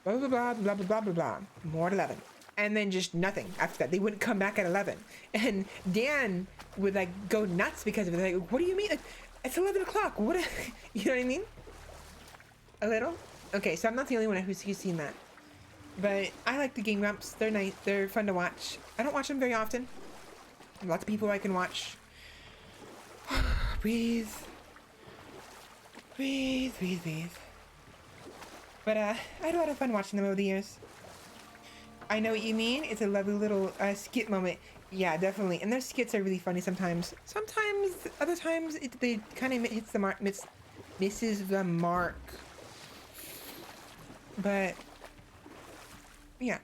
blah blah blah blah blah blah blah blah, more at 11, and then just nothing after that. They wouldn't come back at 11, and Dan would like go nuts because of it. Like, what do you mean? Like, it's 11 o'clock. What? You know what I mean? A little. Okay, so I'm not the only one who's seen that. But I like the Game Grumps. They're nice. They're fun to watch. I don't watch them very often. Lots of people I can watch. Breathe. Breathe, breathe, breathe. But I had a lot of fun watching them over the years. I know what you mean. It's a lovely little skit moment. Yeah, definitely. And their skits are really funny sometimes. Sometimes, other times, they kind of hits the mark, misses the mark. But yeah.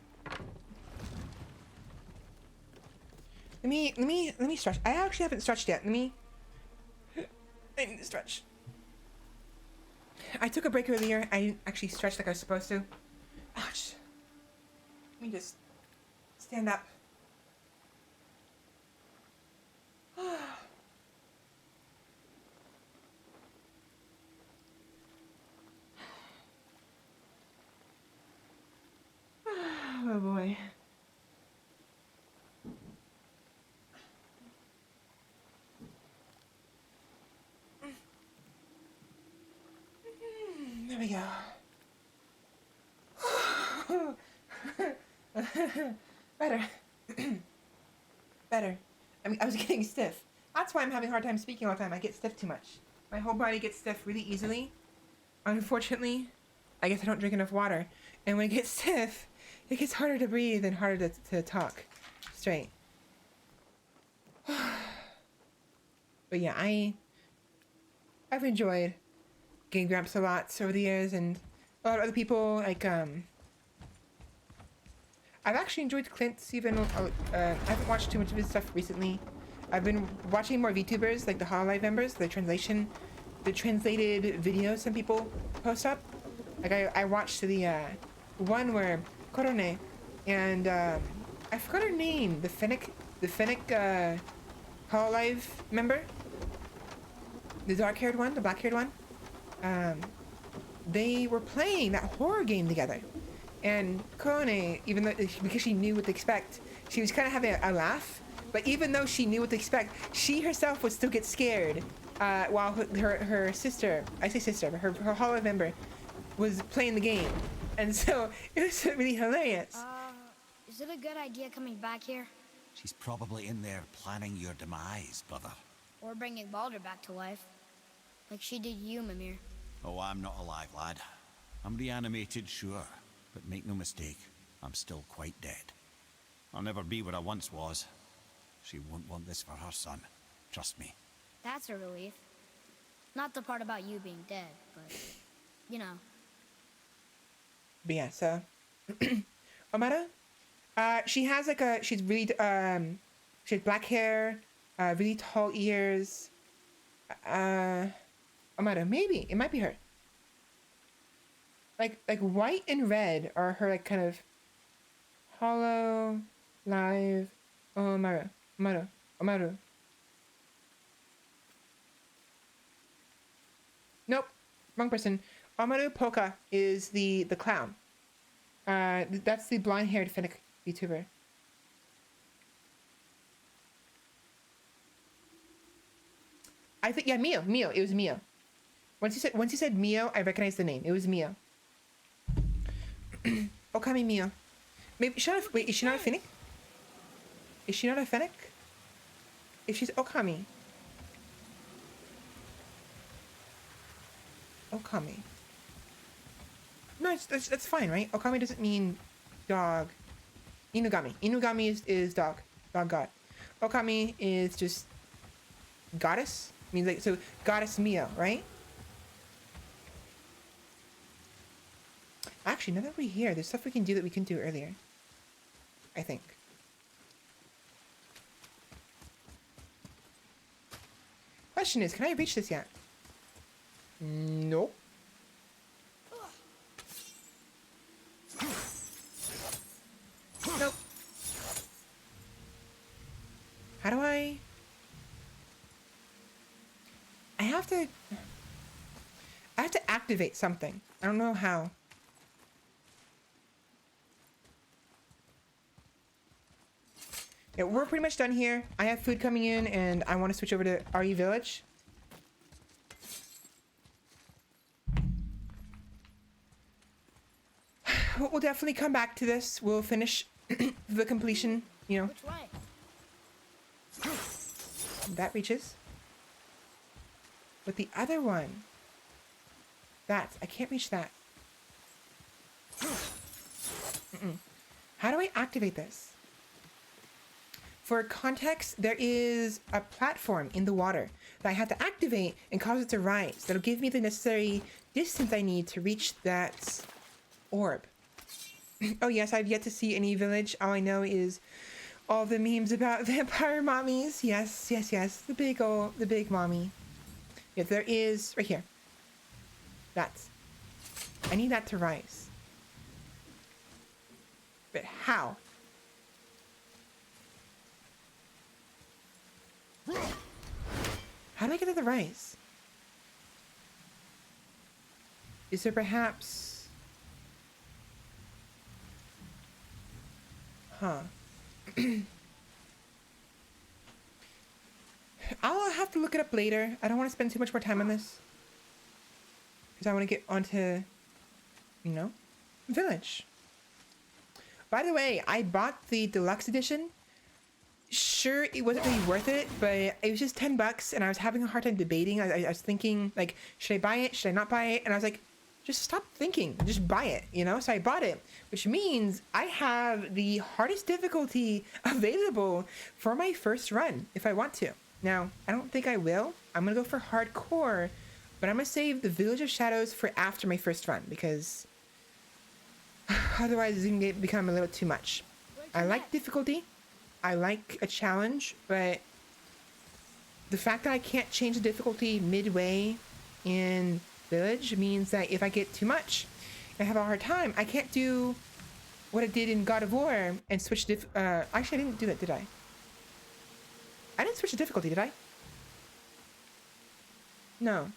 Let me stretch. I actually haven't stretched yet. I need to stretch. I took a break earlier. I didn't actually stretch like I was supposed to. Ouch. Let me just stand up. Oh boy. There we go. Better. Better. I mean, I was getting stiff. That's why I'm having a hard time speaking all the time. I get stiff too much. My whole body gets stiff really easily. Unfortunately, I guess I don't drink enough water. And when it gets stiff, it gets harder to breathe and harder to talk straight. But yeah, I've enjoyed Game Grumps a lot over the years, and a lot of other people, like, I've actually enjoyed Clint's even, I haven't watched too much of his stuff recently. I've been watching more VTubers, like the Hololive members, the translated videos some people post up. Like, I watched the, one where Korone and, I forgot her name, the Fennec, Hololive member? The dark-haired one, the black-haired one? They were playing that horror game together. And Korone, even though, because she knew what to expect, she was kind of having a laugh. But even though she knew what to expect, she herself would still get scared while her sister, I say sister, but her Hololive member was playing the game. And so it was really hilarious. Is it a good idea coming back here? She's probably in there planning your demise, brother. Or bringing Baldur back to life? Like she did you, Mimir. Oh, I'm not alive, lad. I'm reanimated, sure. But make no mistake, I'm still quite dead. I'll never be what I once was. She won't want this for her son. Trust me. That's a relief. Not the part about you being dead, but, you know. But yeah, so Omara, she has like she's really she has black hair, really tall ears. Omara, maybe it might be her. Like white and red are her like kind of hollow live Omaru. Nope, wrong person. Amaru Poka is the clown. That's the blonde-haired Finnick VTuber. I think, yeah, Mio. It was Mio. Once you said Mio, I recognized the name. It was Mio. Okami Mio. Maybe wait, is she not a Finnick? Is she not a Finnick? If she's Okami. Okami. No, that's fine, right? Okami doesn't mean dog. Inugami. Inugami is dog. Dog god. Okami is just goddess. Means like, so goddess Mio, right? Actually, now that we're here, there's stuff we can do that we couldn't do earlier. I think. Question is, can I reach this yet? Nope. Nope. How do I have to activate something. I don't know how. Yeah, we're pretty much done here. I have food coming in and I want to switch over to RE Village. We'll definitely come back to this. We'll finish the completion, you know. Which way? That reaches. But the other one, I can't reach that. How do I activate this? For context, there is a platform in the water that I have to activate and cause it to rise. That'll give me the necessary distance I need to reach that orb. Oh yes, I've yet to see any village. All I know is all the memes about vampire mommies. Yes. The big mommy. Yeah, there is right here. I need that to rise. But how? How do I get to the rise? Is there perhaps... Huh. I'll have to look it up later. I don't want to spend too much more time on this. Because I want to get onto, you know, Village. By the way, I bought the deluxe edition. Sure, it wasn't really worth it, but it was just $10 and I was having a hard time debating. I was thinking, like, should I buy it? Should I not buy it? And I was like, just stop thinking. Just buy it, you know? So I bought it, which means I have the hardest difficulty available for my first run if I want to. Now, I don't think I will. I'm going to go for hardcore, but I'm going to save the Village of Shadows for after my first run because otherwise it's going to become a little too much. I like difficulty. I like a challenge, but the fact that I can't change the difficulty midway in Village means that if I get too much and I have a hard time, I can't do what I did in God of War and switch actually, I didn't do that, did I? I didn't switch the difficulty, did I? No.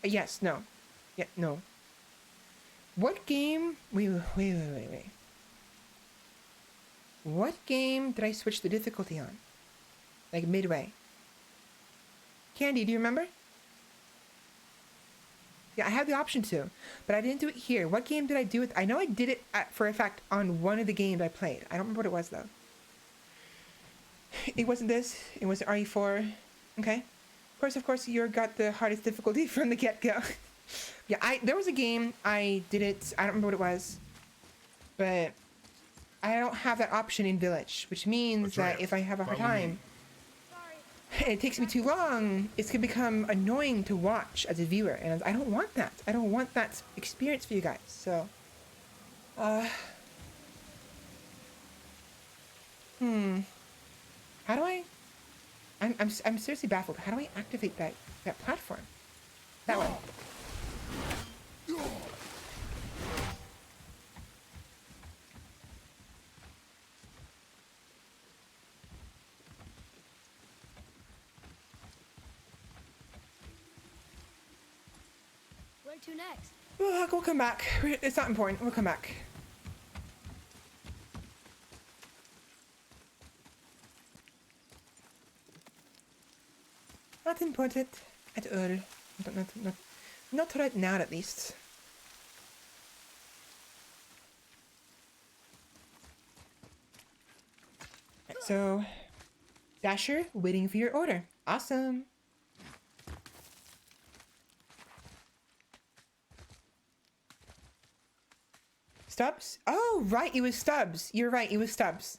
Yes, no. Yeah, no. What game? Wait. What game did I switch the difficulty on? Like midway. Candy, do you remember? Yeah, I had the option to, but I didn't do it here. What game did I do it? I know I did it for a fact on one of the games I played. I don't remember what it was though. It wasn't this. It was RE4. Okay. Of course, you got the hardest difficulty from the get-go. Yeah, there was a game I did it. I don't remember what it was, but I don't have that option in Village, which means that if I have a hard time and it takes me too long, it's gonna become annoying to watch as a viewer, and I don't want that. I don't want that experience for you guys. So, how do I? I'm seriously baffled. How do I activate that platform? That one. Where to next? We'll come back. It's not important. We'll come back. Not important at all. Not right now, at least. Right, so, Dasher, waiting for your order. Awesome. Stubbs? Oh, right, it was Stubbs. You're right, it was Stubbs.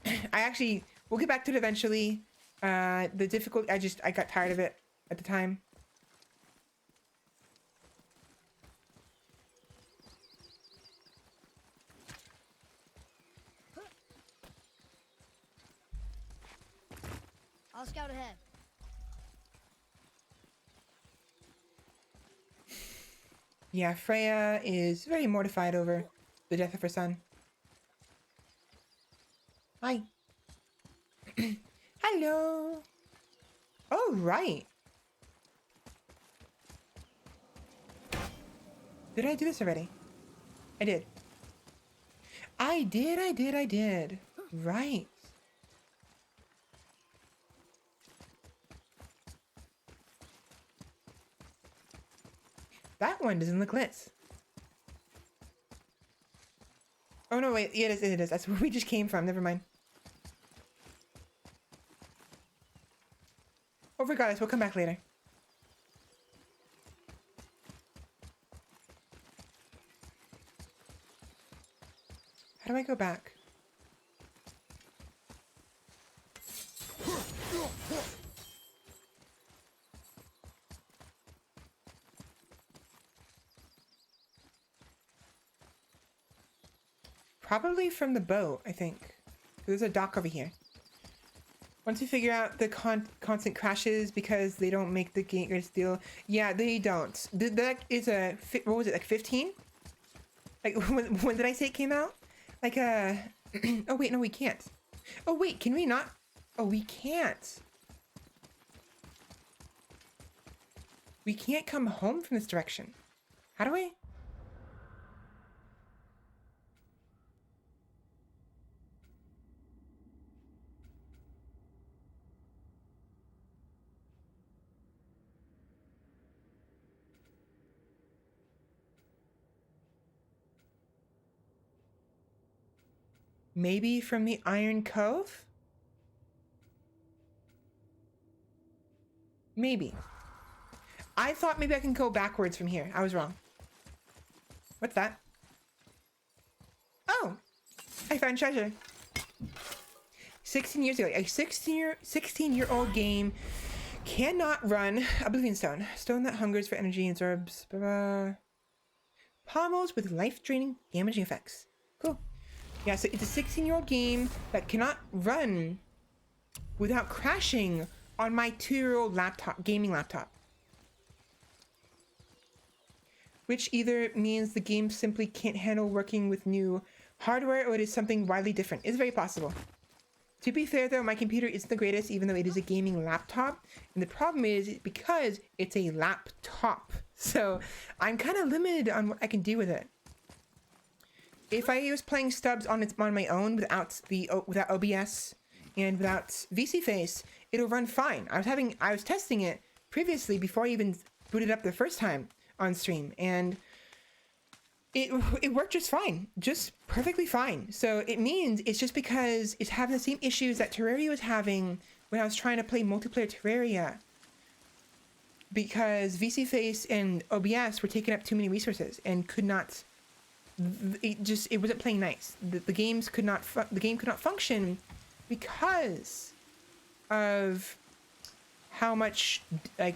We'll get back to it eventually. The difficult, I got tired of it at the time. I'll scout ahead. Yeah, Freya is very mortified over the death of her son. Hi. Hello. Oh, right. Did I do this already? I did. I did. Right. That one doesn't look lit. Oh no, wait, it is. That's where we just came from. Never mind. Oh, regardless, we'll come back later. How do I go back? Probably from the boat, I think. There's a dock over here. Once you figure out the constant crashes because they don't make the game deal. Yeah, they don't. That is a, what was it, like 15? Like, when did I say it came out? Like, oh wait, no, we can't. Oh wait, can we not? Oh, we can't. We can't come home from this direction. How do we? Maybe from the Iron Cove? Maybe. I thought maybe I can go backwards from here. I was wrong. What's that? Oh! I found treasure. 16 years ago, a 16-year-old game cannot run Oblivion Stone. Stone that hungers for energy and absorbs pommels with life-draining, damaging effects. Cool. Yeah, so it's a 16-year-old game that cannot run without crashing on my 2-year-old laptop, gaming laptop. Which either means the game simply can't handle working with new hardware or it is something widely different. It's very possible. To be fair though, my computer isn't the greatest even though it is a gaming laptop. And the problem is because it's a laptop. So I'm kind of limited on what I can do with it. If I was playing Stubbs on my own without OBS and without VC Face, it'll run fine. I was testing it previously before I even booted up the first time on stream, and it worked just fine, just perfectly fine. So it means it's just because it's having the same issues that Terraria was having when I was trying to play multiplayer Terraria, because VC Face and OBS were taking up too many resources and could not. It wasn't playing nice. The game could not function because of how much like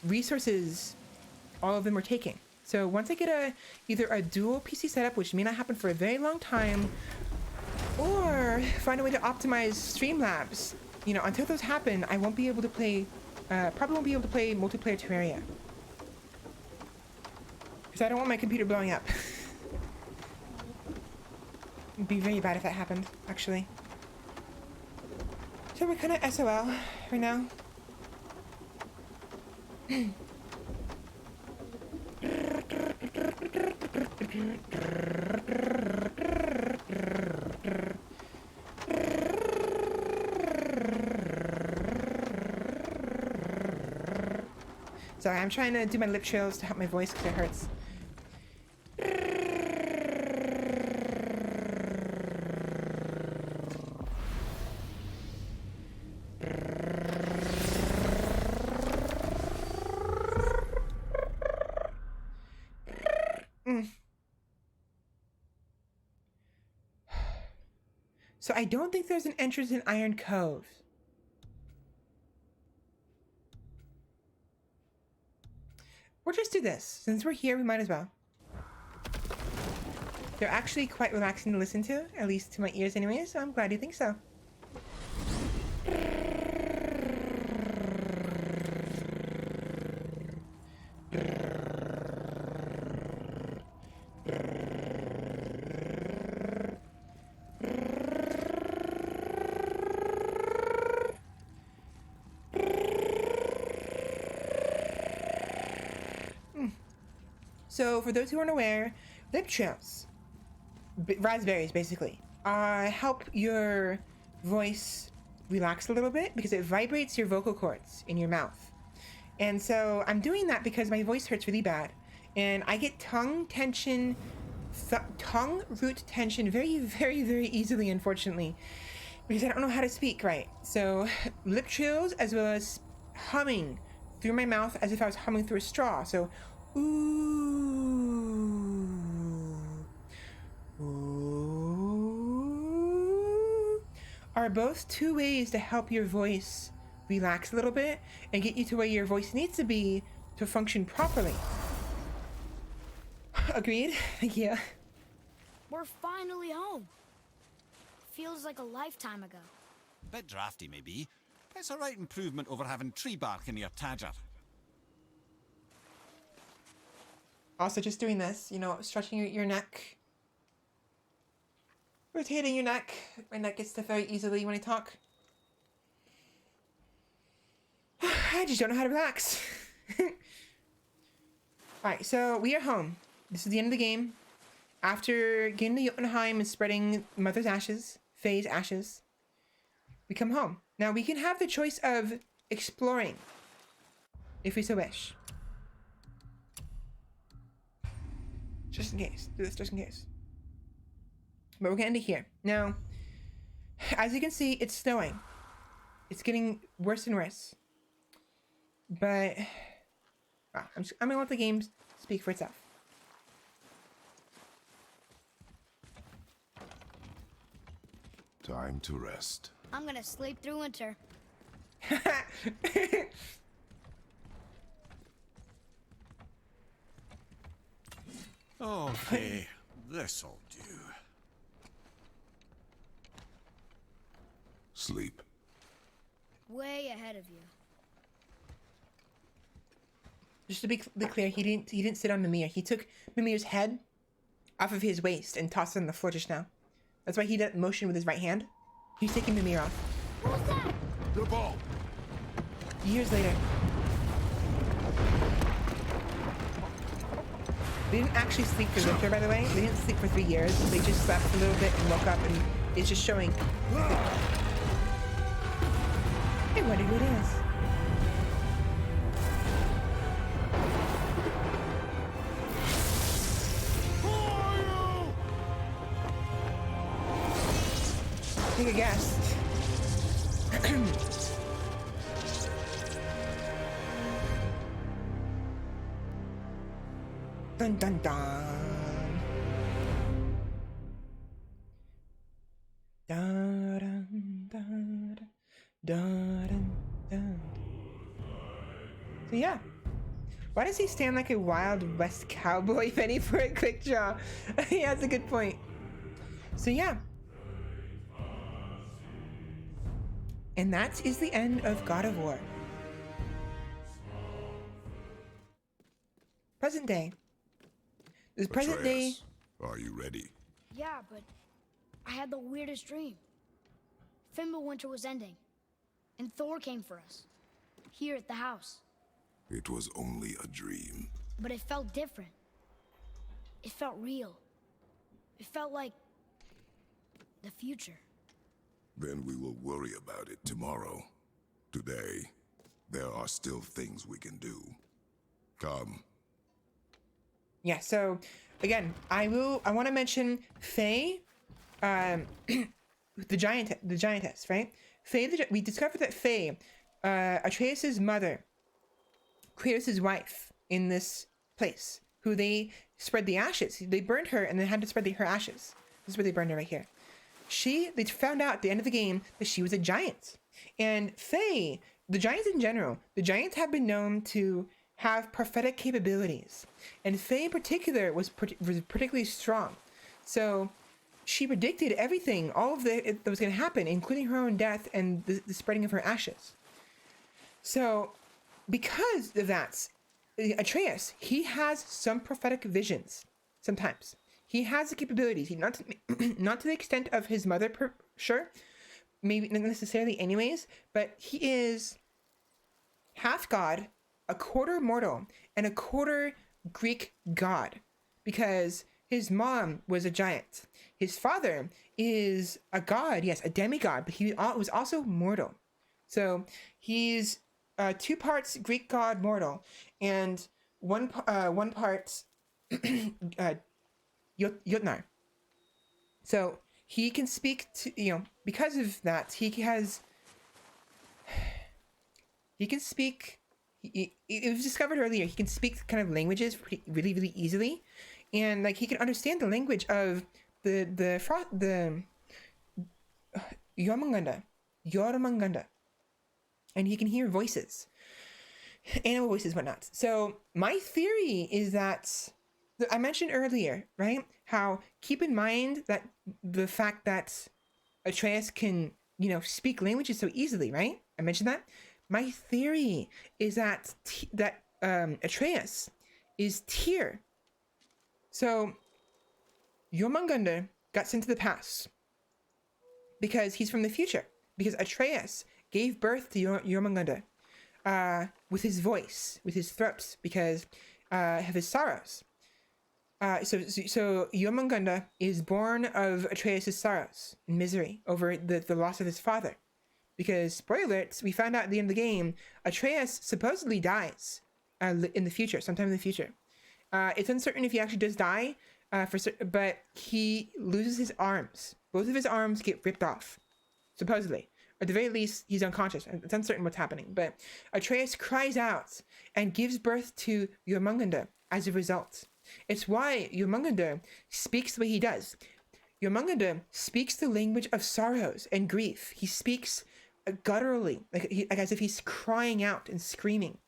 resources all of them were taking. So once I get either a dual PC setup, which may not happen for a very long time, or find a way to optimize Streamlabs, until those happen, I won't be able to play. Probably won't be able to play multiplayer Terraria because I don't want my computer blowing up. It'd be very bad if that happened, actually. So we're kind of SOL right now. Sorry, I'm trying to do my lip trills to help my voice because it hurts. So I don't think there's an entrance in Iron Cove. We'll just do this. Since we're here, we might as well. They're actually quite relaxing to listen to, at least to my ears anyway, so I'm glad you think so. So, for those who aren't aware, lip trills, raspberries basically, help your voice relax a little bit because it vibrates your vocal cords in your mouth. And so I'm doing that because my voice hurts really bad and I get tongue tension, tongue root tension very, very, very easily, unfortunately, because I don't know how to speak right. So lip trills as well as humming through my mouth as if I was humming through a straw. So ooh, ooh, are both two ways to help your voice relax a little bit and get you to where your voice needs to be to function properly. Agreed? Thank you. We're finally home. Feels like a lifetime ago. Bit drafty, maybe. It's a right improvement over having tree bark in your tadger. Also, just doing this, you know, stretching your neck, rotating your neck. My neck gets stiff very easily when I talk. I just don't know how to relax. Alright, so we are home. This is the end of the game. After getting to Jotunheim and spreading Mother's ashes, Faye's ashes, we come home. Now, we can have the choice of exploring, if we so wish. Just in case. Do this just in case. But we're gonna end it here. Now, as you can see, it's snowing. It's getting worse and worse. But I'm gonna let the game speak for itself. Time to rest. I'm gonna sleep through winter. Okay, this'll do. Sleep. Way ahead of you. Just to be clear, he didn't sit on Mimir. He took Mimir's head off of his waist and tossed it on the floor just now. That's why he did motion with his right hand. He's taking Mimir off. What was that? Your ball. Years later. They didn't actually sleep for winter, by the way. They didn't sleep for 3 years. They just slept a little bit and woke up, and it's just showing. I wonder who it is. Take a guess. Dun dun dun. Dun dun dun dun dun. So yeah. Why does he stand like a Wild West cowboy ready for a quick draw? He has a good point. So yeah. And that is the end of God of War. Present day. This present day. Atreus, are you ready? Yeah, but I had the weirdest dream. Fimbulwinter was ending, and Thor came for us, here at the house. It was only a dream. But it felt different. It felt real. It felt like the future. Then we will worry about it tomorrow. Today, there are still things we can do. Come. Yeah, so again, I want to mention Faye, the giantess, right? Faye, we discovered that Faye, Atreus's mother, Kratos' wife in this place, who they spread the ashes. They burned her and then had to spread her ashes. This is where they burned her right here. They found out at the end of the game that she was a giant. And Faye, the giants in general, the giants have been known to have prophetic capabilities. And Faye in particular was particularly strong. So she predicted everything, all of that was going to happen, including her own death and the spreading of her ashes. So because of that, Atreus, he has some prophetic visions sometimes. He has the capabilities, not to the extent of his mother, sure, maybe not necessarily anyways, but he is half god, a quarter mortal, and a quarter Greek god, because his mom was a giant. His father is a god, yes, a demigod, but he was also mortal. So he's 2 parts Greek god mortal, and one part Jotnar. So he can speak to, because of that, he can speak. It was discovered earlier. He can speak kind of languages really, really easily, and like he can understand the language of the Jormungandr, and he can hear voices, animal voices, whatnot. So my theory is that I mentioned earlier, right? How keep in mind that the fact that Atreus can, speak languages so easily, right? I mentioned that. My theory is that Atreus is Tyr. So Jormungandr got sent to the past because he's from the future. Because Atreus gave birth to Jormungandr with his voice, with his throat, because of his sorrows. So Jormungandr is born of Atreus' sorrows and misery over the loss of his father. Because, spoiler alerts, we found out at the end of the game, Atreus supposedly dies in the future, sometime in the future. It's uncertain if he actually does die, but he loses his arms. Both of his arms get ripped off, supposedly. At the very least, he's unconscious. It's uncertain what's happening. But Atreus cries out and gives birth to Jormungandr as a result. It's why Jormungandr speaks the way he does. Jormungandr speaks the language of sorrows and grief. He speaks gutturally, like as if he's crying out and screaming.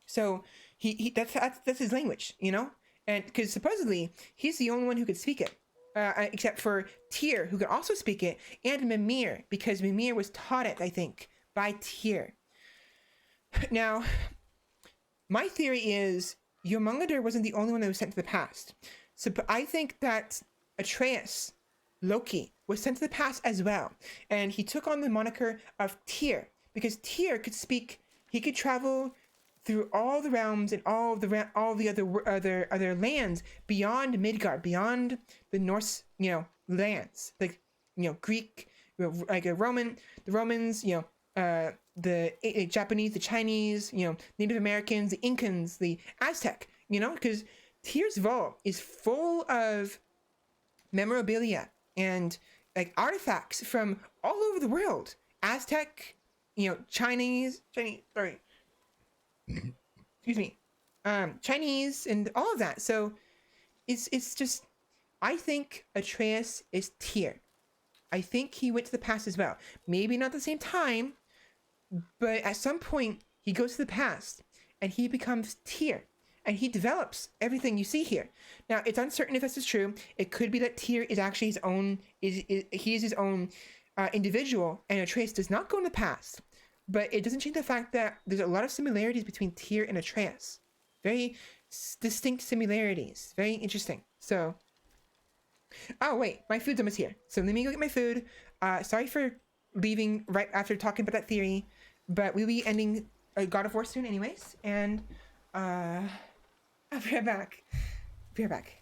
So that's his language, and because supposedly he's the only one who could speak it, except for Tyr, who could also speak it, and Mimir, because Mimir was taught it, I think, by Tyr. Now, my theory is Jormungandr wasn't the only one that was sent to the past. So I think that Atreus, Loki, was sent to the past as well, and he took on the moniker of Tyr because Tyr could speak. He could travel through all the realms and all the other lands beyond Midgard, beyond the Norse, lands, like Greek, like the Romans, the Japanese, the Chinese, Native Americans, the Incans, the Aztec, because Tyr's vault is full of memorabilia and like artifacts from all over the world. Aztec, Chinese, sorry. Excuse me. Chinese and all of that. So it's just, I think Atreus is Tyr. I think he went to the past as well. Maybe not at the same time, but at some point he goes to the past and he becomes Tyr. And he develops everything you see here. Now, it's uncertain if this is true. It could be that Tyr is actually his own, he is his own individual, and Atreus does not go in the past. But it doesn't change the fact that there's a lot of similarities between Tyr and Atreus. Very distinct similarities. Very interesting. So, oh wait, my food's almost here. So let me go get my food. Sorry for leaving right after talking about that theory, but we'll be ending God of War soon anyways, and I'll be right back. Be right back.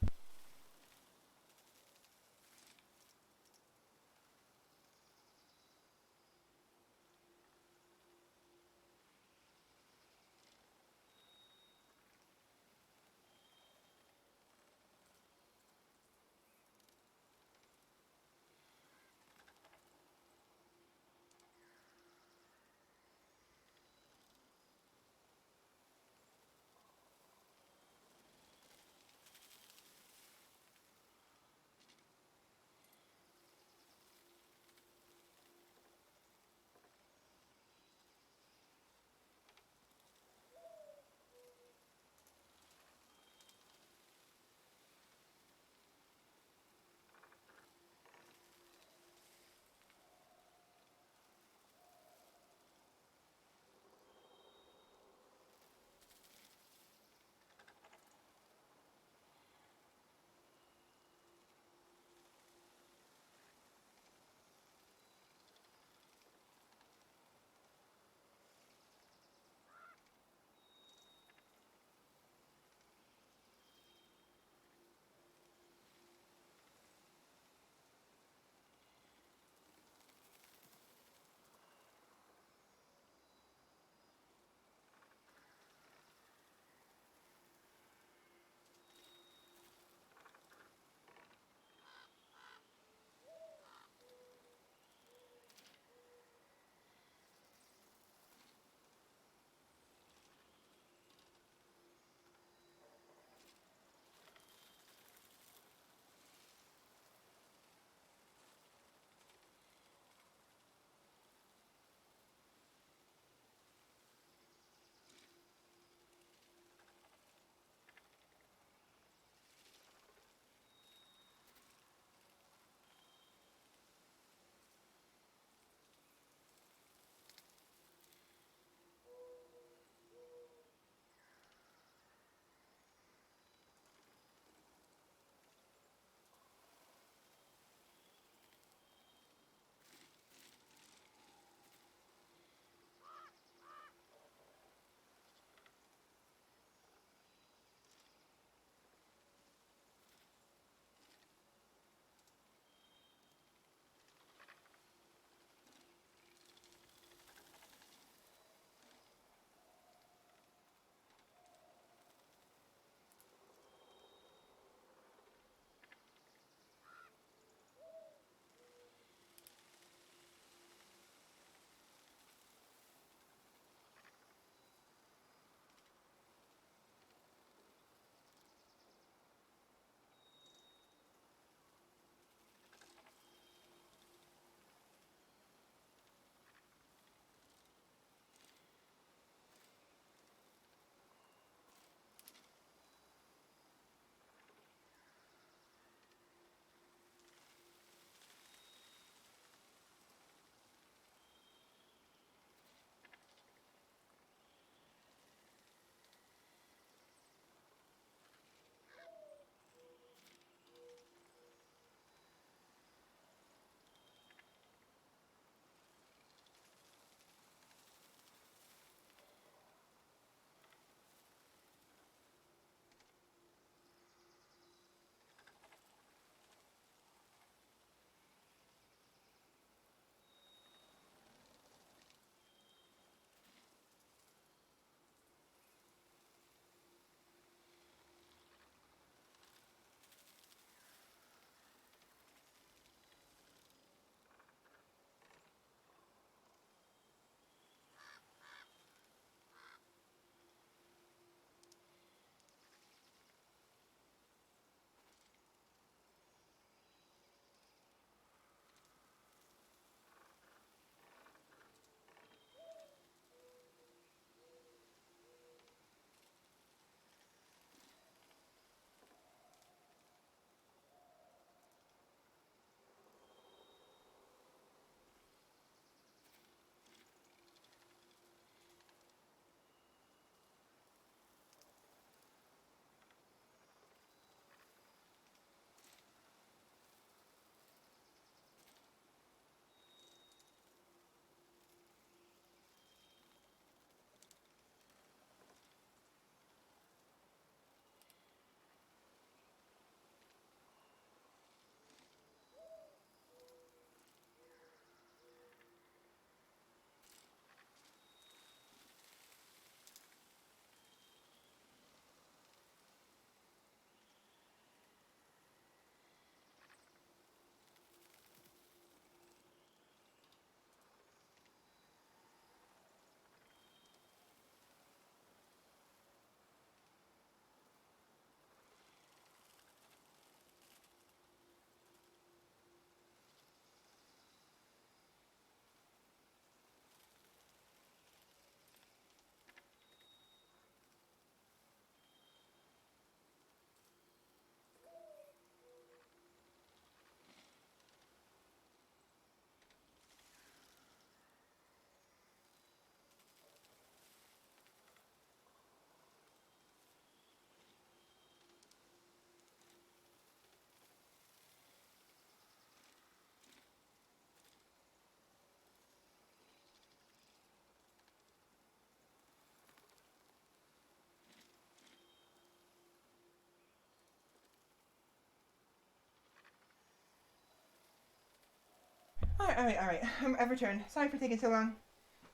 All right. I've returned. Sorry for taking so long.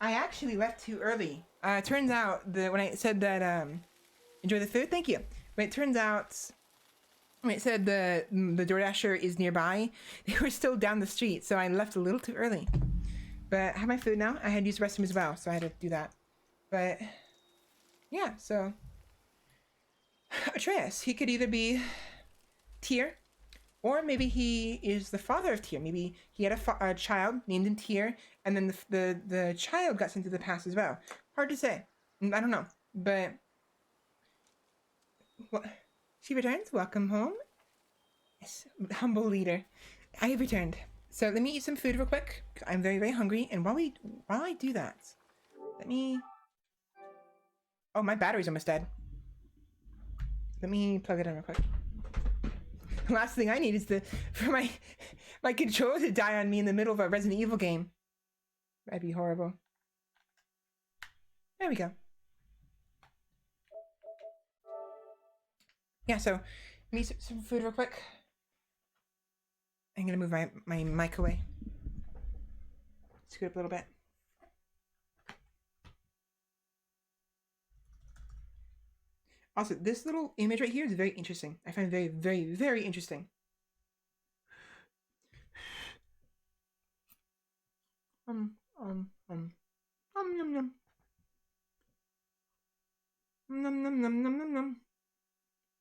I actually left too early. It turns out that when I said that, enjoy the food, thank you. But it turns out when it said the DoorDasher is nearby, they were still down the street, so I left a little too early. But I have my food now. I had to use the restroom as well, so I had to do that. But yeah, so Atreus, he could either be Tyr, or maybe he is the father of Tyr. Maybe he had a child named him Tyr, and then the child got sent to the past as well. Hard to say. I don't know, but well, she returns. Welcome home. Yes, humble leader. I have returned. So let me eat some food real quick. I'm very, very hungry. And while I do that, let me. Oh, my battery's almost dead. Let me plug it in real quick. The last thing I need is for my controller to die on me in the middle of a Resident Evil game. That'd be horrible. There we go. Yeah, so let me eat some food real quick. I'm gonna move my mic away. Scoot up a little bit. Also, this little image right here is very interesting. I find it very, very, very interesting. Yum, yum. Yum, yum, yum, yum, yum, yum.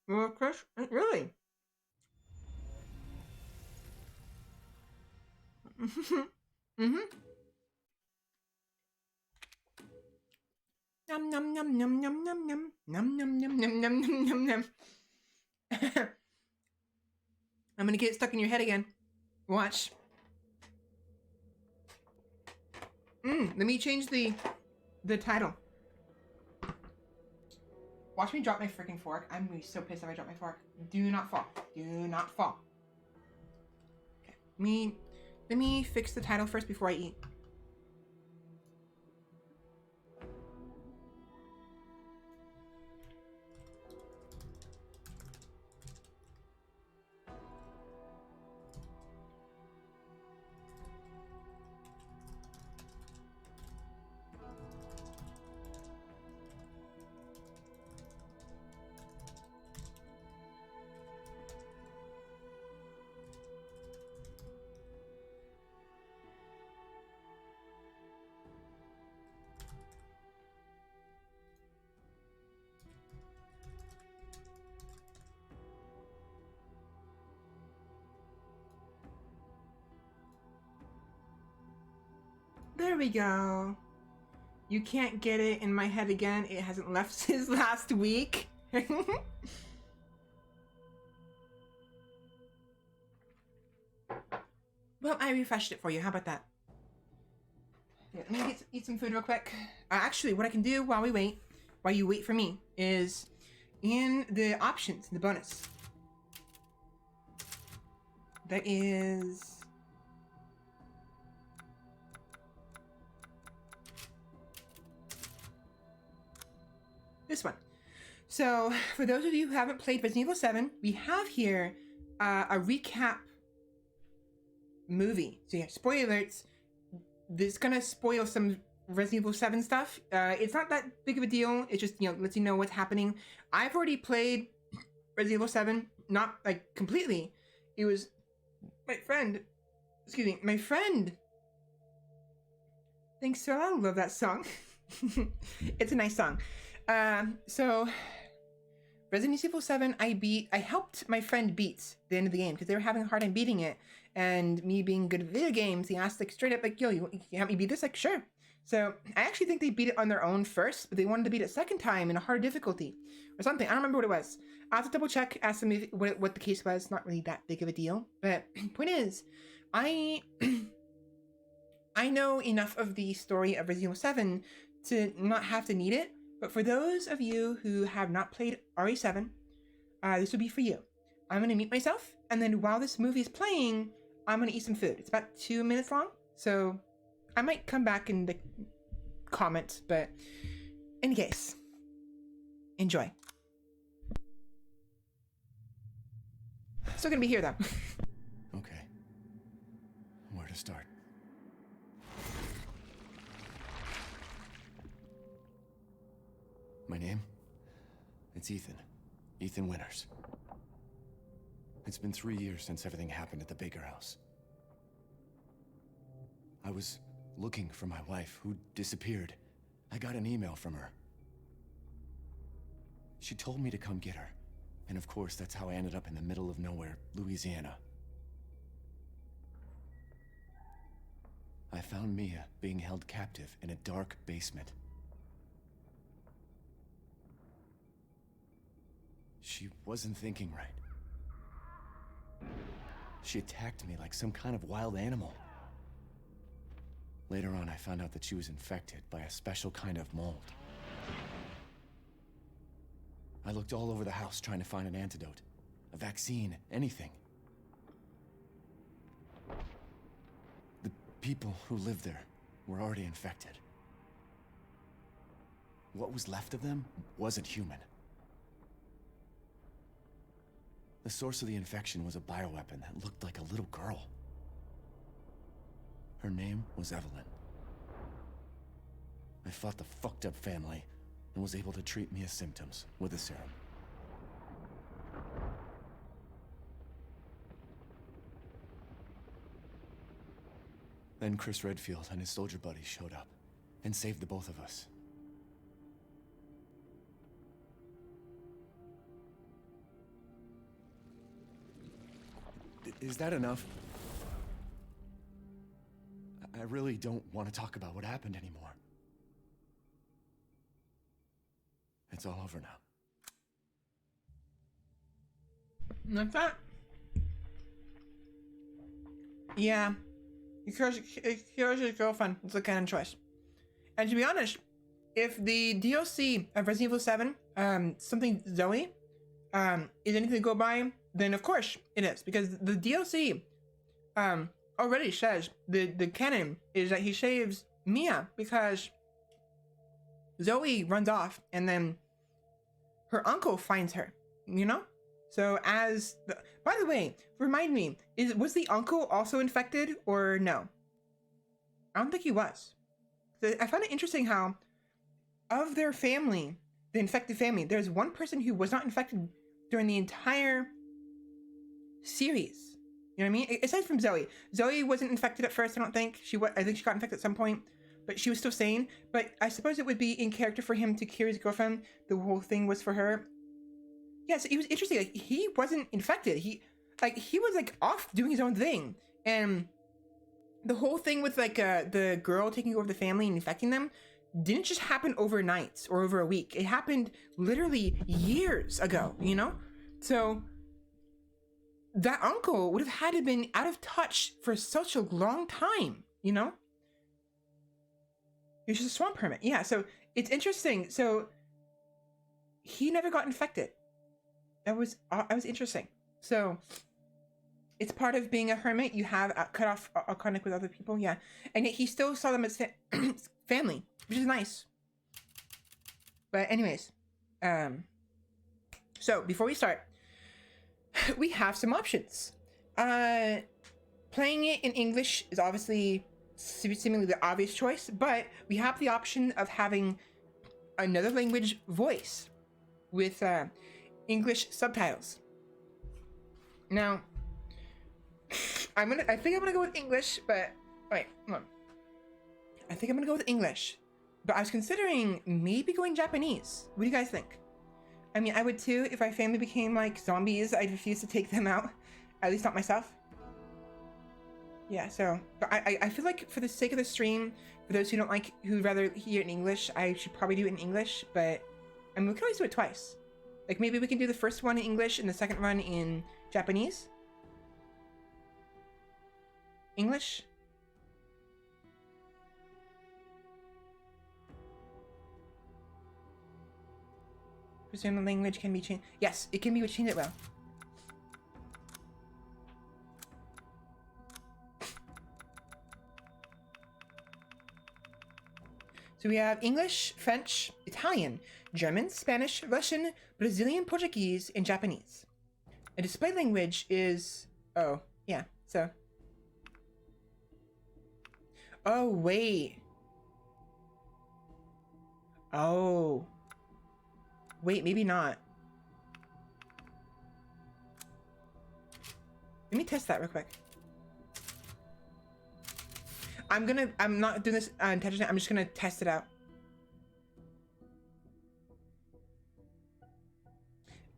Well, Chris, really? Mm-hmm. Num num num num num num num num num num num num num num num. I'm gonna get it stuck in your head again. Watch. Let me change the title. Watch me drop my freaking fork. I'm gonna be so pissed if I drop my fork. Do not fall. Do not fall. Okay. Let me fix the title first before I eat. There we go. You can't get it in my head again. It hasn't left since last week. Well, I refreshed it for you. How about that? Yeah, let me eat some food real quick. Actually, what I can do while you wait for me, is in the options, the bonus. There is... this one. So, for those of you who haven't played Resident Evil 7, we have here a recap movie. So yeah, spoiler alerts. This is gonna spoil some Resident Evil 7 stuff. It's not that big of a deal. It just, lets you know what's happening. I've already played Resident Evil 7, not like completely. It was my friend. Thanks, so I love that song. It's a nice song. So Resident Evil 7, I helped my friend beat the end of the game because they were having a hard time beating it. And me being good at video games, he asked like straight up like, yo, you help me beat this? Like, sure. So I actually think they beat it on their own first, but they wanted to beat it second time in a hard difficulty or something. I don't remember what it was. I'll have to double check, ask them what the case was. Not really that big of a deal. But point is, I know enough of the story of Resident Evil 7 to not have to need it. But for those of you who have not played RE7, this will be for you. I'm going to mute myself, and then while this movie is playing, I'm going to eat some food. It's about 2 minutes long, so I might come back in the comments, but in case, enjoy. Still going to be here, though. Okay. Where to start? My name? It's Ethan. Ethan Winters. It's been 3 years since everything happened at the Baker house. I was looking for my wife, who disappeared. I got an email from her. She told me to come get her. And of course, that's how I ended up in the middle of nowhere, Louisiana. I found Mia being held captive in a dark basement. She wasn't thinking right. She attacked me like some kind of wild animal. Later on, I found out that she was infected by a special kind of mold. I looked all over the house trying to find an antidote, a vaccine, anything. The people who lived there were already infected. What was left of them wasn't human. The source of the infection was a bioweapon that looked like a little girl. Her name was Evelyn. I fought the fucked up family and was able to treat Mia's symptoms with a serum. Then Chris Redfield and his soldier buddies showed up and saved the both of us. Is that enough? I really don't want to talk about what happened anymore. It's all over now. Like that? Yeah. He kills his girlfriend. It's a canon choice. And to be honest, if the DLC of Resident Evil 7, something Zoe, is anything to go by, then of course it is. Because the DLC, already says the canon is that he saves Mia because Zoe runs off and then her uncle finds her, you know? So by the way, remind me, was the uncle also infected or no? I don't think he was. I find it interesting how of their family, the infected family, there's one person who was not infected during the entire series. You know what I mean? Aside from Zoe. Zoe wasn't infected at first, I don't think. I think she got infected at some point, but she was still sane. But I suppose it would be in character for him to cure his girlfriend. The whole thing was for her. Yeah, so it was interesting. Like, he wasn't infected. He was like off doing his own thing. And the whole thing with like the girl taking over the family and infecting them didn't just happen overnight or over a week. It happened literally years ago, you know? So that uncle would have had to have been out of touch for such a long time, you know? He was just a swamp hermit. Yeah, so it's interesting. So he never got infected. That was interesting. So it's part of being a hermit. You have cut off contact with other people, yeah. And yet he still saw them as family, which is nice. But anyways, so before we start, we have some options. Playing it in English is obviously seemingly the obvious choice, but we have the option of having another language voice with English subtitles. Now, I think I'm gonna go with English, but wait, hold on. I think I'm gonna go with English, but I was considering maybe going Japanese. What do you guys think? I mean, I would too if my family became like zombies. I'd refuse to take them out, at least not myself. Yeah, so, but I feel like for the sake of the stream, for those who'd rather hear it in English, I should probably do it in English, but I mean, we can always do it twice. Like maybe we can do the first one in English and the second one in Japanese. English? Presume the language can be changed. Yes, it can be changed. It will. So we have English, French, Italian, German, Spanish, Russian, Brazilian, Portuguese, and Japanese. A display language is... Oh, yeah, so... Oh, wait. Oh. Wait, maybe not. Let me test that real quick. I'm not doing this intentionally. I'm just gonna test it out.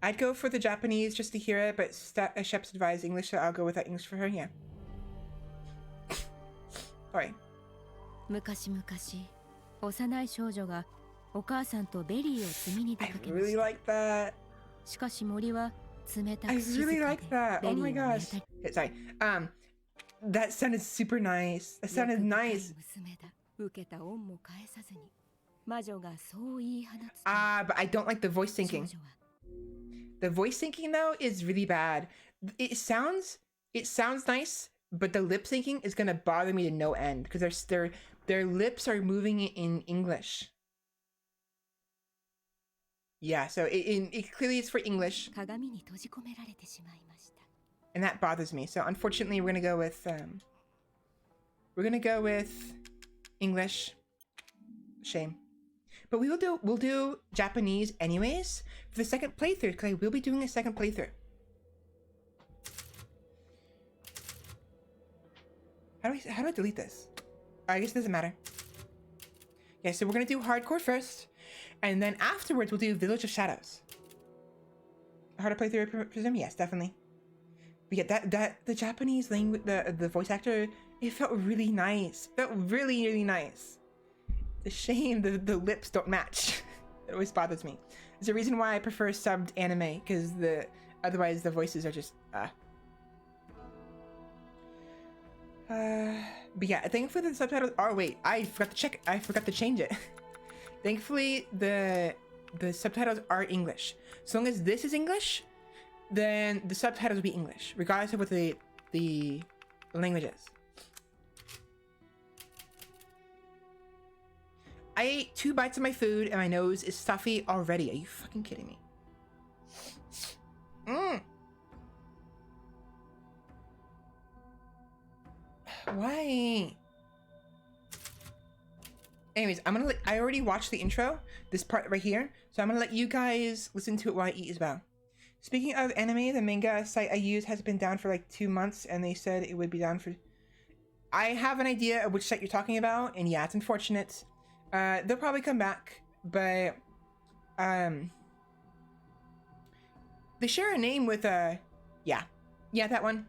I'd go for the Japanese just to hear it, but Shep's advised English, so I'll go with that English for her. Yeah. Sorry. 昔々、幼い少女がお母さんとベリーを摘みに出 I かけまし really た。 like that. しかし森は冷た I く静 really か like で that. ベ Oh リー my は見 gosh. 当たり Okay, sorry. That sounded super nice. That 欲 sounded 深い nice. 娘だ。受けた恩も返さずに魔女がそう言い放つと But I don't like the voice 少 syncing. 女は The voice syncing though is really bad. It sounds nice, but the lip syncing is gonna bother me to no end because their lips are moving in English. Yeah, so it clearly is for English, 鏡に閉じ込められてしまいました。 and that bothers me. So unfortunately, we're gonna go with English. Shame. But we'll do Japanese anyways for the second playthrough, because I will be doing a second playthrough. How do I delete this? I guess it doesn't matter. Yeah, so we're gonna do hardcore first, and then afterwards we'll do Village of Shadows. How to play through, I presume? Yes, definitely. But yeah, that the Japanese language, the voice actor, it felt really nice. It felt really, really nice. It's a shame the lips don't match. It always bothers me. There's a reason why I prefer subbed anime, because otherwise the voices are just But yeah, thankfully the subtitles are I forgot to change it. Thankfully the subtitles are English. As long as this is English, then the subtitles will be English, regardless of what the language is. I ate 2 bites of my food and my nose is stuffy already. Are you fucking kidding me? Why? Anyways, I already watched the intro, this part right here, so I'm gonna let you guys listen to it while I eat as well. Speaking of anime, the manga site I use has been down for like 2 months, and they said it would be down for... I have an idea of which site you're talking about, and yeah, it's unfortunate. They'll probably come back, but they share a name with yeah, that one.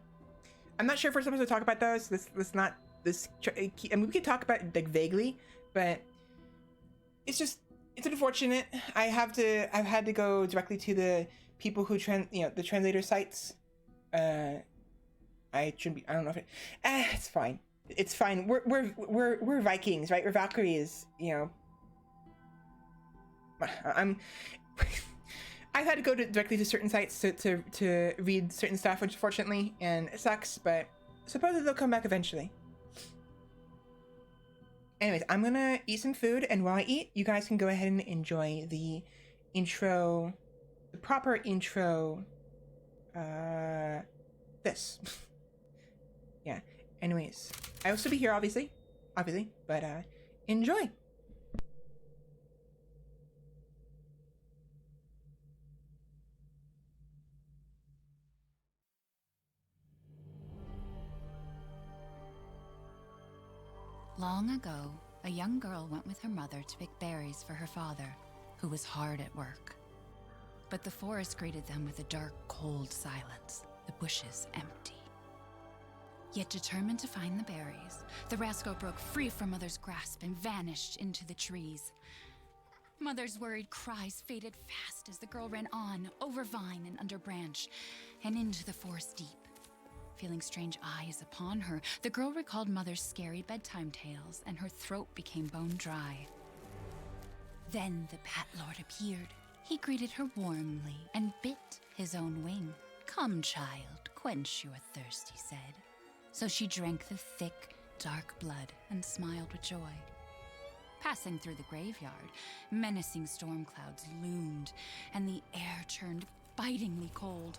I'm not sure if we're supposed to talk about those. I mean, we could talk about it like vaguely, but it's unfortunate. I've had to go directly to the people who the translator sites. I don't know if it's fine. It's fine. We're Vikings, right? We're Valkyries, I've had to go directly to certain sites to read certain stuff, unfortunately, and it sucks, but supposedly they'll come back eventually. Anyways, I'm gonna eat some food, and while I eat, you guys can go ahead and enjoy the intro, the proper intro, this. Yeah, anyways, I will still be here, obviously, but enjoy! Long ago, a young girl went with her mother to pick berries for her father, who was hard at work. But the forest greeted them with a dark, cold silence, the bushes empty. Yet determined to find the berries, the rascal broke free from Mother's grasp and vanished into the trees. Mother's worried cries faded fast as the girl ran on, over vine and under branch, and into the forest deep. Feeling strange eyes upon her, the girl recalled Mother's scary bedtime tales, and her throat became bone dry. Then the Bat Lord appeared. He greeted her warmly and bit his own wing. "Come, child, quench your thirst," he said. So she drank the thick, dark blood and smiled with joy. Passing through the graveyard, menacing storm clouds loomed, and the air turned bitingly cold.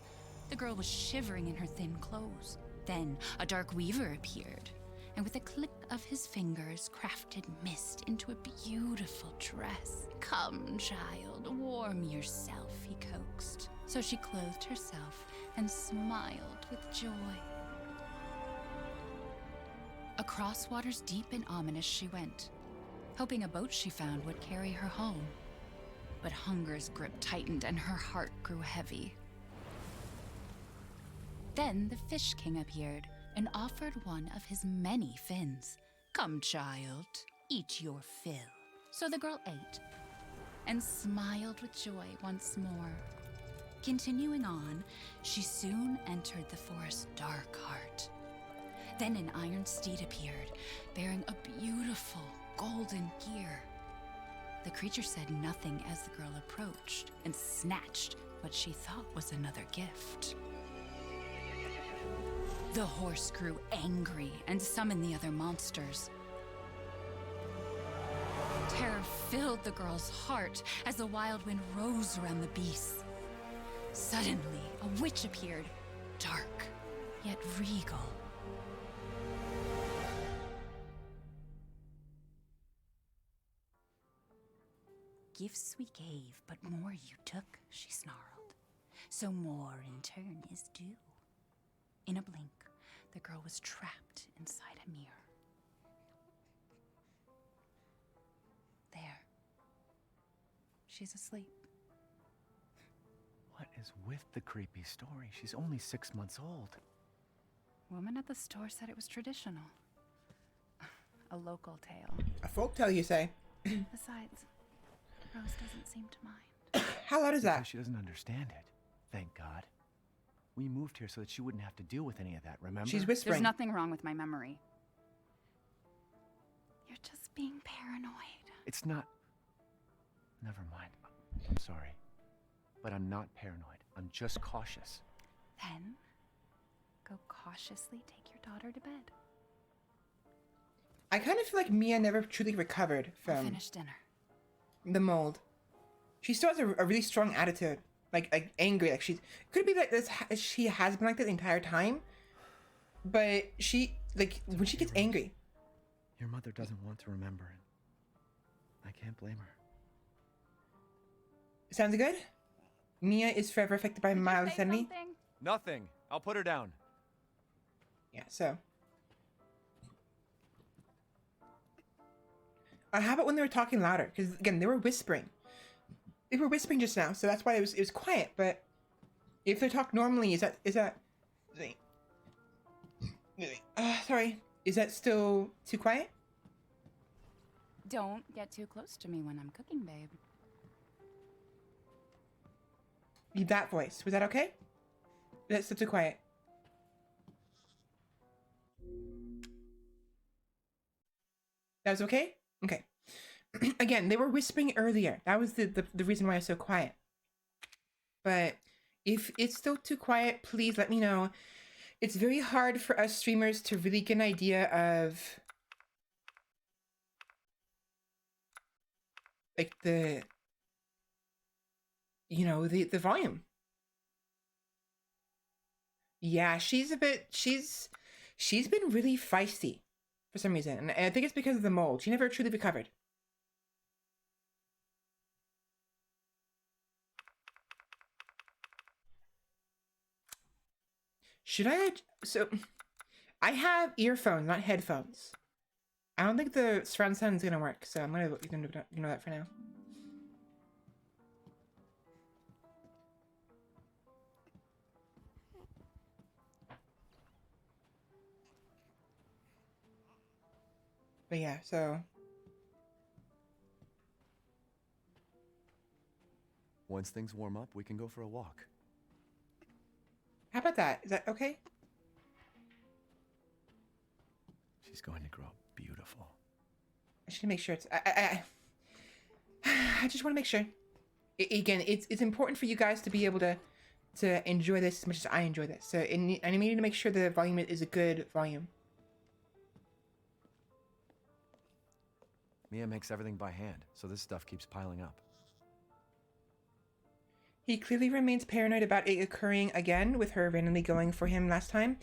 The girl was shivering in her thin clothes. Then a dark weaver appeared. and with a click of his fingers crafted mist into a beautiful dress. Come, child, warm yourself, he coaxed. So she clothed herself and smiled with joy. Across waters deep and ominous she went, hoping a boat she found would carry her home. But hunger's grip tightened and her heart grew heavy. Then the Fish King appeared and offered one of his many fins. Come, child, eat your fill. So the girl ate and smiled with joy once more. Continuing on, she soon entered the forest's dark heart. Then an iron steed appeared, bearing a beautiful golden gear. The creature said nothing as the girl approached and snatched what she thought was another gift. The horse grew angry and summoned the other monsters. Terror filled the girl's heart as the wild wind rose around the beasts. Suddenly, a witch appeared, dark, yet regal. Gifts we gave, but more you took, she snarled. So more in turn is due. In a blink, the girl was trapped inside a mirror. There. She's asleep. What is with the creepy story? She's only 6 months old. Woman at the store said it was traditional. A local tale. A folk tale, you say? Besides, Rose doesn't seem to mind. How loud is that? Because she doesn't understand it. Thank God. We moved here so that she wouldn't have to deal with any of that, remember? She's whispering. There's nothing wrong with my memory. You're just being paranoid. It's not... Never mind. I'm sorry. But I'm not paranoid. I'm just cautious. Then, go cautiously take your daughter to bed. I kind of feel like Mia never truly recovered I'll from finish dinner. the mold. She still has a really strong attitude. Like angry. Like she's... Could it be like this? She has been like that the entire time? But she... Like, when she gets angry... Your mother doesn't want to remember it. I can't blame her. Sounds good? Mia is forever affected by mild insanity. Nothing. I'll put her down. Yeah, so. How about when they were talking louder? Because again, they were whispering. They were whispering just now, so that's why it was quiet. But if they talk normally, is that? Sorry, is that still too quiet? Don't get too close to me when I'm cooking, babe. That voice, was that okay? That's still too quiet. That was okay? Okay. Again, they were whispering earlier. That was the reason why I was so quiet. But if it's still too quiet, please let me know. It's very hard for us streamers to really get an idea of like the volume. Yeah, she's been really feisty for some reason. And I think it's because of the mold. She never truly recovered. Should I... So, I have earphones, not headphones. I don't think the surround sound is going to work, so I'm going to ignore that for now. But yeah, so... Once things warm up, we can go for a walk. How about that? Is that okay? She's going to grow up beautiful. I should make sure it's... I just want to make sure. Again, it's important for you guys to be able to enjoy this as much as I enjoy this. So I need to make sure the volume is a good volume. Mia makes everything by hand, so this stuff keeps piling up. He clearly remains paranoid about it occurring again with her randomly going for him last time.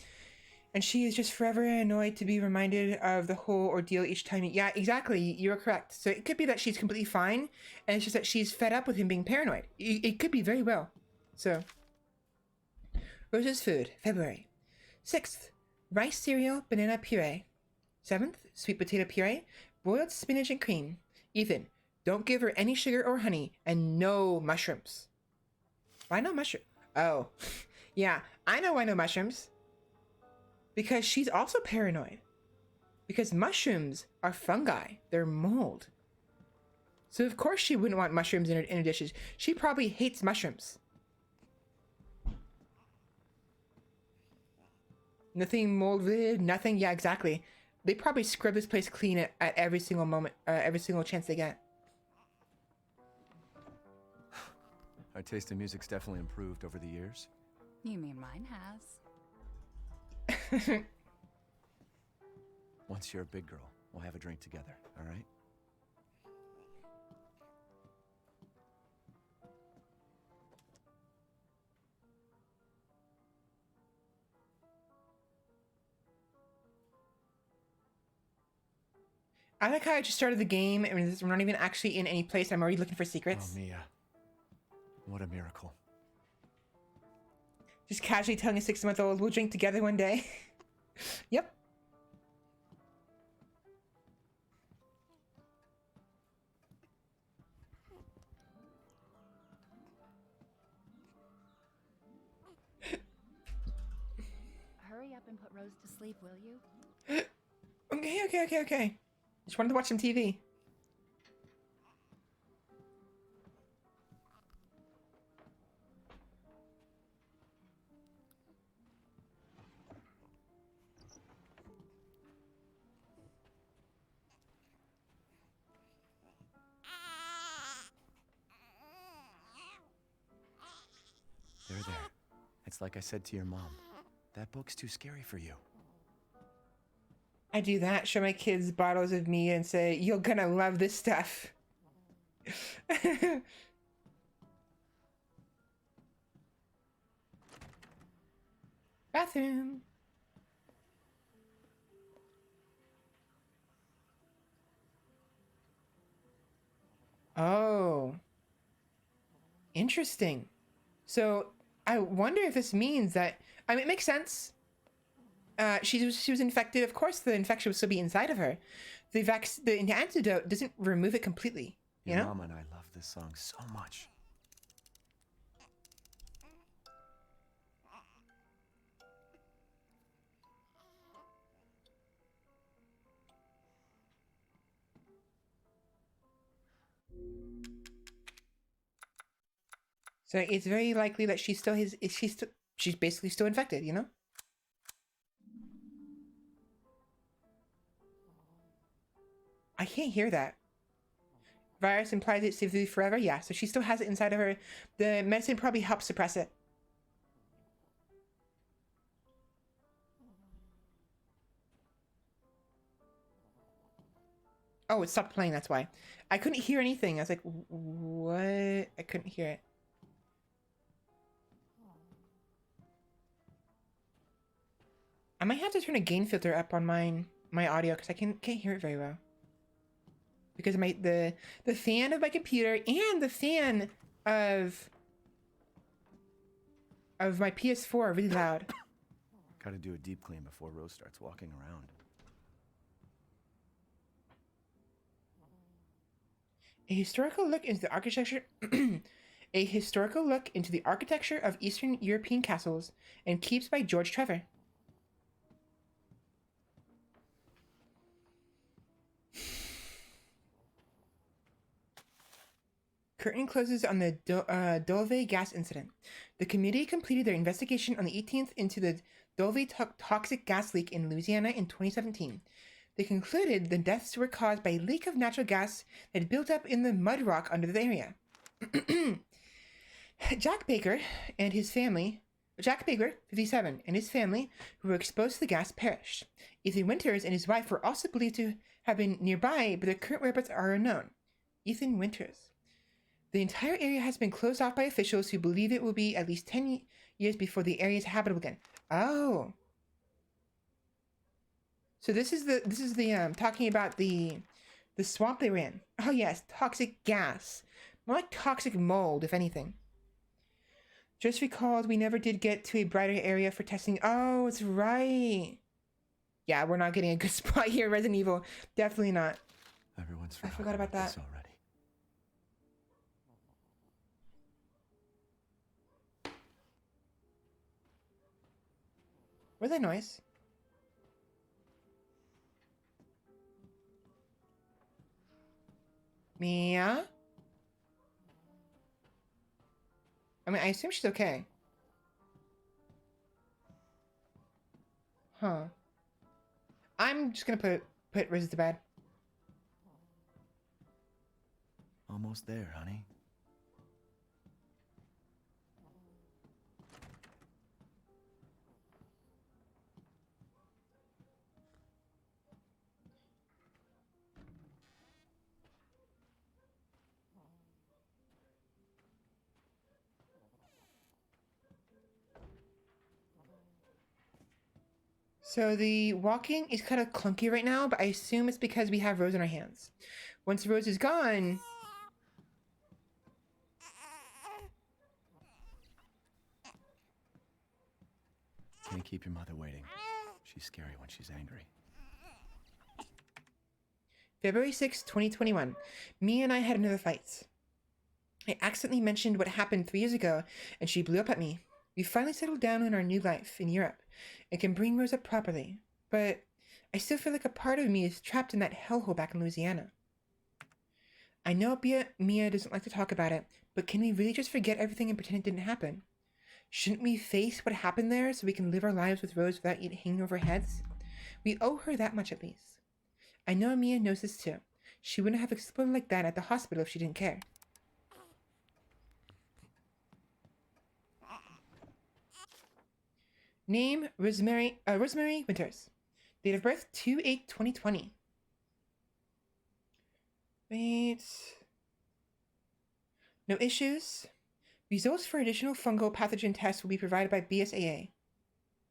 And she is just forever annoyed to be reminded of the whole ordeal each time. Yeah, exactly. You're correct. So it could be that she's completely fine, and it's just that she's fed up with him being paranoid. It could be very well. So, Rose's food, February. 6th, rice cereal, banana puree. 7th, sweet potato puree, boiled spinach and cream. Ethan, don't give her any sugar or honey, and no mushrooms. Why no mushroom? Oh, yeah, I know why no mushrooms. Because she's also paranoid. Because mushrooms are fungi. They're mold. So of course she wouldn't want mushrooms in her dishes. She probably hates mushrooms. Nothing molded, nothing. Yeah, exactly. They probably scrub this place clean at every single moment, every single chance they get. Our taste in music's definitely improved over the years. You mean mine has? Once you're a big girl, we'll have a drink together, all right? I like how I just started the game and we're not even actually in any place. I'm already looking for secrets. Oh, Mia. What a miracle. Just casually telling a 6-month-old we'll drink together one day. Yep. Hurry up and put Rose to sleep, will you? Okay. Just wanted to watch some TV. There. It's like I said to your mom. That book's too scary for you. I do that, show my kids bottles of me and say, you're gonna love this stuff. Bathroom. Oh. Interesting. So I wonder if this means that, I mean, it makes sense. She was infected. Of course, the infection will still be inside of her. The antidote doesn't remove it completely. You know. Your mama and I love this song so much. So it's very likely that she's basically still infected. You know. I can't hear that. Virus implies it's saved forever. Yeah, so she still has it inside of her. The medicine probably helps suppress it. Oh, it stopped playing. That's why. I couldn't hear anything. I was like, what? I couldn't hear it. I might have to turn a gain filter up on my audio because I can't hear it very well. Because the fan of my computer and the fan of my PS4 are really loud. Gotta do a deep clean before Rose starts walking around. A historical look into the architecture a historical look into the architecture of Eastern European castles and keeps by George Trevor. Curtain closes on the Dove gas incident. The committee completed their investigation on the 18th into the Dove toxic gas leak in Louisiana in 2017. They concluded the deaths were caused by a leak of natural gas that had built up in the mud rock under the area. Jack Baker, 57, and his family, who were exposed to the gas, perished. Ethan Winters and his wife were also believed to have been nearby, but their current whereabouts are unknown. Ethan Winters. The entire area has been closed off by officials who believe it will be at least 10 years before the area is habitable again. Oh. So this is the talking about the swamp they were in. Oh yes, toxic gas. More like toxic mold, if anything. Just recalled we never did get to a brighter area for testing. Oh, it's right. Yeah, we're not getting a good spot here, Resident Evil. Definitely not. Everyone's I forgot about that. this already. What's that noise? Mia? I mean, I assume she's okay. Huh. I'm just gonna put Riz to bed. Almost there, honey. So the walking is kind of clunky right now, but I assume it's because we have Rose in our hands. Once Rose is gone... Can't keep your mother waiting. She's scary when she's angry. February 6, 2021. Mia and I had another fight. I accidentally mentioned what happened 3 years ago, and she blew up at me. We finally settled down in our new life in Europe and can bring Rose up properly, but I still feel like a part of me is trapped in that hellhole back in Louisiana. I know Mia doesn't like to talk about it, but can we really just forget everything and pretend it didn't happen? Shouldn't we face what happened there so we can live our lives with Rose without it hanging over our heads? We owe her that much at least. I know Mia knows this too. She wouldn't have exploded like that at the hospital if she didn't care. Name, Rosemary Winters. Date of birth, 2/8/2020. Wait. No issues. Results for additional fungal pathogen tests will be provided by BSAA.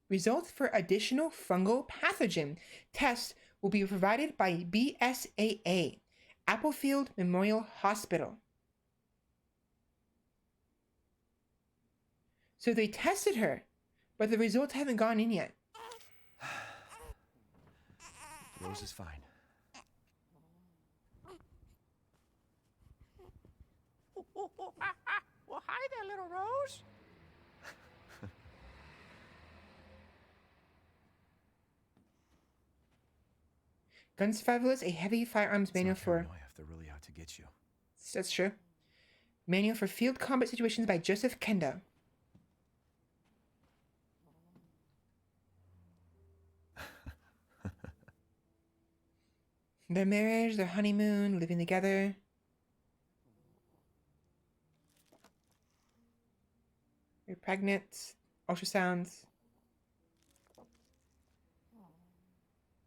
Results for additional fungal pathogen tests will be provided by BSAA, Applefield Memorial Hospital. So they tested her, but the results haven't gone in yet. Rose is fine. Well, hi there, little Rose. Gun Survival is a heavy firearms manual for... If they're really out to get you. That's true. Manual for field combat situations by Joseph Kendo. Their marriage, their honeymoon, living together. They're pregnant. Ultrasounds.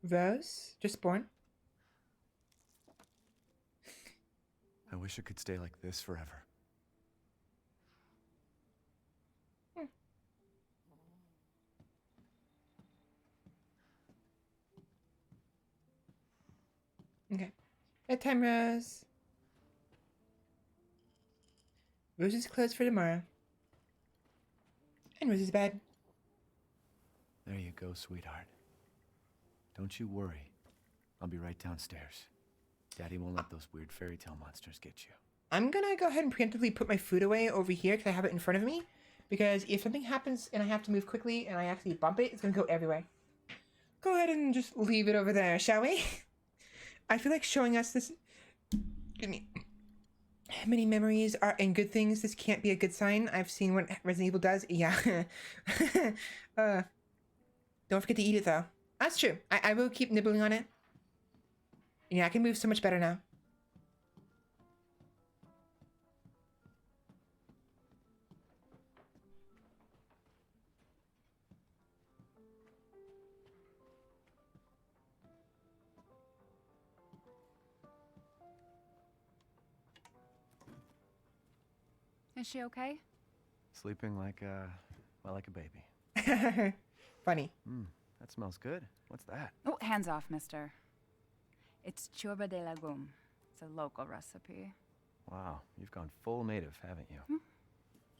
Rose, just born. I wish it could stay like this forever. Okay. Bedtime, Rose. Rose is closed for tomorrow. And Rose's bed. There you go, sweetheart. Don't you worry. I'll be right downstairs. Daddy won't let those weird fairy tale monsters get you. I'm gonna go ahead and preemptively put my food away over here because I have it in front of me. Because if something happens and I have to move quickly and I actually bump it, it's gonna go everywhere. Go ahead and just leave it over there, shall we? I feel like showing us this... Excuse me. Many memories are and good things. This can't be a good sign. I've seen what Resident Evil does. Yeah. Don't forget to eat it though. That's true. I will keep nibbling on it. Yeah, I can move so much better now. Is she okay? Sleeping like a baby. Funny. That smells good. What's that? Oh, hands off, mister. It's churba de legume. It's a local recipe. Wow, you've gone full native, haven't you?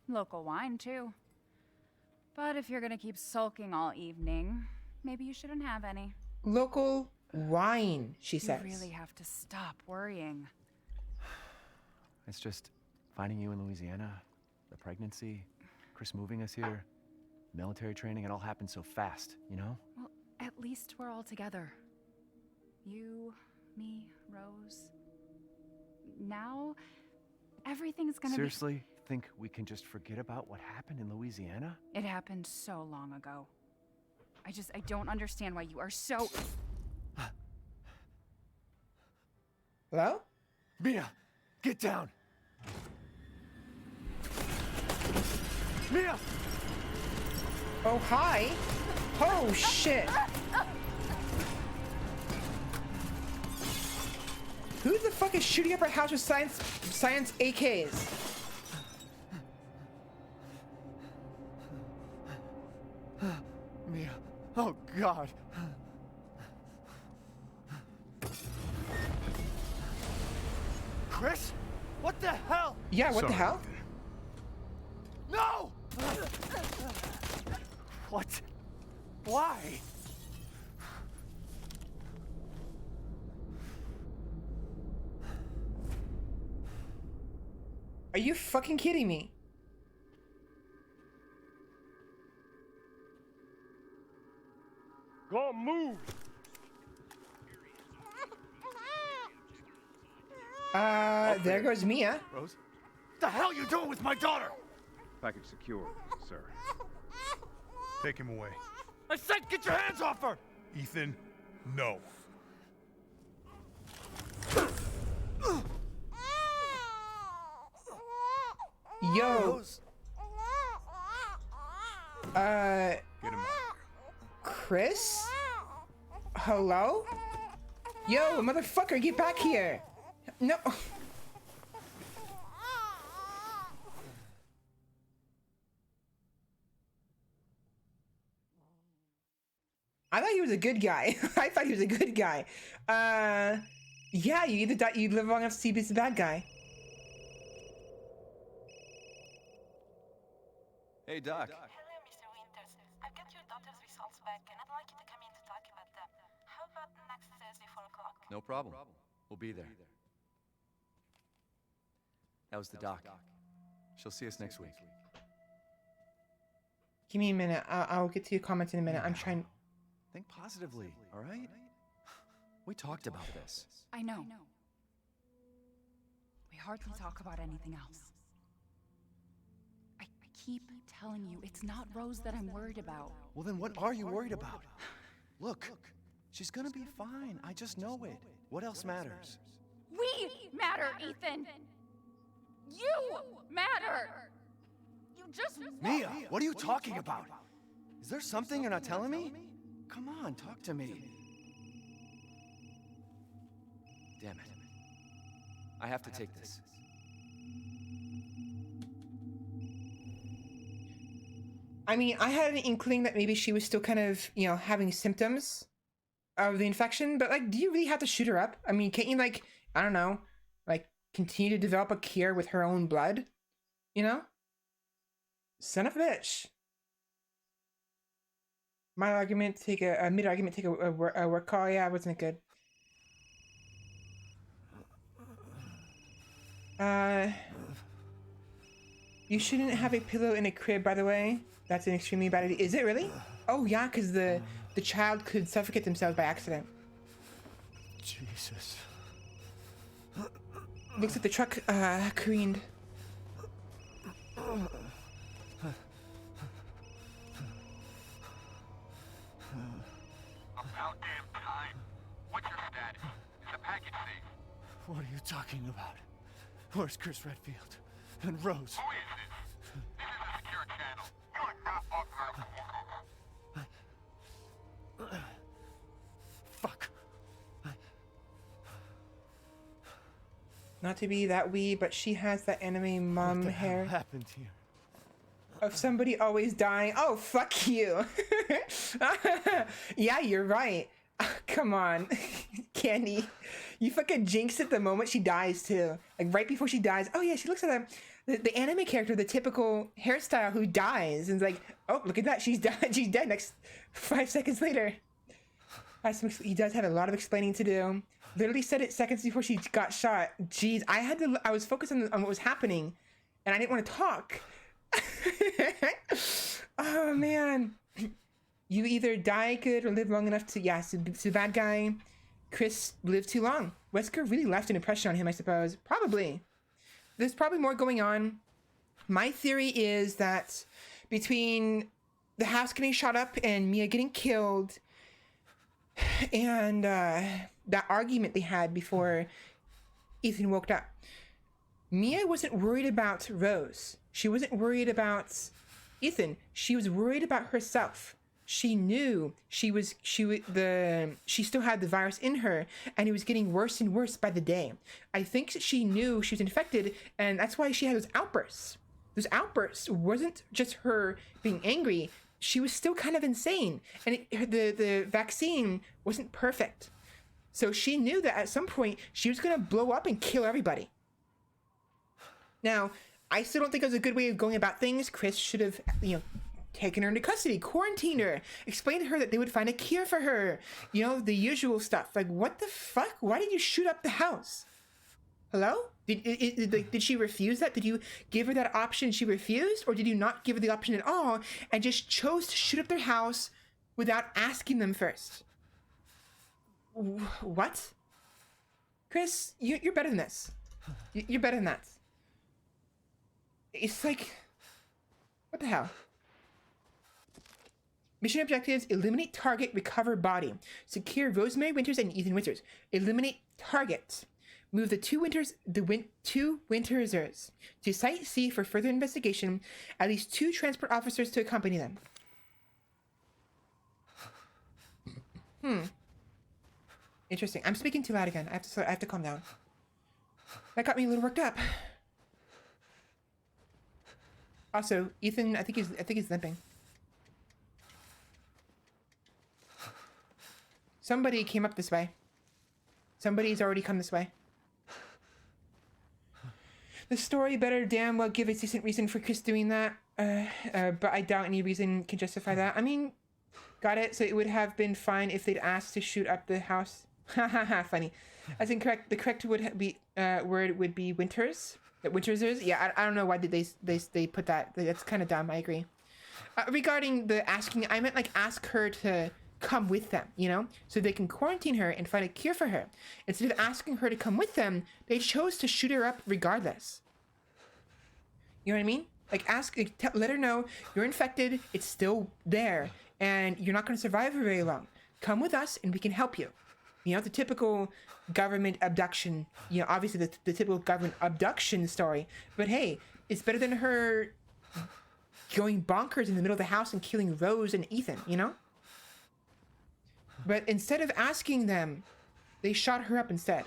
Local wine, too. But if you're gonna keep sulking all evening, maybe you shouldn't have any. Local wine, she says. You really have to stop worrying. It's just finding you in Louisiana, the pregnancy, Chris moving us here, military training, it all happened so fast, you know? Well, at least we're all together. You, me, Rose. Now, everything's gonna Seriously? Think we can just forget about what happened in Louisiana? It happened so long ago. I don't understand why you are so... Hello? Mia, get down! Mia! Oh, hi. Oh, shit. Who the fuck is shooting up our house with science AKs? Mia, oh God. Chris? What the hell? Yeah, what the hell? No! What? Why? Are you fucking kidding me? Go move! There goes Mia. Rose? What the hell you doing with my daughter? Package secure, sir. Take him away. I said get your hands off her! Ethan, no. Yo. Rose. Get him out. Chris? Hello? Yo, motherfucker, get back here. No. I thought he was a good guy. I thought he was a good guy. Yeah, you either you live long enough to see he's a bad guy. Hey, Doc. Hello, Mr. Winters. I've got your daughter's results back, and I'd like you to come in to talk about them. How about next Thursday, 4 o'clock? No problem. We'll be there. That was the doc. She'll see us next week. Give me a minute. I'll get to your comments in a minute. I'm trying. Think positively, all right? We talked about this. I know. We hardly talk about anything else. I keep telling you, it's not Rose that I'm worried about. Well, then what are you worried about? Look, she's gonna be fine. I just know it. What else matters? We matter, Ethan! You matter! You just Mia, what are you talking about? Is there something you're not telling me? Come on, talk to me. Damn it. I have to take this. I mean, I had an inkling that maybe she was still kind of, you know, having symptoms of the infection, but like, do you really have to shoot her up? I mean, can't you, like, I don't know, like, continue to develop a cure with her own blood? You know? Son of a bitch. My argument, take a mid-argument, take a work call. Yeah, wasn't good. You shouldn't have a pillow in a crib, by the way. That's an extremely bad idea. Is it really? Oh yeah, because the child could suffocate themselves by accident. Jesus. Looks like the truck careened. About damn time. What's your status? Is the package safe? What are you talking about? Where's Chris Redfield? And Rose? Who is this? This is a secure channel. You are not authorized to walk over. Fuck. Not to be that wee, but she has that anime mom What the hair. hell happened here? of somebody always dying. Oh, fuck you. Yeah, you're right. Come on, Candy. You fucking jinxed it the moment she dies too. Like right before she dies. Oh yeah, she looks like the anime character, the typical hairstyle who dies, and it's like, oh look at that, she's died. She's dead. Next 5 seconds later. He does have a lot of explaining to do. Literally said it seconds before she got shot. Jeez, I was focused on what was happening, and I didn't want to talk. Oh man. You either die good or live long enough to, yeah, so the bad guy, Chris, lived too long. Wesker really left an impression on him, I suppose. Probably. There's probably more going on. My theory is that between the house getting shot up and Mia getting killed and that argument they had before Ethan woke up, Mia wasn't worried about Rose. She wasn't worried about Ethan. She was worried about herself. She knew she still had the virus in her, and it was getting worse and worse by the day. I think she knew she was infected, and that's why she had those outbursts. Those outbursts wasn't just her being angry. She was still kind of insane, and the vaccine wasn't perfect. So she knew that at some point she was going to blow up and kill everybody. Now, I still don't think it was a good way of going about things. Chris should have, taken her into custody, quarantined her, explained to her that they would find a cure for her. The usual stuff. Like, what the fuck? Why did you shoot up the house? Hello? Did she refuse that? Did you give her that option? She refused? Or did you not give her the option at all and just chose to shoot up their house without asking them first? What? Chris, you're better than this. You're better than that. It's like, what the hell? Mission objectives: eliminate target, recover body. Secure Rosemary Winters and Ethan Winters. Eliminate target. Move the two Wintersers to Site C for further investigation. At least 2 transport officers to accompany them. Interesting. I'm speaking too loud again. I have to calm down. That got me a little worked up. Also, Ethan, I think he's limping. Somebody came up this way. Somebody's already come this way. The story better damn well give a decent reason for Chris doing that. But I doubt any reason can justify that. I mean, got it. So it would have been fine if they'd asked to shoot up the house. Haha, funny. As incorrect. The correct word would be Winters. Wintersers. Yeah, I don't know why did they put that. That's kind of dumb. I agree. Regarding the asking, I meant like ask her to come with them, so they can quarantine her and find a cure for her. Instead of asking her to come with them, they chose to shoot her up regardless. You know what I mean? Like let her know you're infected, it's still there, and you're not going to survive for very long. Come with us and we can help you. The typical government abduction, obviously the typical government abduction story, but hey, it's better than her going bonkers in the middle of the house and killing Rose and Ethan, But instead of asking them, they shot her up instead.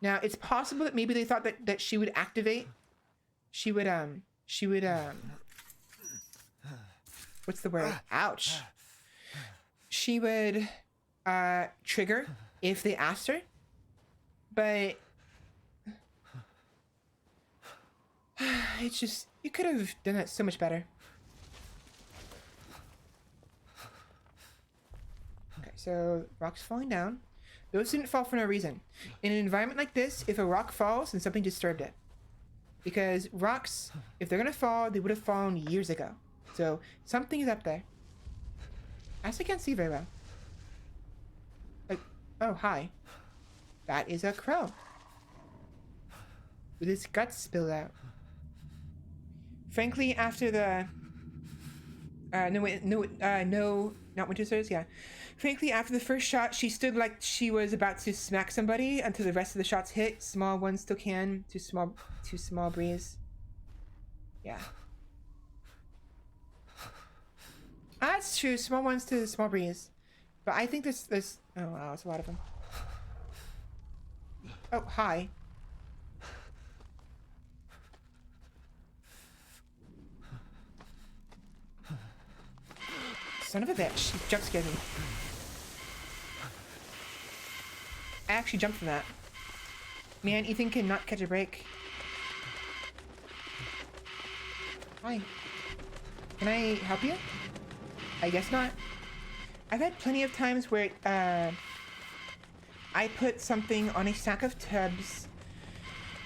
Now, it's possible that maybe they thought that she would activate. She would, what's the word? Ouch. She would, trigger if they asked her. But it's just, you could have done that so much better. So, rocks falling down. Those didn't fall for no reason. In an environment like this, if a rock falls, then something disturbed it. Because rocks, if they're gonna fall, they would have fallen years ago. So, something is up there. I actually can't see very well. Oh, hi. That is a crow. With its guts spilled out. Frankly, after the... no, not Wintersers, yeah. Frankly, after the first shot, she stood like she was about to smack somebody until the rest of the shots hit. Small ones still can. Too small breeze. Yeah. That's true. Small ones to small breeze. But I think there's oh wow, there's a lot of them. Oh, hi. son of a bitch. He jump scared me. I actually jumped for that. Man, Ethan cannot catch a break. Hi. Can I help you? I guess not. I've had plenty of times where I put something on a stack of tubs.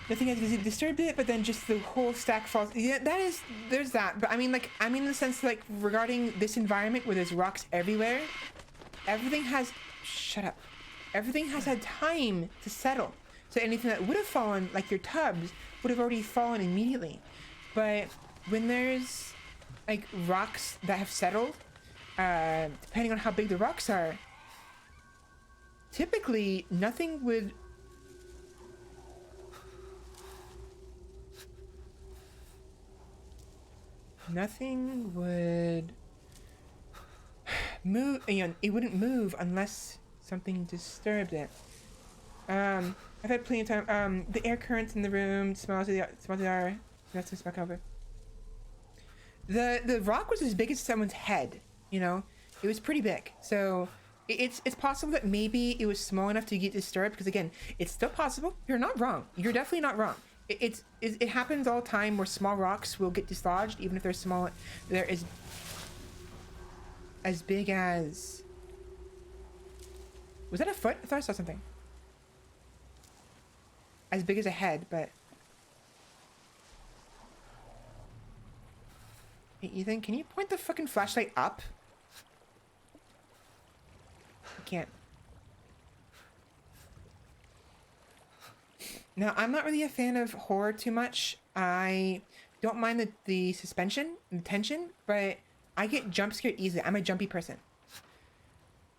Nothing has disturbed it, but then just the whole stack falls. Yeah, there's that. But I mean in the sense like regarding this environment where there's rocks everywhere, everything has had time to settle. So anything that would have fallen, like your tubs, would have already fallen immediately. But when there's like rocks that have settled, depending on how big the rocks are, typically nothing would move. You know, it wouldn't move unless something disturbed it. I've had plenty of time. The air currents in the room smells the air. That's to smell cover. The rock was as big as someone's head. You know, it was pretty big. So it's possible that maybe it was small enough to get disturbed. Because again, it's still possible. You're not wrong. You're definitely not wrong. It happens all the time where small rocks will get dislodged, even if they're small. They're as big as. Was that a foot? I thought I saw something. As big as a head, but. Hey, Ethan, can you point the fucking flashlight up? I can't. Now, I'm not really a fan of horror too much. I don't mind the suspension and tension, but I get jump scared easily. I'm a jumpy person.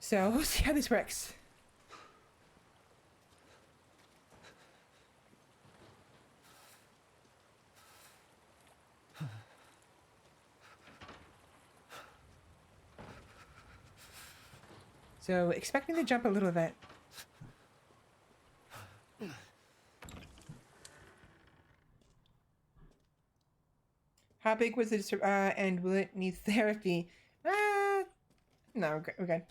So, we'll see how this works. So, expecting to jump a little bit. How big was it, and will it need therapy? No, we're good.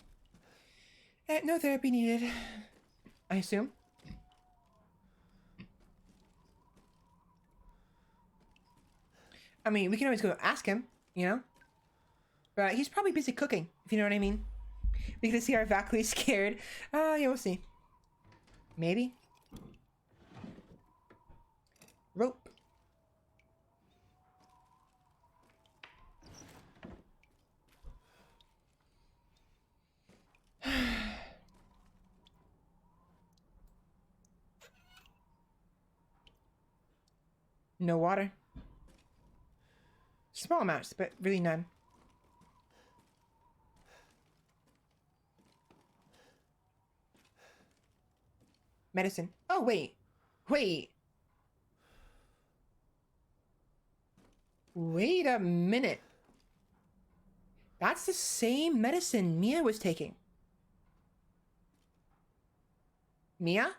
No therapy needed, I assume. I mean, we can always go ask him, you know? But he's probably busy cooking, if you know what I mean. We can see our Valkyrie scared. Yeah, we'll see. Maybe. Rope. No water. Small amounts, but really none. Medicine. Oh, wait. Wait. Wait a minute. That's the same medicine Mia was taking. Mia?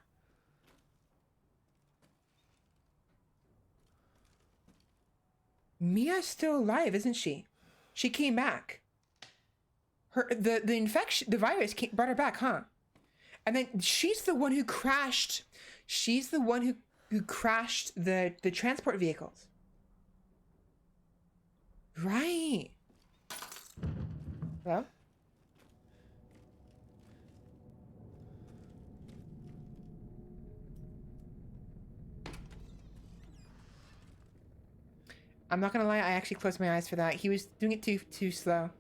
Mia's still alive, isn't she? She came back. The infection, the virus brought her back, huh? And then she's the one who crashed. She's the one who crashed the transport vehicles. Right. Well. I'm not gonna lie, I actually closed my eyes for that. He was doing it too slow.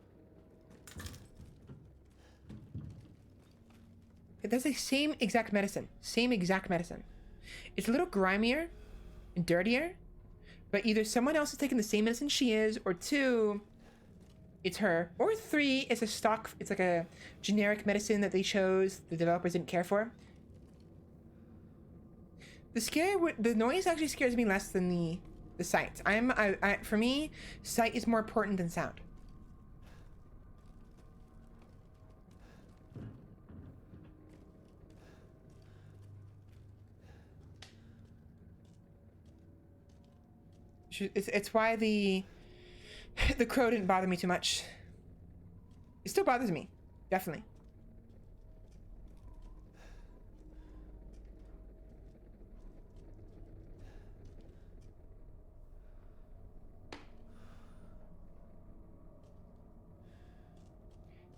That's the same exact medicine. Same exact medicine. It's a little grimier and dirtier, but either someone else is taking the same medicine she is, or two, it's her, or three, it's a stock, it's like a generic medicine that they chose, the developers didn't care for. The noise actually scares me less than the sight. For me, sight is more important than sound. It's why the crow didn't bother me too much. It still bothers me. Definitely.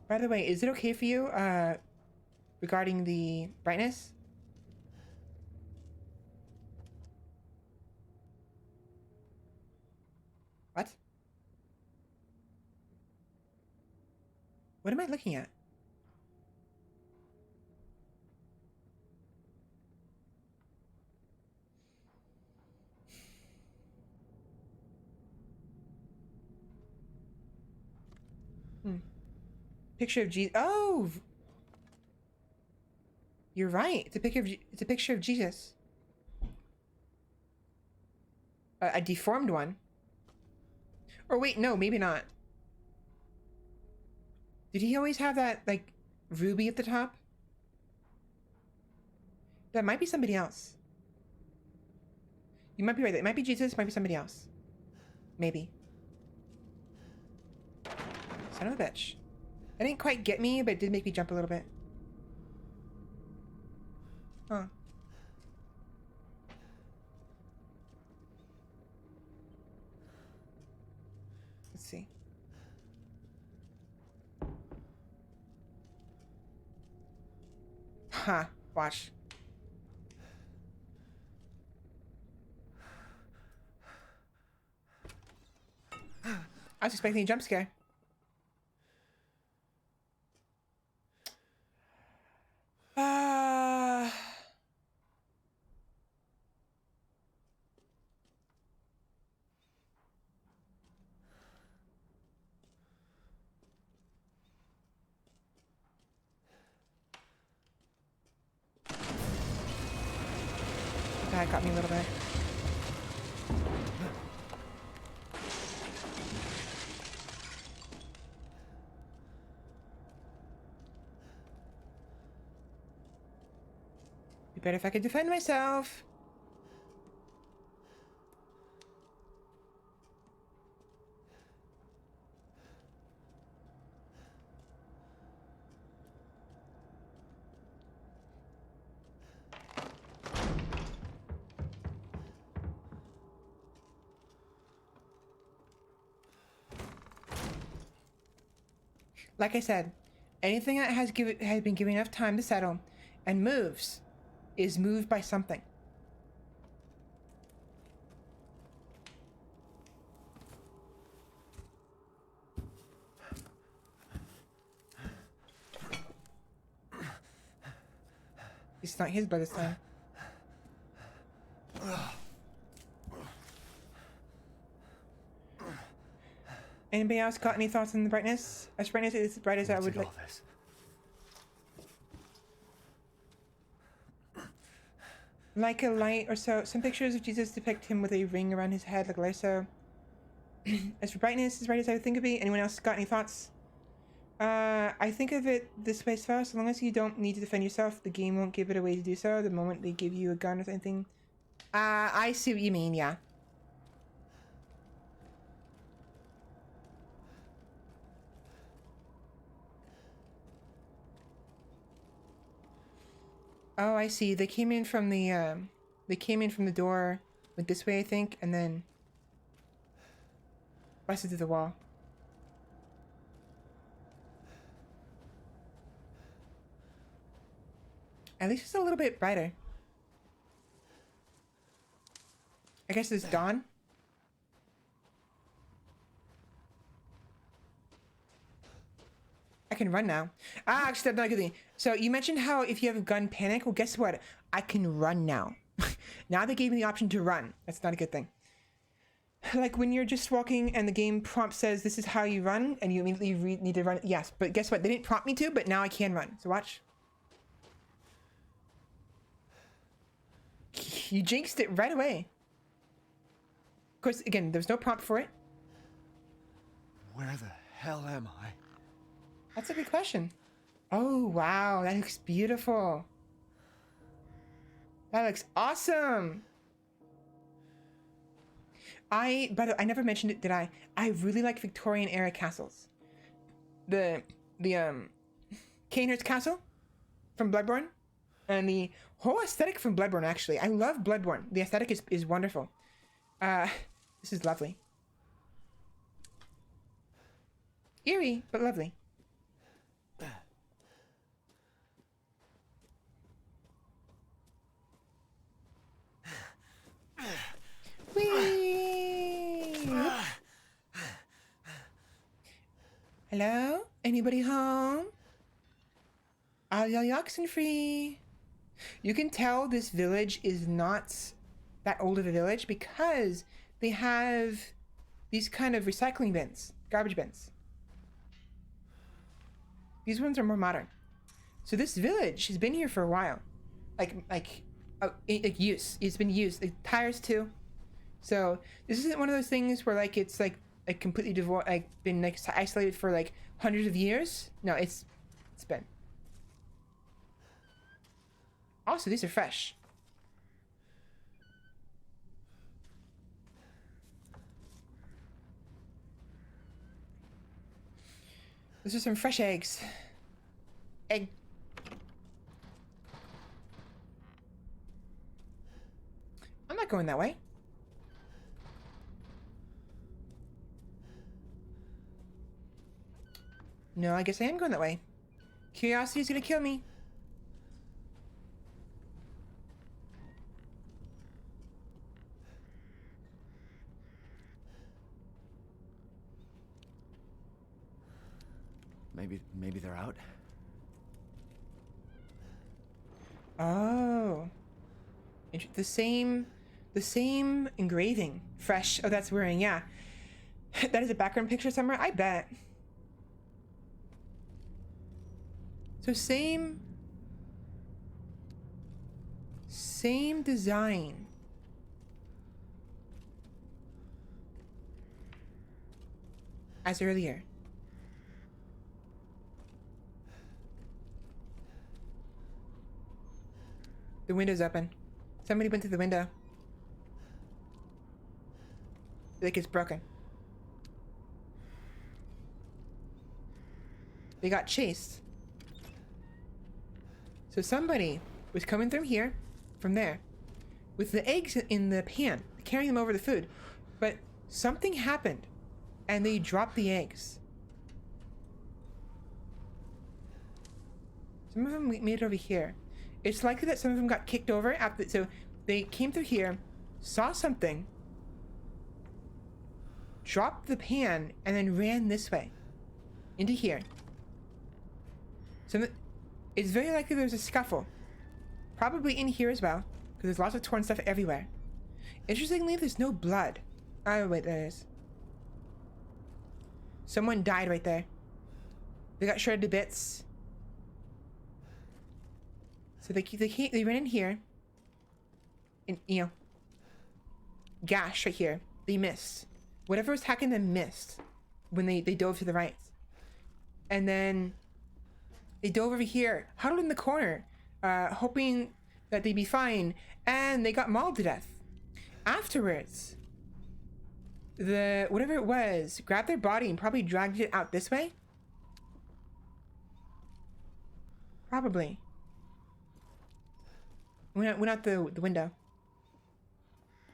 By the way, is it okay for you, regarding the brightness? What? What am I looking at? Picture of Jesus. Oh, you're right. It's a picture of it's a picture of Jesus. A deformed one. Or wait, no, maybe not. Did he always have that like ruby at the top? That might be somebody else. You might be right. It might be Jesus. Might be somebody else. Maybe. Son of a bitch. That didn't quite get me, but it did make me jump a little bit. Huh. Let's see. Huh. Watch. I was expecting a jump scare. That got me a little bit. Be better if I could defend myself. Like I said, anything that has been given enough time to settle and moves is moved by something. It's not his blood this time. Anybody else got any thoughts on the brightness? As brightness is as bright as I would like. Like a light or so. Some pictures of Jesus depict him with a ring around his head, like a lasso. As for brightness, as bright as I would think it would be. Anyone else got any thoughts? I think of it this way, so as long as you don't need to defend yourself, the game won't give it away to do so. The moment they give you a gun or anything. I see what you mean, yeah. Oh, I see. They came in from the door, went this way, I think, and then busted through the wall. At least it's a little bit brighter. I guess it's dawn. I can run now. Ah, actually, that's not a good thing. So you mentioned how if you have a gun panic, well, guess what? I can run now. Now they gave me the option to run. That's not a good thing. Like when you're just walking and the game prompt says this is how you run and you immediately need to run. Yes, but guess what? They didn't prompt me to, but now I can run. So watch. You jinxed it right away. Of course, again, there's no prompt for it. Where the hell am I? That's a good question. Oh, wow. That looks beautiful. That looks awesome. By the way, I never mentioned it, did I? I really like Victorian era castles. The Kaner's castle from Bloodborne, and the whole aesthetic from Bloodborne. Actually, I love Bloodborne. The aesthetic is wonderful. This is lovely. Eerie, but lovely. Whee! Hello? Anybody home? Are y'all oxen free? You can tell this village is not that old of a village because they have these kind of recycling bins, garbage bins. These ones are more modern. So this village has been here for a while. Like use. It's been used. Like tires too. So this isn't one of those things where like it's like completely devoid, like been like isolated for like hundreds of years. No, it's been. Also, these are fresh. These are some fresh eggs. Egg. I'm not going that way. No, I guess I am going that way. Curiosity is gonna kill me. Maybe they're out. Oh. The same engraving. Fresh. Oh, that's wearing, yeah. That is a background picture somewhere, I bet. So same design. As earlier. The window's open. Somebody went through the window. Like it's broken. They got chased. So somebody was coming through here, from there, with the eggs in the pan, carrying them over the food. But something happened, and they dropped the eggs. Some of them made it over here. It's likely that some of them got kicked over after, so they came through here, saw something, dropped the pan, and then ran this way, into here. So it's very likely there was a scuffle, probably in here as well, because there's lots of torn stuff everywhere. Interestingly, there's no blood. Oh wait, there is. Someone died right there. They got shredded to bits. So they ran in here, and gash right here. They missed. Whatever was hacking them missed when they dove to the right, and then they dove over here, huddled in the corner, hoping that they'd be fine, and they got mauled to death. Afterwards, whatever it was grabbed their body and probably dragged it out this way. Probably. Went out the window.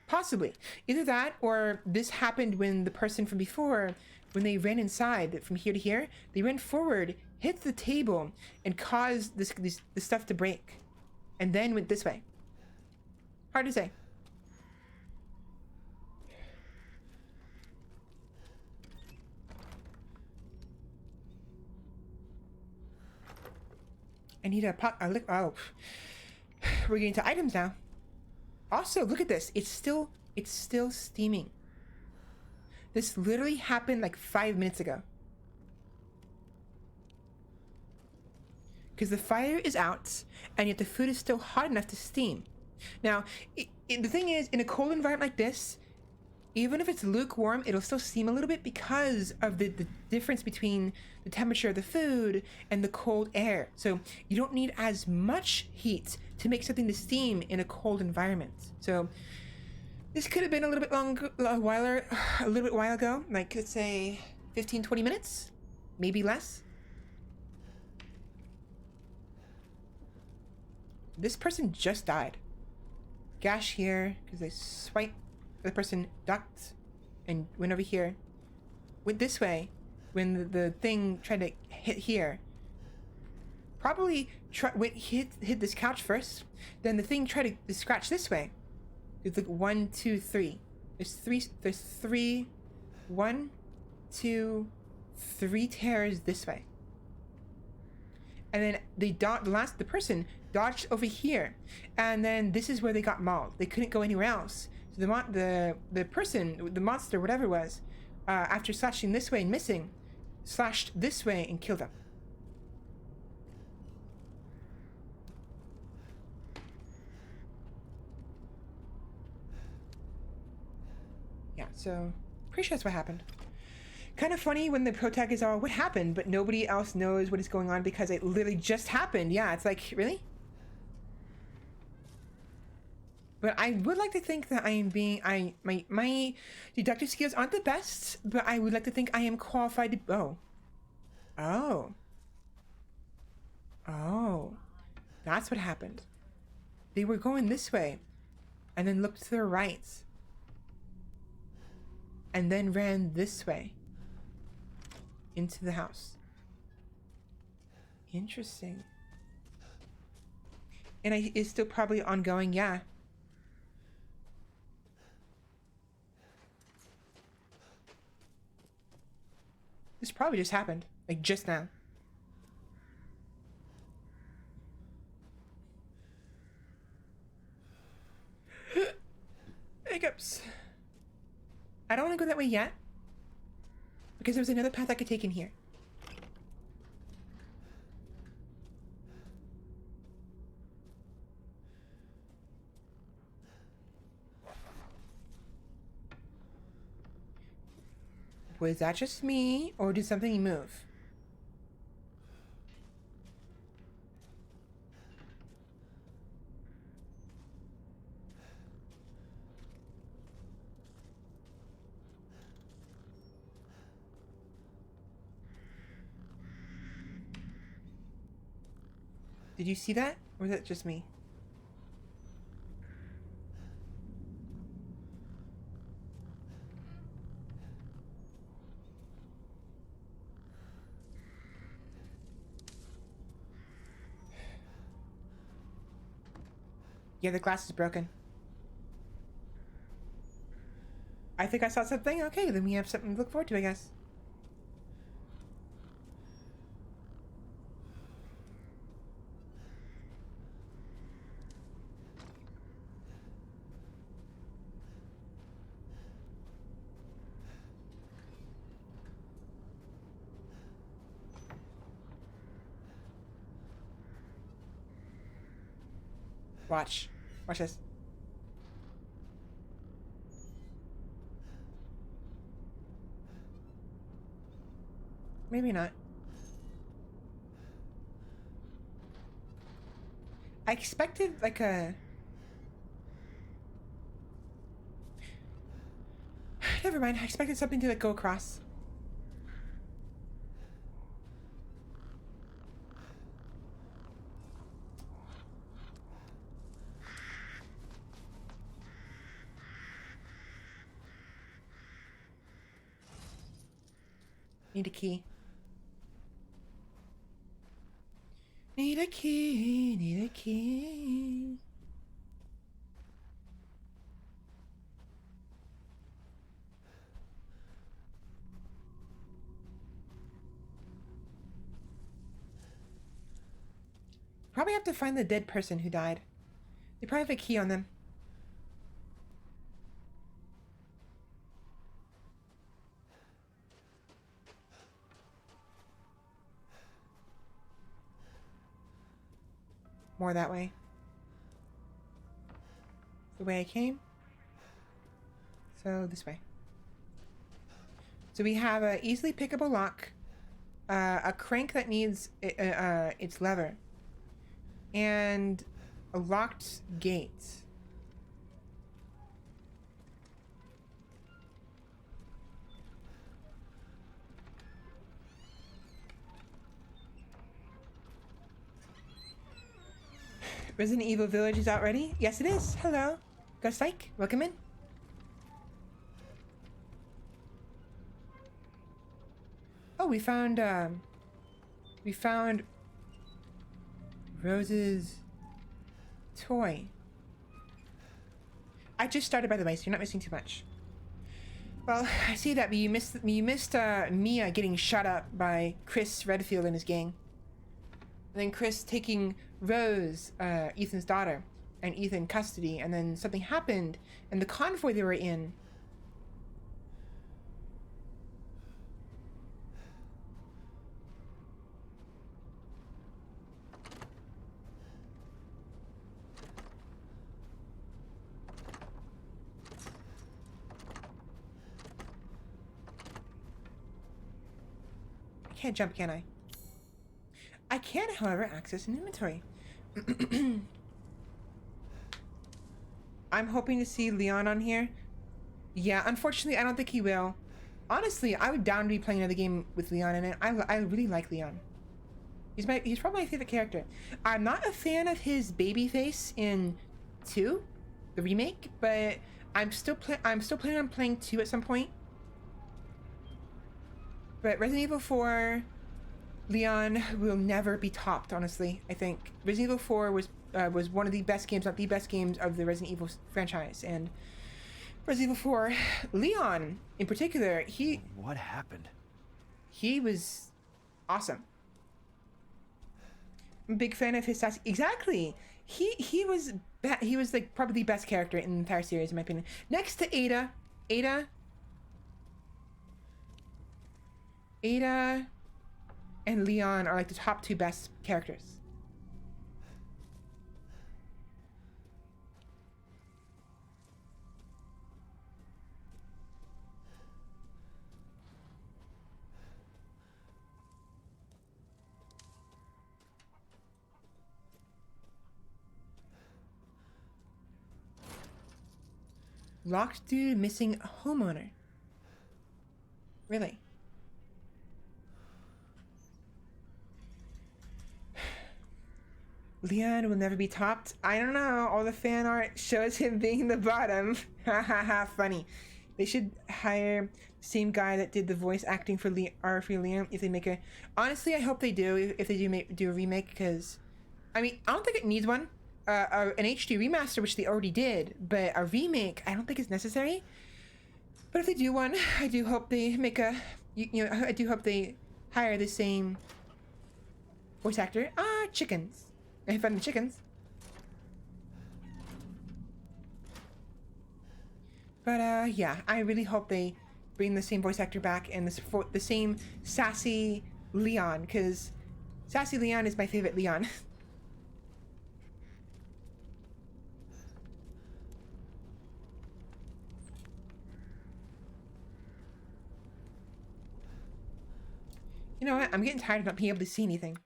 Possibly. Either that or this happened when the person from before, when they ran inside from here to here, they ran forward, hit the table, and caused this stuff to break. And then went this way. Hard to say. I need a pot. Oh. We're getting to items now. Also, look at this. It's still steaming. This literally happened like 5 minutes ago. Because the fire is out, and yet the food is still hot enough to steam. Now, the thing is, in a cold environment like this, even if it's lukewarm, it'll still steam a little bit because of the difference between the temperature of the food and the cold air. So you don't need as much heat to make something to steam in a cold environment. So this could have been a little bit while ago, like let's say 15-20 minutes, maybe less. this person just died. Gash here, because they swipe. The person ducked and went over here. Went this way when the thing tried to hit here. Probably hit this couch first. Then the thing tried to scratch this way. It's like 1, 2, 3. There's three. 1, 2, 3 tears this way. And then the person dodged over here, and then this is where they got mauled. They couldn't go anywhere else. So the person, the monster, whatever it was, after slashing this way and missing, slashed this way and killed them. Yeah, so pretty sure that's what happened. Kind of funny when the protagonists are, what happened? But nobody else knows what is going on because it literally just happened. Yeah, it's like, really? But I would like to think that I am being, my deductive skills aren't the best, but I would like to think I am qualified to, oh, that's what happened. They were going this way and then looked to their right and then ran this way into the house. Interesting. And it's still probably ongoing, yeah. This probably just happened, like just now. Hiccups. I don't want to go that way yet, because there's another path I could take in here. Was that just me, or did something move? Did you see that? Or was that just me? Yeah, the glass is broken. I think I saw something. Okay, then we have something to look forward to, I guess. Watch. Watch this. Maybe not. I expected like a... Never mind. I expected something to like go across. Need a key. Need a key, need a key. Probably have to find the dead person who died. They probably have a key on them. More that way. The way I came. So this way. So we have a easily pickable lock, a crank that needs its lever, and a locked gate. Resident Evil Village is out ready? Yes, it is. Hello. Ghost Ike, welcome in. Oh, we found Rose's toy. I just started, by the way, so you're not missing too much. Well, I see that, but you missed Mia getting shot up by Chris Redfield and his gang. And then Chris taking Rose, Ethan's daughter, and Ethan custody, and then something happened, and the convoy they were in. I can't jump, can I? I can, however, access an inventory. I'm hoping to see Leon on here. Yeah, unfortunately, I don't think he will. Honestly, I would down to be playing another game with Leon in it. I really like Leon. He's probably my favorite character. I'm not a fan of his baby face in 2, the remake, but I'm still planning on playing 2 at some point. But Resident Evil 4, Leon will never be topped, honestly. I think Resident Evil 4 was one of the best games, not the best games of the Resident Evil franchise, and Resident Evil 4, Leon in particular, What happened? He was awesome. I'm a big fan of his sassy. Exactly. He was like probably the best character in the entire series, in my opinion. Next to Ada and Leon are like the top 2 best characters. Locked dude missing homeowner. Really? Leon will never be topped. I don't know. All the fan art shows him being the bottom. Hahaha, funny. They should hire the same guy that did the voice acting for Leon if they make a... Honestly, I hope they do, if they do a remake, because... I mean, I don't think it needs one. An HD remaster, which they already did, but a remake, I don't think it's necessary. But if they do one, I do hope they make a... I do hope they hire the same voice actor. Chickens. I have fun with chickens. But yeah, I really hope they bring the same voice actor back and the same sassy Leon, because sassy Leon is my favorite Leon. You know what? I'm getting tired of not being able to see anything.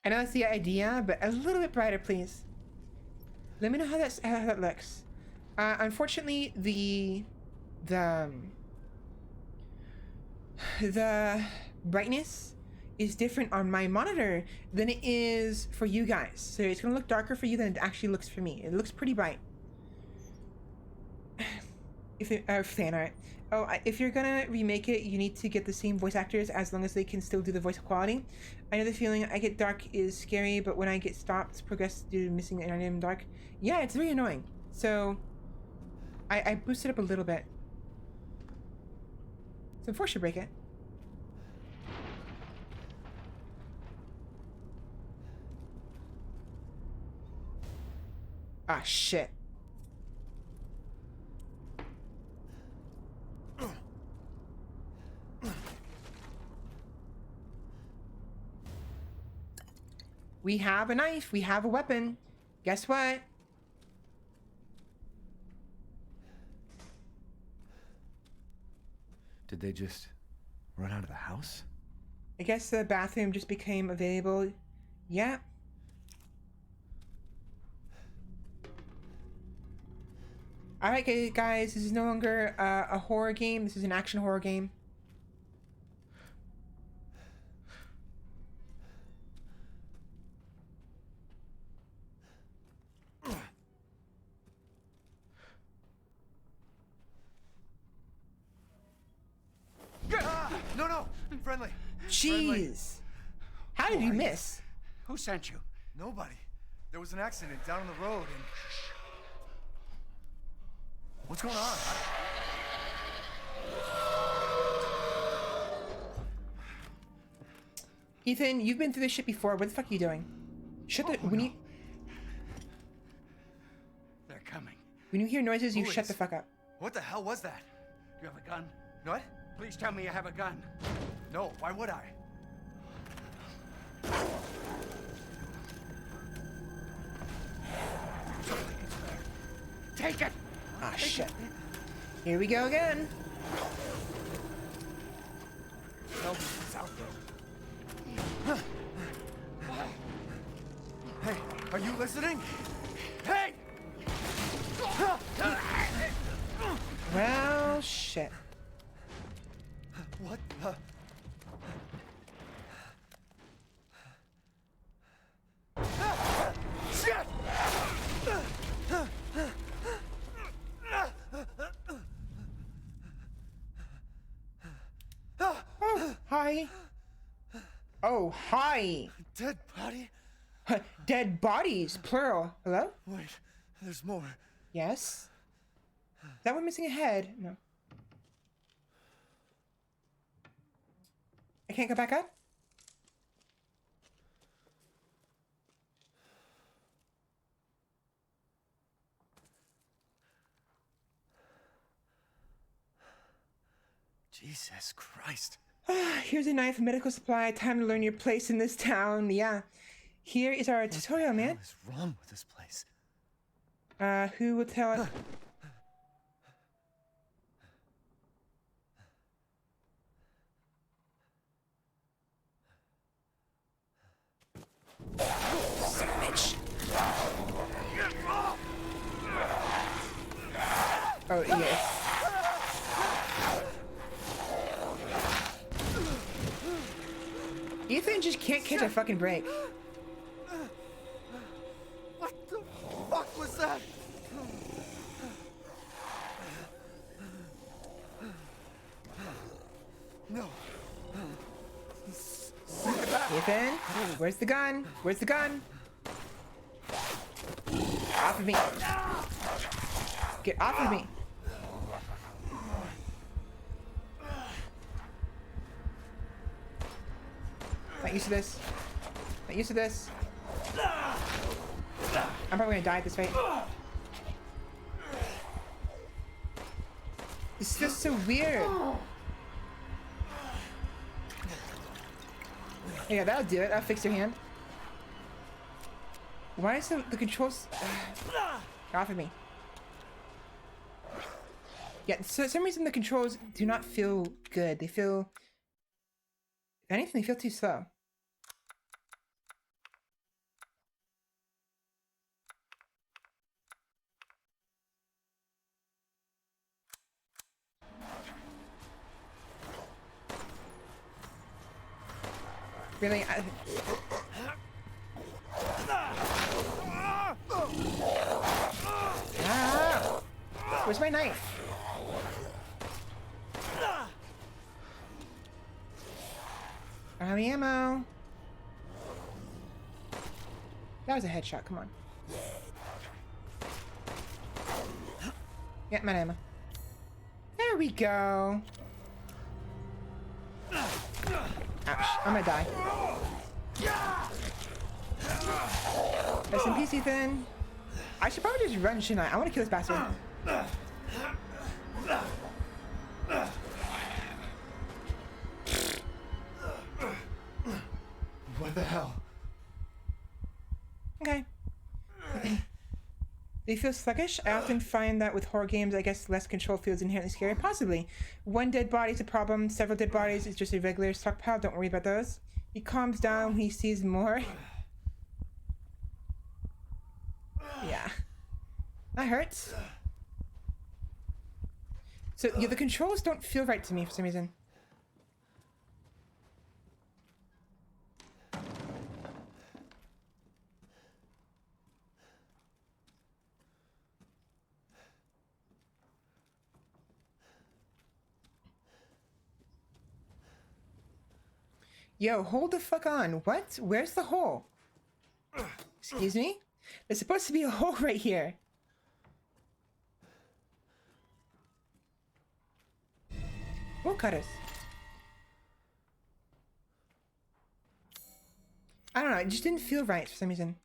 I know that's the idea, but a little bit brighter, please. Let me know how that looks. Unfortunately, the brightness is different on my monitor than it is for you guys. So it's gonna look darker for you than it actually looks for me. It looks pretty bright. Fan art. Oh, if you're gonna remake it, you need to get the same voice actors as long as they can still do the voice quality. I know the feeling I get dark is scary, but when I get stopped, progress due to missing an item dark. Yeah, it's very annoying. So I boosted up a little bit. So I'm forced to break it. Ah, shit. We have a knife. We have a weapon. Guess what? Did they just run out of the house? I guess the bathroom just became available. Yeah. Alright guys, this is no longer a horror game. This is an action horror game. No, friendly. Jeez. How did you miss? Who sent you? Nobody. There was an accident down on the road and... What's going on? Ethan, you've been through this shit before. What the fuck are you doing? Shut the... When you... They're coming. When you hear noises, you Who shut is? the fuck up. What the hell was that? You have a gun? What? Please tell me you have a gun. No, why would I? Take it! Ah, shit. Here we go again. Nobody's out there. Hey, are you listening? Hey! Well, shit. What the... Shit! Oh, hi. Oh, hi. Dead body? Dead bodies, plural. Hello? Wait, there's more. Yes? Is that one missing a head? No. I can't go back up? Jesus Christ. Here's a knife, medical supply. Time to learn your place in this town. Yeah. Here is our tutorial, man. What is wrong with this place? Who will tell us? Son of a bitch. Oh, yes. Ethan just can't catch a fucking break. What the fuck was that? No. Ethan, where's the gun? Where's the gun? Off of me. Get off of me. Not used to this. Not used to this. I'm probably gonna die at this rate. It's just so weird. Yeah, that'll do it. I'll fix your hand. Why is the controls... Get off of me. Yeah, so for some reason the controls do not feel good. They feel... If anything, they feel too slow. Really? Ah! Where's my knife? I don't have any ammo. That was a headshot, come on. Yeah, my ammo. There we go. Ouch, I'm gonna die. Rest in peace, Ethan. I should probably just run, shouldn't I? I want to kill this bastard. What the hell? Okay. They feel sluggish. I often find that with horror games, I guess less control feels inherently scary. Possibly. One dead body is a problem. Several dead bodies is just a regular stockpile. Don't worry about those. He calms down when he sees more. Yeah. That hurts. So, yeah, the controls don't feel right to me for some reason. Yo, hold the fuck on. What? Where's the hole? Excuse me? There's supposed to be a hole right here. What cut us? I don't know, it just didn't feel right for some reason.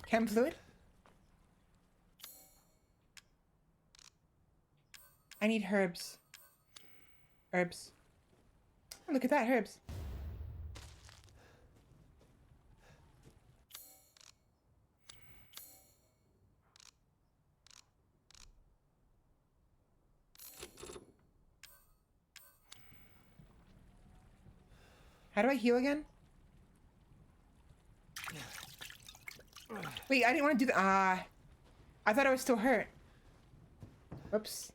Chem fluid? I need herbs. Herbs. Oh, look at that, herbs. How do I heal again? Wait, I didn't want to do that. Ah. I thought I was still hurt. Whoops.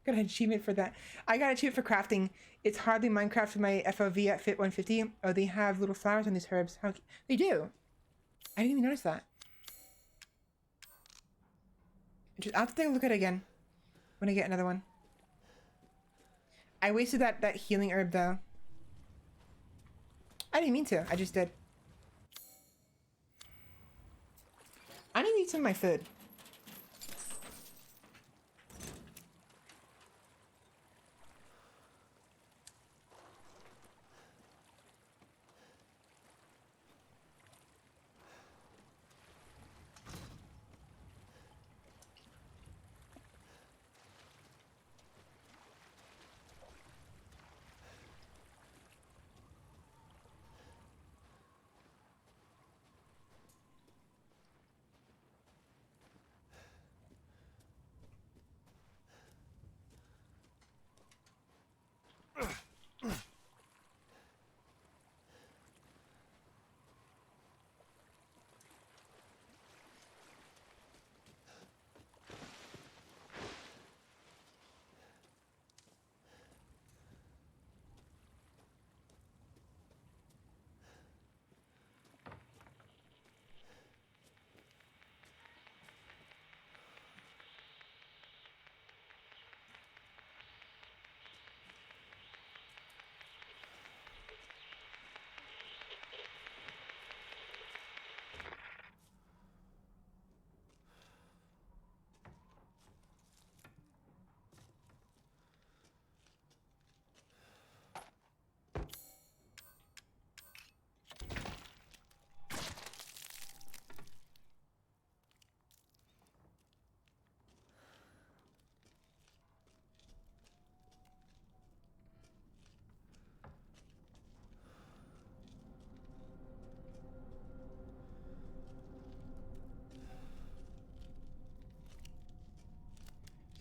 Got an achievement for that. I got an achievement for crafting. It's hardly Minecraft with my FOV at Fit 150. Oh, they have little flowers on these herbs. How they do? I didn't even notice that. I'll have to take a look at it again when I get another one. I wasted that healing herb though. I didn't mean to. I just did. I need to eat some of my food.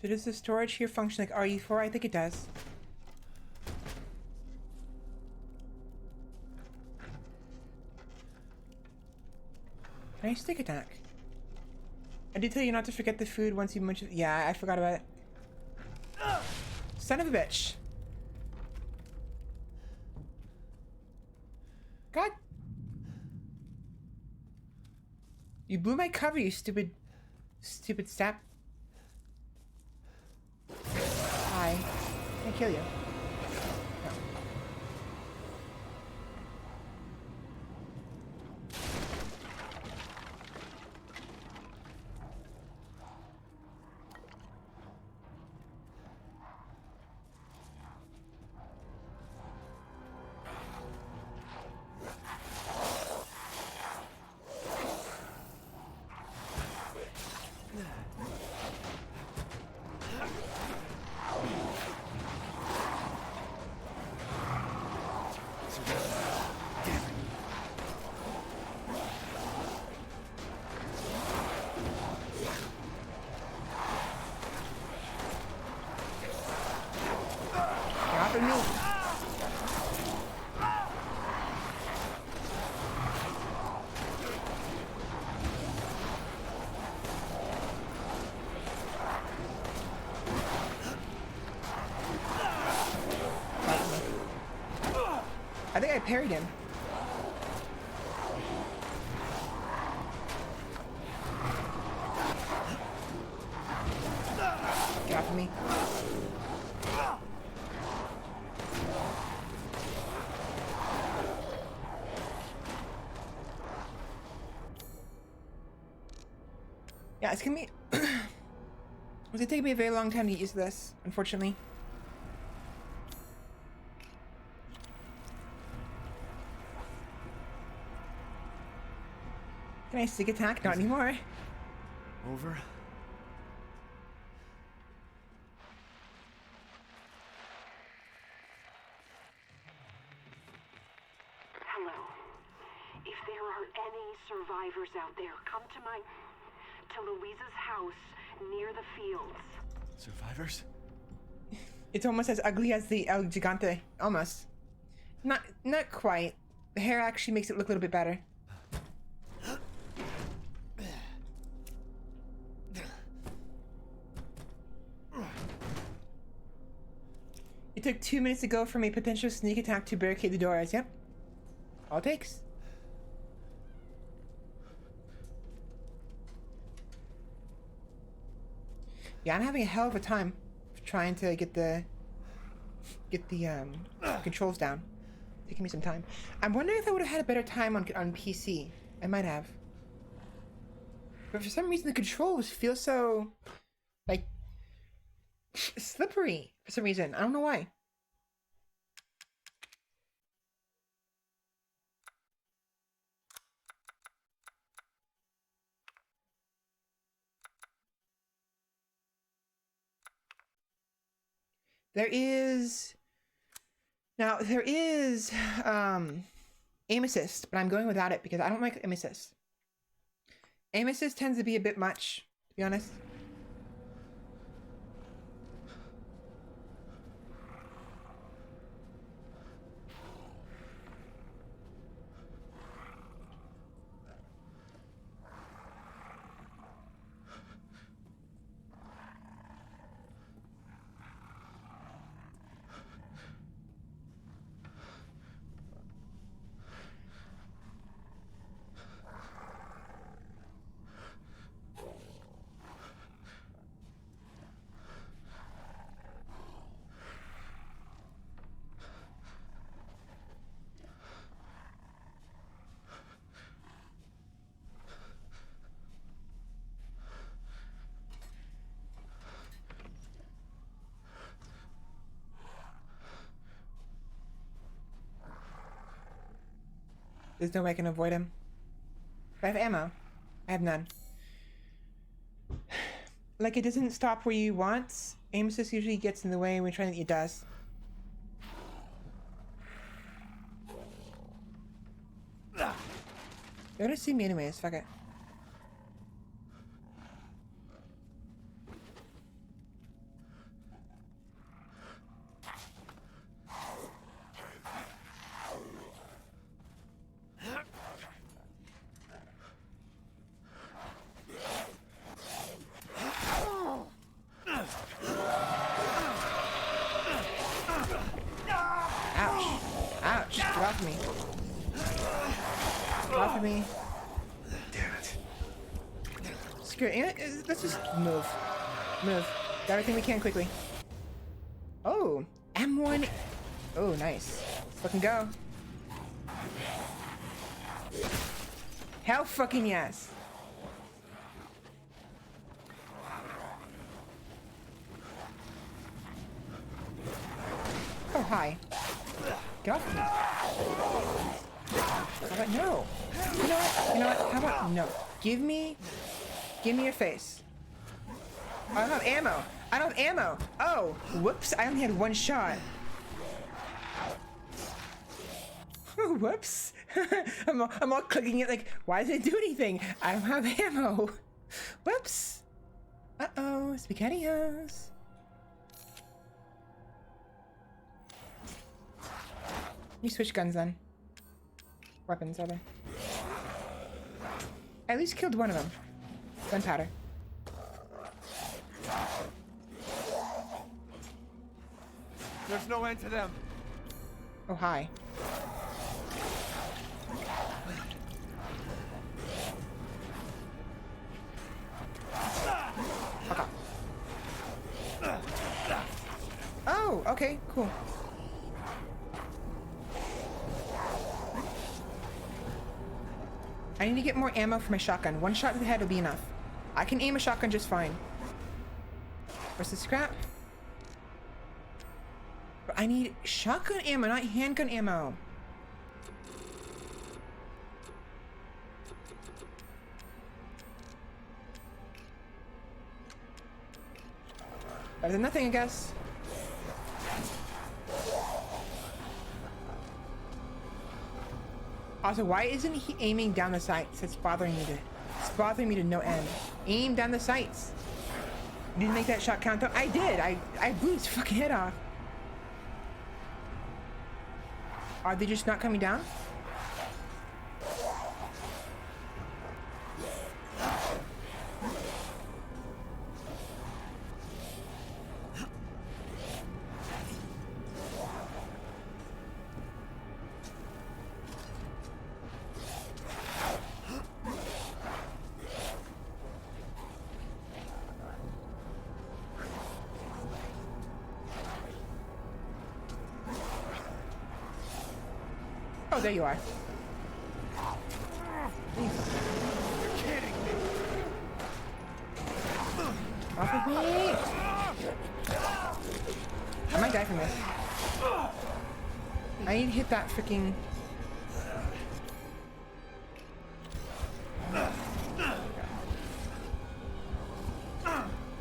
So does the storage here function like RE4? I think it does. Can I stick attack? I did tell you not to forget the food once you munch it. Yeah, I forgot about it. Son of a bitch. God. You blew my cover, you stupid sap. Hi. Can't kill you. No. Dropping me. I think I parried him. Get off of me. Yeah, it's gonna be it's gonna take me a very long time to use this, unfortunately. Can I sneak attack? Not anymore. Over? Hello. If there are any survivors out there, come to Louisa's house near the fields. Survivors? It's almost as ugly as the El Gigante. Almost. Not quite. The hair actually makes it look a little bit better. It took 2 minutes to go from a potential sneak attack to barricade the doors. Yep. All it takes. Yeah, I'm having a hell of a time trying to get the controls down. Taking me some time. I'm wondering if I would have had a better time on PC. I might have. But for some reason the controls feel so like slippery for some reason. I don't know why. There is aim assist, but I'm going without it because I don't like aim assist. Aim assist tends to be a bit much, to be honest. There's no way I can avoid him. But I have ammo. I have none. Like, it doesn't stop where you want. Aim assist usually gets in the way when trying to, it does. They're gonna see me anyways, fuck it. Ouch. Ouch. Get off me. Off of me. Damn it. Screw it. Let's just move. Move. Got everything we can quickly. Oh, M1. Oh, nice. Let's fucking go. Hell fucking yes. Oh, hi. Get off of me. How about no? You know what? You know what? How about no? Give me your face. I don't have ammo. I don't have ammo. Oh, whoops. I only had one shot. Whoops. I'm all clicking it like, why does it do anything? I don't have ammo. Whoops. Uh-oh, SpaghettiOs. You switch guns then. Weapons, rather. I at least killed one of them. Gunpowder. There's no end to them. Oh, hi. Fuck off. Oh, okay, cool. I need to get more ammo for my shotgun. One shot to the head will be enough. I can aim a shotgun just fine. Where's the scrap? But I need shotgun ammo, not handgun ammo. Better than nothing, I guess. Also, why isn't he aiming down the sights? It's bothering me to no end. Aim down the sights. You didn't make that shot count though? I did. I blew his fucking head off. Are they just not coming down? Oh, there you are. You're kidding me. Off of me! I might die from this. I need to hit that freaking.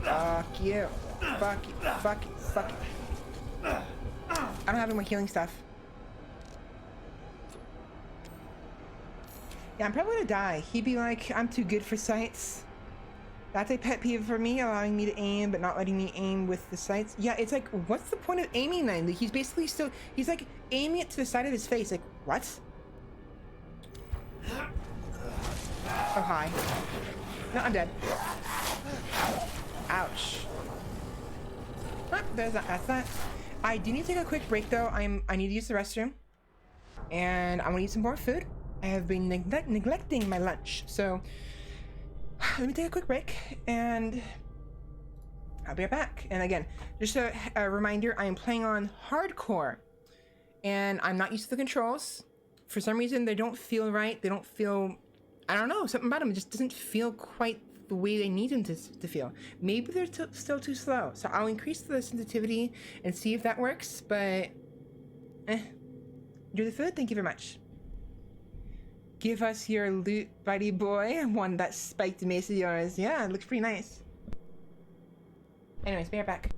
Fuck you. Fuck you. Fuck you. Fuck you. I don't have any more healing stuff. Yeah, I'm probably gonna die. He'd be like, I'm too good for sights. That's a pet peeve for me, allowing me to aim, but not letting me aim with the sights. Yeah, it's like, what's the point of aiming then? Like, he's basically still, he's like aiming it to the side of his face. Like, what? Oh, hi. No, I'm dead. Ouch. Ah, there's that, that's that. I do need to take a quick break though. I need to use the restroom. And I want to eat some more food. I have been neglecting my lunch, so let me take a quick break and I'll be right back. And again, just a reminder, I am playing on hardcore and I'm not used to the controls. For some reason, they don't feel right. They don't feel, I don't know, something about them just doesn't feel quite the way they need them to feel. Maybe they're still too slow. So I'll increase the sensitivity and see if that works, but enjoy the food. Thank you very much. Give us your loot, buddy boy. I want that spiked mace of yours. Yeah, it looks pretty nice. Anyways, be right back.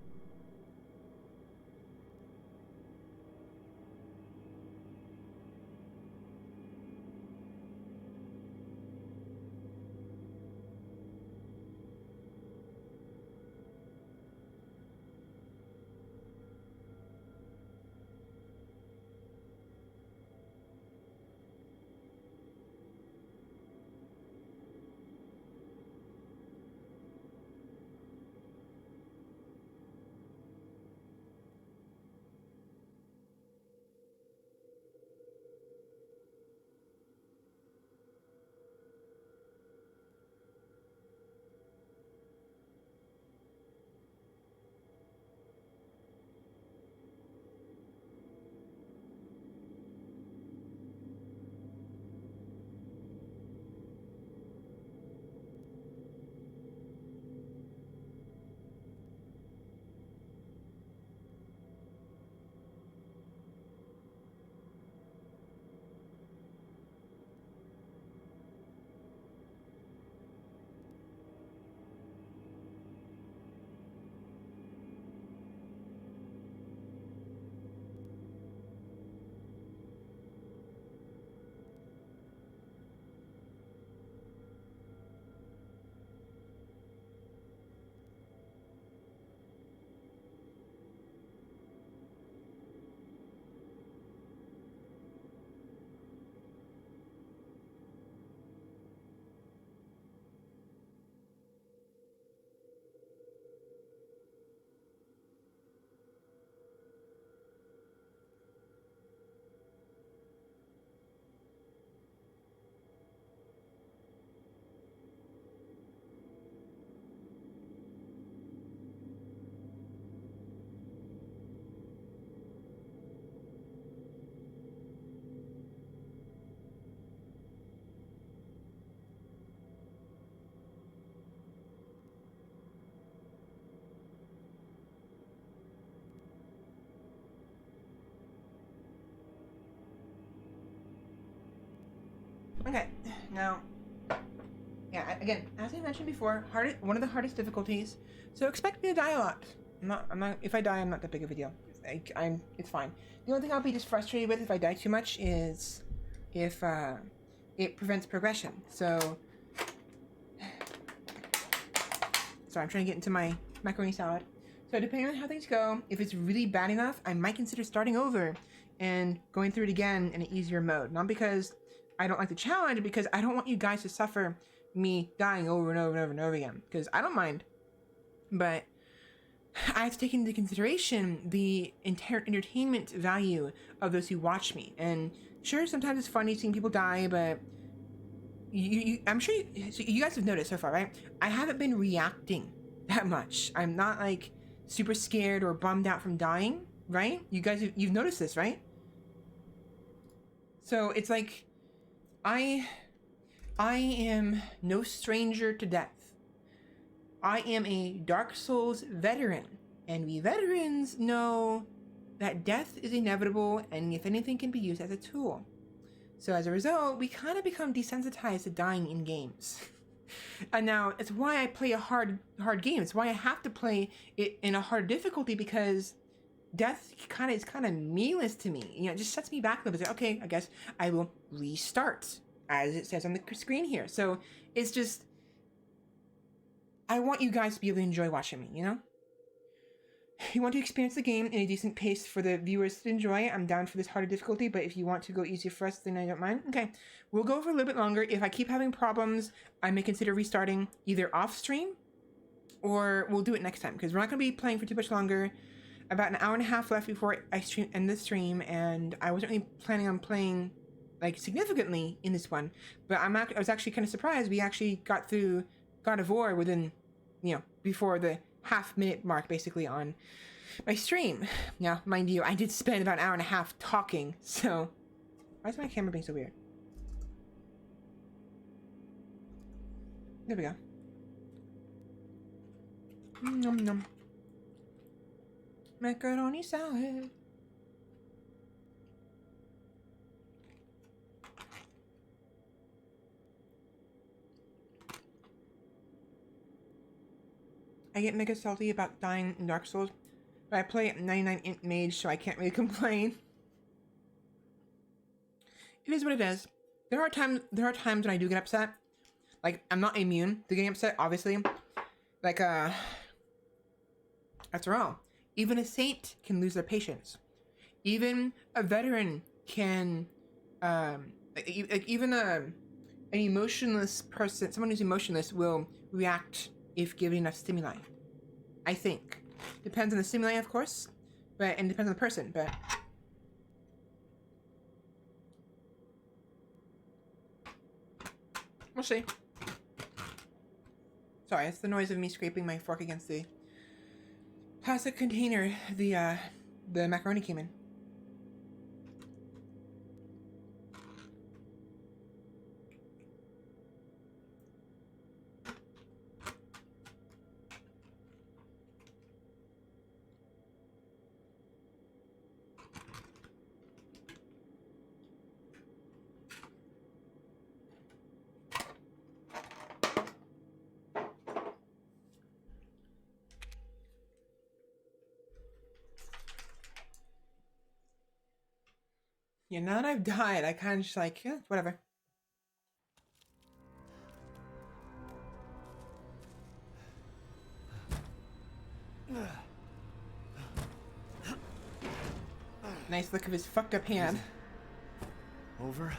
Okay, now, yeah, again, as I mentioned before, one of the hardest difficulties. So expect me to die a lot. I'm not. If I die, I'm not that big of a deal. It's fine. The only thing I'll be just frustrated with if I die too much is if it prevents progression. So, sorry, I'm trying to get into my macaroni salad. So depending on how things go, if it's really bad enough, I might consider starting over and going through it again in an easier mode. Not because I don't like the challenge, because I don't want you guys to suffer me dying over and over and over and over again. Because I don't mind, but I have to take into consideration the entire entertainment value of those who watch me. And sure, sometimes it's funny seeing people die, but I'm sure you guys have noticed so far, right? I haven't been reacting that much. I'm not like super scared or bummed out from dying, right? You guys, you've noticed this, right? So it's like, I am no stranger to death. I am a Dark Souls veteran, and we veterans know that death is inevitable, and if anything, can be used as a tool. So as a result, we kind of become desensitized to dying in games. And now it's why I play a hard game. It's why I have to play it in a hard difficulty, because death is kind of meaningless to me. You know, it just sets me back a little bit. Okay, I guess I will restart, as it says on the screen here. So it's just, I want you guys to be able to enjoy watching me, you know? You want to experience the game in a decent pace for the viewers to enjoy. I'm down for this harder difficulty, but if you want to go easier for us, then I don't mind. Okay, we'll go for a little bit longer. If I keep having problems, I may consider restarting either off stream, or we'll do it next time, because we're not going to be playing for too much longer. About an hour and a half left before I end this stream, and I wasn't really planning on playing like significantly in this one, but I was actually kind of surprised we actually got through God of War within, you know, before the half-minute mark basically on my stream. Now, mind you, I did spend about an hour and a half talking, so why is my camera being so weird? There we go. Nom nom. Macaroni salad. I get mega salty about dying in Dark Souls, but I play at 99 int mage, so I can't really complain. It is what it is. There are times when I do get upset. Like, I'm not immune to getting upset, obviously. Like, after all, even a saint can lose their patience. Even a veteran can, even an emotionless person, someone who's emotionless, will react if given enough stimuli. I think. Depends on the stimuli, of course, and depends on the person, but we'll see. Sorry, it's the noise of me scraping my fork against the plastic container the macaroni came in. Yeah, now that I've died, I kind of just like, yeah, whatever. Nice look of his fucked up hand. Over?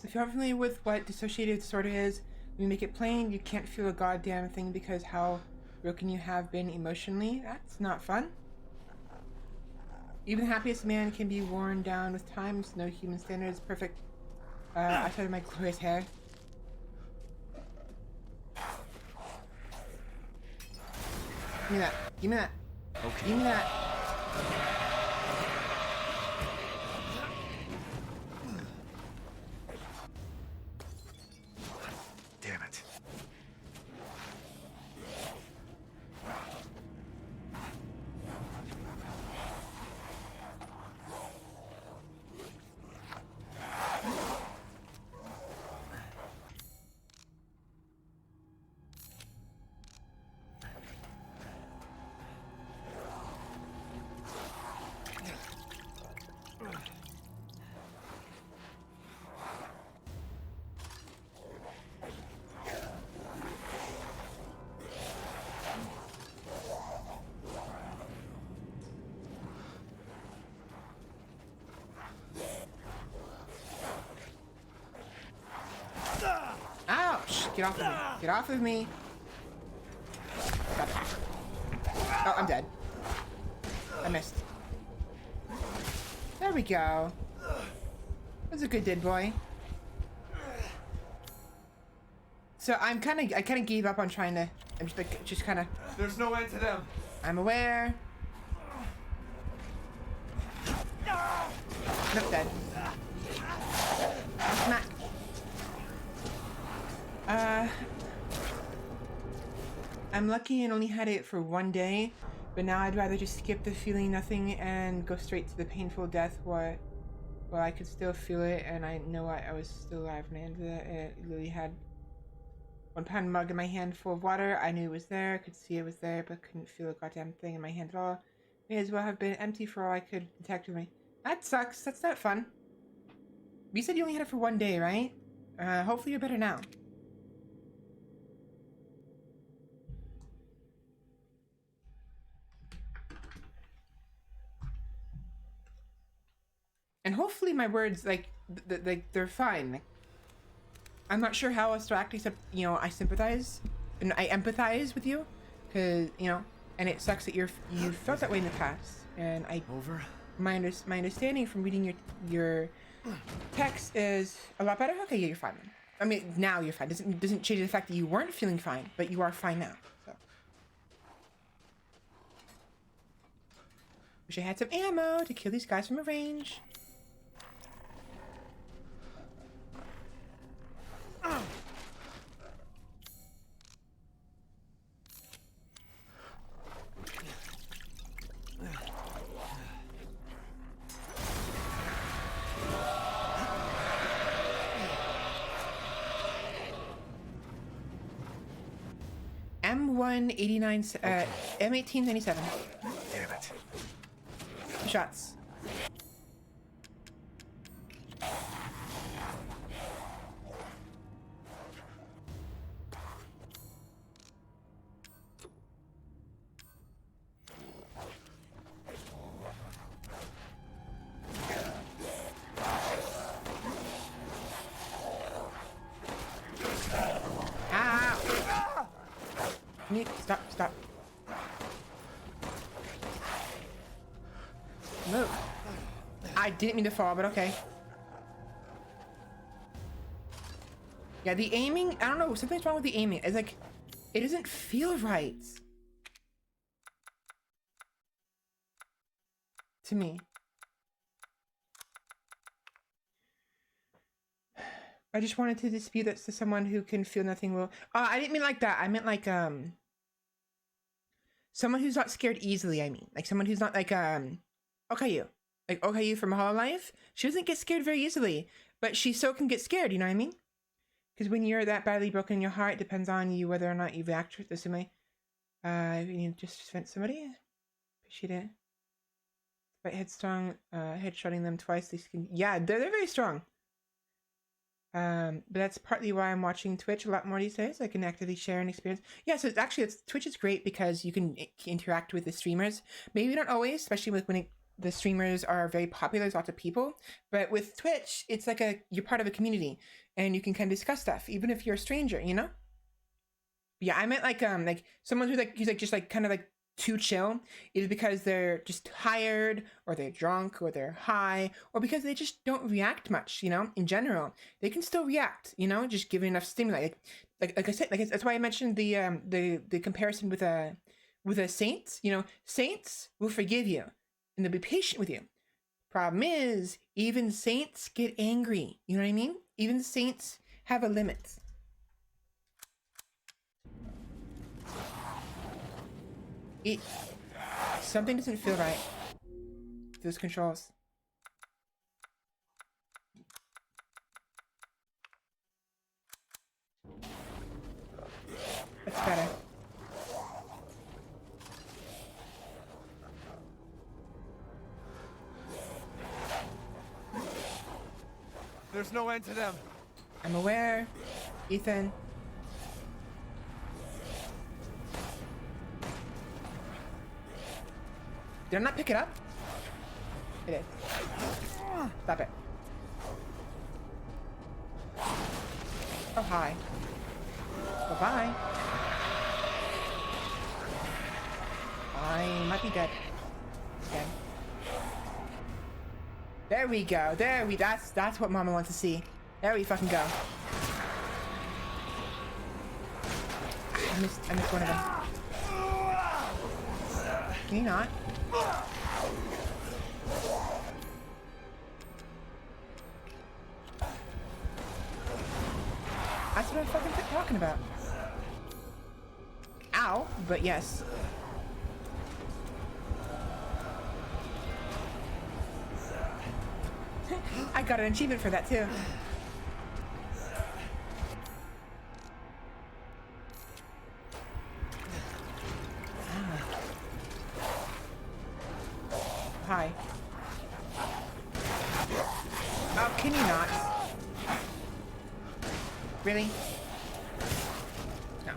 If you're familiar with what dissociative disorder is, let me make it plain. You can't feel a goddamn thing because how broken you have been emotionally. That's not fun. Even the happiest man can be worn down with time. No human standard is perfect. Outside of my glorious hair. Give me that. Give me that. Okay. Give me that. Damn it. Ouch! Get off of me. Get off of me. Stop it. Oh, I'm dead. I missed. There we go. That's a good dead boy. So I kind of gave up on trying to. I'm just kind of. There's no end to them. I'm aware. Nope, dead. Smack. I'm lucky and only had it for one day, but now I'd rather just skip the feeling nothing and go straight to the painful death while I could still feel it, and I know I was still alive when I ended it. It literally had 1 pound mug in my hand full of water. I knew it was there, could see it was there, but couldn't feel a goddamn thing in my hand at all. May as well have been empty for all I could detect with me. That sucks. That's not fun. You said you only had it for one day, right? Hopefully you're better now. And hopefully my words, like, they're fine. Like, I'm not sure how else to act except, you know, I sympathize and I empathize with you, because, you know, and it sucks that you felt that way in the past. And my understanding from reading your text is a lot better. Okay, yeah, you're fine. I mean, now you're fine. Doesn't change the fact that you weren't feeling fine, but you are fine now. So. Wish I had some ammo to kill these guys from a range. M189, M1897. Damn it. Shots. Stop. Move. I didn't mean to fall, but okay. Yeah, the aiming, I don't know, something's wrong with the aiming. It's like, it doesn't feel right. To me. I just wanted to dispute that to someone who can feel nothing will. I didn't mean like that. I meant like, someone who's not scared easily, I mean. Like someone who's not like, Okayu. Like Okayu from Hololive. She doesn't get scared very easily, but she still can get scared, you know what I mean? Because when you're that badly broken in your heart, it depends on you whether or not you react the same way. You just vent somebody. Appreciate it. Despite headstrong, headshotting them twice, they can, yeah, they're very strong. But that's partly why I'm watching Twitch a lot more these days. I can actively share an experience. Yeah, so Twitch is great because you can interact with the streamers. Maybe not always, especially when the streamers are very popular. There's lots of people, but with Twitch, it's like you're part of a community, and you can kind of discuss stuff, even if you're a stranger. You know? Yeah, I meant like someone who's just kind of too chill, either because they're just tired, or they're drunk, or they're high, or because they just don't react much, you know. In general, they can still react, you know, just given enough stimuli. Like I said, that's why I mentioned the comparison with with a saint, you know, saints will forgive you and they'll be patient with you. Problem is, even saints get angry. You know what I mean? Even saints have a limit. Something doesn't feel right. Those controls. That's better. There's no end to them. I'm aware, Ethan. Did I not pick it up? It is. Stop it. Oh, hi. Bye-bye. I might be dead. Again. There we go. That's what Mama wants to see. There we fucking go. I missed one of them. Can you not? That's what I'm fucking talking about. Ow, but yes. I got an achievement for that too. Hi. Oh, can you not? Really? No.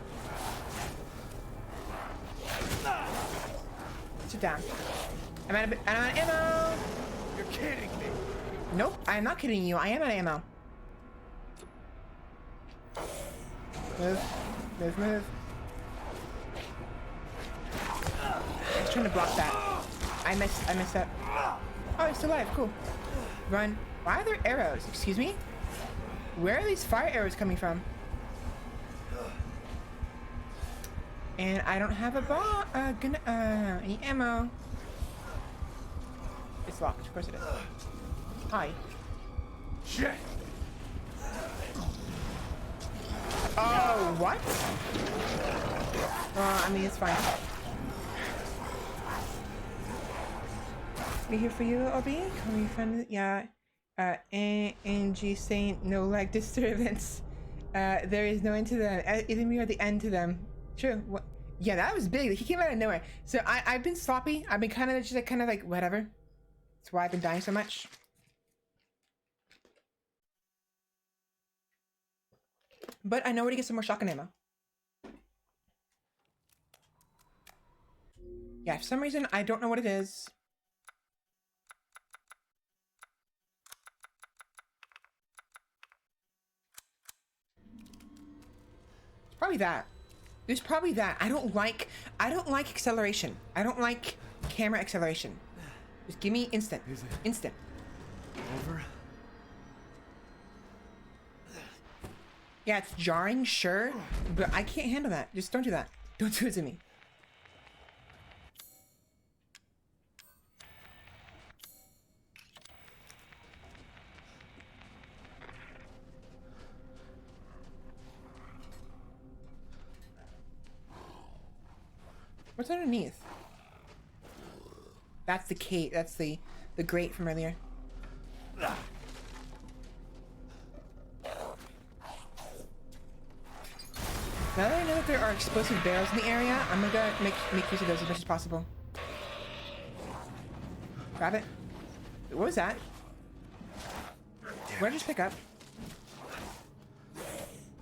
Sit down. I'm out of ammo! You're kidding me! Nope, I am not kidding you. I am out of ammo. Move. Move, move. I was trying to block that. I missed that. Oh, he's still alive. Cool. Run. Why are there arrows? Excuse me? Where are these fire arrows coming from? And I don't have any ammo. It's locked. Of course it is. Hi. Shit. Oh, what? I mean, it's fine. We here for you, OB? Can we find it? Yeah. NG saying no lag disturbance. There is no end to them. Even we are the end to them. True. What? Yeah, that was big. He came out of nowhere. So I've been sloppy. I've been kind of like whatever. That's why I've been dying so much. But I know where to get some more shotgun ammo. Yeah, for some reason I don't know what it is. Probably that. There's probably that. I don't like acceleration. I don't like camera acceleration. Just give me instant. Instant. Over? Yeah, it's jarring, sure, but I can't handle that. Just don't do that. Don't do it to me. What's underneath? That's the cake. That's the grate from earlier. Now that I know that there are explosive barrels in the area, I'm gonna make use of those as much as possible. Grab it. What was that? Where did I just pick up?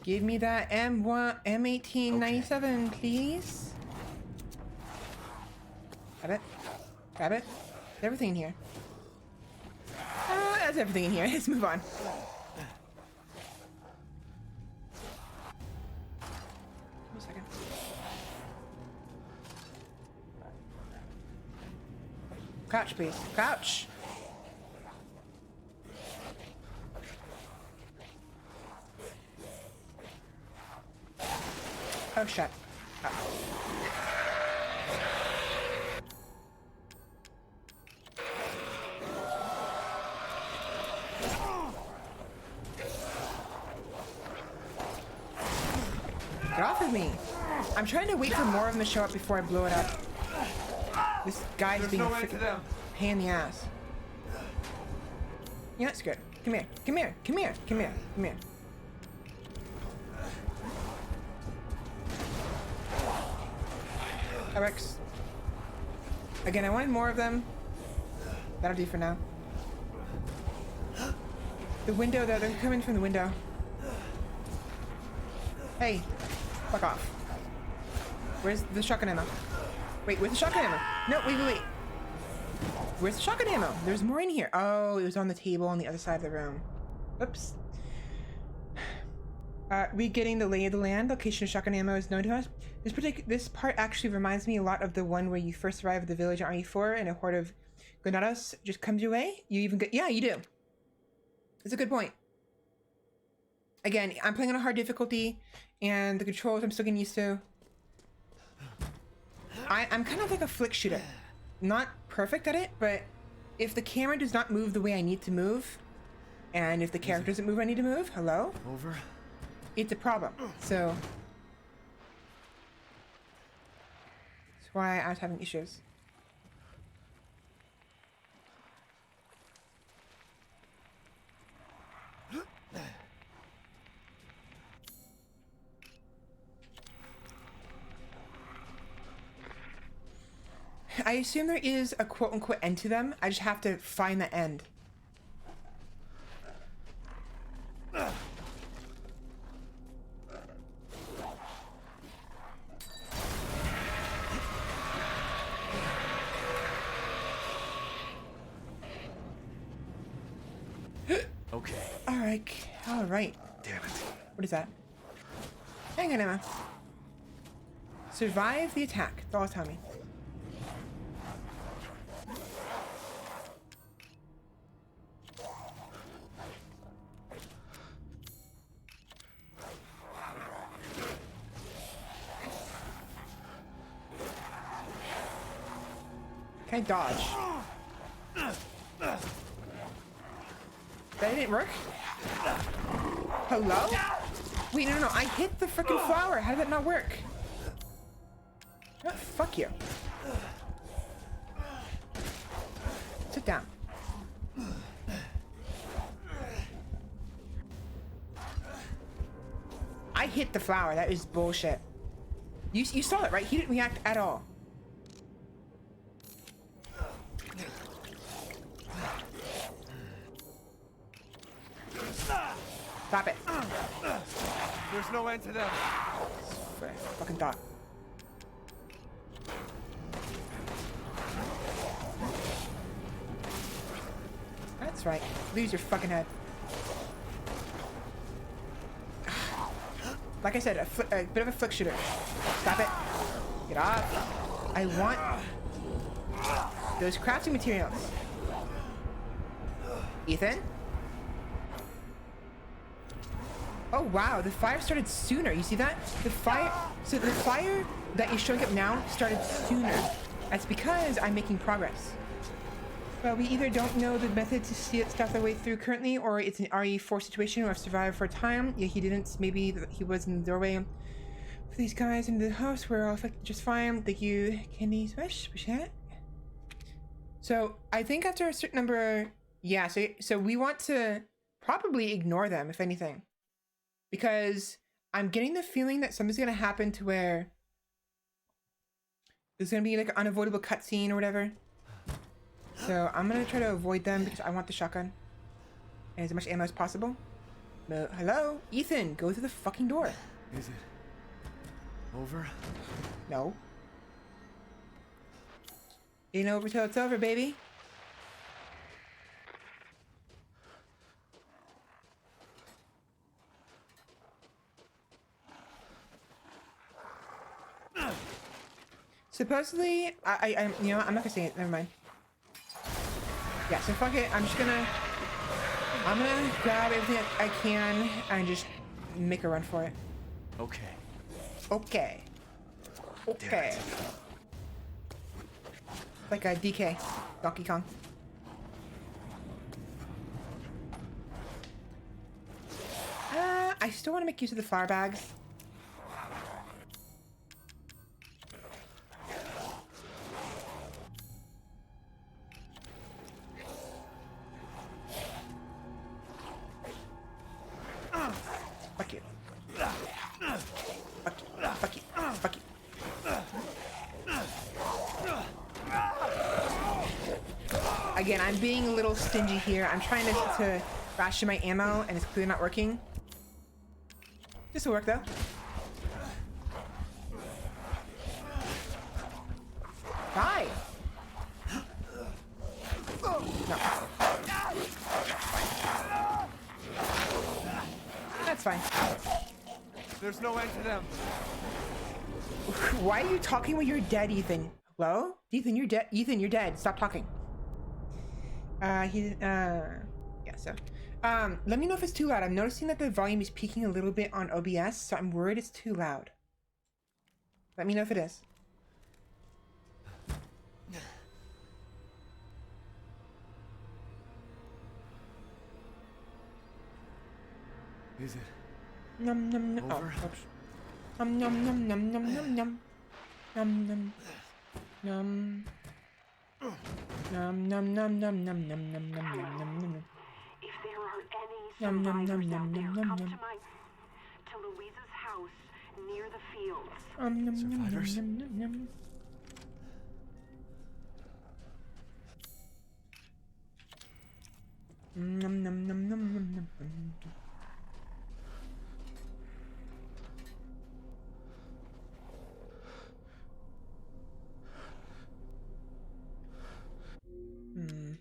Give me that M1897, please. Grab it. Grab it. Is everything in here? That's everything in here. Let's move on. Crouch, please. Crouch! Oh, shit. Oh. Get off of me. I'm trying to wait for more of them to show up before I blow it up. This guy's being a freaking pain in the ass. Yeah, that's good. Come here. Come here. Come here. Come here. Come here. That works. Again, I wanted more of them. That'll do for now. The window, though. They're coming from the window. Hey. Fuck off. Where's the shotgun ammo? Wait, where's the shotgun ammo? No, wait. Where's the shotgun ammo? There's more in here. Oh, it was on the table on the other side of the room. Oops. We getting the lay of the land. Location of shotgun ammo is known to us. This part actually reminds me a lot of the one where you first arrive at the village in RE4 and a horde of granadas just comes your way. You even get, yeah, you do. It's a good point. Again, I'm playing on a hard difficulty and the controls I'm still getting used to. I'm kind of like a flick shooter. Not perfect at it, but if the camera does not move the way I need to move, and if the character doesn't move I need to move, hello? Over? It's a problem. So that's why I was having issues. I assume there is a quote-unquote end to them. I just have to find the end. Okay. All right. Damn it. What is that? Hang on, Emma. Survive the attack. That's all it's telling me. Can I dodge? That didn't work? Hello? Wait, no. I hit the freaking flower. How did that not work? Oh, fuck you. Sit down. I hit the flower. That is bullshit. You saw it, right? He didn't react at all. Stop it. There's no end to them. Fucking thought. That's right. Lose your fucking head. Like I said, a bit of a flick shooter. Stop it. Get off. I want those crafting materials. Ethan? Oh wow, the fire started sooner. You see that? The fire that is showing up now started sooner. That's because I'm making progress. Well, we either don't know the method to see it stuff our way through currently, or it's an RE4 situation where I've survived for a time. Yeah, he didn't. Maybe he was in the doorway for these guys into the house. We're all affected just fine. Thank you, Candy Swish. So I think after a certain number, yeah. So we want to probably ignore them, if anything. Because I'm getting the feeling that something's gonna happen to where there's gonna be like an unavoidable cutscene or whatever. So I'm gonna try to avoid them because I want the shotgun and as much ammo as possible. But hello, Ethan, go through the fucking door. Is it over? No. Ain't over till it's over, baby. Supposedly, I'm you know, I'm not gonna say it. Never mind. Yeah, so fuck it. I'm gonna grab everything I can and just make a run for it. Okay. Okay. Like a DK. Donkey Kong. I still want to make use of the flower bags. Fuck you. Fuck you. Fuck you. Fuck you. Again, I'm being a little stingy here. I'm trying to ration my ammo, and it's clearly not working. This will work, though. Die! No. That's fine. There's no end to them. Why are you talking when you're dead, Ethan? Hello? Ethan, you're dead. Ethan, you're dead. Stop talking. Yeah, so. Let me know if it's too loud. I'm noticing that the volume is peaking a little bit on OBS, so I'm worried it's too loud. Let me know if it is. Is it? Num num num. Over? Oh, oops. Num num num num num num num. Num num. Num. Num num num num num num num num num num num. If there are any Num num survivors num out num there, num num come num. to Louisa's house near the fields. Num num Survivors? num num num num. Num num num num num num num. Hmm.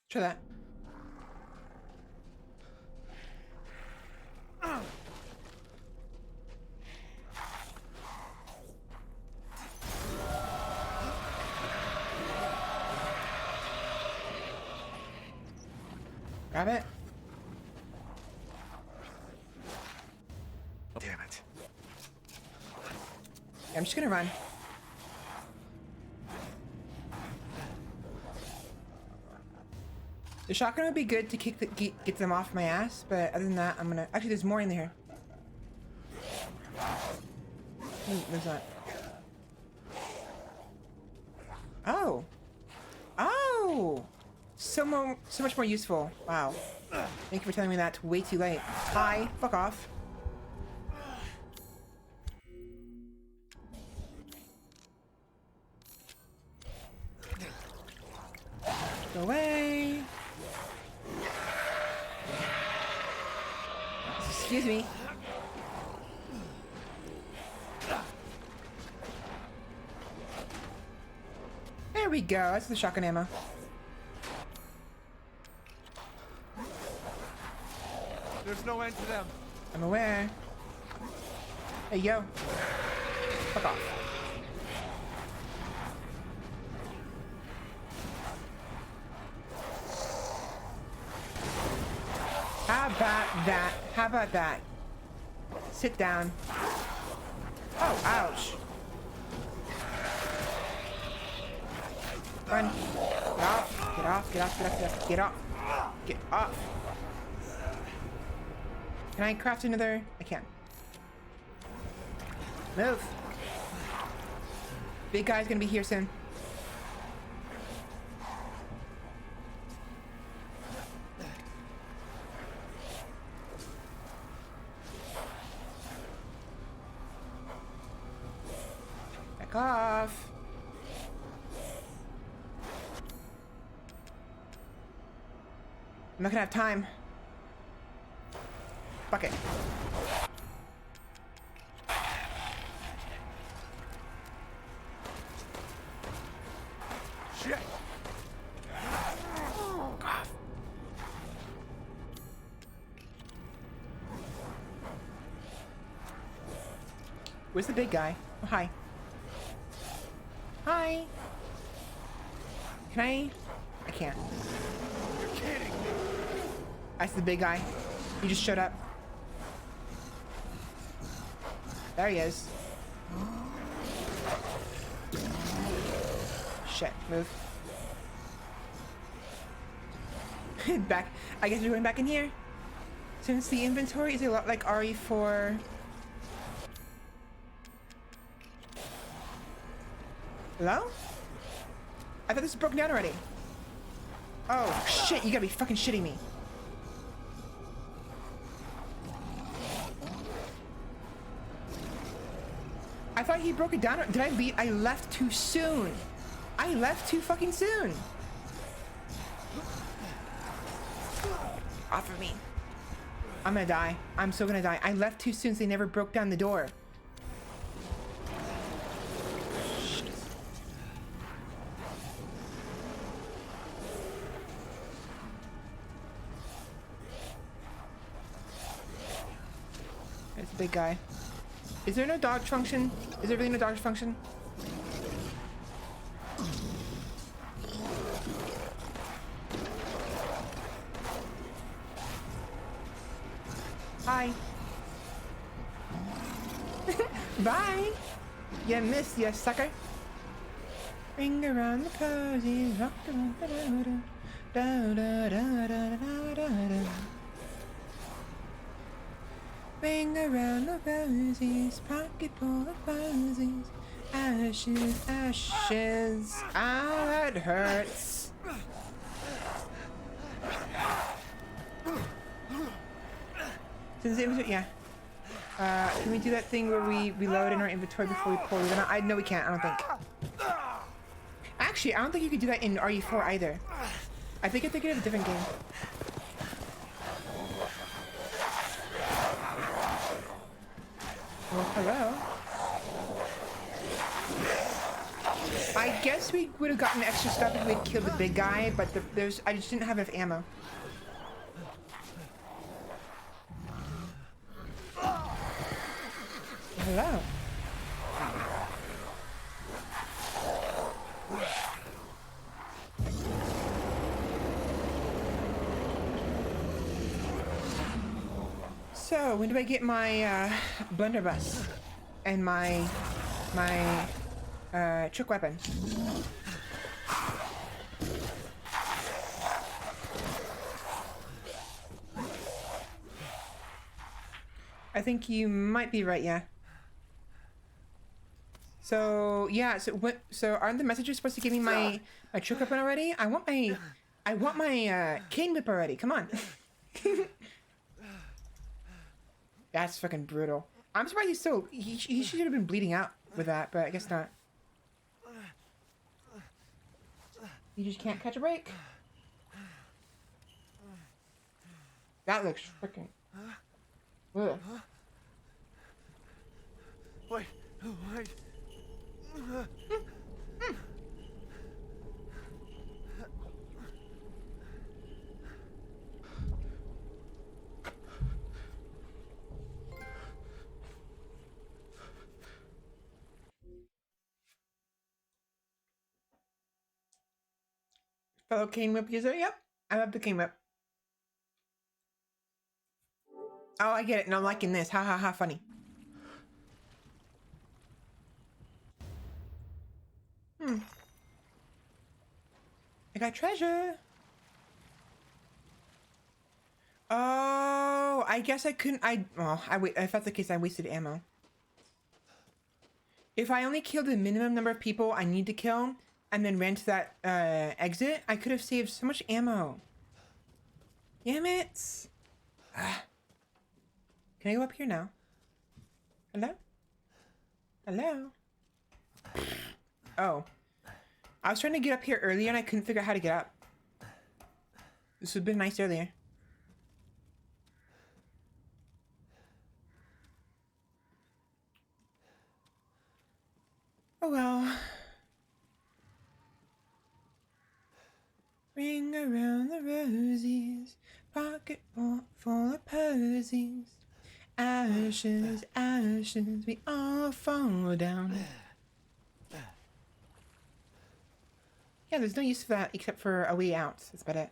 Try that. Grab it. Damn it. I'm just gonna run. The shotgun would be good to get them off my ass, but other than that, I'm gonna. Actually, there's more in here. There's not. Oh. Oh. So much more useful. Wow. Thank you for telling me that way too late. Hi. Fuck off. Go away. Excuse me. There we go. That's the shotgun ammo. There's no end to them. I'm aware. Hey, yo. Fuck off. How about that? How about that? Sit down. Oh, ouch. Run. Get off. Get off. Get off. Get off. Get off. Get off. Get off. Can I craft another? I can. Move. Big guy's gonna be here soon. Back off. I'm not gonna have time. Fuck it. Shit. God. Where's the big guy? Oh, hi. Hi. Can I? I can't. You're kidding me. That's the big guy. He just showed up. There he is. Shit, move. Back. I guess we're going back in here. Since the inventory is a lot like RE4. Hello? I thought this was broken down already. Oh, shit, you gotta be fucking shitting me. I thought he broke it down. Did I leave? I left too soon. I left too fucking soon. Off of me. I'm gonna die. I'm so gonna die. I left too soon so they never broke down the door. There's the big guy. Is there no dodge function? Is there really no dodge function? Hi. Bye. You missed, you sucker. Ring around the posies, rock around da da da da da da da da. Ring around the roses, pocket full of posies. Ashes, ashes. Ah, that hurts. Since the inventory, yeah. Can we do that thing where we reload in our inventory before we pull it out? I know we can't. I don't think. Actually, I don't think you could do that in RE4 either. I think you're thinking of a different game. Well, hello. I guess we would have gotten extra stuff if we had killed the big guy, but I just didn't have enough ammo. Hello. So, when do I get my blunderbuss and my trick weapon? I think you might be right, yeah. So yeah, so aren't the messages supposed to give me my trick weapon already? I want my cane whip already. Come on. That's fucking brutal. I'm surprised he's still. He should have been bleeding out with that, but I guess not. You just can't catch a break. That looks freaking. Ugh. Wait. Fellow cane whip user, yep. I love the cane whip. Oh, I get it. And I'm liking this. Ha ha ha, funny. I got treasure. Oh, I guess I couldn't. If that's the case, I wasted ammo. If I only killed the minimum number of people I need to kill and then ran to that exit, I could have saved so much ammo. Damn it. Can I go up here now? Hello? Hello? Oh. I was trying to get up here earlier and I couldn't figure out how to get up. This would have been nice earlier. Oh well. Ring around the roses, pocket full of posies. Ashes, ashes, we all fall down. Yeah, there's no use for that except for a way out. That's about it.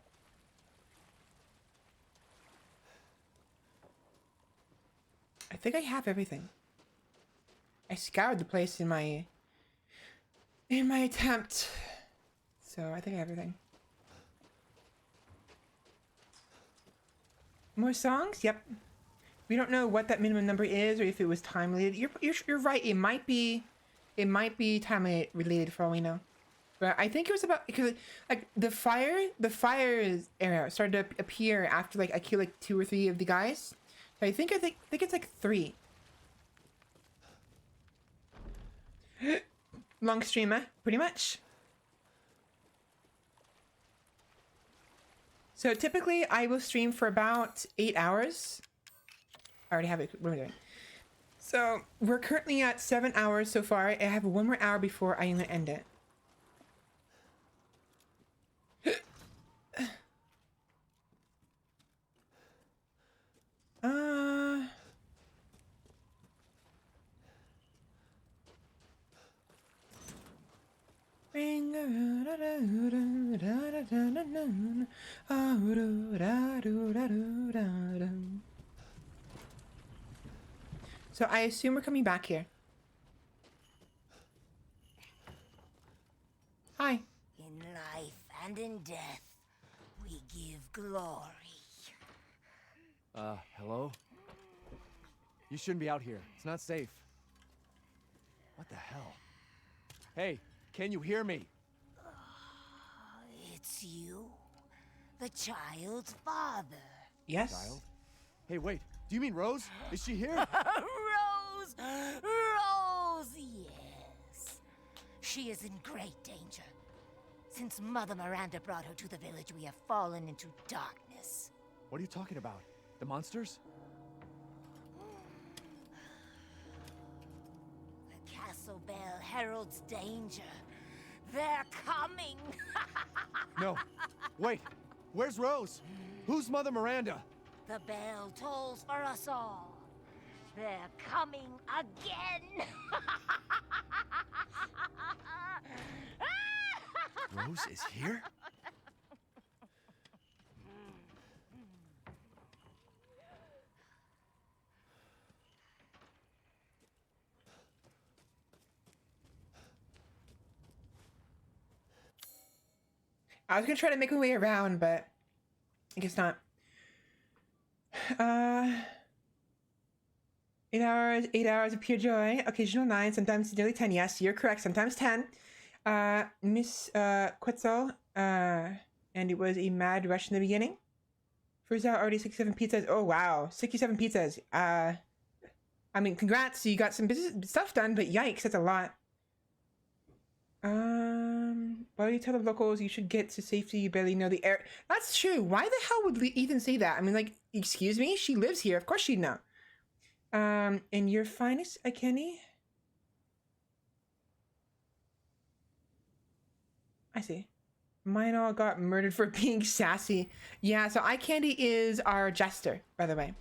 I think I have everything. I scoured the place in my attempt. So I think I have everything. More songs? Yep. We don't know what that minimum number is or if it was time related. You're right. It might be time related for all we know. But I think it was about because like the fire area started to appear after like I killed like 2 or 3 of the guys. So I think it's like 3. Long streamer, pretty much. So typically I will stream for about 8 hours. I already have it. What am I doing? So we're currently at 7 hours so far. I have 1 more hour before I'm gonna end it. So I assume we're coming back here. Hi. In life and in death, we give glory. Hello? You shouldn't be out here. It's not safe. What the hell? Hey, can you hear me? It's you, the child's father. Yes. Child? Hey, wait. Do you mean Rose? Is she here? Rose! Rose, yes. She is in great danger. Since Mother Miranda brought her to the village, we have fallen into darkness. What are you talking about? The monsters? The castle bell heralds danger. They're coming! No. Wait. Where's Rose? Who's Mother Miranda? The bell tolls for us all. They're coming again! Rose is here? I was gonna try to make my way around, but I guess not. 8 hours of pure joy. Occasional 9, sometimes nearly 10. Yes, you're correct. Sometimes 10. Miss Quetzal, and it was a mad rush in the beginning. First out, already 67 pizzas. Oh wow, 67 pizzas. I mean, congrats. You got some business stuff done, but yikes, that's a lot. Why do you tell the locals you should get to safety? You barely know the air. That's true. Why the hell would Ethan say that? I mean, like, excuse me? She lives here. Of course she'd know. And your finest, Kenny? I see. Mine all got murdered for being sassy. Yeah, so Eye Candy is our jester, by the way.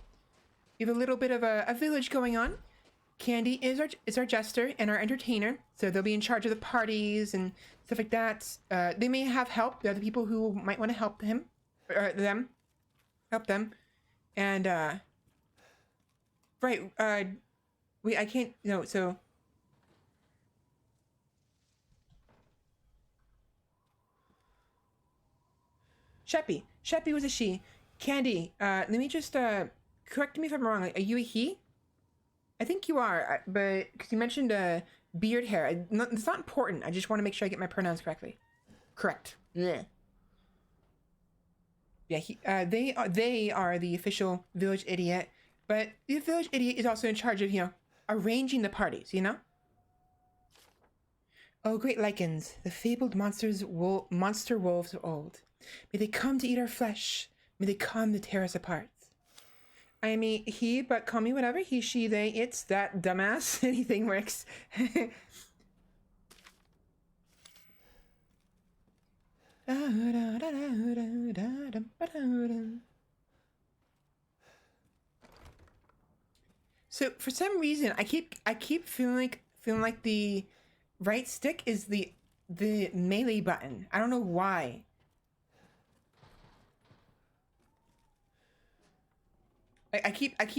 We have a little bit of a village going on. Candy is our jester and our entertainer, so they'll be in charge of the parties and stuff like that. They may have help. They're the people who might want to help him or them, help them. And right, I can't. No, so Sheppy was a she. Candy, let me just correct me if I'm wrong. Are you a he? I think you are, but because you mentioned beard hair. It's not important. I just want to make sure I get my pronouns correctly. Correct. Yeah. Yeah. They are the official village idiot, but the village idiot is also in charge of arranging the parties. Oh, great lichens, the fabled monster wolves of old. May they come to eat our flesh. May they come to tear us apart. I mean, he, but call me whatever. He, she, they, it's that dumbass. Anything works. So for some reason, I keep feeling like the right stick is the melee button. I don't know why. I keep like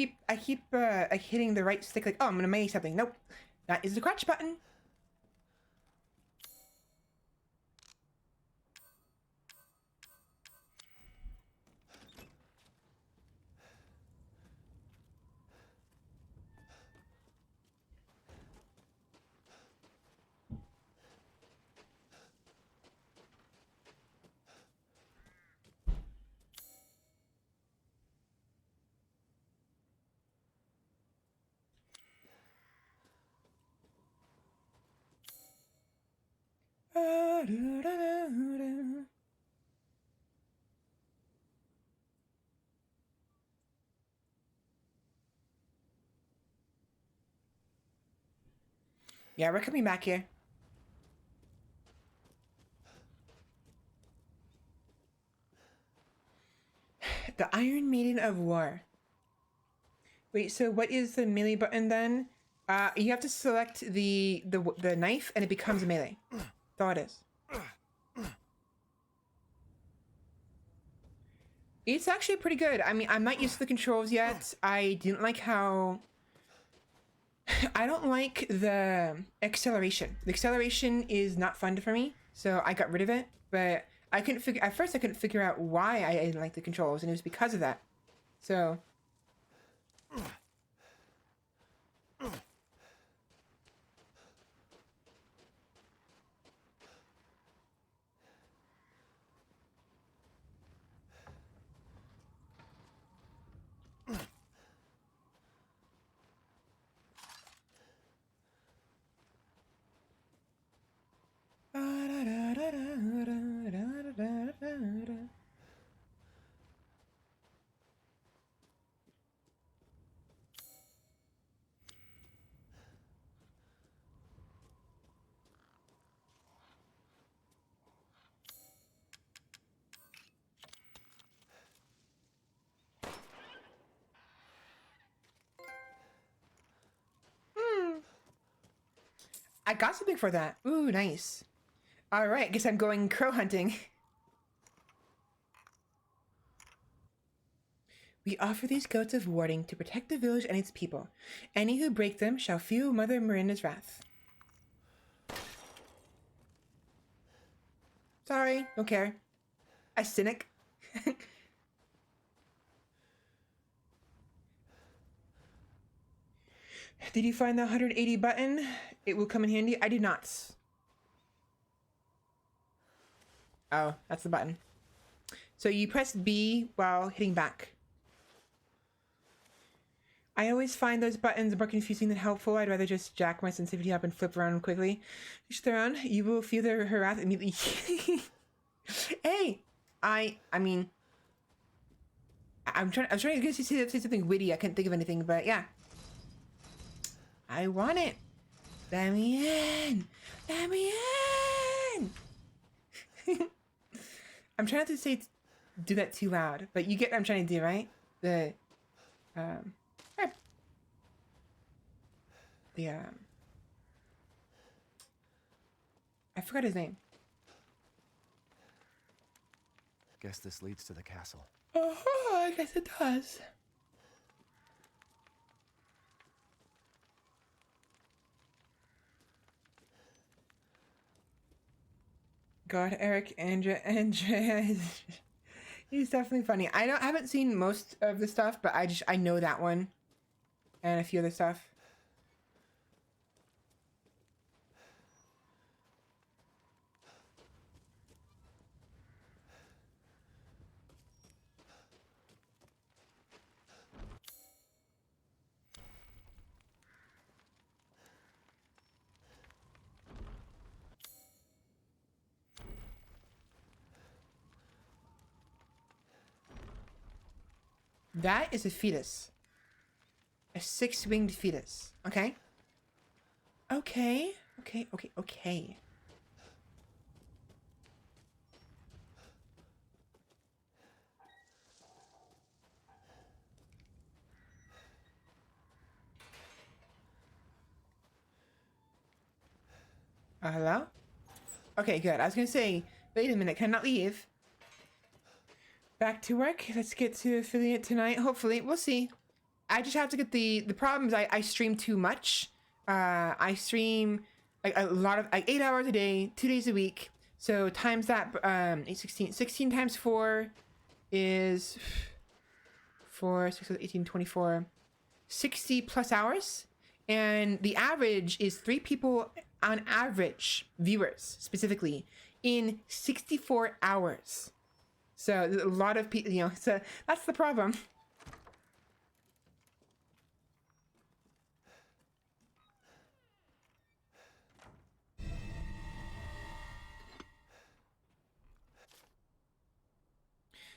hitting the right stick, like, oh, I'm gonna melee something. Nope, that is the crouch button. Yeah, we're coming back here. The Iron Maiden of War. Wait, so what is the melee button then? You have to select the knife and it becomes a melee. That's all it is. It's actually pretty good. I mean, I'm not used to the controls yet. I didn't like how... I don't like the acceleration. The acceleration is not fun for me, so I got rid of it. But I couldn't figure... At first, I couldn't figure out why I didn't like the controls, and it was because of that. So... I got something for that. Ooh, nice. All right, guess I'm going crow hunting. We offer these goats of warding to protect the village and its people. Any who break them shall feel Mother Miranda's wrath. Sorry, don't care. A cynic. Did you find the 180 button? It will come in handy. I did not. Oh, that's the button. So you press B while hitting back. I always find those buttons more confusing than helpful. I'd rather just jack my sensitivity up and flip around quickly. Just around, you will feel her wrath immediately. Hey, I mean, I'm trying to say something witty. I can't think of anything, but yeah. I want it. Let me in. Let me in. I'm trying not to do that too loud, but you get what I'm trying to do, right? I forgot his name. Guess this leads to the castle. Oh, I guess it does. God, Eric, Andrea, he's definitely funny. I haven't seen most of the stuff, but I know that one and a few other stuff. That is a fetus. A 6-winged fetus. Okay? Okay. Okay. Hello? Okay, good. I was gonna say, wait a minute, cannot leave. Back to work. Let's get to affiliate tonight. Hopefully, we'll see. I just have to get the problem is I stream too much. I stream like a lot of like 8 hours a day, 2 days a week. So times that 16 times 4 is 4 6 18 24 60 plus hours, and the average is 3 people on average, viewers specifically, in 64 hours. So a lot of people, you know, so that's the problem.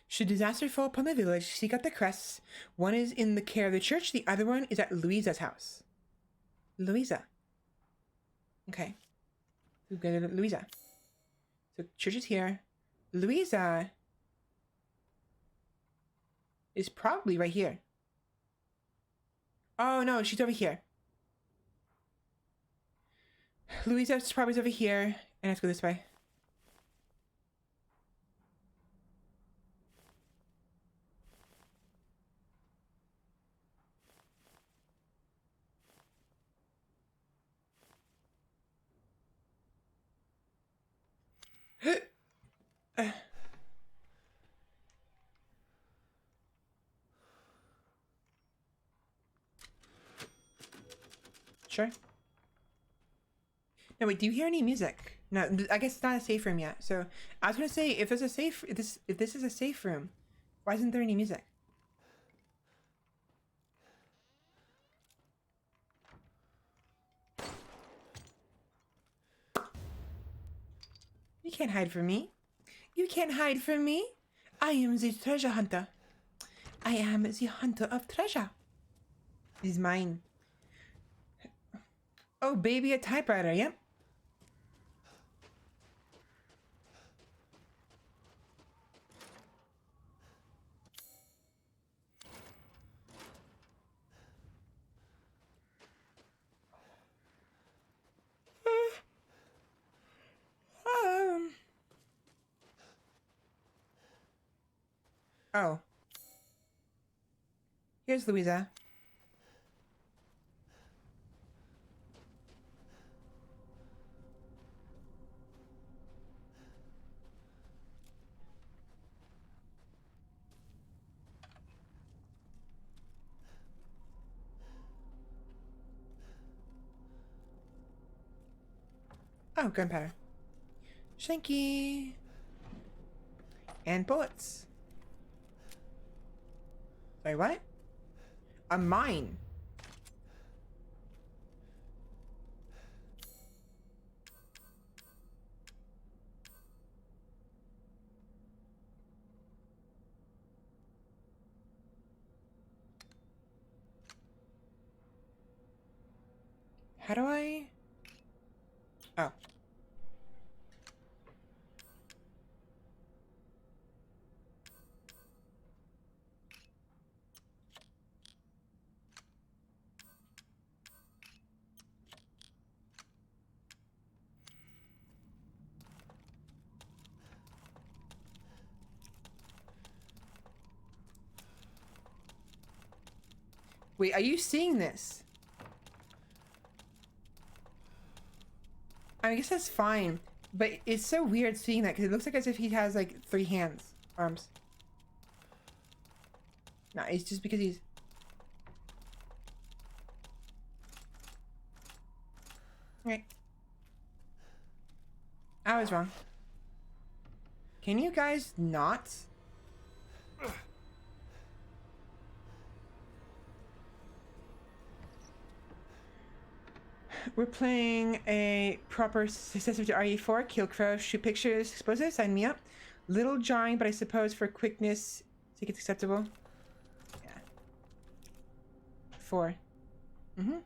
Should disaster fall upon the village, seek out the crests. One is in the care of the church, the other one is at Louisa's house. Louisa. Okay. We go to Louisa. So church is here. Louisa is probably right here. Oh no, she's over here. Louisa's probably over here. And let's go this way. Sure. No, wait, do you hear any music? No, I guess it's not a safe room yet. So I was gonna say, if there's a safe, if this is a safe room, why isn't there any music? You can't hide from me. You can't hide from me. I am the treasure hunter. I am the hunter of treasure. He's mine. Oh, baby, a typewriter, yep. Oh. Here's Louisa. Oh, gunpowder. Shanky. And bullets. Sorry, what? A mine. How do I? Oh. Wait, are you seeing this? I guess that's fine, but it's so weird seeing that because it looks like as if he has like 3 hands, arms. No, it's just because he's... Right. I was wrong. Can you guys not? We're playing a proper successor to RE4. Kill crows, shoot pictures, explosives, sign me up. Little jarring, but I suppose for quickness, I think it's acceptable. Yeah. 4. Mm-hmm.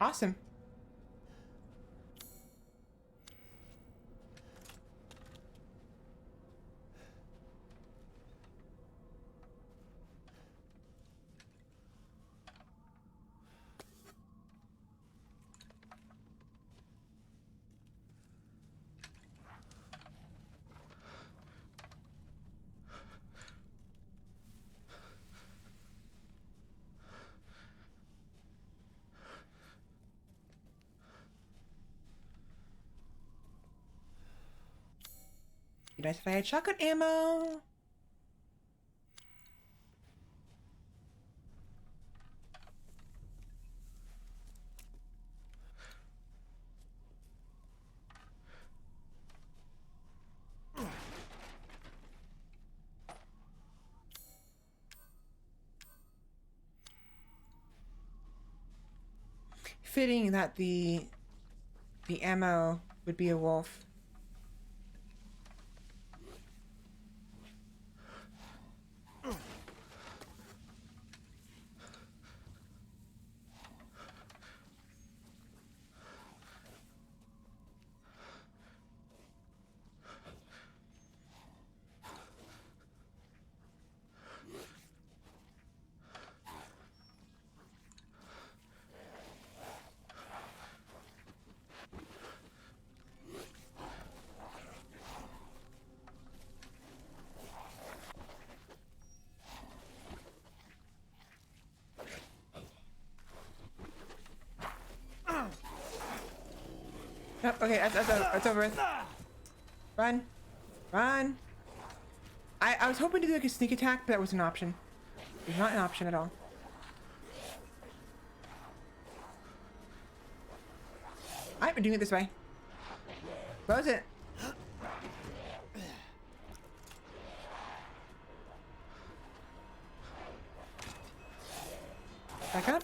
Awesome. Be nice if I had shotgun ammo. Fitting that the ammo would be a wolf. Nope, okay, that's over with. Run. Run. I was hoping to do like a sneak attack, but that was an option. It was not an option at all. Alright, we're doing it this way. Close it. Back up.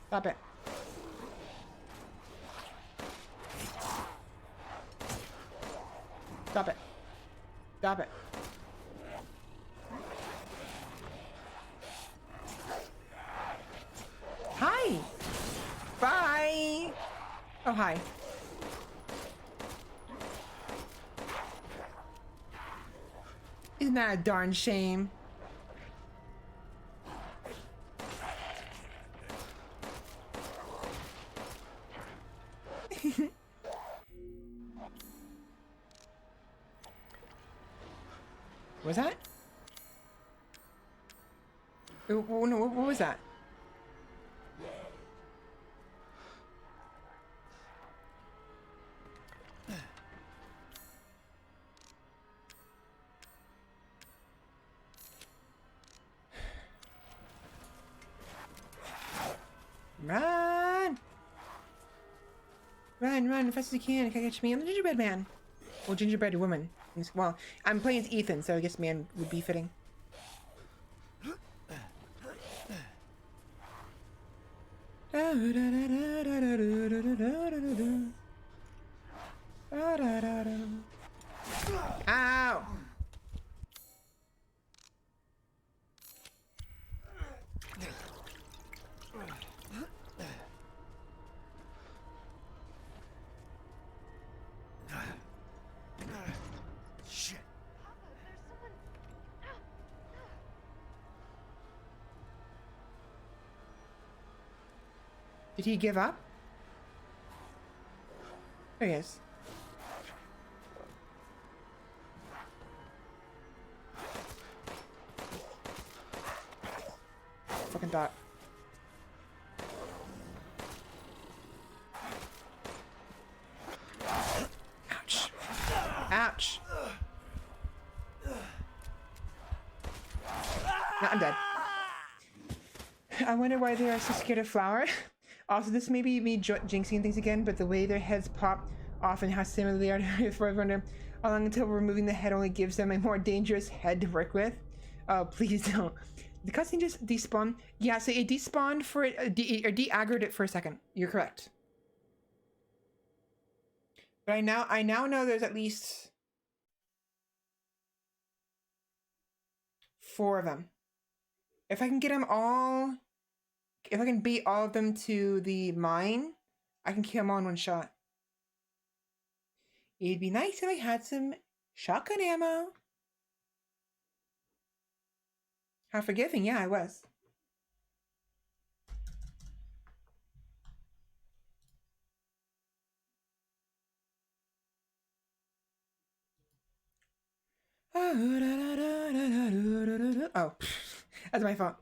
Stop it. Stop it. Stop it. Hi. Bye. Oh, hi. Isn't that a darn shame? Was that? No, what was that? Run! Run, run, as fast as you can. Catch me. I'm the gingerbread man. Or gingerbread woman. Well, I'm playing as Ethan, so I guess man would be fitting. Ow! Shit. Did he give up? There he is. Fucking dot. Ouch. Ouch. No, I'm dead. I wonder why they are so scared of flour. Also, this may be me jinxing things again, but the way their heads pop off and how similar they are to Forever Along until removing the head only gives them a more dangerous head to work with. Oh, please don't. The cutscene just despawned. Yeah, so it despawned for it, or de-aggroed it for a second. You're correct. But I now know there's at least 4 of them. If I can get them all, if I can beat all of them to the mine, I can kill them all in one shot. It'd be nice if I had some shotgun ammo. How forgiving, yeah, I was. Oh, that's my fault.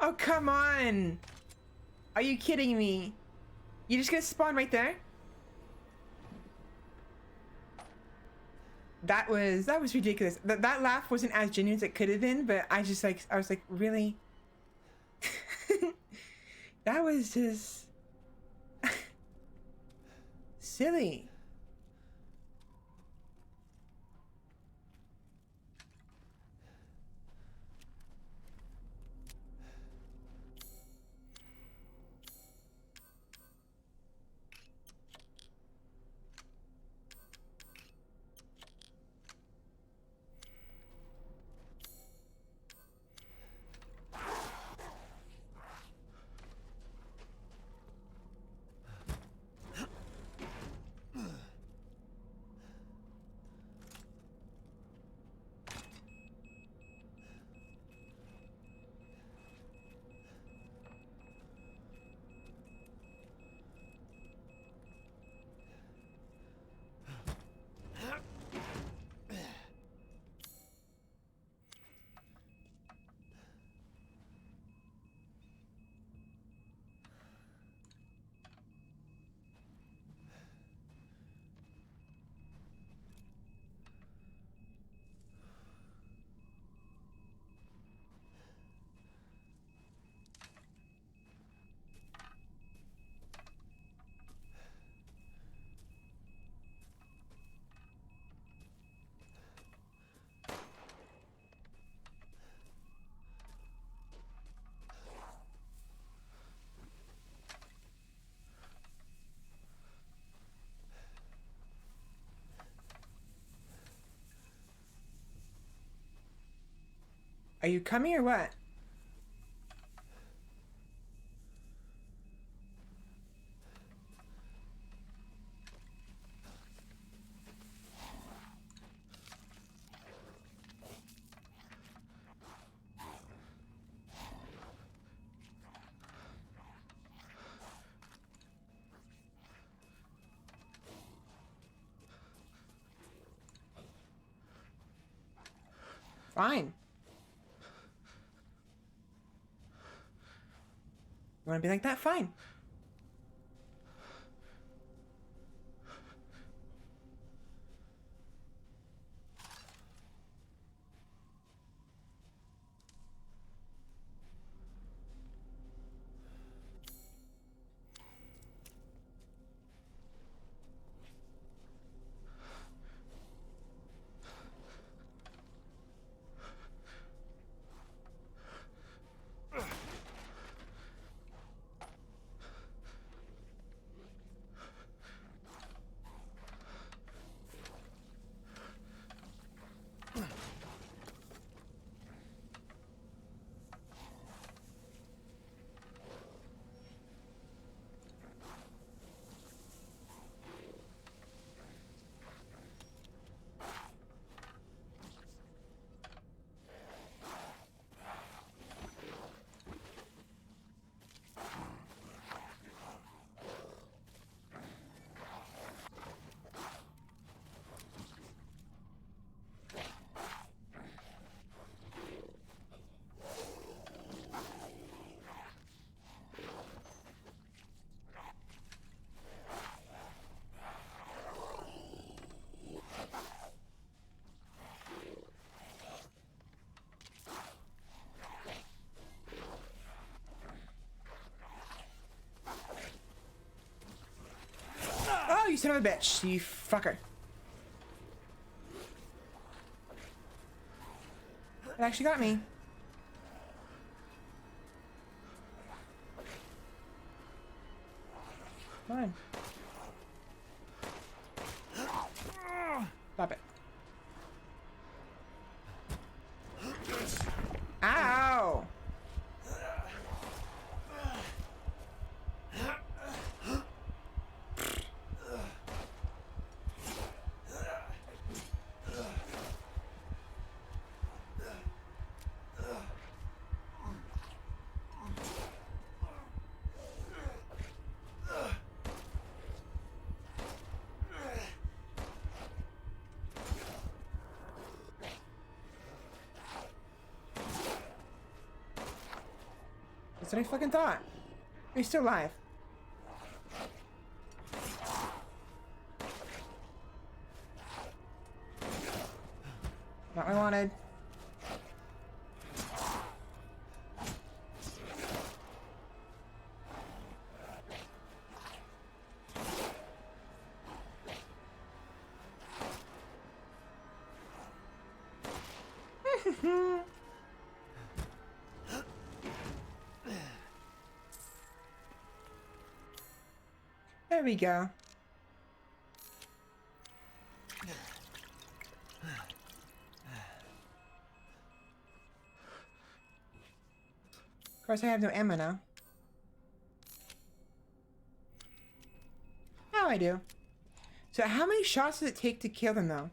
Oh, come on. Are you kidding me? You just gonna spawn right there? That was ridiculous. That laugh wasn't as genuine as it could have been, but I was like, really? That was just silly. Are you coming or what? Fine. You wanna be like that? Fine. son of a bitch, you fucker. It actually got me. Come on. Stop it. Ow! That's what I fucking thought. He's still alive. Not what I wanted. There we go. Of course, I have no ammo now. Now I do. So how many shots does it take to kill them, though?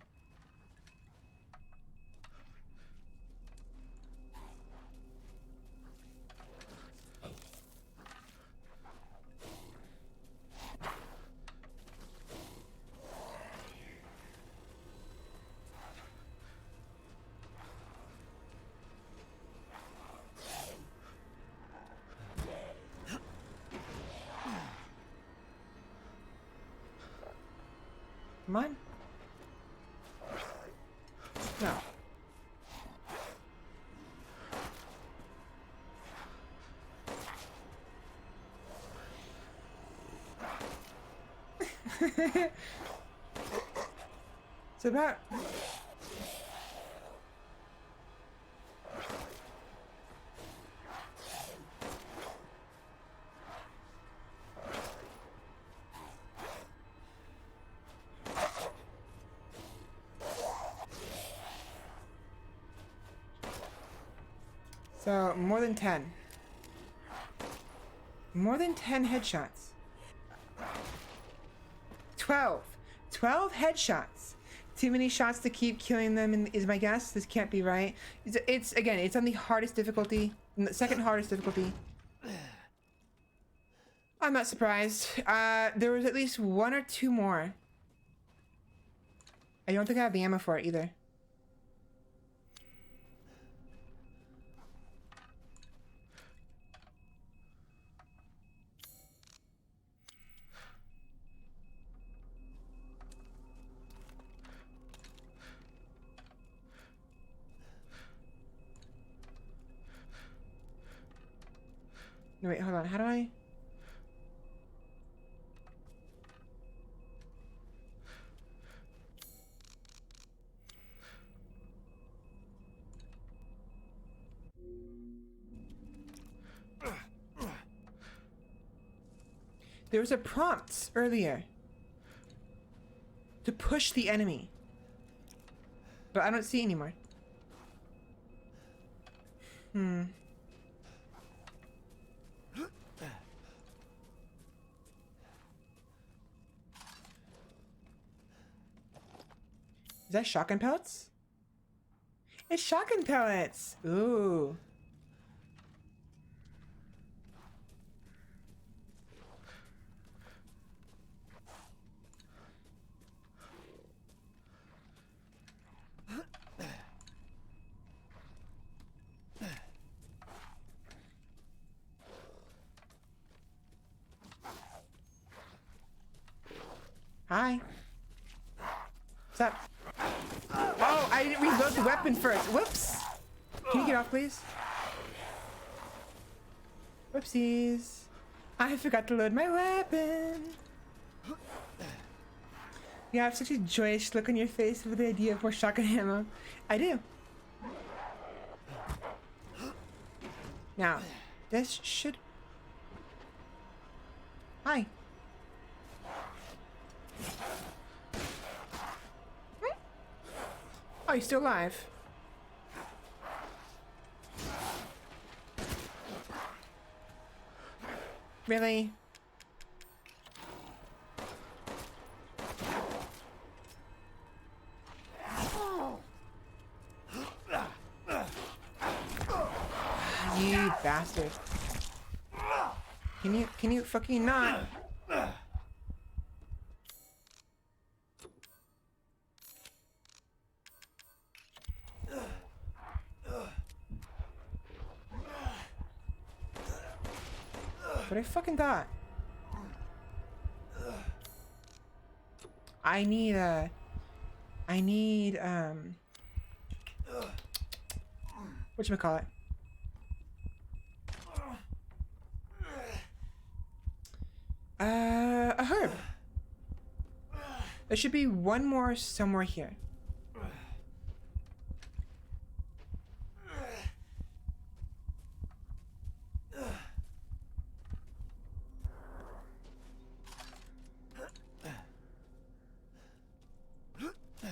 Come on. No. It's about... So, more than 10. More than 10 headshots. 12. 12 headshots. Too many shots to keep killing them is my guess. This can't be right. It's again, it's on the hardest difficulty. The second hardest difficulty. I'm not surprised. There was at least 1 or 2 more. I don't think I have the ammo for it either. No, wait, hold on. How do I... There was a prompt earlier to push the enemy, but I don't see it anymore. Is that shotgun pellets? It's shotgun pellets! Ooh. Hi. What's up? Oh, I didn't reload the weapon first. Whoops. Can you get off, please? Whoopsies. I forgot to load my weapon. You have such a joyous look on your face with the idea of more shotgun ammo. I do. Now, this should... Hi. Oh, you're still alive. Really? You bastard. Can you fucking not? But I fucking thought. I need whatchamacallit? A herb. There should be one more somewhere here.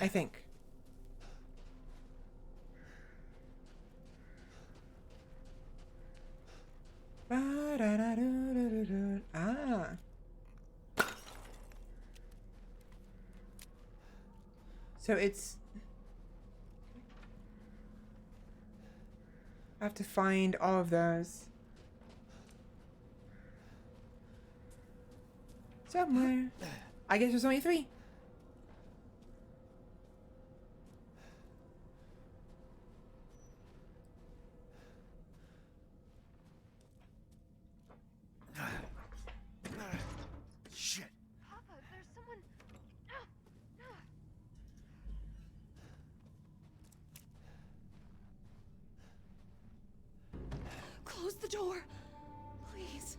I think. Ah. So it's... I have to find all of those. Somewhere. I guess there's only 3. Shit. Papa, there's someone. Close the door, please.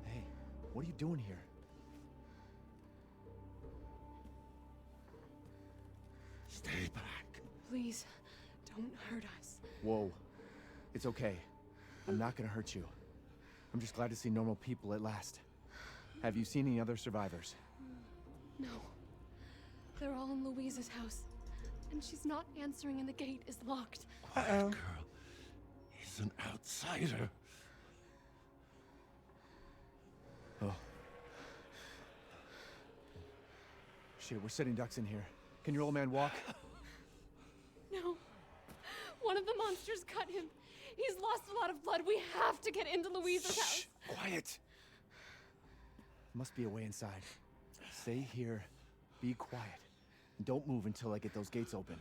Hey, what are you doing here? Stay back. Please, don't hurt us. Whoa. It's okay. I'm not gonna hurt you. I'm just glad to see normal people at last. Have you seen any other survivors? No. They're all in Louisa's house. And she's not answering and the gate is locked. Uh-oh. Girl, he's an outsider. Oh. Shit, we're sitting ducks in here. Can your old man walk? No. One of the monsters cut him. He's lost a lot of blood. We have to get into Louisa's house. Quiet. Must be a way inside. Stay here. Be quiet. And don't move until I get those gates open.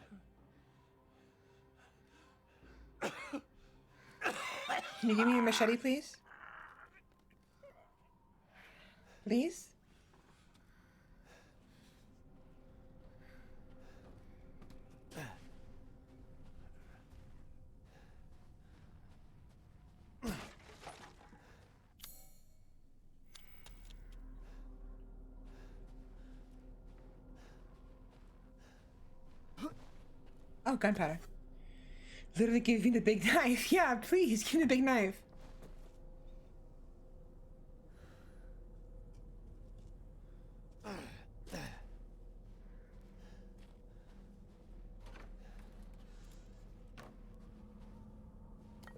Can you give me your machete, please? Please? Oh, gunpowder. Literally give me the big knife. Yeah, please, give me the big knife.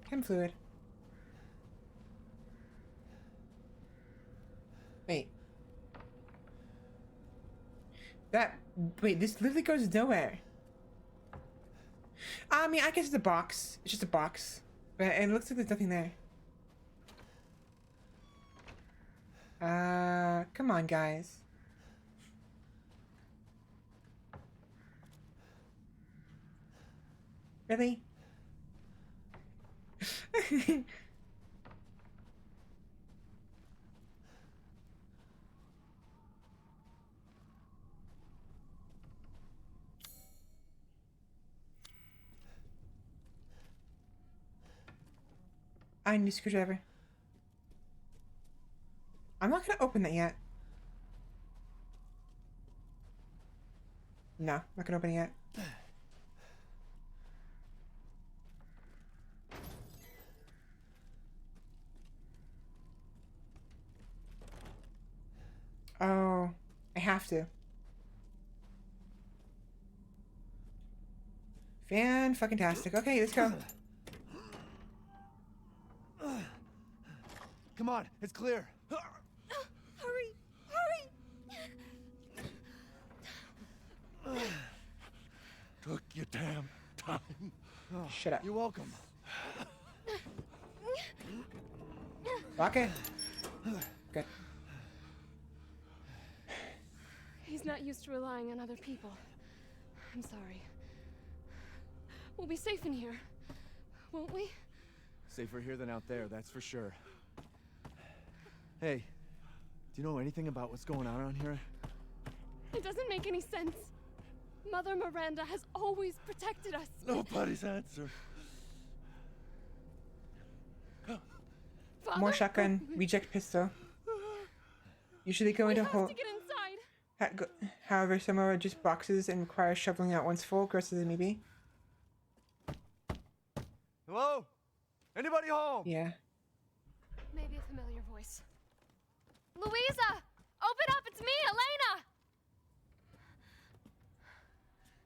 Chem fluid. Wait. Wait, this literally goes nowhere. I mean, I guess it's a box. It's just a box. But it looks like there's nothing there. Come on, guys. Really? I need a screwdriver. I'm not gonna open that yet. No, not gonna open it yet. Oh, I have to. Fan-fucking-tastic. Okay, let's go. Come on, it's clear. Hurry! Hurry! Took your damn time. Shut up. You're welcome. Okay. Good. He's not used to relying on other people. I'm sorry. We'll be safe in here, won't we? Safer here than out there, that's for sure. Hey, do you know anything about what's going on around here? It doesn't make any sense. Mother Miranda has always protected us. Nobody's answer. Father? More shotgun. Reject pistol. Usually go into have to get inside. However, some are just boxes and require shoveling out once full, gross as it may be. Hello? Anybody home? Yeah. Maybe a familiar voice. Louisa! Open up! It's me, Elena!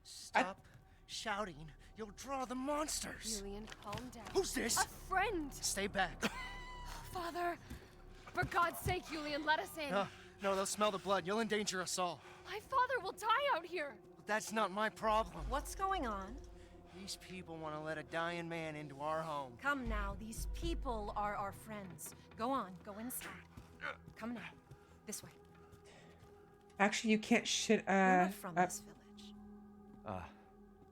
Stop shouting. You'll draw the monsters. Julian, calm down. Who's this? A friend! Stay back. Father! For God's sake, Julian, let us in. No, they'll smell the blood. You'll endanger us all. My father will die out here. That's not my problem. What's going on? These people want to let a dying man into our home. Come now, these people are our friends. Go on, go inside. Come now, this way. Actually, you can't shit, You're not from up. this village.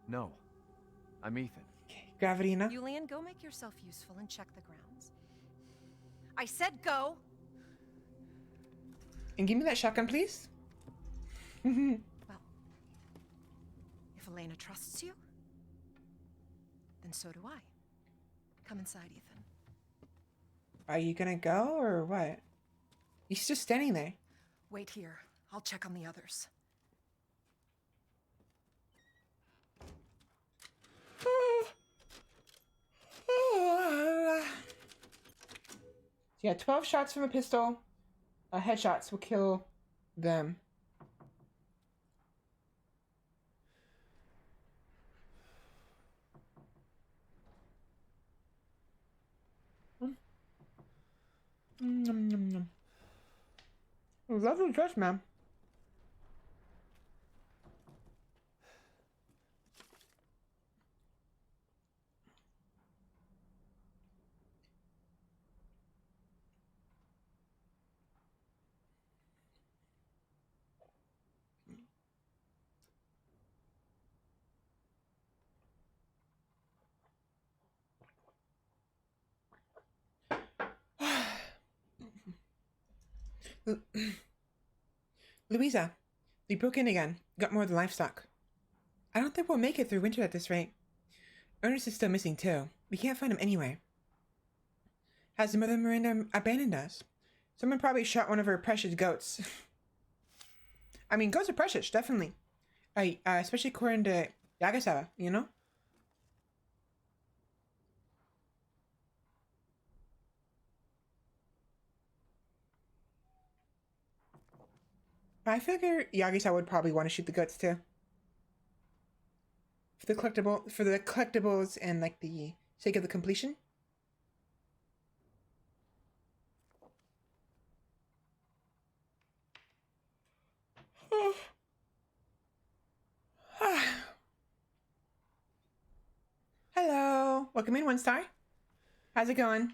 No. I'm Ethan. Gravity enough? Julian, go make yourself useful and check the grounds. I said go! And give me that shotgun, please. Well, if Elena trusts you, then so do I. Come inside, Ethan. Are you gonna go or what? He's just standing there. Wait here. I'll check on the others. Yeah, 12 shots from a pistol. Headshots will kill them. Lovely dress, ma'am. Louisa, we broke in again. Got more of the livestock. I don't think we'll make it through winter at this rate. Ernest is still missing too. We can't find him anywhere. Has the Mother Miranda abandoned us? Someone probably shot one of her precious goats. I mean, goats are precious, definitely. Especially according to Yagasawa, you know? I figure Yagi-san would probably want to shoot the goats too. For the collectibles and like the sake of the completion. Hello. Welcome in, 1 star. How's it going?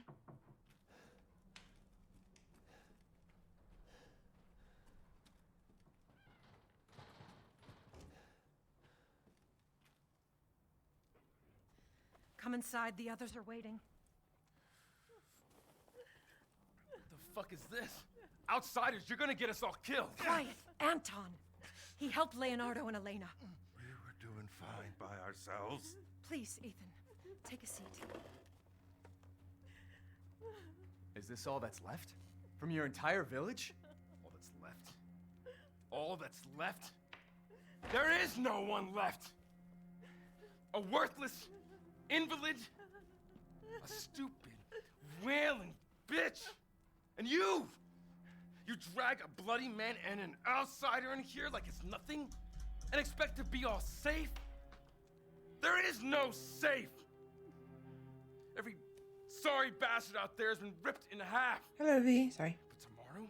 Come inside, the others are waiting. What the fuck is this? Outsiders, you're gonna get us all killed. Quiet, Anton. He helped Leonardo and Elena. We were doing fine by ourselves. Please, Ethan, take a seat. Is this all that's left? From your entire village? All that's left? All that's left? There is no one left. A worthless invalid, a stupid, wailing bitch. And you drag a bloody man and an outsider in here like it's nothing and expect to be all safe? There is no safe. Every sorry bastard out there has been ripped in half. Hello, V. Sorry. But tomorrow?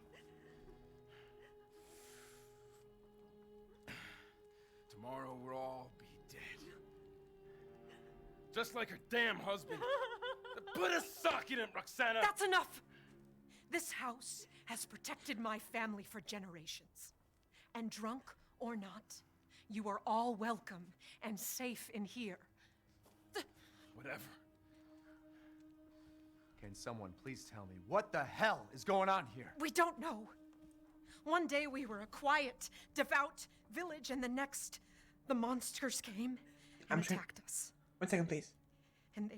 Tomorrow we'll all be dead. Just like her damn husband. Put a sock in it, Roxana! That's enough! This house has protected my family for generations. And drunk or not, you are all welcome and safe in here. Whatever. Can someone please tell me what the hell is going on here? We don't know. One day we were a quiet, devout village, and the next, the monsters came and attacked us. 1 second, please. And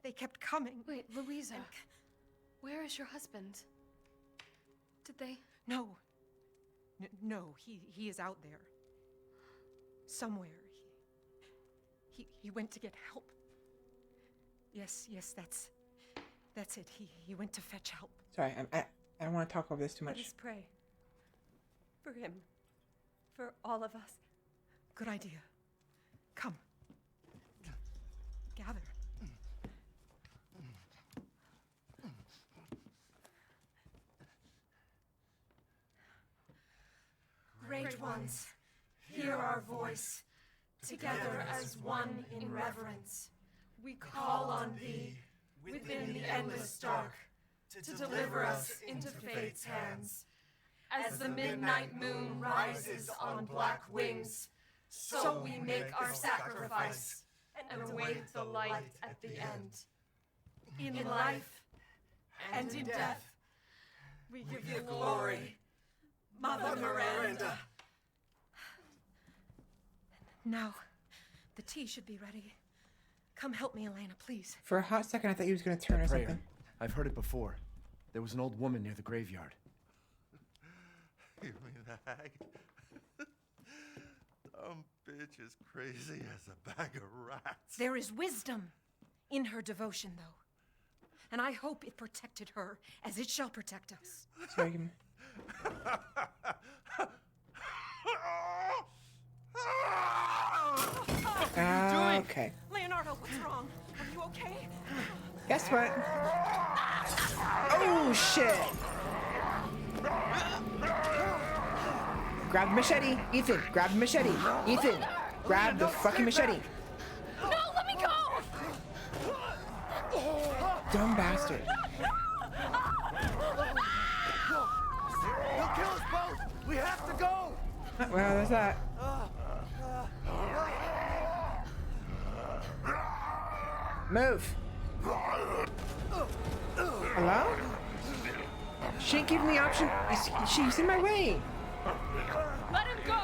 they kept coming. Wait, Louisa. Where is your husband? Did they? No. No, he is out there. Somewhere. He went to get help. Yes, that's it. He went to fetch help. Sorry, I don't want to talk over this too much. Let us pray. For him. For all of us. Good idea. Come. Gather. Great ones, hear our voice. Together as one in reverence, we call on thee within the endless dark to deliver us into fate's hands. As the midnight moon rises on black wings, so we make our sacrifice and await the light at the end. In life and in death, we give you glory, Mother Miranda. Now, the tea should be ready. Come help me, Elena, please. For a hot second, I thought he was going to turn or Prayer. something. I've heard it before. There was an old woman near the graveyard. You mean the hag? Dumb bitch is crazy as a bag of rats. There is wisdom in her devotion, though. And I hope it protected her as it shall protect us. Sorry, give me. Okay. Leonardo, what's wrong? Are you okay? Guess what? Oh, shit. Grab the machete. Ethan, grab the machete. Ethan, grab the fucking machete. No, let me go! Dumb bastard. They'll kill us both! We have to go! Well, there's that. Move. Hello? She ain't giving me option. She's in my way. Let him go!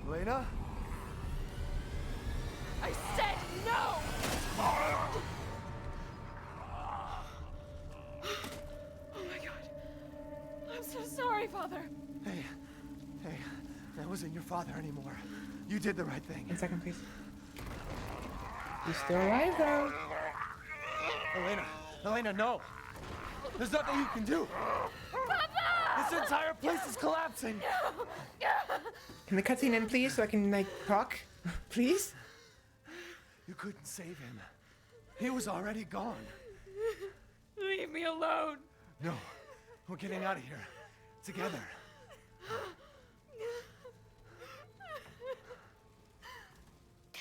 Elena? I said no! Oh my God. I'm so sorry, Father. Hey, that wasn't your father anymore. You did the right thing. 1 second, please. He's still alive, though. Elena, no. There's nothing you can do. Papa! This entire place is collapsing. Can the cutscene end, please, so I can, like, talk? Please? You couldn't save him. He was already gone. Leave me alone. No, we're getting out of here. Together.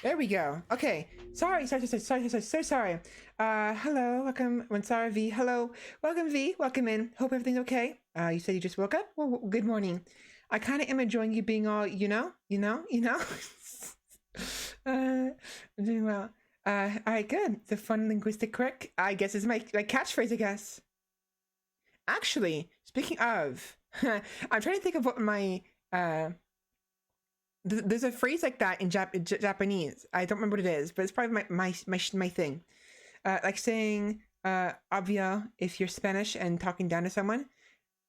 There we go. Okay. Sorry. So sorry. Hello. Welcome. Mansara V. Hello. Welcome, V. Welcome in. Hope everything's okay. You said you just woke up? Well, good morning. I kind of am enjoying you being all, I'm doing well. All right, good. The fun linguistic quirk, I guess, is my catchphrase, I guess. Actually, speaking of, I'm trying to think of what my, there's a phrase like that in Japanese. I don't remember what it is, but it's probably my thing. Like saying, obvio, if you're Spanish and talking down to someone.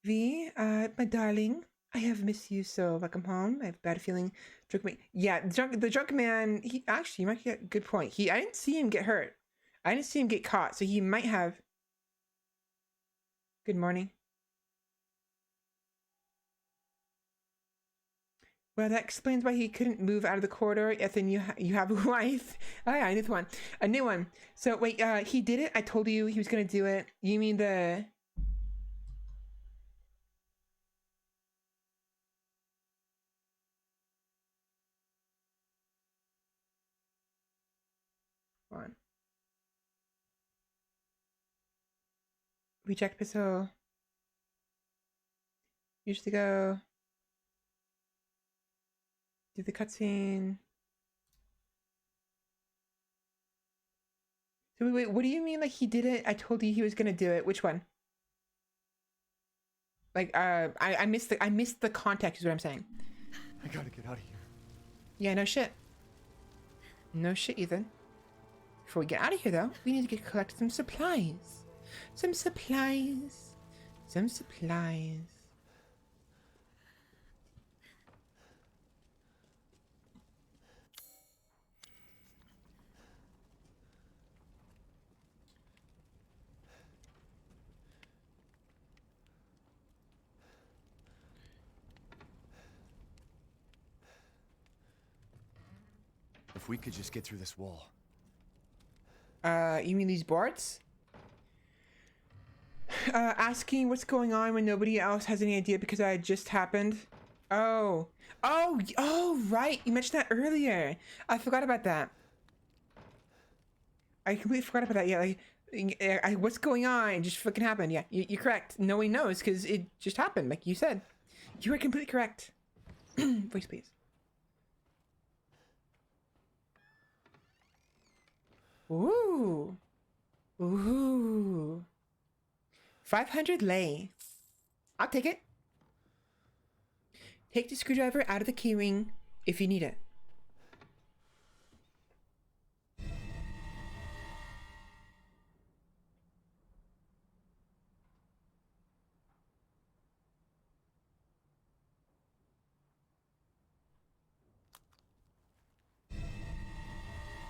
V, my darling, I have missed you so. Welcome home. I have a bad feeling. Drunk man. Yeah, the drunk man. He actually, you might get a good point. I didn't see him get hurt. I didn't see him get caught, so he might have. Good morning. Well, that explains why he couldn't move out of the corridor. Ethan, you have a wife. Oh yeah, a new one. So wait, he did it. I told you he was gonna do it. You mean the? On. Reject pistol. Usually go. Do the cutscene. So wait, what do you mean like he did it? I told you he was gonna do it. Which one? Like I missed the context is what I'm saying. I gotta get out of here. Yeah, no shit. No shit, Ethan. Before we get out of here though, we need to collect some supplies. Some supplies. If we could just get through this wall. You mean these boards? Asking what's going on when nobody else has any idea because that just happened. Oh, right. You mentioned that earlier. I forgot about that. I completely forgot about that. Yeah, like, what's going on? It just fucking happened. Yeah, you're correct. No one knows because it just happened, like you said. You are completely correct. Voice, please. Ooh. 500 lei. I'll take it. Take the screwdriver out of the keyring if you need it.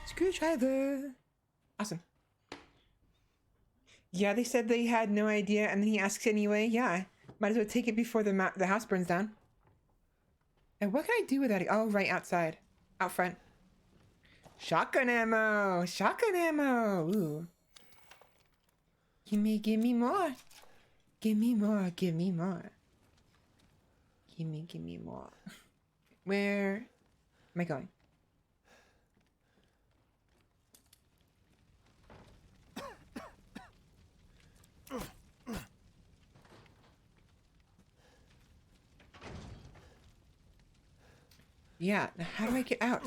Screwdriver. Awesome. Yeah, they said they had no idea, and then he asks anyway. Yeah, might as well take it before the house burns down. And what can I do with that? Oh, right outside, out front. Shotgun ammo. Ooh. Give me more. Give me more. Where am I going? Yeah, now how do I get out?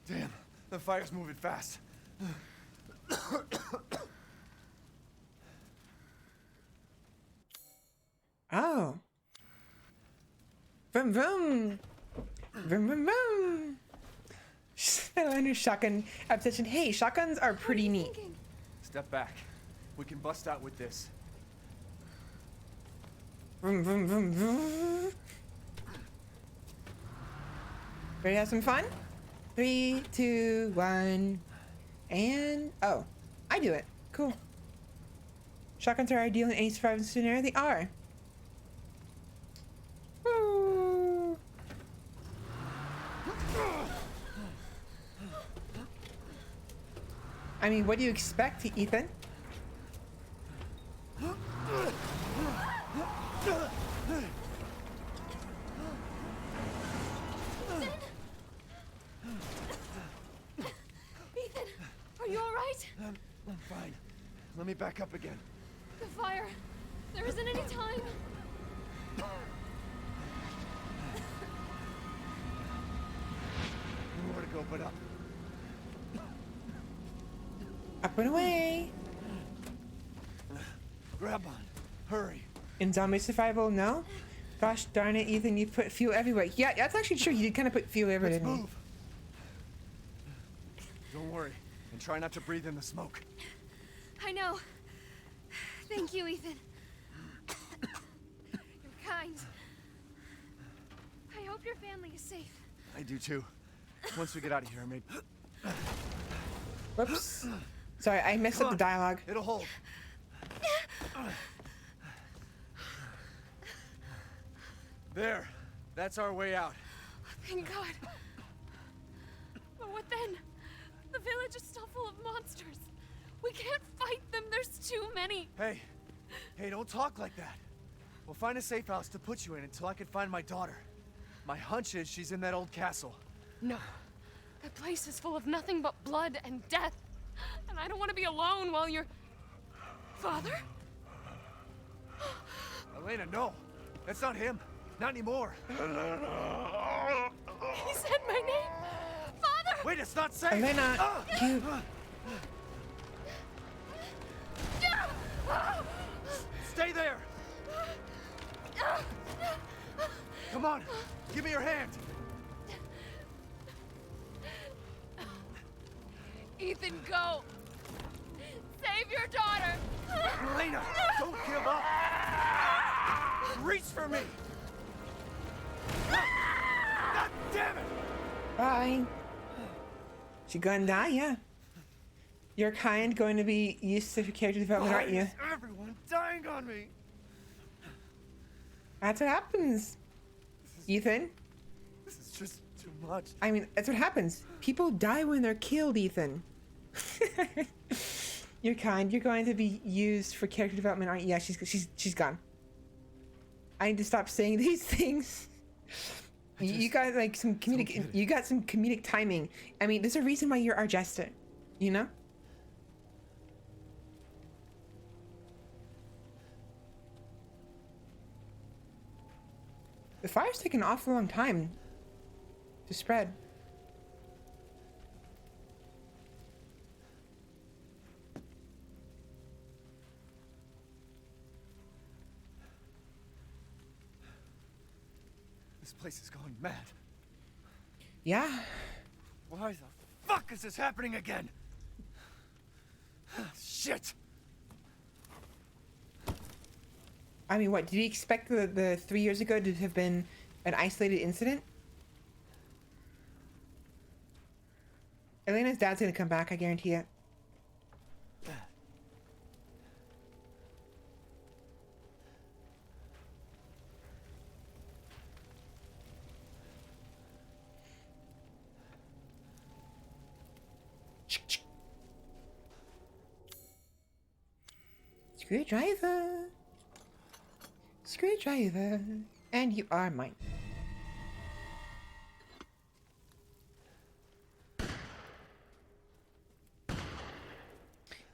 Damn, the fire's moving fast. Oh. Vroom vroom. Vroom vroom vroom. Under shotgun obsession. Hey, shotguns are pretty neat. Step back. We can bust out with this. Vroom vroom vroom vroom. Ready to have some fun? 3, 2, 1, and oh, I do it. Cool. Shotguns are ideal in any survival scenario. They are. Woo. I mean, what do you expect, Ethan? Ethan, are you all right? I'm fine. Let me back up again. The fire. There isn't any time. Nowhere to go but up. Up and away. Grab on. Hurry. In zombie survival, no? Gosh darn it, Ethan, you put fuel everywhere. Yeah, that's actually true. You did kind of put fuel everywhere, didn't you? Don't worry. And try not to breathe in the smoke. I know. Thank you, Ethan. You're kind. I hope your family is safe. I do too. Once we get out of here, maybe. Whoops. Sorry, I messed up the dialogue. It'll hold. There. That's our way out. Thank God. But what then? The village is still full of monsters. We can't fight them. There's too many. Hey. Hey, don't talk like that. We'll find a safe house to put you in until I can find my daughter. My hunch is she's in that old castle. No. That place is full of nothing but blood and death. And I don't want to be alone while you're... Father? Elena, no. That's not him. Not anymore. He said my name. Father! Wait, it's not safe. Elena, you... Stay there. Come on. Give me your hand. Ethan, go. Save your daughter. Elena, don't give up. Reach for me. God damn it. Bye. She gonna die, yeah. You're kind going to be used to character development, aren't you? Everyone dying on me. That's what happens, Ethan. This is just too much. I mean, that's what happens. People die when they're killed, Ethan. You're kind. You're going to be used for character development, aren't you? Yeah, she's gone. I need to stop saying these things. You got like some comedic. You got some comedic timing. I mean, there's a reason why you're our jester. You know. The fire's taking an awful long time to spread. This place is going mad. Yeah. Why the fuck is this happening again? Shit. I mean, what, did you expect the 3 years ago to have been an isolated incident? Elena's dad's gonna come back, I guarantee it. Screwdriver. Screwdriver. And you are mine.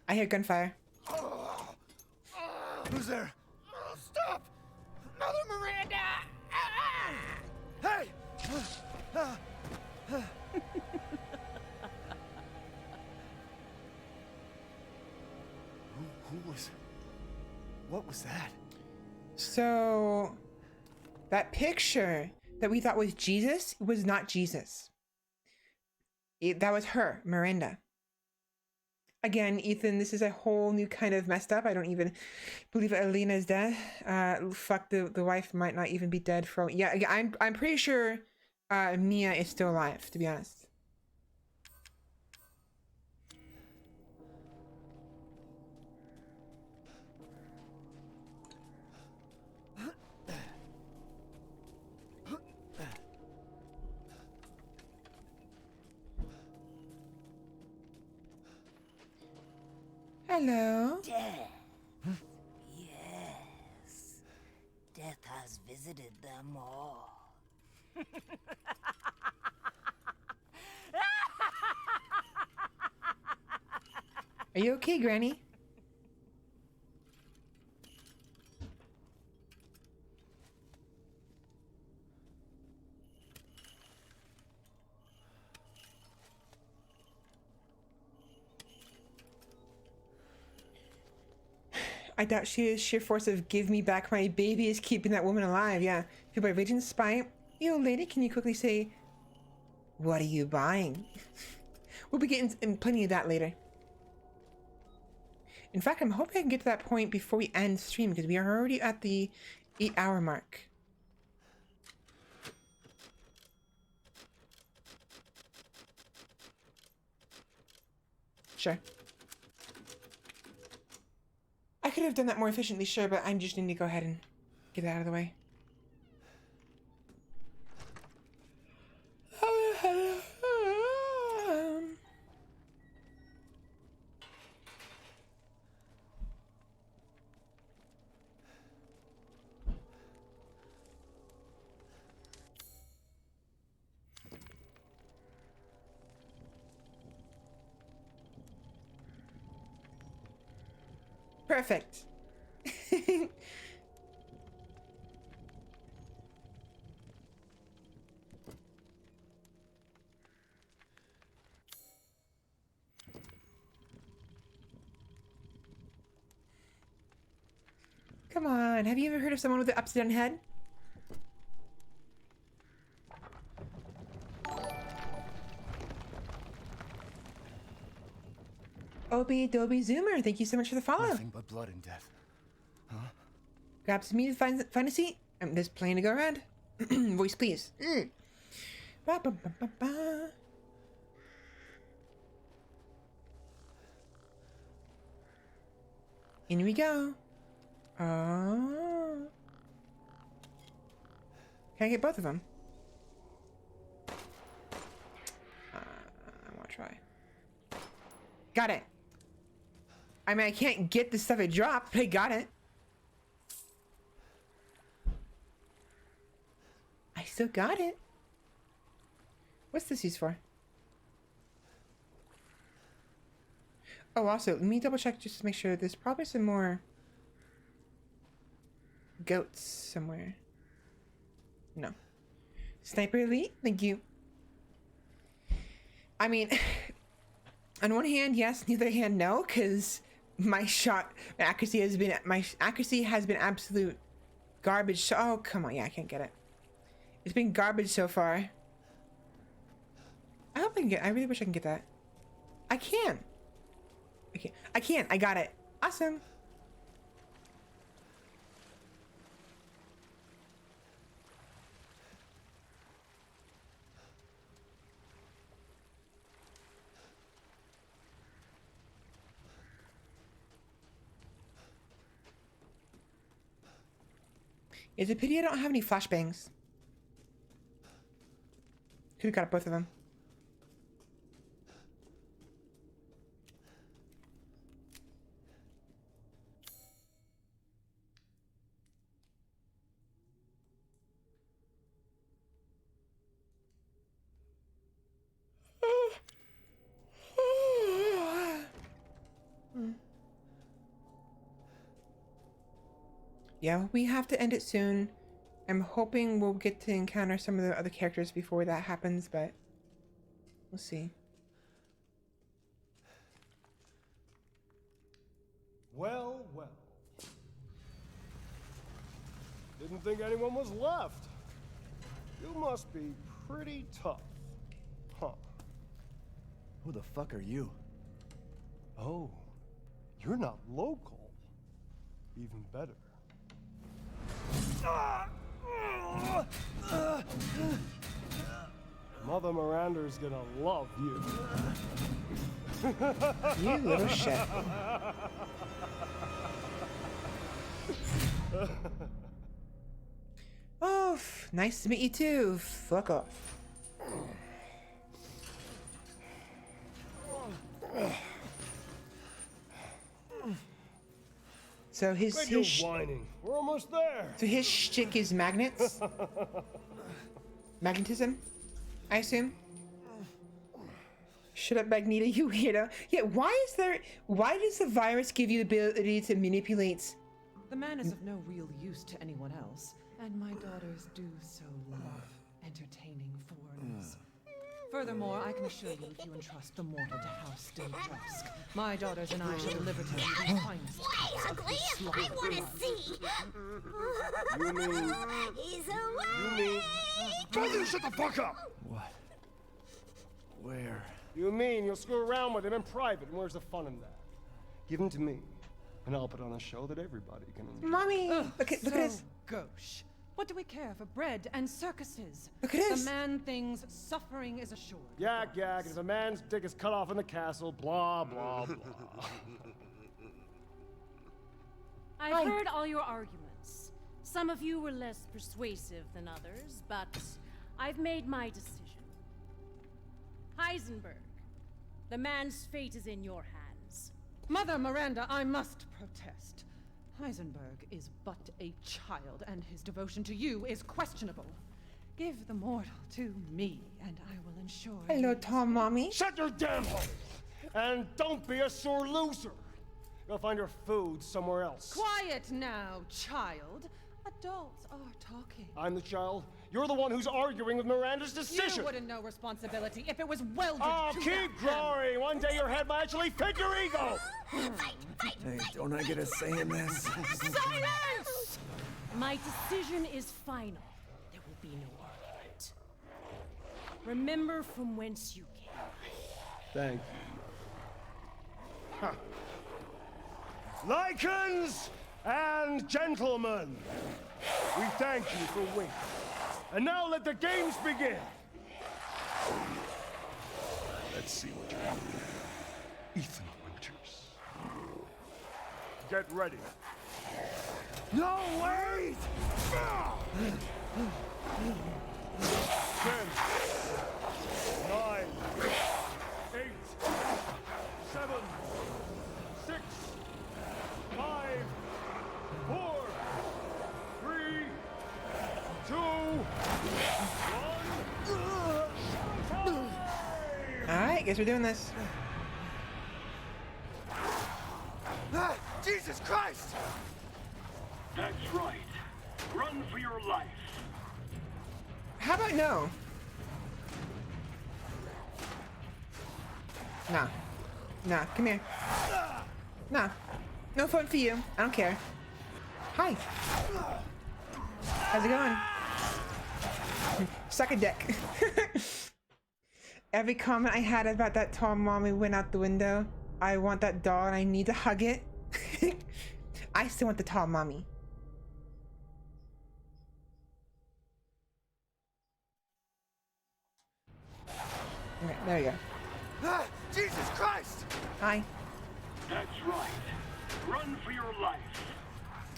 I hear gunfire. Who's there? Stop! Mother Miranda! Hey! Who was... What was that? So, that picture that we thought was Jesus was not Jesus. That was her, Miranda. Again, Ethan, this is a whole new kind of messed up. I don't even believe Elena is dead. Fuck, the wife might not even be dead for... Yeah, I'm pretty sure Mia is still alive, to be honest. Hello. Death. Yes. Death has visited them all. Are you okay, Granny? I doubt sheer force of give me back my baby is keeping that woman alive. Yeah. Fueled by rage and spite. Yo, lady, can you quickly say, what are you buying? we'll be getting plenty of that later. In fact, I'm hoping I can get to that point before we end stream, because we are already at the 8-hour mark. Sure. I could have done that more efficiently, sure, but I just need to go ahead and get it out of the way. Perfect. Come on, have you ever heard of someone with an upside down head? Obi Dobie Zoomer, thank you so much for the follow. Nothing but blood and death. Huh? Grab some meat and find a seat. There's plenty to go around. Voice, please. Ba, ba, ba, ba, ba. In we go. Oh. Can I get both of them? I want to try. Got it. I mean, I can't get the stuff I dropped, but I got it. I still got it. What's this used for? Oh, also, let me double check just to make sure. There's probably some more goats somewhere. No. Sniper Elite, thank you. I mean, on one hand, yes. On the other hand, no, because my accuracy has been absolute garbage. So, oh, come on, yeah, I can't get it. It's been garbage so far. I hope I can get. I really wish I can get that. I can. I can't. I got it. Awesome. It's a pity I don't have any flashbangs. Could have got both of them. Yeah, we have to end it soon. I'm hoping we'll get to encounter some of the other characters before that happens, but we'll see. Well, well. Didn't think anyone was left. You must be pretty tough. Huh. Who the fuck are you? Oh, you're not local. Even better. Mother Miranda's gonna love you. You little shit. Oh, nice to meet you too. Fuck off. So his whining. We're almost there. So his shtick is magnets. Magnetism, I assume. Shut up, Magneto, you weirdo. Yeah, why does the virus give you the ability to manipulate? The man is of no real use to anyone else, and my daughters do so love entertaining foreigners. Furthermore, I can assure you, if you entrust the mortal to House Daytrusk, my daughters and I shall deliver to you the finest cups of Ugly, this I want to see. He's away. Tell you to shut the fuck up! What? Where? You mean you'll screw around with him in private, and where's the fun in that? Give him to me, and I'll put on a show that everybody can enjoy. Mommy! Look at this. Gauche. What do we care for bread and circuses? Look at this. The man thinks suffering is assured. Yak, yak, if a man's dick is cut off in the castle, blah, blah, blah. I've heard all your arguments. Some of you were less persuasive than others, but I've made my decision. Heisenberg, the man's fate is in your hands. Mother Miranda, I must protest. Heisenberg is but a child, and his devotion to you is questionable. Give the mortal to me, and I will ensure. Hello, Tom, Mommy. Shut your damn hole! And don't be a sore loser. Go find your food somewhere else. Quiet now, child. Adults are talking. I'm the child. You're the one who's arguing with Miranda's decision. You wouldn't know responsibility if it was welded Oh, to keep growing. One day your head might actually fit your ego. Hey, don't I get a say in this? Silence! My decision is final. There will be no argument. Remember from whence you came. Thank you. Huh. Lycans and gentlemen, we thank you for waiting. And now let the games begin. Let's see what you're doing. Ethan Winters. Get ready. No, wait! 10, 9, 8, 7, 6, 5, 4, 3, 2, 1. Alright, guess we're doing this. Ah, Jesus Christ! That's right. Run for your life. How about no? Nah. Nah, come here. Nah. No fun for you. I don't care. Hi. How's it going? Suck a dick. Every comment I had about that tall mommy went out the window. I want that doll and I need to hug it. I still want the tall mommy. Okay, there you go. Ah, Jesus Christ! Hi. That's right. Run for your life.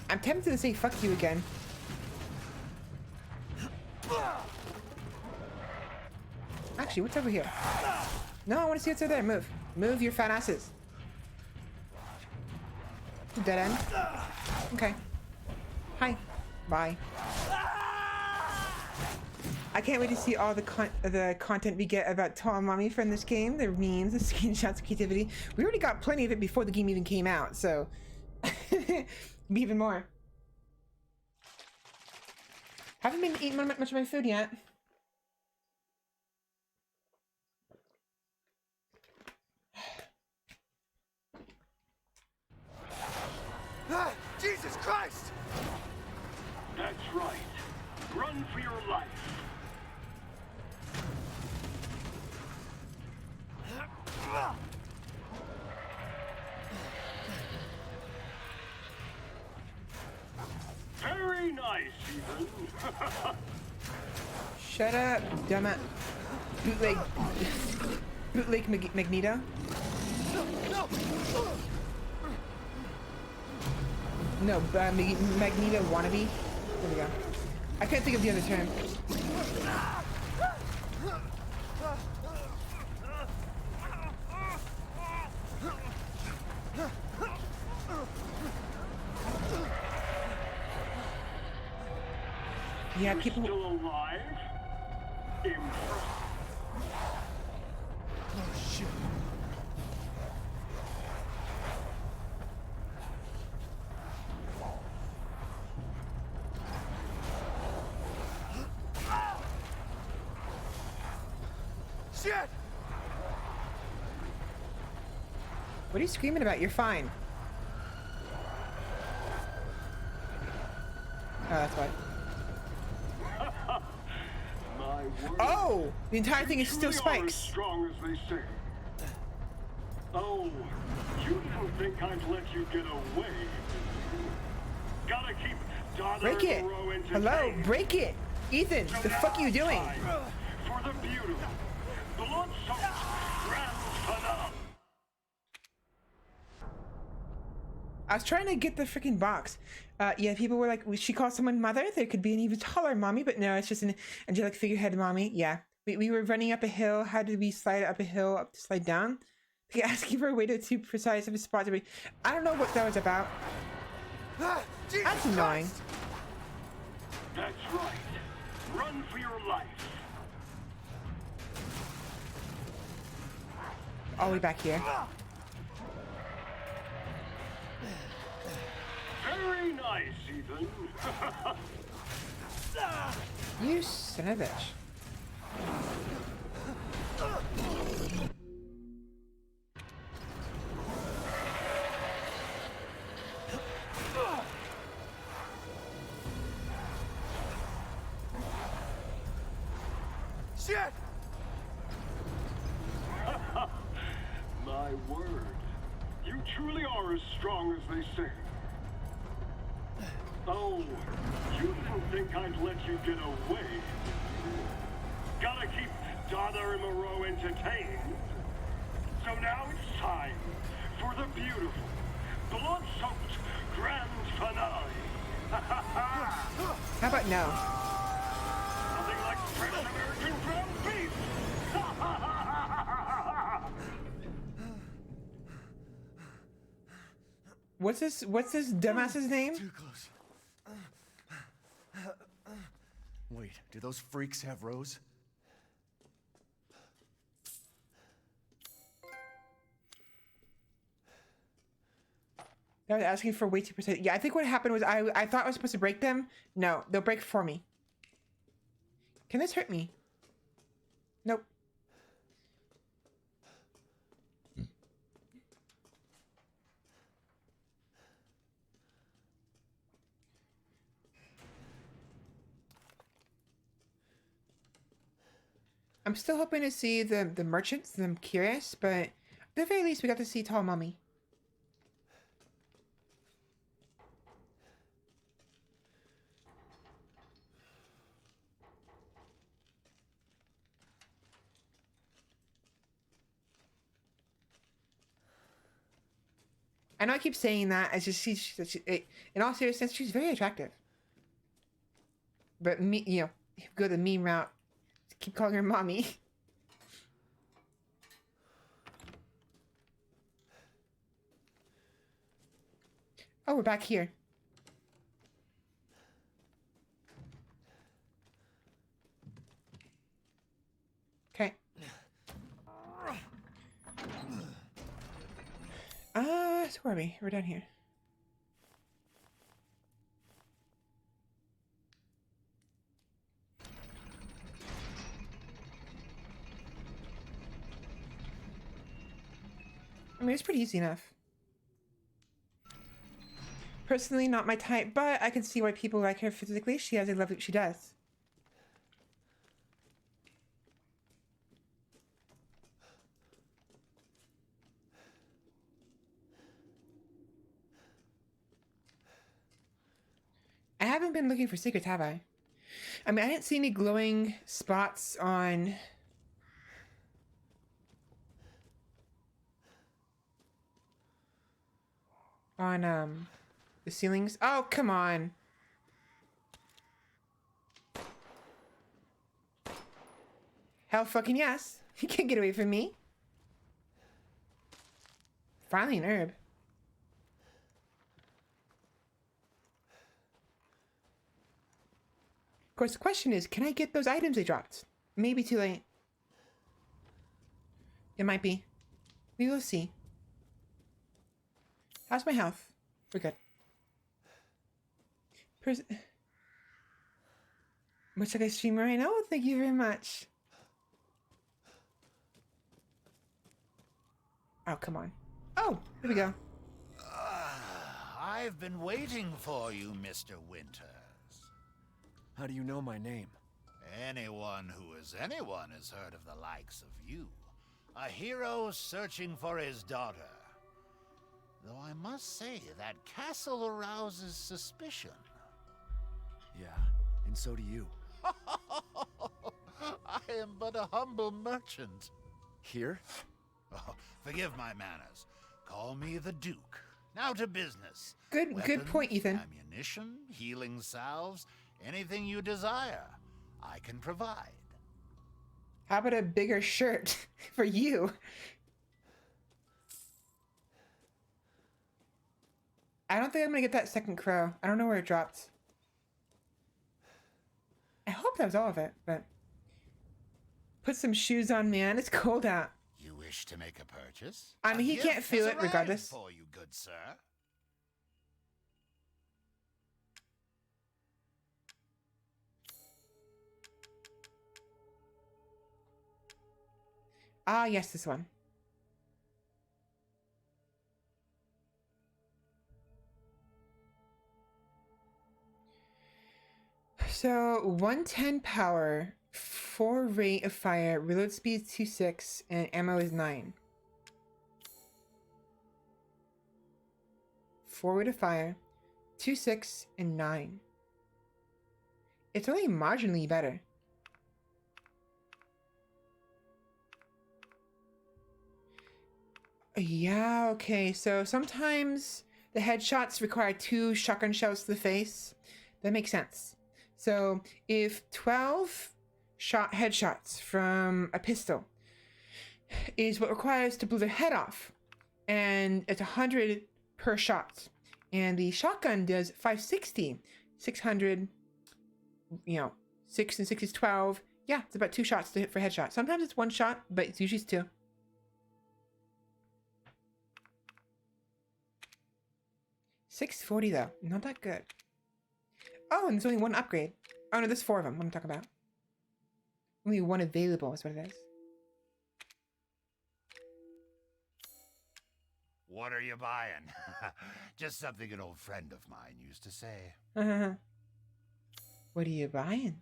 I'm tempted to say fuck you again. Actually, what's over here? No, I want to see what's over there. Move. Move your fat asses. Dead end. Okay. Hi. Bye. I can't wait to see all the content we get about Tom Mommy from this game. The memes, the screenshots, creativity. We already got plenty of it before the game even came out, so be even more. Haven't been eating much of my food yet. Ah, Jesus Christ! That's right. Run for your life. Very nice, Ethan. Shut up, dumbass. Bootleg Magneto. No, Magneto wannabe. There we go. I can't think of the other term. Yeah, people. Still alive? Impressive. Oh shit. Shit! What are you screaming about? You're fine. Oh, that's why. My word. Oh! The entire thing is You still truly are as spikes. strong as they say. Oh, you didn't think I'd let you get away. Gotta keep Donna Break it. and Moreau entertained. Hello, break it. Ethan, the fuck are you doing? For the beautiful, blood-soaked grand finale. I was trying to get the freaking box. Yeah, people were like, she called someone mother. There could be an even taller mommy, but no, it's just an angelic figurehead mommy. Yeah, we were running up a hill. How did we slide up a hill up to slide down? They asking for a way to too precise of a spot to be. I don't know what that was about. That's annoying. That's right. Run for your life. All the way back here. Very nice, Ethan. You son of a bitch. Shit! My word. You truly are as strong as they say. Oh, you didn't think I'd let you get away. Gotta keep Donna and Moreau entertained. So now it's time for the beautiful, blood-soaked grand finale. How about no? Nothing like fresh American ground beef. What's this dumbass's name? Too close. Wait, do those freaks have Rose? I was asking for way too precise. Yeah, I think what happened was I thought I was supposed to break them. No, they'll break for me. Can this hurt me? Nope. I'm still hoping to see the merchants. I'm curious, but at the very least, we got to see Tall Mummy. I know I keep saying that. It's just in all seriousness, she's very attractive. But me, you know, go the meme route. Keep calling her mommy. Oh, we're back here. Okay. So where are we? We're down here. I mean, it's pretty easy enough. Personally, not my type, but I can see why people like her physically. She has a lovely, she does. I haven't been looking for secrets, have I? I mean, I didn't see any glowing spots on... the ceilings. Oh, come on. Hell fucking yes. You can't get away from me. Finally an herb. Of course, the question is, can I get those items they dropped? Maybe too late. It might be. We will see. How's my health? We're good. Much like I stream right now? Thank you very much. Oh, come on. Oh, here we go. I've been waiting for you, Mr. Winters. How do you know my name? Anyone who is anyone has heard of the likes of you. A hero searching for his daughter. Though I must say, that castle arouses suspicion. Yeah, and so do you. I am but a humble merchant. Here? Oh, forgive my manners. Call me the Duke. Now to business. Good point, Ethan. Ammunition, healing salves, anything you desire, I can provide. How about a bigger shirt for you? I don't think I'm gonna get that second crow. I don't know where it dropped. I hope that was all of it, but... Put some shoes on, man. It's cold out. You wish to make a purchase? I mean, he gift can't feel has it arrived regardless. For you, good sir. Ah, yes, this one. So 110 power, 4 rate of fire, reload speed 2.6, and ammo is 9. 4 rate of fire, 2.6, and 9. It's only marginally better. Yeah, okay, so sometimes the headshots require 2 shotgun shells to the face. That makes sense. So if 12 headshots from a pistol is what requires to blow their head off, and it's 100 per shot, and the shotgun does 560, 600, 6 and 6 is 12. Yeah, it's about 2 shots to hit for headshot. Sometimes it's 1 shot, but it's usually 2. $640 though, not that good. Oh, and there's only 1 upgrade. Oh no, there's 4 of them. What I'm talking about. Only 1 available is what it is. What are you buying? Just something an old friend of mine used to say. What are you buying?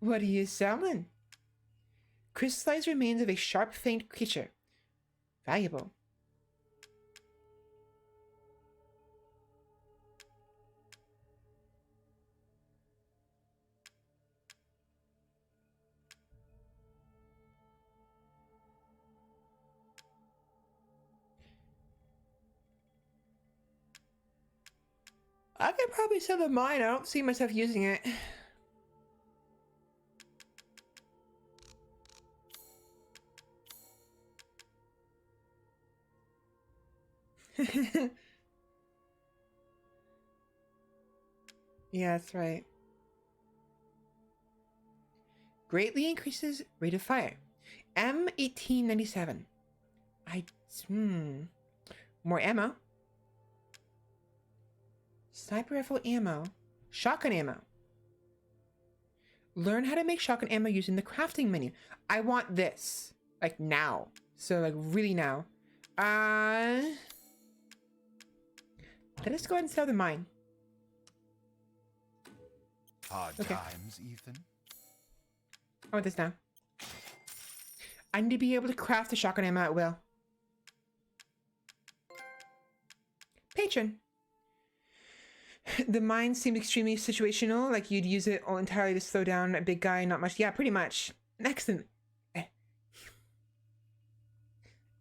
What are you selling? Crystallized remains of a sharp-fanged creature. Valuable. I could probably sell the mine. I don't see myself using it. Yeah, that's right. Greatly increases rate of fire. M1897. More ammo. Sniper rifle ammo. Shotgun ammo. Learn how to make shotgun ammo using the crafting menu. I want this. Like now. So like really now. Let us go ahead and sell the mine. Hard times, Ethan. I want this now. I need to be able to craft the shotgun ammo at will. Patron. The mine seemed extremely situational, like you'd use it all entirely to slow down a big guy, not much. Yeah, pretty much. An excellent.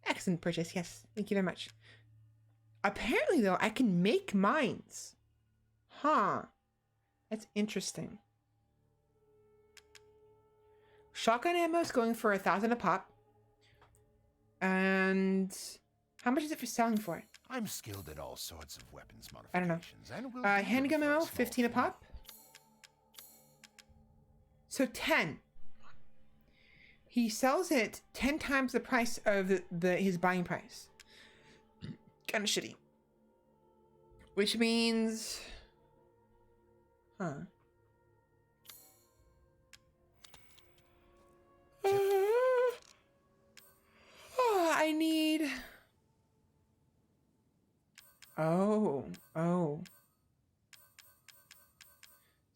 Excellent purchase, yes. Thank you very much. Apparently, though, I can make mines. Huh. That's interesting. Shotgun ammo is going for 1,000 a pop. And how much is it for selling for it? I'm skilled at all sorts of weapons I don't know. modifications. Handgun ammo, 15 a pop. So 10. He sells it 10 times the price of his buying price. Kind of shitty. Which means... Huh. I need... Oh.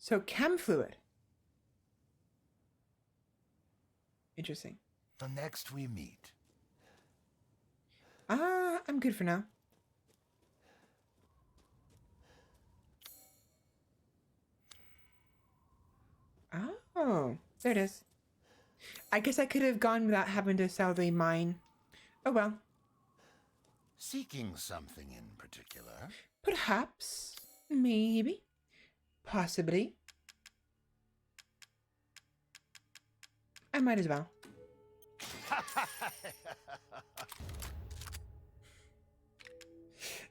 So chem fluid. Interesting. The next we meet, I'm good for now. Oh, there it is. I guess I could have gone without having to sell the mine. Oh well. Seeking something in particular? Perhaps. Maybe. Possibly. I might as well.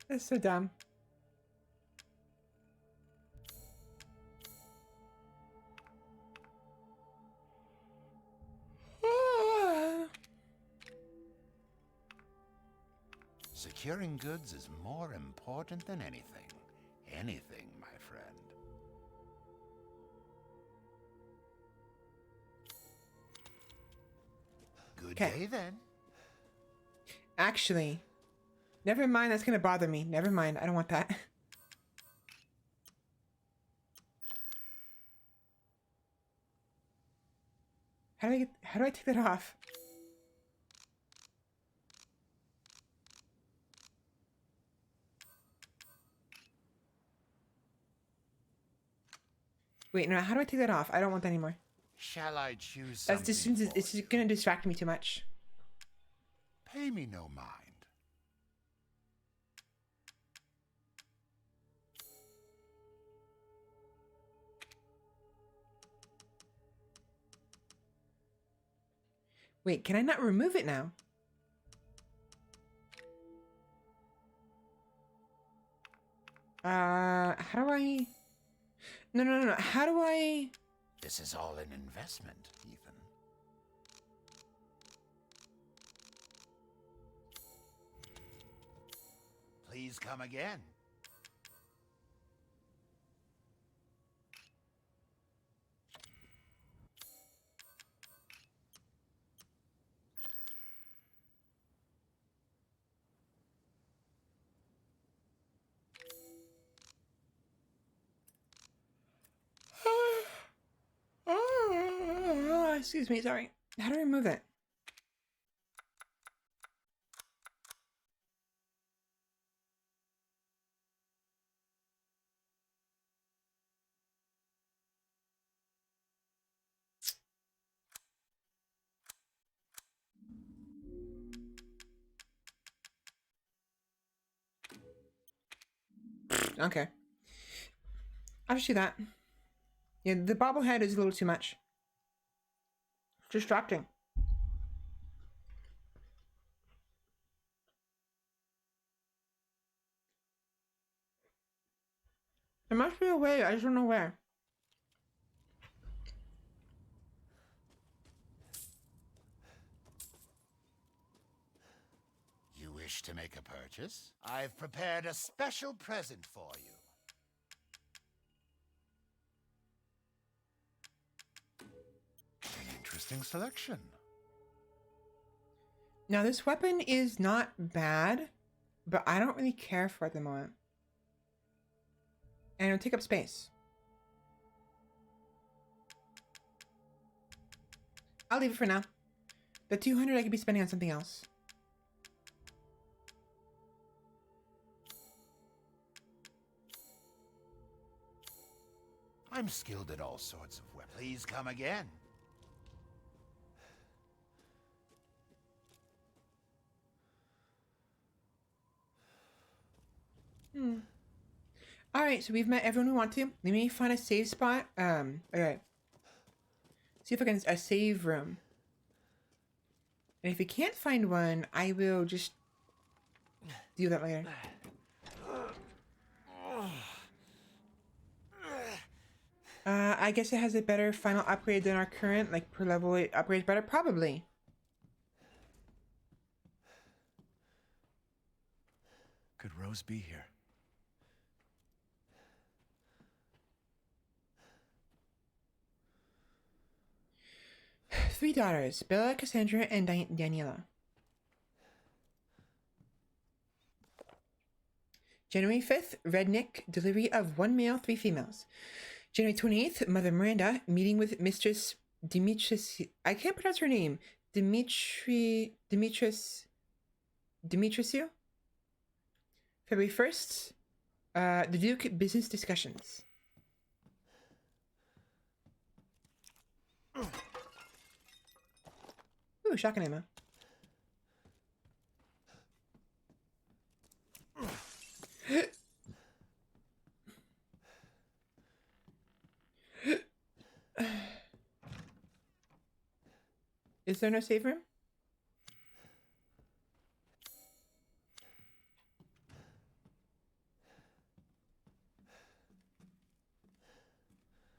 That's so dumb. Securing goods is more important than anything. Anything, my friend. Good day, then. Actually, never mind. That's gonna bother me. Never mind. I don't want that. How do I take that off? Wait, no, how do I take that off? I don't want that anymore. Shall I choose That's something just, it's just gonna distract me too much. Pay me no mind. Wait, can I not remove it now? How do I... No. How do I... This is all an investment, Ethan. Please come again. Excuse me, sorry. How do I remove it? Okay. I'll just do that. Yeah, the bobblehead is a little too much. It's distracting. There must be a way, I just don't know where. You wish to make a purchase? I've prepared a special present for you. An interesting selection. Now, this weapon is not bad, but I don't really care for it at the moment. And it'll take up space. I'll leave it for now. The 200 I could be spending on something else. I'm skilled at all sorts of weapons. Please come again. Alright, so we've met everyone we want to. Let me find a save spot. Okay. See if I can... a save room. And if we can't find one, I will just do that later. I guess it has a better final upgrade than our current, like per level it upgrades better, probably. Could Rose be here? Three daughters, Bella, Cassandra, and Daniela. January 5th, Redneck, delivery of 1 male, 3 females. January 28th, Mother Miranda, meeting with Mistress Demetrius. I can't pronounce her name. Demetrius. Dimitrisu. February 1st, the Duke business discussions. Ooh, shotgun ammo. Is there no save room?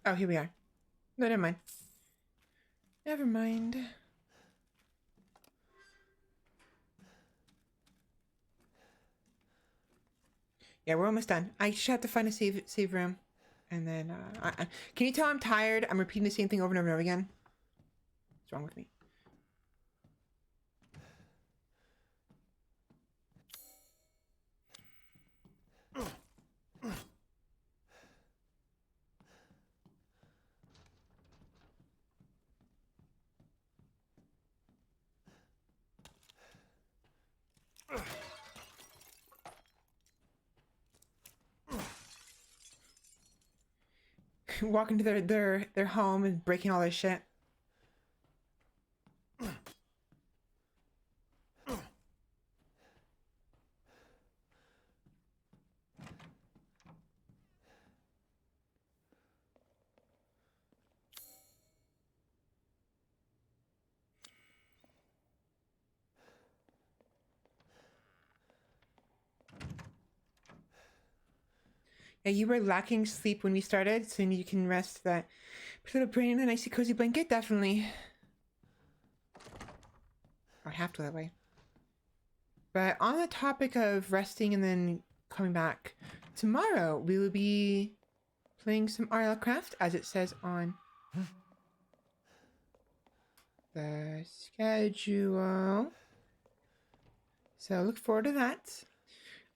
Oh, here we are. No, never mind. Never mind. Yeah, we're almost done. I just have to find a save room. And then, can you tell I'm tired? I'm repeating the same thing over and over and over again. What's wrong with me? Walking to their home and breaking all their shit. Yeah, you were lacking sleep when we started, so you can rest that little brain in a nice cozy blanket, definitely. I have to that way. But on the topic of resting and then coming back, tomorrow we will be playing some RL Craft, as it says on the schedule. So look forward to that.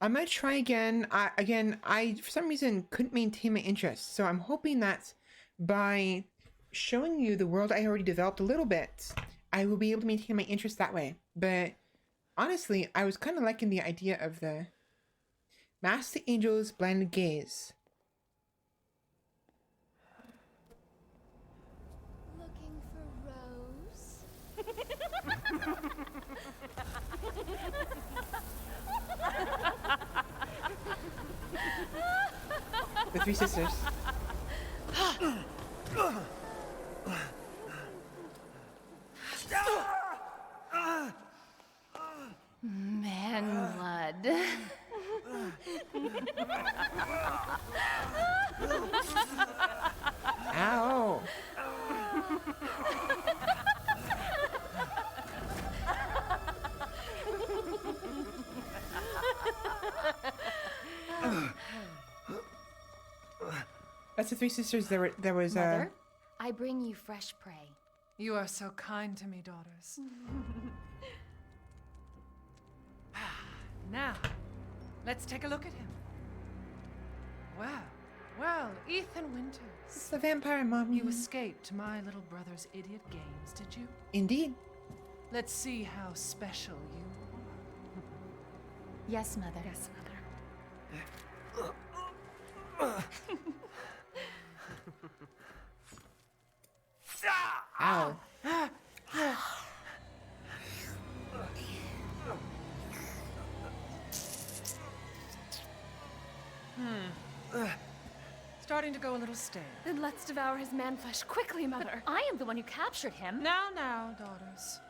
I'm gonna try again. I for some reason couldn't maintain my interest, so I'm hoping that by showing you the world I already developed a little bit, I will be able to maintain my interest that way. But honestly, I was kind of liking the idea of the Mask the Angel's Blinded Gaze. Looking for Rose? The Three Sisters. Man blood. Ow. That's the Three Sisters. There was Mother, I bring you fresh prey. You are so kind to me, daughters. Now, let's take a look at him. Well, Ethan Winters. It's the vampire mommy. You escaped my little brother's idiot games, did you? Indeed. Let's see how special you are. Yes, Mother. Yes, Mother. Ow. Starting to go a little stale. Then let's devour his man flesh quickly, Mother. I am the one who captured him. Now, daughters.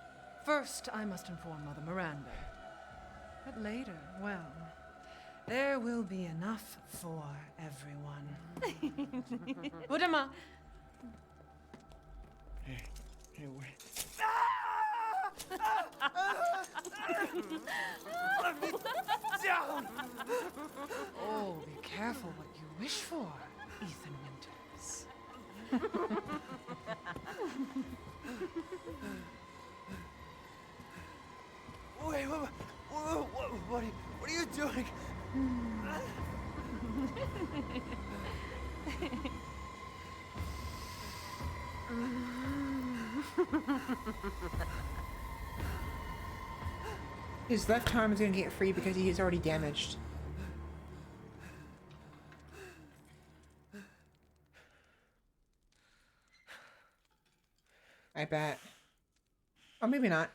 First, I must inform Mother Miranda. But later, well, there will be enough for everyone. Budama! Hey, wait. Let me down! Oh, be careful what you wish for, Ethan Winters. Wait, what are you doing? His left arm is gonna get free because he is already damaged. I bet. Or maybe not.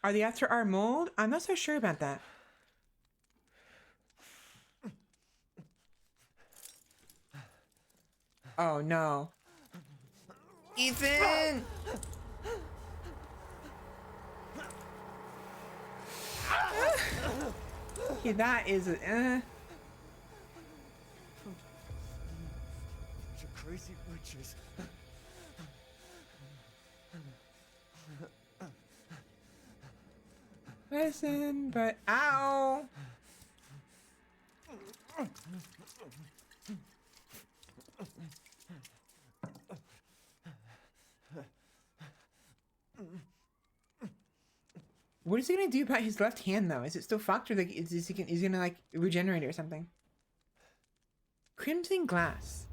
Are they after our mold? I'm not so sure about that. Oh no. Ethan! Okay, that is Crazy witches. Listen, but ow! What is he gonna do about his left hand though? Is it still fucked, or like is he gonna like regenerate it or something? Crimson glass.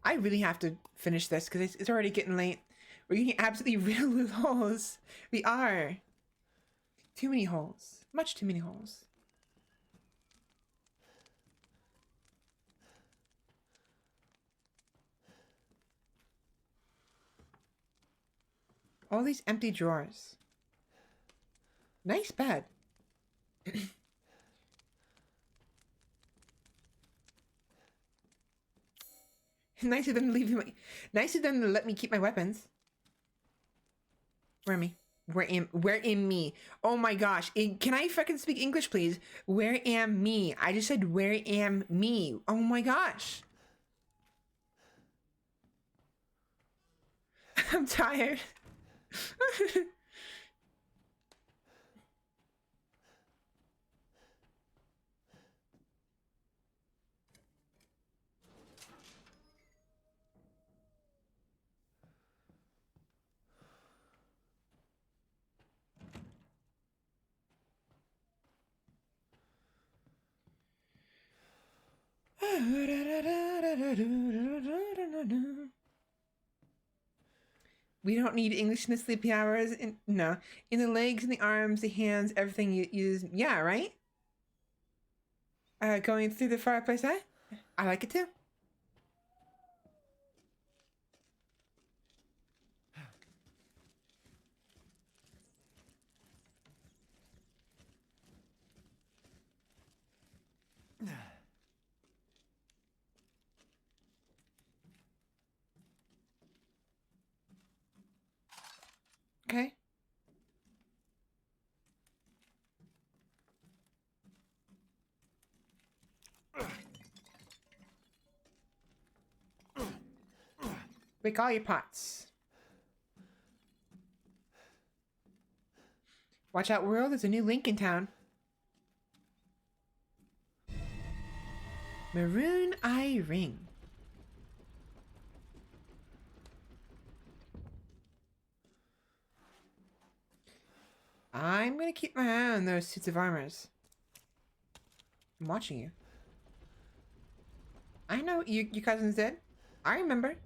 I really have to finish this because it's already getting late. We're getting absolutely riddled with holes. We are. Too many holes. Much too many holes. All these empty drawers. Nice bed. Nice of them to leave me. Nice of them to let me keep my weapons. Where am I? Where am me? Oh my gosh. Can I fucking speak English, please? Where am me? I just said, where am me? Oh my gosh. I'm tired. We don't need English in the sleepy hours. No. In the legs, in the arms, the hands, everything you use. Yeah, right? Going through the fireplace, eh? I like it too. Okay. Break all your pots. Watch out, world. There's a new link in town. Maroon eye ring. I'm gonna keep my eye on those suits of armors. I'm watching you. I know your cousin's dead. I remember.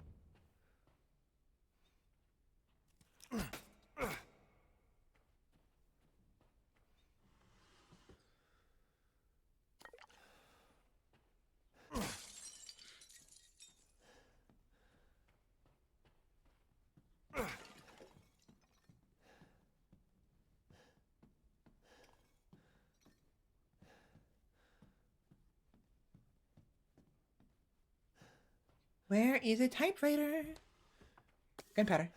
Where is a typewriter? Gunpowder.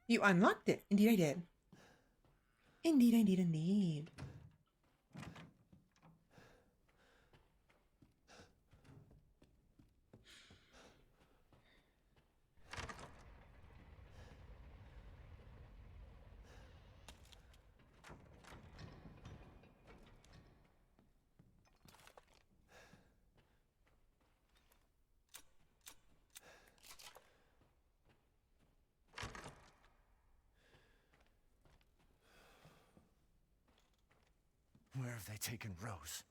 You unlocked it. Indeed I did. Indeed I did, indeed. Where have they taken Rose?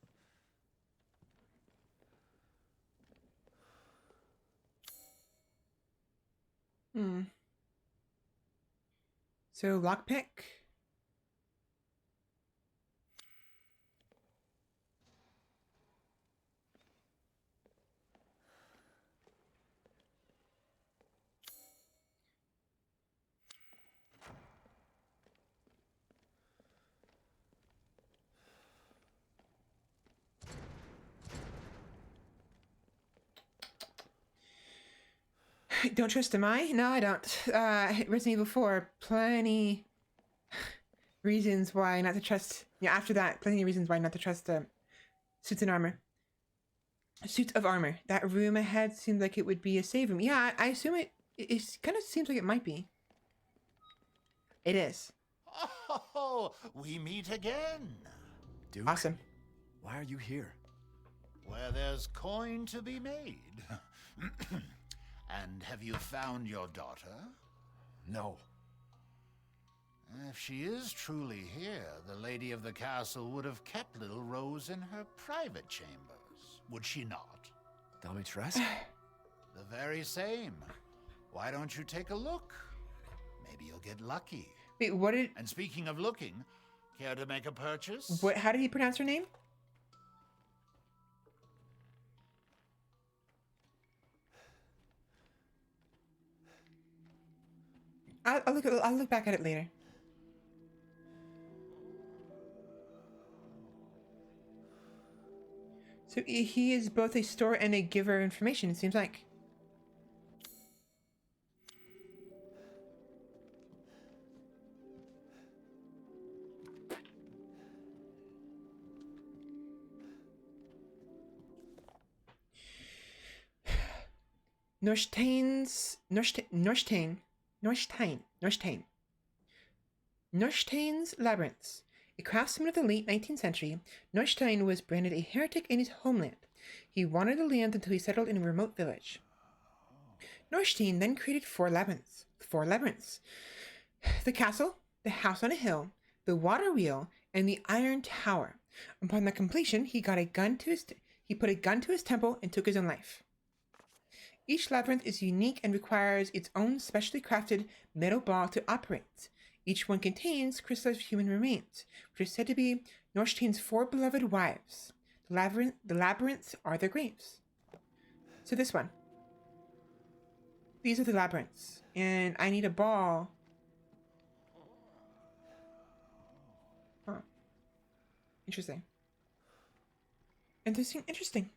So lockpick. Don't trust him, I? No, I don't. Resident Evil 4, plenty reasons why not to trust. Yeah, after that, plenty of reasons why not to trust suits and armor. Suits of armor. That room ahead seemed like it would be a save room. Yeah, I assume it kind of seems like it might be. It is. Oh, we meet again. Duke? Awesome. Why are you here? Where there's coin to be made. And have you found your daughter? No. If she is truly here, the lady of the castle would have kept little Rose in her private chambers, would she not? Domitresque? The very same. Why don't you take a look? Maybe you'll get lucky. Wait, what did... And speaking of looking, care to make a purchase? What? How did he pronounce her name? I'll look back at it later. So he is both a store and a giver of information, it seems like. Norstein's Labyrinths. A craftsman of the late 19th century, Norstein was branded a heretic in his homeland. He wandered the land until he settled in a remote village. Norstein then created four labyrinths. The castle, the house on a hill, the water wheel, and the iron tower. Upon their completion, he put a gun to his temple and took his own life. Each labyrinth is unique and requires its own specially crafted metal ball to operate. Each one contains crystallized human remains, which is said to be Norstein's four beloved wives. The labyrinths are their graves. So this one. These are the labyrinths. And I need a ball. Huh. Interesting. Interesting.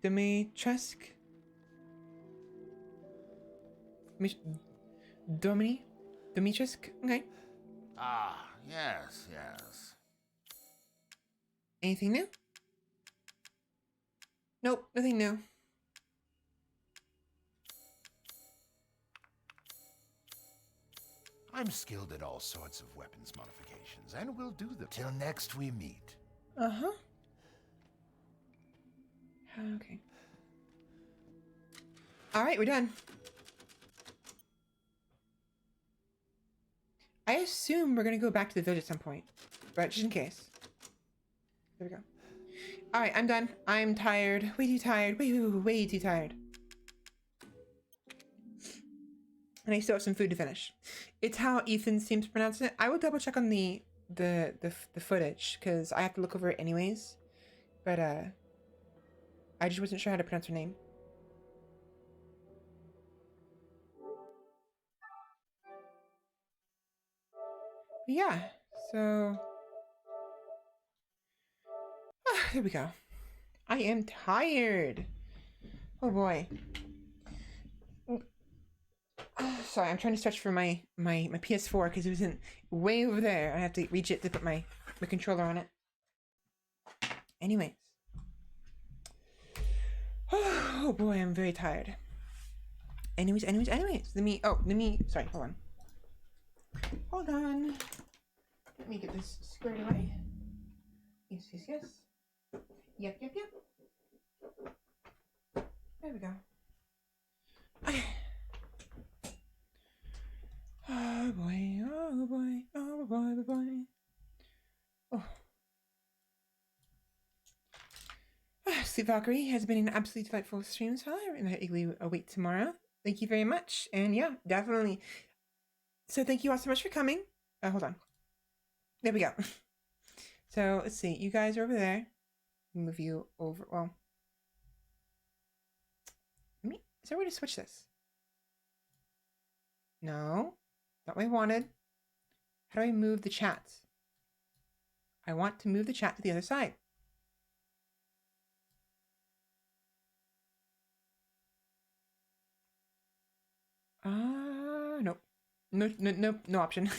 Domitresque? Domitresque? Okay. Ah, yes. Anything new? Nope, nothing new. I'm skilled at all sorts of weapons modifications, and will do them till next we meet. Uh-huh. Okay. Alright, we're done. I assume we're gonna go back to the village at some point, but just in case. There we go. Alright, I'm done. I'm tired. Way too tired. Way too tired. And I still have some food to finish. It's how Ethan seems to pronounce it. I will double check on the footage, because I have to look over it anyways. But I just wasn't sure how to pronounce her name. But yeah, so there we go. I am tired. Oh boy. Sorry, I'm trying to search for my PS4 because it was way over there. I have to reach it to put my controller on it. Anyways. Oh boy, I'm very tired. Anyways. Sorry, hold on. Let me get this squared away. Yes. Yep. There we go. Okay. Oh boy. Oh. Sleep Valkyrie has been an absolutely delightful stream so far, and I eagerly await tomorrow. Thank you very much. And yeah, definitely. So thank you all so much for coming. Hold on. There we go. So let's see. You guys are over there. Move you over. Well, is there a way to switch this? No, not what I wanted. How do I move the chat? I want to move the chat to the other side. Nope. No option.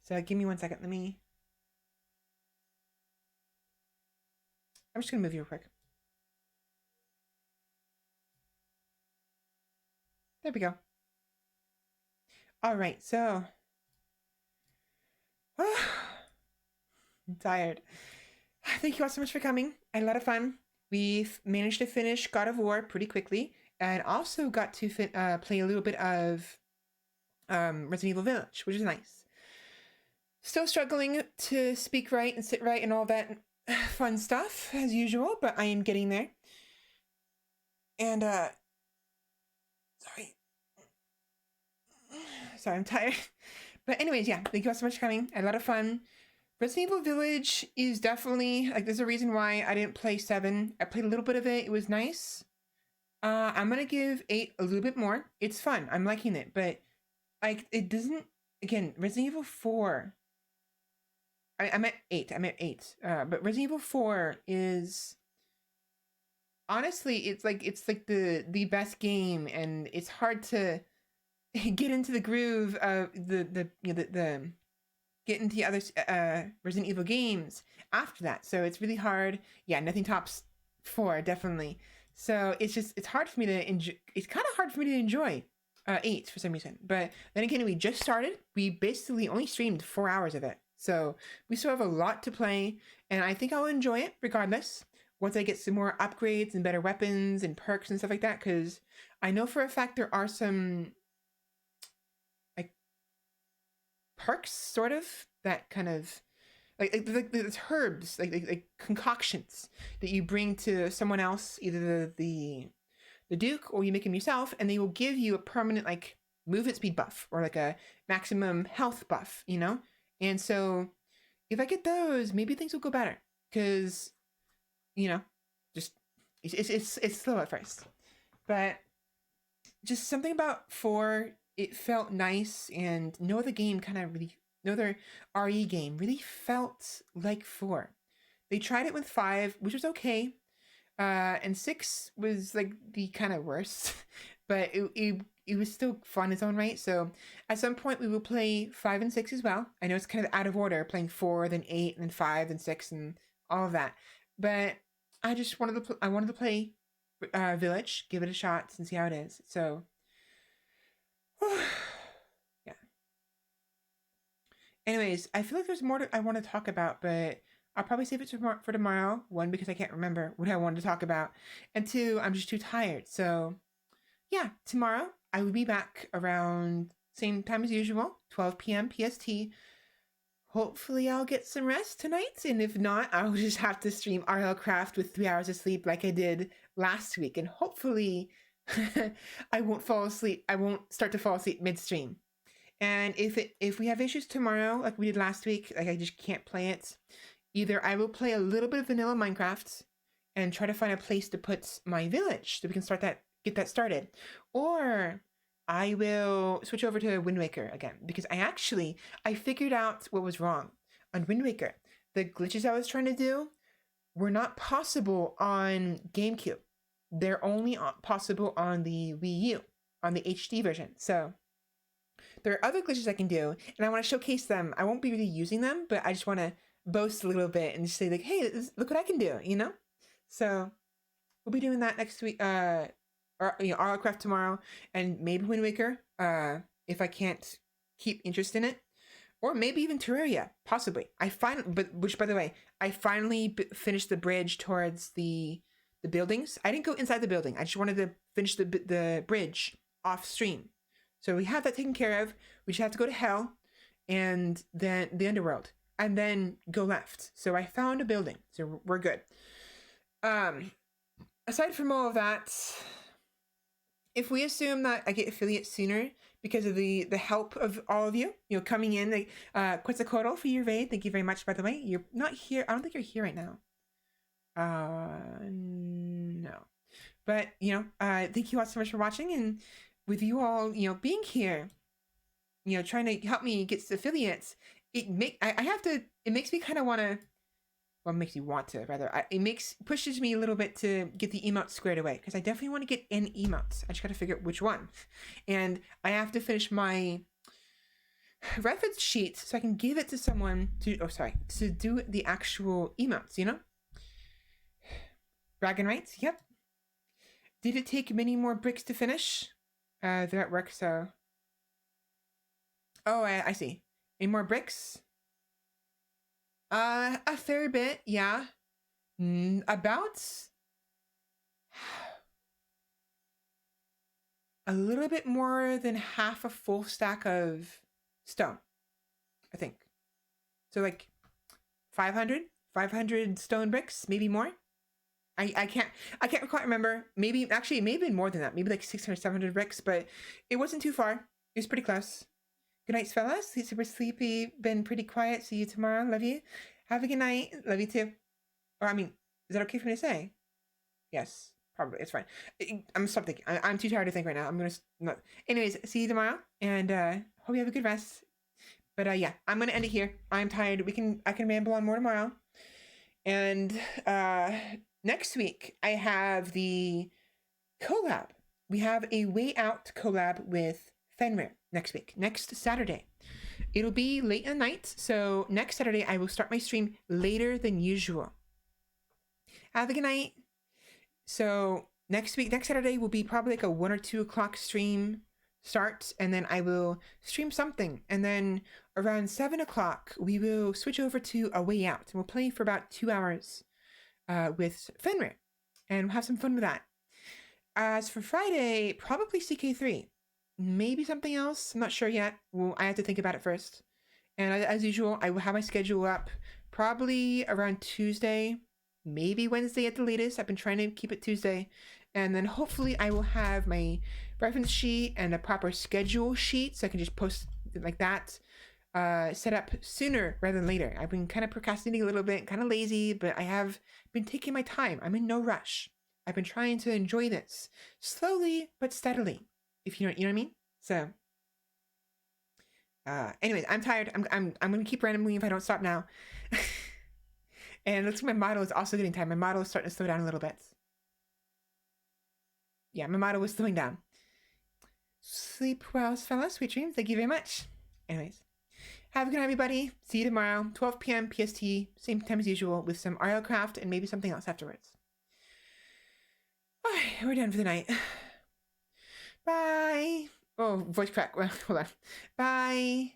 So give me 1 second. I'm just gonna move you real quick. There we go. All right, so I'm tired. Thank you all so much for coming. I had a lot of fun. We've managed to finish God of War pretty quickly, and also got to play a little bit of Resident Evil Village, which is nice. Still struggling to speak right and sit right and all that fun stuff as usual, but I am getting there. And sorry, I'm tired. But anyways, yeah, thank you all so much for coming. I had a lot of fun. Resident Evil Village is definitely, like, there's a reason why I didn't play 7. I played a little bit of it. It was nice. I'm gonna give 8 a little bit more. It's fun. I'm liking it, but like, it doesn't, again, Resident Evil 4. I'm at 8. I'm at 8. But Resident Evil 4 is, honestly, it's like the best game, and it's hard to get into the groove of the get into the other Resident Evil games after that. So it's really hard. Yeah, nothing tops 4, definitely. So it's hard for me to enjoy. It's kind of hard for me to enjoy 8 for some reason. But then again, we just started. We basically only streamed 4 hours of it. So we still have a lot to play, and I think I'll enjoy it regardless once I get some more upgrades and better weapons and perks and stuff like that, because I know for a fact there are some like perks sort of that kind of like there's herbs, like concoctions that you bring to someone else, either the Duke, or you make them yourself, and they will give you a permanent like movement speed buff or like a maximum health buff, you know? And so if I get those, maybe things will go better, because, you know, just it's slow at first. But just something about 4, it felt nice, and no other game kind of really, no other RE game really felt like 4. They tried it with 5, which was okay. And 6 was like the kind of worst, but it was still fun in its own right. So at some point we will play 5 and 6 as well. I know it's kind of out of order, playing 4, then 8, and then 5, and 6, and all of that. But I just wanted to play Village, give it a shot, and see how it is. So yeah. Anyways, I feel like there's more I want to talk about, but I'll probably save it for tomorrow. 1, because I can't remember what I wanted to talk about, and 2, I'm just too tired. So yeah, tomorrow I will be back around same time as usual, 12 p.m. PST. Hopefully I'll get some rest tonight, and if not, I'll just have to stream RL-Craft with 3 hours of sleep like I did last week, and hopefully I won't fall asleep. I won't start to fall asleep midstream. And if we have issues tomorrow, like we did last week, like I just can't play it, either I will play a little bit of vanilla Minecraft and try to find a place to put my village so we can get that started, or I will switch over to Wind Waker again, because I figured out what was wrong on Wind Waker. The glitches I was trying to do were not possible on GameCube. They're only possible on the Wii U, on the HD version. So there are other glitches I can do, and I want to showcase them. I won't be really using them, but I just want to boast a little bit and just say, like, hey, look what I can do, you know? So we'll be doing that next week, or, you know, RL-Craft tomorrow, and maybe Wind Waker, if I can't keep interest in it, or maybe even Terraria, possibly. Which, by the way, I finally finished the bridge towards the buildings. I didn't go inside the building. I just wanted to finish the bridge off stream. So we have that taken care of. We just have to go to Hell, and then the Underworld, and then go left. So I found a building, so we're good. Aside from all of that, if we assume that I get affiliate sooner because of the help of all of you, you know, coming in, like Quetzalcoatl for your raid, thank you very much, by the way. You're not here. I don't think you're here right now. No. But, you know, thank you all so much for watching, and with you all, you know, being here, you know, trying to help me get affiliates, it makes me kind of want to Well, makes me want to, rather. It pushes me a little bit to get the emotes squared away, because I definitely want to get an emotes. I just got to figure out which one. And I have to finish my reference sheet so I can give it to someone to do the actual emotes, you know? Bragging rights, yep. Did it take many more bricks to finish? They're at work, so... Oh, I see. Any more bricks? A fair bit, yeah. About... a little bit more than half a full stack of stone, I think. So like 500 stone bricks, maybe more. I can't quite remember. Maybe, actually, it may have been more than that. Maybe like 600, 700 bricks, but it wasn't too far. It was pretty close. Good night, fellas. Super sleepy. Been pretty quiet. See you tomorrow. Love you. Have a good night. Love you too. Or, I mean, is that okay for me to say? Yes, probably. It's fine. I'm stop thinking. I'm too tired to think right now. I'm gonna not. Anyways, see you tomorrow, and hope you have a good rest. But yeah, I'm gonna end it here. I'm tired. I can ramble on more tomorrow. And next week I have the collab. We have a Way Out collab with Fenrir next week, next Saturday. It'll be late at night, so next Saturday I will start my stream later than usual. Have a good night. So next Saturday will be probably like a 1 or 2 o'clock stream start, and then I will stream something, and then around 7 o'clock we will switch over to A Way Out, and we'll play for about 2 hours with Fenrir, and we'll have some fun with that. As for Friday, probably CK3, maybe something else. I'm not sure yet. Well, I have to think about it first. And as usual, I will have my schedule up probably around Tuesday, maybe Wednesday at the latest. I've been trying to keep it Tuesday. And then hopefully I will have my reference sheet and a proper schedule sheet so I can just post it like that, set up sooner rather than later. I've been kind of procrastinating a little bit, kind of lazy, but I have been taking my time. I'm in no rush. I've been trying to enjoy this slowly but steadily, if you know what I mean. So, anyways, I'm tired. I'm gonna keep randomly if I don't stop now. And it looks like my model is also getting tired. My model is starting to slow down a little bit. Yeah, my model was slowing down. Sleep well, fellas. Sweet dreams. Thank you very much. Anyways, have a good night, everybody. See you tomorrow, 12 p.m. PST, same time as usual, with some RL craft and maybe something else afterwards. All right, we're done for the night. Bye. Oh, voice crack. Hold on. Bye.